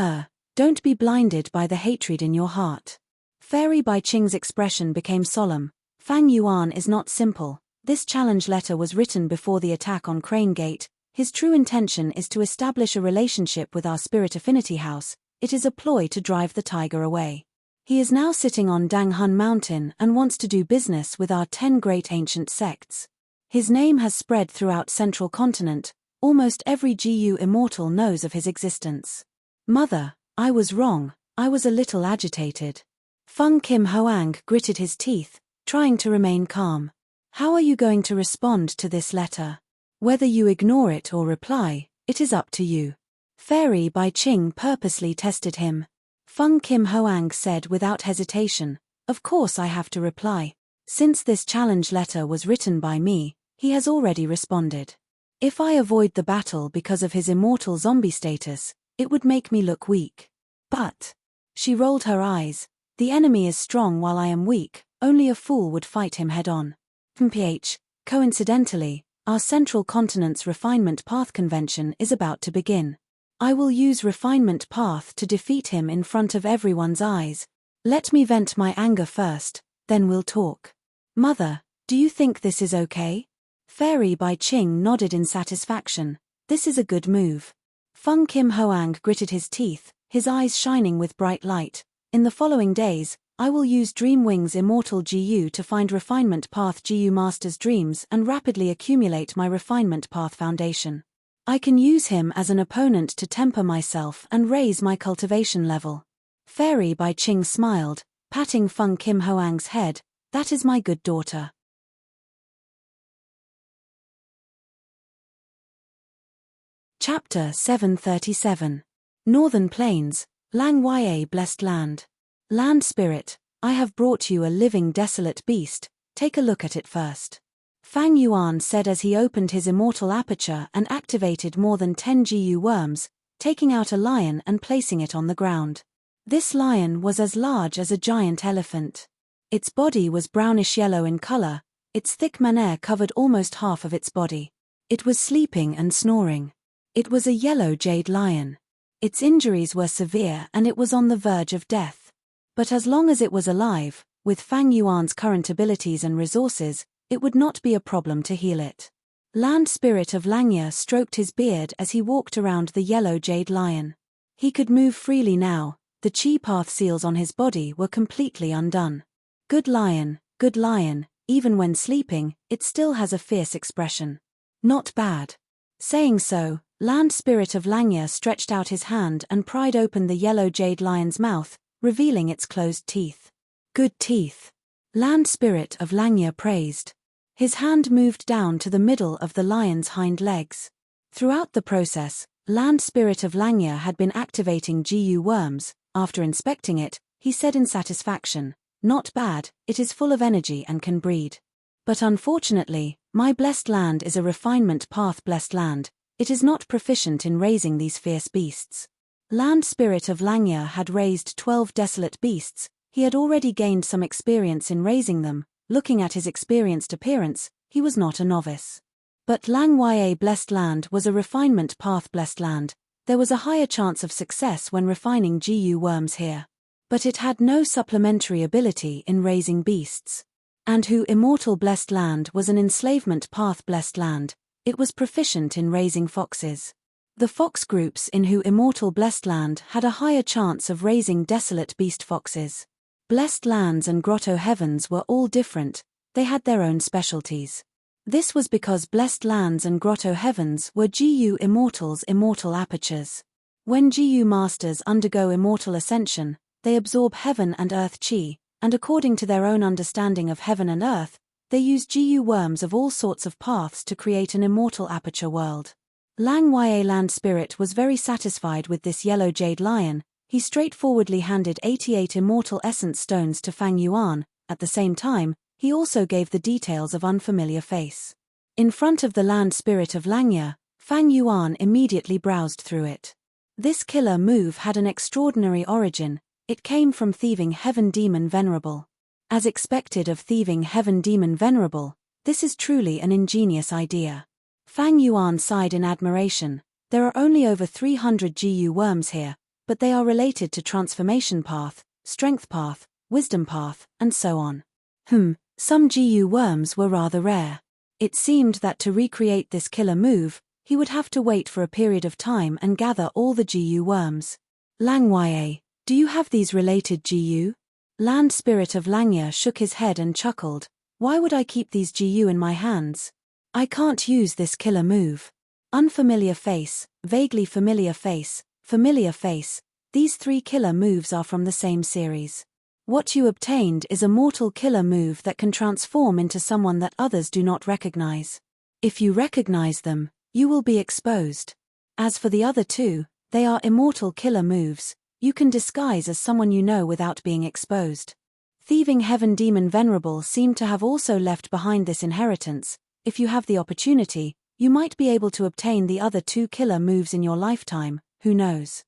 don't be blinded by the hatred in your heart. Fairy Bai Qing's expression became solemn. Fang Yuan is not simple. This challenge letter was written before the attack on Crane Gate. His true intention is to establish a relationship with our Spirit Affinity House. It is a ploy to drive the tiger away. He is now sitting on Danghun Mountain and wants to do business with our 10 great ancient sects. His name has spread throughout Central Continent. Almost every GU immortal knows of his existence. Mother, I was wrong. I was a little agitated. Feng Kim Hoang gritted his teeth, trying to remain calm. How are you going to respond to this letter? Whether you ignore it or reply, it is up to you. Fairy Bai Qing purposely tested him. Feng Kim Hoang said without hesitation, of course I have to reply. Since this challenge letter was written by me, he has already responded. If I avoid the battle because of his immortal zombie status, it would make me look weak. But, she rolled her eyes, the enemy is strong while I am weak, only a fool would fight him head-on. Coincidentally, our Central Continent's Refinement Path Convention is about to begin. I will use Refinement Path to defeat him in front of everyone's eyes. Let me vent my anger first, then we'll talk. Mother, do you think this is okay? Fairy Bai Qing nodded in satisfaction. This is a good move. Feng Kim Hoang gritted his teeth, his eyes shining with bright light. In the following days, I will use Dreamwing's Immortal GU to find Refinement Path GU Master's dreams and rapidly accumulate my Refinement Path foundation. I can use him as an opponent to temper myself and raise my cultivation level. Fairy Bai Qing smiled, patting Feng Kim Hoang's head. That is my good daughter. Chapter 737. Northern Plains, Lang Ya Blessed Land. Land Spirit, I have brought you a living desolate beast. Take a look at it first. Fang Yuan said as he opened his immortal aperture and activated more than 10 GU worms, taking out a lion and placing it on the ground. This lion was as large as a giant elephant. Its body was brownish-yellow in color, its thick mane covered almost half of its body. It was sleeping and snoring. It was a yellow jade lion. Its injuries were severe and it was on the verge of death. But as long as it was alive, with Fang Yuan's current abilities and resources, it would not be a problem to heal it. Land Spirit of Langya stroked his beard as he walked around the yellow jade lion. He could move freely now, the chi path seals on his body were completely undone. Good lion, even when sleeping, it still has a fierce expression. Not bad. Saying so, Land Spirit of Langya stretched out his hand and pried open the yellow jade lion's mouth, revealing its closed teeth. Good teeth. Land Spirit of Langya praised. His hand moved down to the middle of the lion's hind legs. Throughout the process, Land Spirit of Langya had been activating GU worms. After inspecting it, he said in satisfaction, "Not bad, it is full of energy and can breed. But unfortunately, my blessed land is a refinement path blessed land, it is not proficient in raising these fierce beasts." Land Spirit of Langya had raised 12 desolate beasts, he had already gained some experience in raising them. Looking at his experienced appearance, he was not a novice. But Langya blessed land was a refinement path blessed land, there was a higher chance of success when refining GU worms here. But it had no supplementary ability in raising beasts. And Hu immortal blessed land was an enslavement path blessed land, it was proficient in raising foxes. The fox groups in Hu immortal blessed land had a higher chance of raising desolate beast foxes. Blessed lands and grotto heavens were all different, they had their own specialties. This was because blessed lands and grotto heavens were GU immortals' immortal apertures. When GU masters undergo immortal ascension, they absorb heaven and earth chi, and according to their own understanding of heaven and earth, they use GU worms of all sorts of paths to create an immortal aperture world. Langya Land Spirit was very satisfied with this yellow jade lion. He straightforwardly handed 88 immortal essence stones to Fang Yuan. At the same time, he also gave the details of unfamiliar face. In front of the Land Spirit of Langya, Fang Yuan immediately browsed through it. This killer move had an extraordinary origin, it came from Thieving Heaven Demon Venerable. As expected of Thieving Heaven Demon Venerable, this is truly an ingenious idea. Fang Yuan sighed in admiration. There are only over 300 GU worms here, but they are related to Transformation Path, Strength Path, Wisdom Path, and so on. Some GU worms were rather rare. It seemed that to recreate this killer move, he would have to wait for a period of time and gather all the GU worms. Langya, do you have these related GU? Land Spirit of Langya shook his head and chuckled. Why would I keep these GU in my hands? I can't use this killer move. Unfamiliar face, vaguely familiar face, familiar face, these 3 killer moves are from the same series. What you obtained is a mortal killer move that can transform into someone that others do not recognize. If you recognize them, you will be exposed. As for the other 2, they are immortal killer moves, you can disguise as someone you know without being exposed. Thieving Heaven Demon Venerable seemed to have also left behind this inheritance. If you have the opportunity, you might be able to obtain the other 2 killer moves in your lifetime, who knows?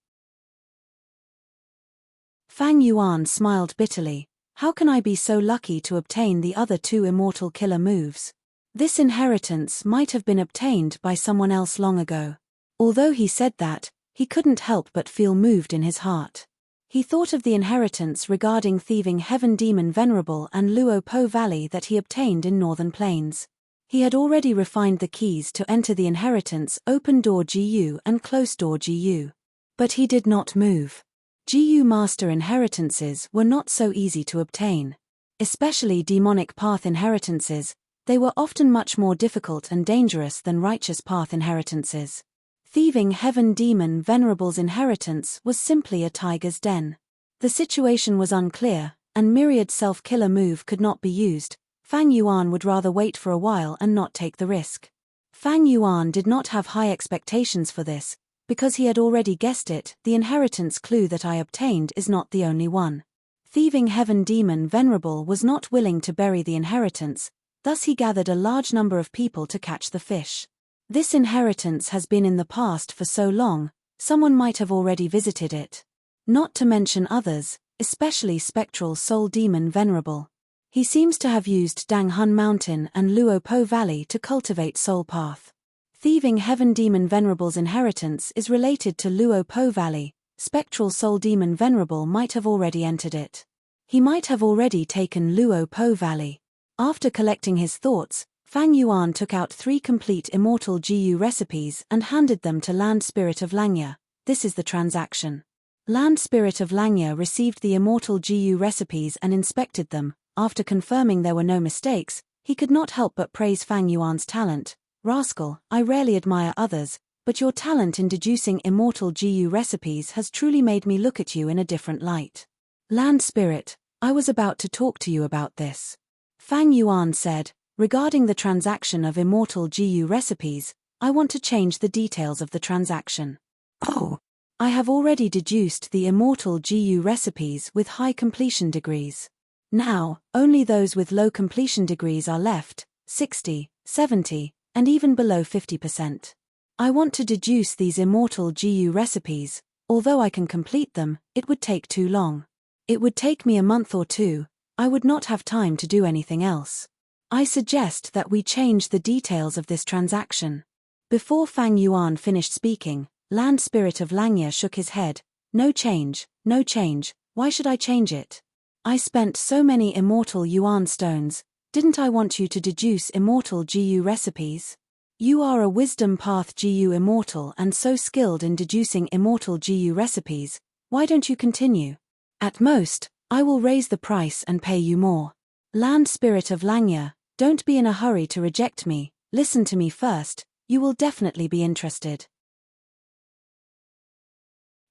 Fang Yuan smiled bitterly. How can I be so lucky to obtain the other 2 immortal killer moves? This inheritance might have been obtained by someone else long ago. Although he said that, he couldn't help but feel moved in his heart. He thought of the inheritance regarding Thieving Heaven Demon Venerable and Luo Po Valley that he obtained in Northern Plains. He had already refined the keys to enter the inheritance Open Door GU and Close Door GU. But he did not move. GU Master inheritances were not so easy to obtain. Especially demonic path inheritances, they were often much more difficult and dangerous than righteous path inheritances. Thieving Heaven Demon Venerable's inheritance was simply a tiger's den. The situation was unclear, and myriad self-killer move could not be used. Fang Yuan would rather wait for a while and not take the risk. Fang Yuan did not have high expectations for this, because he had already guessed it. The inheritance clue that I obtained is not the only one. Thieving Heaven Demon Venerable was not willing to bury the inheritance, thus he gathered a large number of people to catch the fish. This inheritance has been in the past for so long, someone might have already visited it. Not to mention others, especially spectral soul demon Venerable. He seems to have used Dang Hun Mountain and Luo Po Valley to cultivate soul path. Thieving Heaven Demon Venerable's inheritance is related to Luo Po Valley. Spectral soul demon Venerable might have already entered it. He might have already taken Luo Po Valley. After collecting his thoughts, Fang Yuan took out 3 complete immortal GU recipes and handed them to Land Spirit of Langya. This is the transaction. Land Spirit of Langya received the immortal GU recipes and inspected them. After confirming there were no mistakes, he could not help but praise Fang Yuan's talent. Rascal, I rarely admire others, but your talent in deducing immortal GU recipes has truly made me look at you in a different light. Land Spirit, I was about to talk to you about this. Fang Yuan said, regarding the transaction of immortal GU recipes, I want to change the details of the transaction. Oh, I have already deduced the immortal GU recipes with high completion degrees. Now, only those with low completion degrees are left, 60, 70, and even below 50%. I want to deduce these immortal GU recipes. Although I can complete them, it would take too long. It would take me a month or 2, I would not have time to do anything else. I suggest that we change the details of this transaction. Before Fang Yuan finished speaking, Land Spirit of Langya shook his head. No change, no change, why should I change it? I spent so many immortal Yuan stones, didn't I want you to deduce immortal GU recipes? You are a wisdom path GU immortal and so skilled in deducing immortal GU recipes, why don't you continue? At most, I will raise the price and pay you more. Land Spirit of Langya, don't be in a hurry to reject me, listen to me first, you will definitely be interested.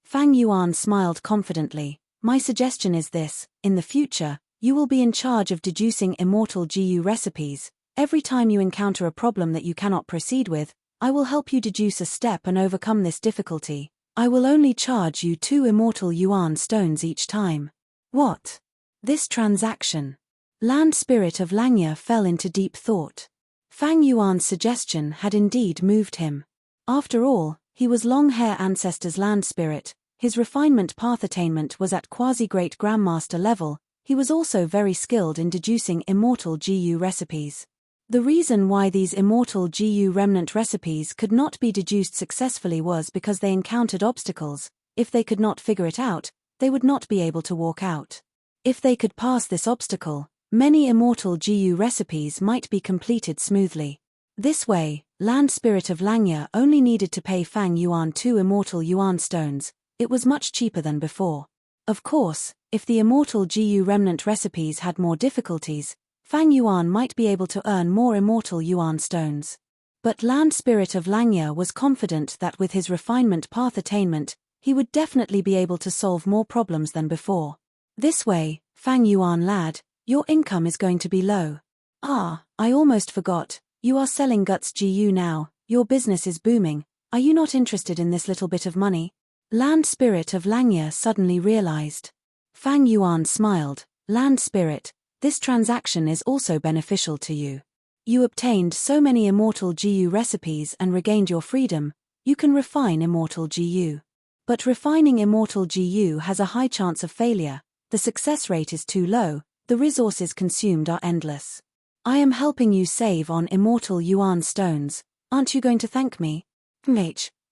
Fang Yuan smiled confidently. My suggestion is this, in the future, you will be in charge of deducing immortal GU recipes. Every time you encounter a problem that you cannot proceed with, I will help you deduce a step and overcome this difficulty. I will only charge you 2 immortal Yuan stones each time. What? This transaction? Land Spirit of Langya fell into deep thought. Fang Yuan's suggestion had indeed moved him. After all, he was Long Hair Ancestor's Land Spirit. His refinement path attainment was at quasi-great grandmaster level. He was also very skilled in deducing immortal GU recipes. The reason why these immortal GU remnant recipes could not be deduced successfully was because they encountered obstacles. If they could not figure it out, they would not be able to walk out. If they could pass this obstacle, many immortal GU recipes might be completed smoothly. This way, Land Spirit of Langya only needed to pay Fang Yuan 2 immortal Yuan stones. It was much cheaper than before. Of course, if the immortal GU remnant recipes had more difficulties, Fang Yuan might be able to earn more immortal Yuan stones. But Land Spirit of Langya was confident that with his refinement path attainment, he would definitely be able to solve more problems than before. This way, Fang Yuan lad, your income is going to be low. Ah, I almost forgot, you are selling Guts GU now, your business is booming, are you not interested in this little bit of money? Land Spirit of Langya suddenly realized. Fang Yuan smiled, Land Spirit, this transaction is also beneficial to you. You obtained so many immortal GU recipes and regained your freedom, you can refine immortal GU. But refining immortal GU has a high chance of failure, the success rate is too low, the resources consumed are endless. I am helping you save on immortal Yuan stones, aren't you going to thank me?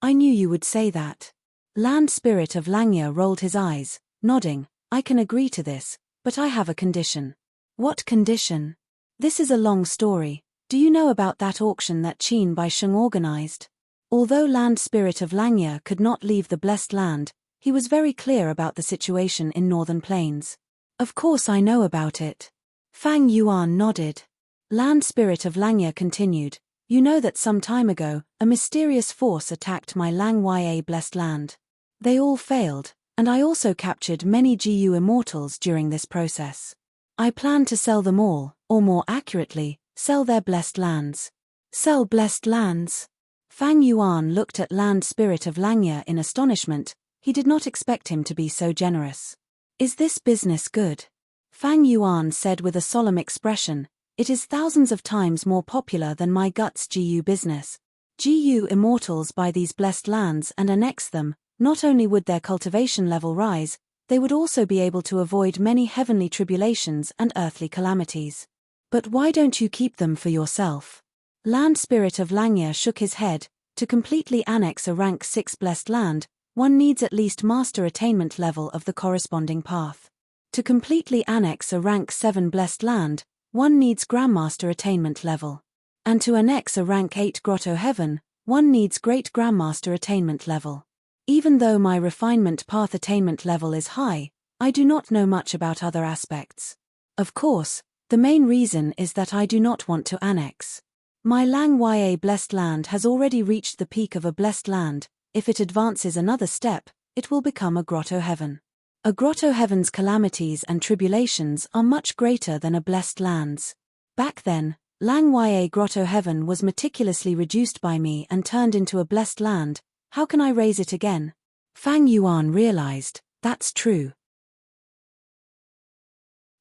I knew you would say that. Land Spirit of Langya rolled his eyes, nodding, I can agree to this, but I have a condition. What condition? This is a long story. Do you know about that auction that Qin Bai Sheng organized? Although Land Spirit of Langya could not leave the blessed land, he was very clear about the situation in Northern Plains. Of course I know about it. Fang Yuan nodded. Land Spirit of Langya continued, you know that some time ago, a mysterious force attacked my Lang Ya blessed land. They all failed, and I also captured many GU immortals during this process. I plan to sell them all, or more accurately, sell their blessed lands. Sell blessed lands? Fang Yuan looked at Land Spirit of Langya in astonishment, he did not expect him to be so generous. Is this business good? Fang Yuan said with a solemn expression, it is thousands of times more popular than my guts GU business. GU immortals buy these blessed lands and annex them. Not only would their cultivation level rise, they would also be able to avoid many heavenly tribulations and earthly calamities. But why don't you keep them for yourself? Land Spirit of Langya shook his head. To completely annex a rank 6 blessed land, one needs at least master attainment level of the corresponding path. To completely annex a rank 7 blessed land, one needs Grandmaster attainment level. And to annex a rank 8 Grotto Heaven, one needs Great Grandmaster attainment level. Even though my refinement path attainment level is high, I do not know much about other aspects. Of course, the main reason is that I do not want to annex. My Lang Ya blessed land has already reached the peak of a blessed land. If it advances another step, it will become a Grotto Heaven. A Grotto Heaven's calamities and tribulations are much greater than a blessed land's. Back then, Lang Ya Grotto Heaven was meticulously reduced by me and turned into a blessed land. How can I raise it again? Fang Yuan realized, that's true.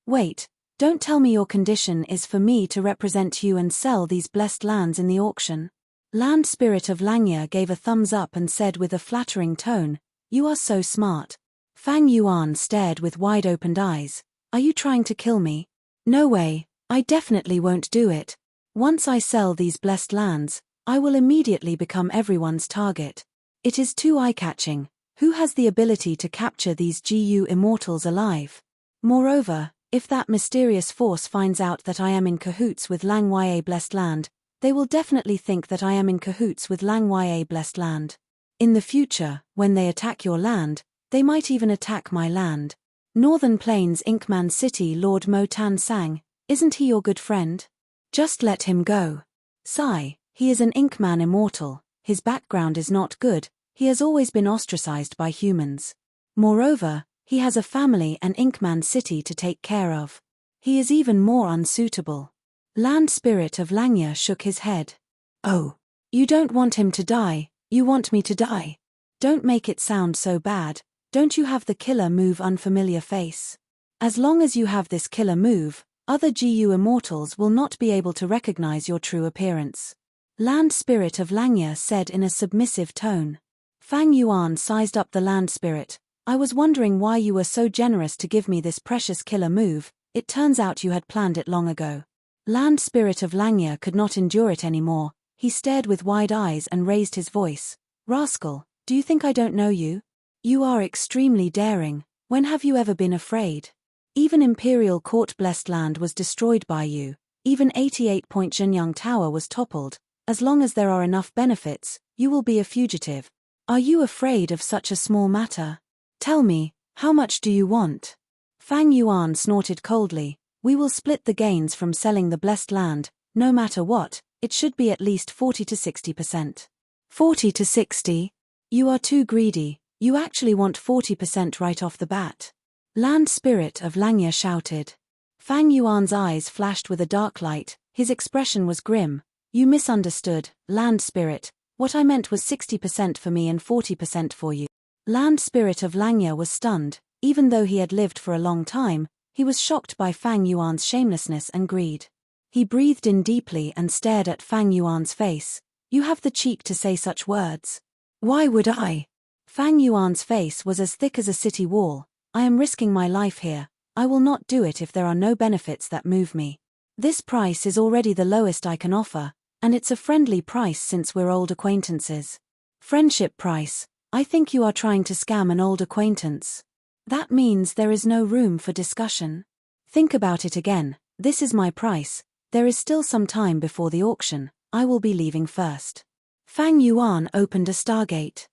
Wait, don't tell me your condition is for me to represent you and sell these blessed lands in the auction. Land Spirit of Langya gave a thumbs up and said with a flattering tone, you are so smart. Fang Yuan stared with wide-opened eyes. Are you trying to kill me? No way, I definitely won't do it. Once I sell these blessed lands, I will immediately become everyone's target. It is too eye-catching. Who has the ability to capture these GU immortals alive? Moreover, if that mysterious force finds out that I am in cahoots with Lang Ya blessed land, they will definitely think that I am in cahoots with Lang Ya blessed land. In the future, when they attack your land, they might even attack my land. Northern Plains Inkman City Lord Mo Tan Sang, isn't he your good friend? Just let him go. Sigh, he is an Inkman immortal, his background is not good, he has always been ostracized by humans. Moreover, he has a family and Inkman City to take care of. He is even more unsuitable. Land Spirit of Langya shook his head. Oh, you don't want him to die, you want me to die. Don't make it sound so bad, don't you have the killer move unfamiliar face? As long as you have this killer move, other GU immortals will not be able to recognize your true appearance. Land Spirit of Langya said in a submissive tone. Fang Yuan sized up the Land Spirit. I was wondering why you were so generous to give me this precious killer move, it turns out you had planned it long ago. Land Spirit of Langya could not endure it anymore, he stared with wide eyes and raised his voice. Rascal, do you think I don't know you? You are extremely daring, when have you ever been afraid? Even Imperial Court blessed land was destroyed by you, even 88-point Zhenyang Tower was toppled, as long as there are enough benefits, you will be a fugitive. Are you afraid of such a small matter? Tell me, how much do you want? Fang Yuan snorted coldly. We will split the gains from selling the blessed land, no matter what, it should be at least 40 to 60%. 40 to 60? You are too greedy, you actually want 40% right off the bat. Land Spirit of Langya shouted. Fang Yuan's eyes flashed with a dark light, his expression was grim. You misunderstood, Land Spirit, what I meant was 60% for me and 40% for you. Land Spirit of Langya was stunned, even though he had lived for a long time. He was shocked by Fang Yuan's shamelessness and greed. He breathed in deeply and stared at Fang Yuan's face. You have the cheek to say such words. Why would I? Fang Yuan's face was as thick as a city wall. I am risking my life here. I will not do it if there are no benefits that move me. This price is already the lowest I can offer, and it's a friendly price since we're old acquaintances. Friendship price. I think you are trying to scam an old acquaintance. That means there is no room for discussion. Think about it again, this is my price, there is still some time before the auction, I will be leaving first. Fang Yuan opened a stargate.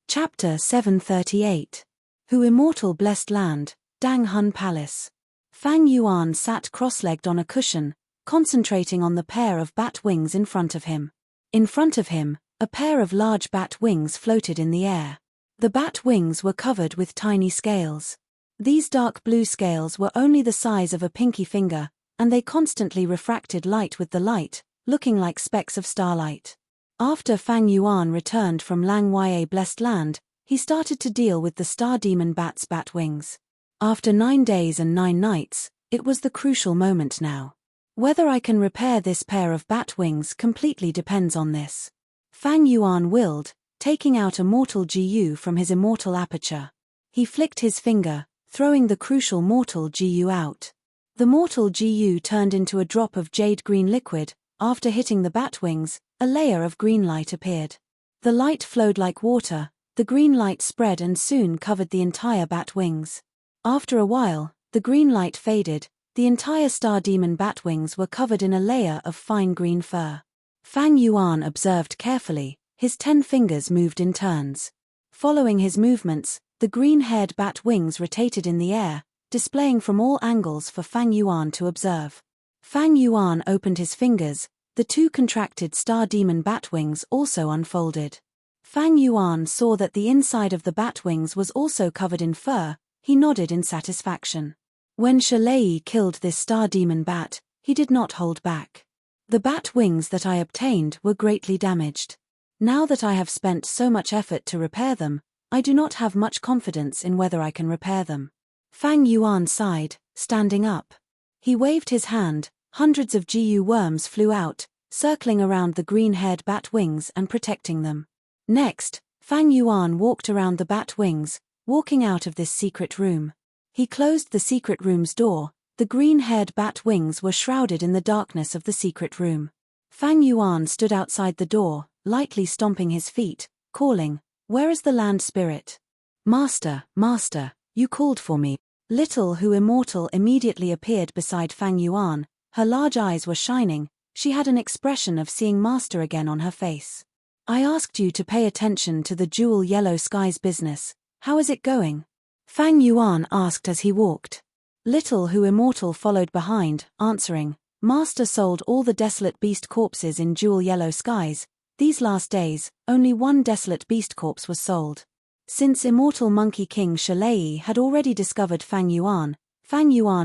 Chapter 738. Who Immortal Blessed Land, Dang Hun Palace. Fang Yuan sat cross-legged on a cushion, concentrating on the pair of bat wings in front of him. In front of him, a pair of large bat wings floated in the air. The bat wings were covered with tiny scales. These dark blue scales were only the size of a pinky finger, and they constantly refracted light with the light, looking like specks of starlight. After Fang Yuan returned from Lang Ya Blessed Land, he started to deal with the Star Demon Bat's bat wings. After 9 days and 9 nights, it was the crucial moment now. Whether I can repair this pair of bat wings completely depends on this. Fang Yuan willed, taking out a mortal GU from his immortal aperture. He flicked his finger, throwing the crucial mortal GU out. The mortal GU turned into a drop of jade green liquid. After hitting the bat wings, a layer of green light appeared. The light flowed like water, the green light spread and soon covered the entire bat wings. After a while, the green light faded, the entire Star Demon bat wings were covered in a layer of fine green fur. Fang Yuan observed carefully, his 10 fingers moved in turns. Following his movements, the green-haired bat wings rotated in the air, displaying from all angles for Fang Yuan to observe. Fang Yuan opened his fingers, the 2 contracted Star Demon bat wings also unfolded. Fang Yuan saw that the inside of the bat wings was also covered in fur. He nodded in satisfaction. When Shalei killed this Star Demon bat, he did not hold back. The bat wings that I obtained were greatly damaged. Now that I have spent so much effort to repair them, I do not have much confidence in whether I can repair them. Fang Yuan sighed, standing up. He waved his hand, hundreds of GU worms flew out, circling around the green-haired bat wings and protecting them. Next, Fang Yuan walked around the bat wings, walking out of this secret room. He closed the secret room's door. The green-haired bat wings were shrouded in the darkness of the secret room. Fang Yuan stood outside the door, lightly stomping his feet, calling, "Where is the land spirit?" "Master, Master, you called for me." Little Hu Immortal immediately appeared beside Fang Yuan. Her large eyes were shining. She had an expression of seeing Master again on her face. "I asked you to pay attention to the Jewel Yellow Skies business. How is it going?" Fang Yuan asked as he walked. Little Hu Immortal followed behind, answering, "Master sold all the desolate beast corpses in Jewel Yellow Skies. These last days, only 1 desolate beast corpse was sold." Since Immortal Monkey King Shalei had already discovered Fang Yuan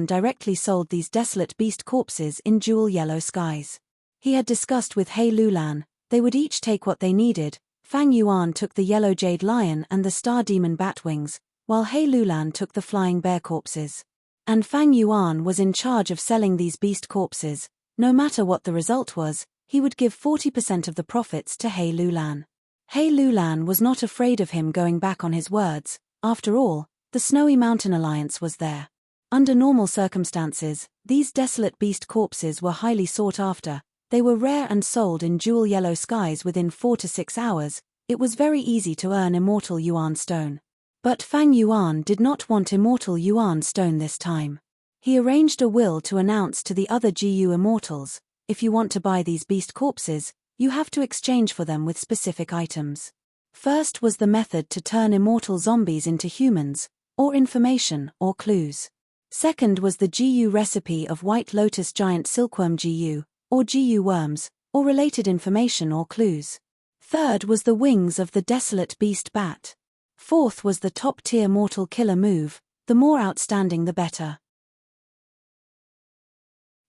directly sold these desolate beast corpses in Jewel Yellow Skies. He had discussed with He Lulan, they would each take what they needed. Fang Yuan took the yellow jade lion and the Star Demon batwings, while He Lulan took the flying bear corpses. And Fang Yuan was in charge of selling these beast corpses. No matter what the result was, he would give 40% of the profits to He Lulan. He Lulan was not afraid of him going back on his words. After all, the Snowy Mountain Alliance was there. Under normal circumstances, these desolate beast corpses were highly sought after. They were rare and sold in Jewel Yellow Skies within 4 to 6 hours. It was very easy to earn Immortal Yuan Stone. But Fang Yuan did not want Immortal Yuan Stone this time. He arranged a will to announce to the other GU Immortals, "If you want to buy these beast corpses, you have to exchange for them with specific items." First was the method to turn immortal zombies into humans, or information or clues. Second was the GU recipe of White Lotus Giant Silkworm GU, or GU worms, or related information or clues. Third was the wings of the desolate beast bat. Fourth was the top-tier mortal killer move, the more outstanding the better.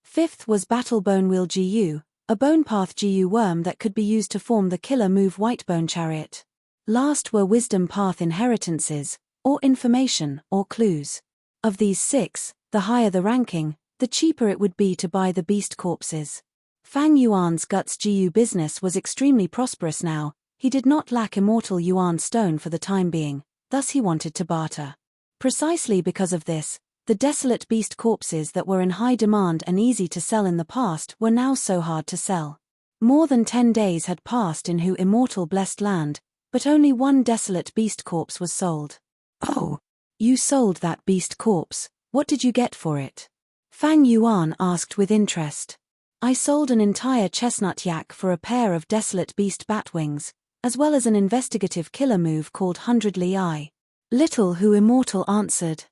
Fifth was Battle Bone Wheel GU, a bone path GU worm that could be used to form the killer move White Bone Chariot. Last were Wisdom Path inheritances, or information or clues. Of these 6, the higher the ranking, the cheaper it would be to buy the beast corpses. Fang Yuan's Guts GU business was extremely prosperous now. He did not lack Immortal Yuan Stone for the time being, thus he wanted to barter. Precisely because of this, the desolate beast corpses that were in high demand and easy to sell in the past were now so hard to sell. More than 10 days had passed in Hu Immortal Blessed Land, but only 1 desolate beast corpse was sold. "Oh, you sold that beast corpse, what did you get for it?" Fang Yuan asked with interest. "I sold an entire chestnut yak for a pair of desolate beast batwings, as well as an investigative killer move called 100 Li Eye." Little Hu Immortal answered.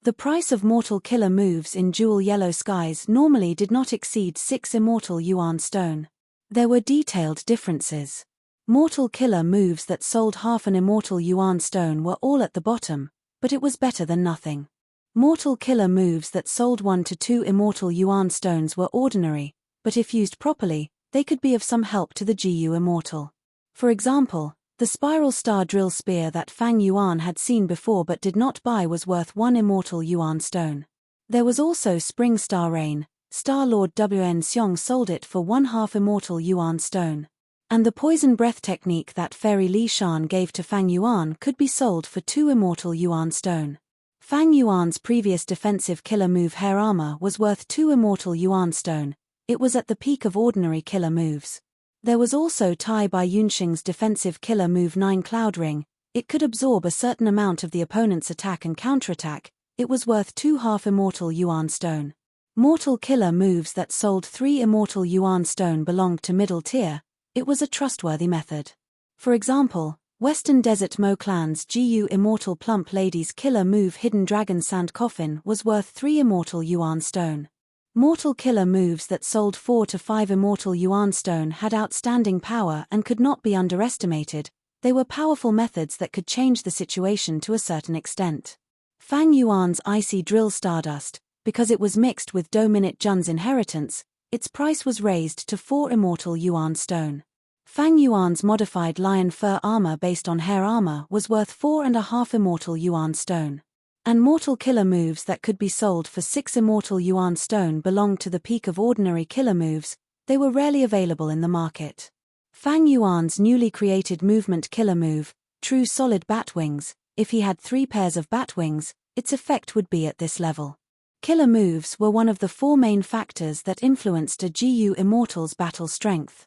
The price of mortal killer moves in Jewel Yellow Skies normally did not exceed 6 Immortal Yuan Stone. There were detailed differences. Mortal killer moves that sold half an Immortal Yuan Stone were all at the bottom, but it was better than nothing. Mortal killer moves that sold 1 to 2 Immortal Yuan Stones were ordinary, but if used properly, they could be of some help to the GU Immortal. For example, the spiral star drill spear that Fang Yuan had seen before but did not buy was worth 1 immortal yuan stone. There was also Spring Star Rain. Star Lord Wn Xiong sold it for 1/2 immortal yuan stone. And the poison breath technique that Fairy Li Shan gave to Fang Yuan could be sold for 2 immortal yuan stone. Fang Yuan's previous defensive killer move Hair Armor was worth 2 immortal yuan stone. It was at the peak of ordinary killer moves. There was also Tai Bai Yunxing's defensive killer move 9 Cloud Ring. It could absorb a certain amount of the opponent's attack and counterattack. It was worth 2/2 immortal yuan stone. Mortal killer moves that sold 3 immortal yuan stone belonged to middle tier. It was a trustworthy method. For example, Western Desert Mo Clan's GU Immortal Plump Lady's killer move Hidden Dragon Sand Coffin was worth 3 immortal yuan stone. Mortal killer moves that sold 4 to 5 immortal yuan stone had outstanding power and could not be underestimated. They were powerful methods that could change the situation to a certain extent. Fang Yuan's Icy Drill Stardust, because it was mixed with Do-Minute Jun's Inheritance, its price was raised to 4 immortal yuan stone. Fang Yuan's modified Lion Fur Armor based on Hair Armor was worth 4.5 immortal yuan stone. And mortal killer moves that could be sold for 6 immortal yuan stone belonged to the peak of ordinary killer moves. They were rarely available in the market. Fang Yuan's newly created movement killer move, True Solid Bat Wings, if he had 3 pairs of bat wings, its effect would be at this level. Killer moves were one of the 4 main factors that influenced a GU Immortal's battle strength.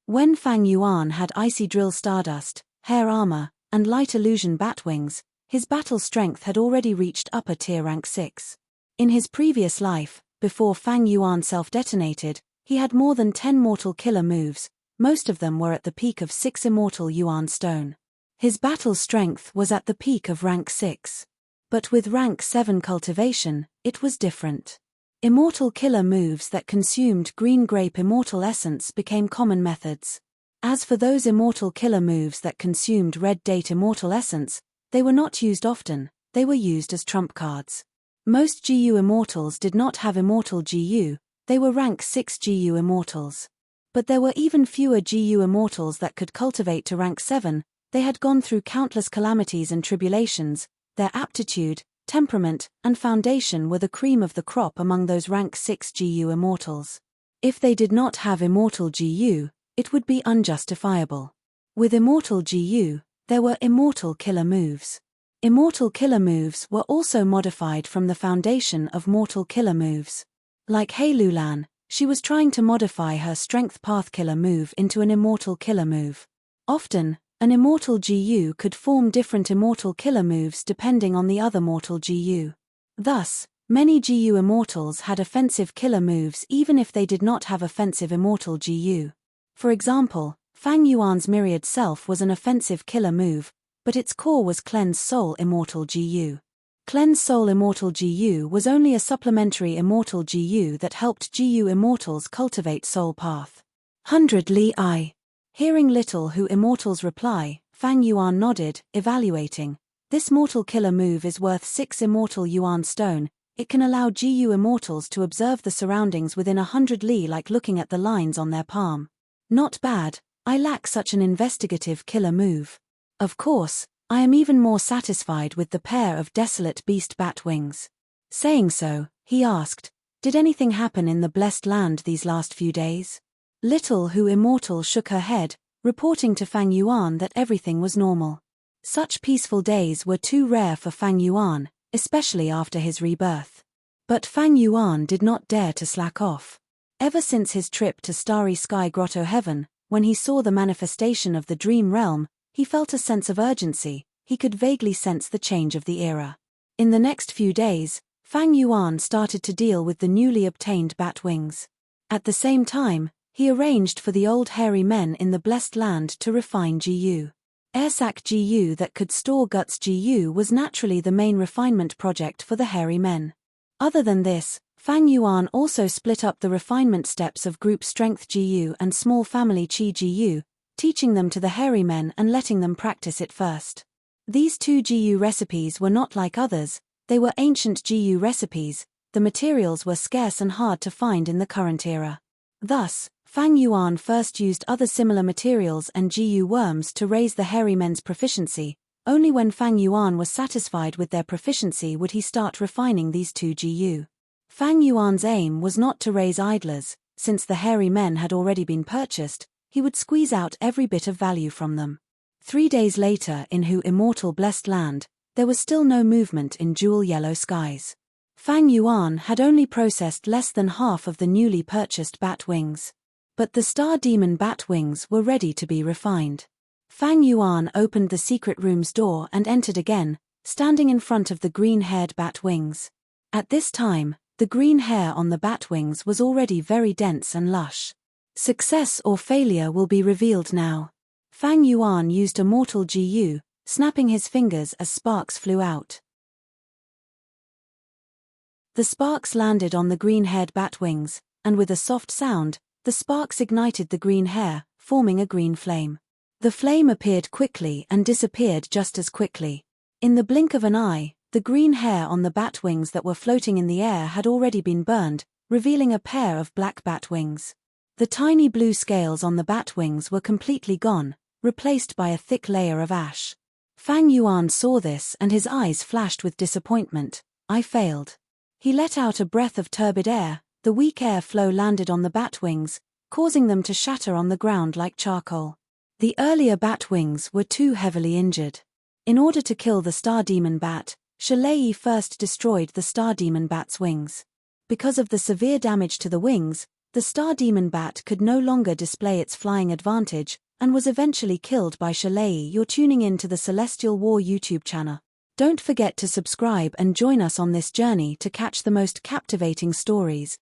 When Fang Yuan had Icy Drill Stardust, Hair Armor, and Light Illusion Batwings, his battle strength had already reached upper tier rank 6. In his previous life, before Fang Yuan self-detonated, he had more than 10 mortal killer moves. Most of them were at the peak of 6 immortal yuan stone. His battle strength was at the peak of rank 6. But with rank 7 cultivation, it was different. Immortal killer moves that consumed green grape immortal essence became common methods. As for those immortal killer moves that consumed red date immortal essence, they were not used often, they were used as trump cards. Most GU immortals did not have immortal GU, they were rank 6 GU immortals. But there were even fewer GU immortals that could cultivate to rank 7, they had gone through countless calamities and tribulations, their aptitude, temperament, and foundation were the cream of the crop among those rank 6 GU immortals. If they did not have immortal GU, it would be unjustifiable. With immortal GU, there were immortal killer moves. Immortal killer moves were also modified from the foundation of mortal killer moves. Like Hei Lulan, she was trying to modify her strength path killer move into an immortal killer move. Often, an immortal GU could form different immortal killer moves depending on the other mortal GU. Thus, many GU immortals had offensive killer moves even if they did not have offensive immortal GU. For example, Fang Yuan's Myriad Self was an offensive killer move, but its core was Cleanse Soul Immortal GU. Cleanse Soul Immortal GU was only a supplementary immortal GU that helped GU immortals cultivate Soul Path. 100 Li I. Hearing little who immortals reply, Fang Yuan nodded, evaluating. This mortal killer move is worth 6 immortal yuan stone. It can allow GU immortals to observe the surroundings within 100 li like looking at the lines on their palm. Not bad, I lack such an investigative killer move. Of course, I am even more satisfied with the pair of desolate beast bat wings. Saying so, he asked, did anything happen in the blessed land these last few days? Little Who Immortal shook her head, reporting to Fang Yuan that everything was normal. Such peaceful days were too rare for Fang Yuan, especially after his rebirth. But Fang Yuan did not dare to slack off. Ever since his trip to Starry Sky Grotto Heaven, when he saw the manifestation of the dream realm, he felt a sense of urgency. He could vaguely sense the change of the era. In the next few days, Fang Yuan started to deal with the newly obtained bat wings. At the same time, he arranged for the old hairy men in the blessed land to refine GU. Airsac GU that could store guts GU was naturally the main refinement project for the hairy men. Other than this, Fang Yuan also split up the refinement steps of group strength GU and small family Qi GU, teaching them to the hairy men and letting them practice it first. These 2 GU recipes were not like others, they were ancient GU recipes, the materials were scarce and hard to find in the current era. Thus, Fang Yuan first used other similar materials and GU worms to raise the hairy men's proficiency. Only when Fang Yuan was satisfied with their proficiency would he start refining these two GU. Fang Yuan's aim was not to raise idlers. Since the hairy men had already been purchased, he would squeeze out every bit of value from them. 3 days later in Hu immortal blessed land, there was still no movement in jewel yellow skies. Fang Yuan had only processed less than half of the newly purchased bat wings. But the star demon bat wings were ready to be refined. Fang Yuan opened the secret room's door and entered again, standing in front of the green-haired bat wings. At this time, the green hair on the bat wings was already very dense and lush. Success or failure will be revealed now. Fang Yuan used a mortal GU, snapping his fingers as sparks flew out. The sparks landed on the green-haired bat wings, and with a soft sound, the sparks ignited the green hair, forming a green flame. The flame appeared quickly and disappeared just as quickly. In the blink of an eye, the green hair on the bat wings that were floating in the air had already been burned, revealing a pair of black bat wings. The tiny blue scales on the bat wings were completely gone, replaced by a thick layer of ash. Fang Yuan saw this and his eyes flashed with disappointment. I failed. He let out a breath of turbid air. The weak air flow landed on the bat wings, causing them to shatter on the ground like charcoal. The earlier bat wings were too heavily injured. In order to kill the star demon bat, Shalei first destroyed the star demon bat's wings. Because of the severe damage to the wings, the star demon bat could no longer display its flying advantage, and was eventually killed by Shalei. You're tuning in to the Celestial War YouTube channel. Don't forget to subscribe and join us on this journey to catch the most captivating stories.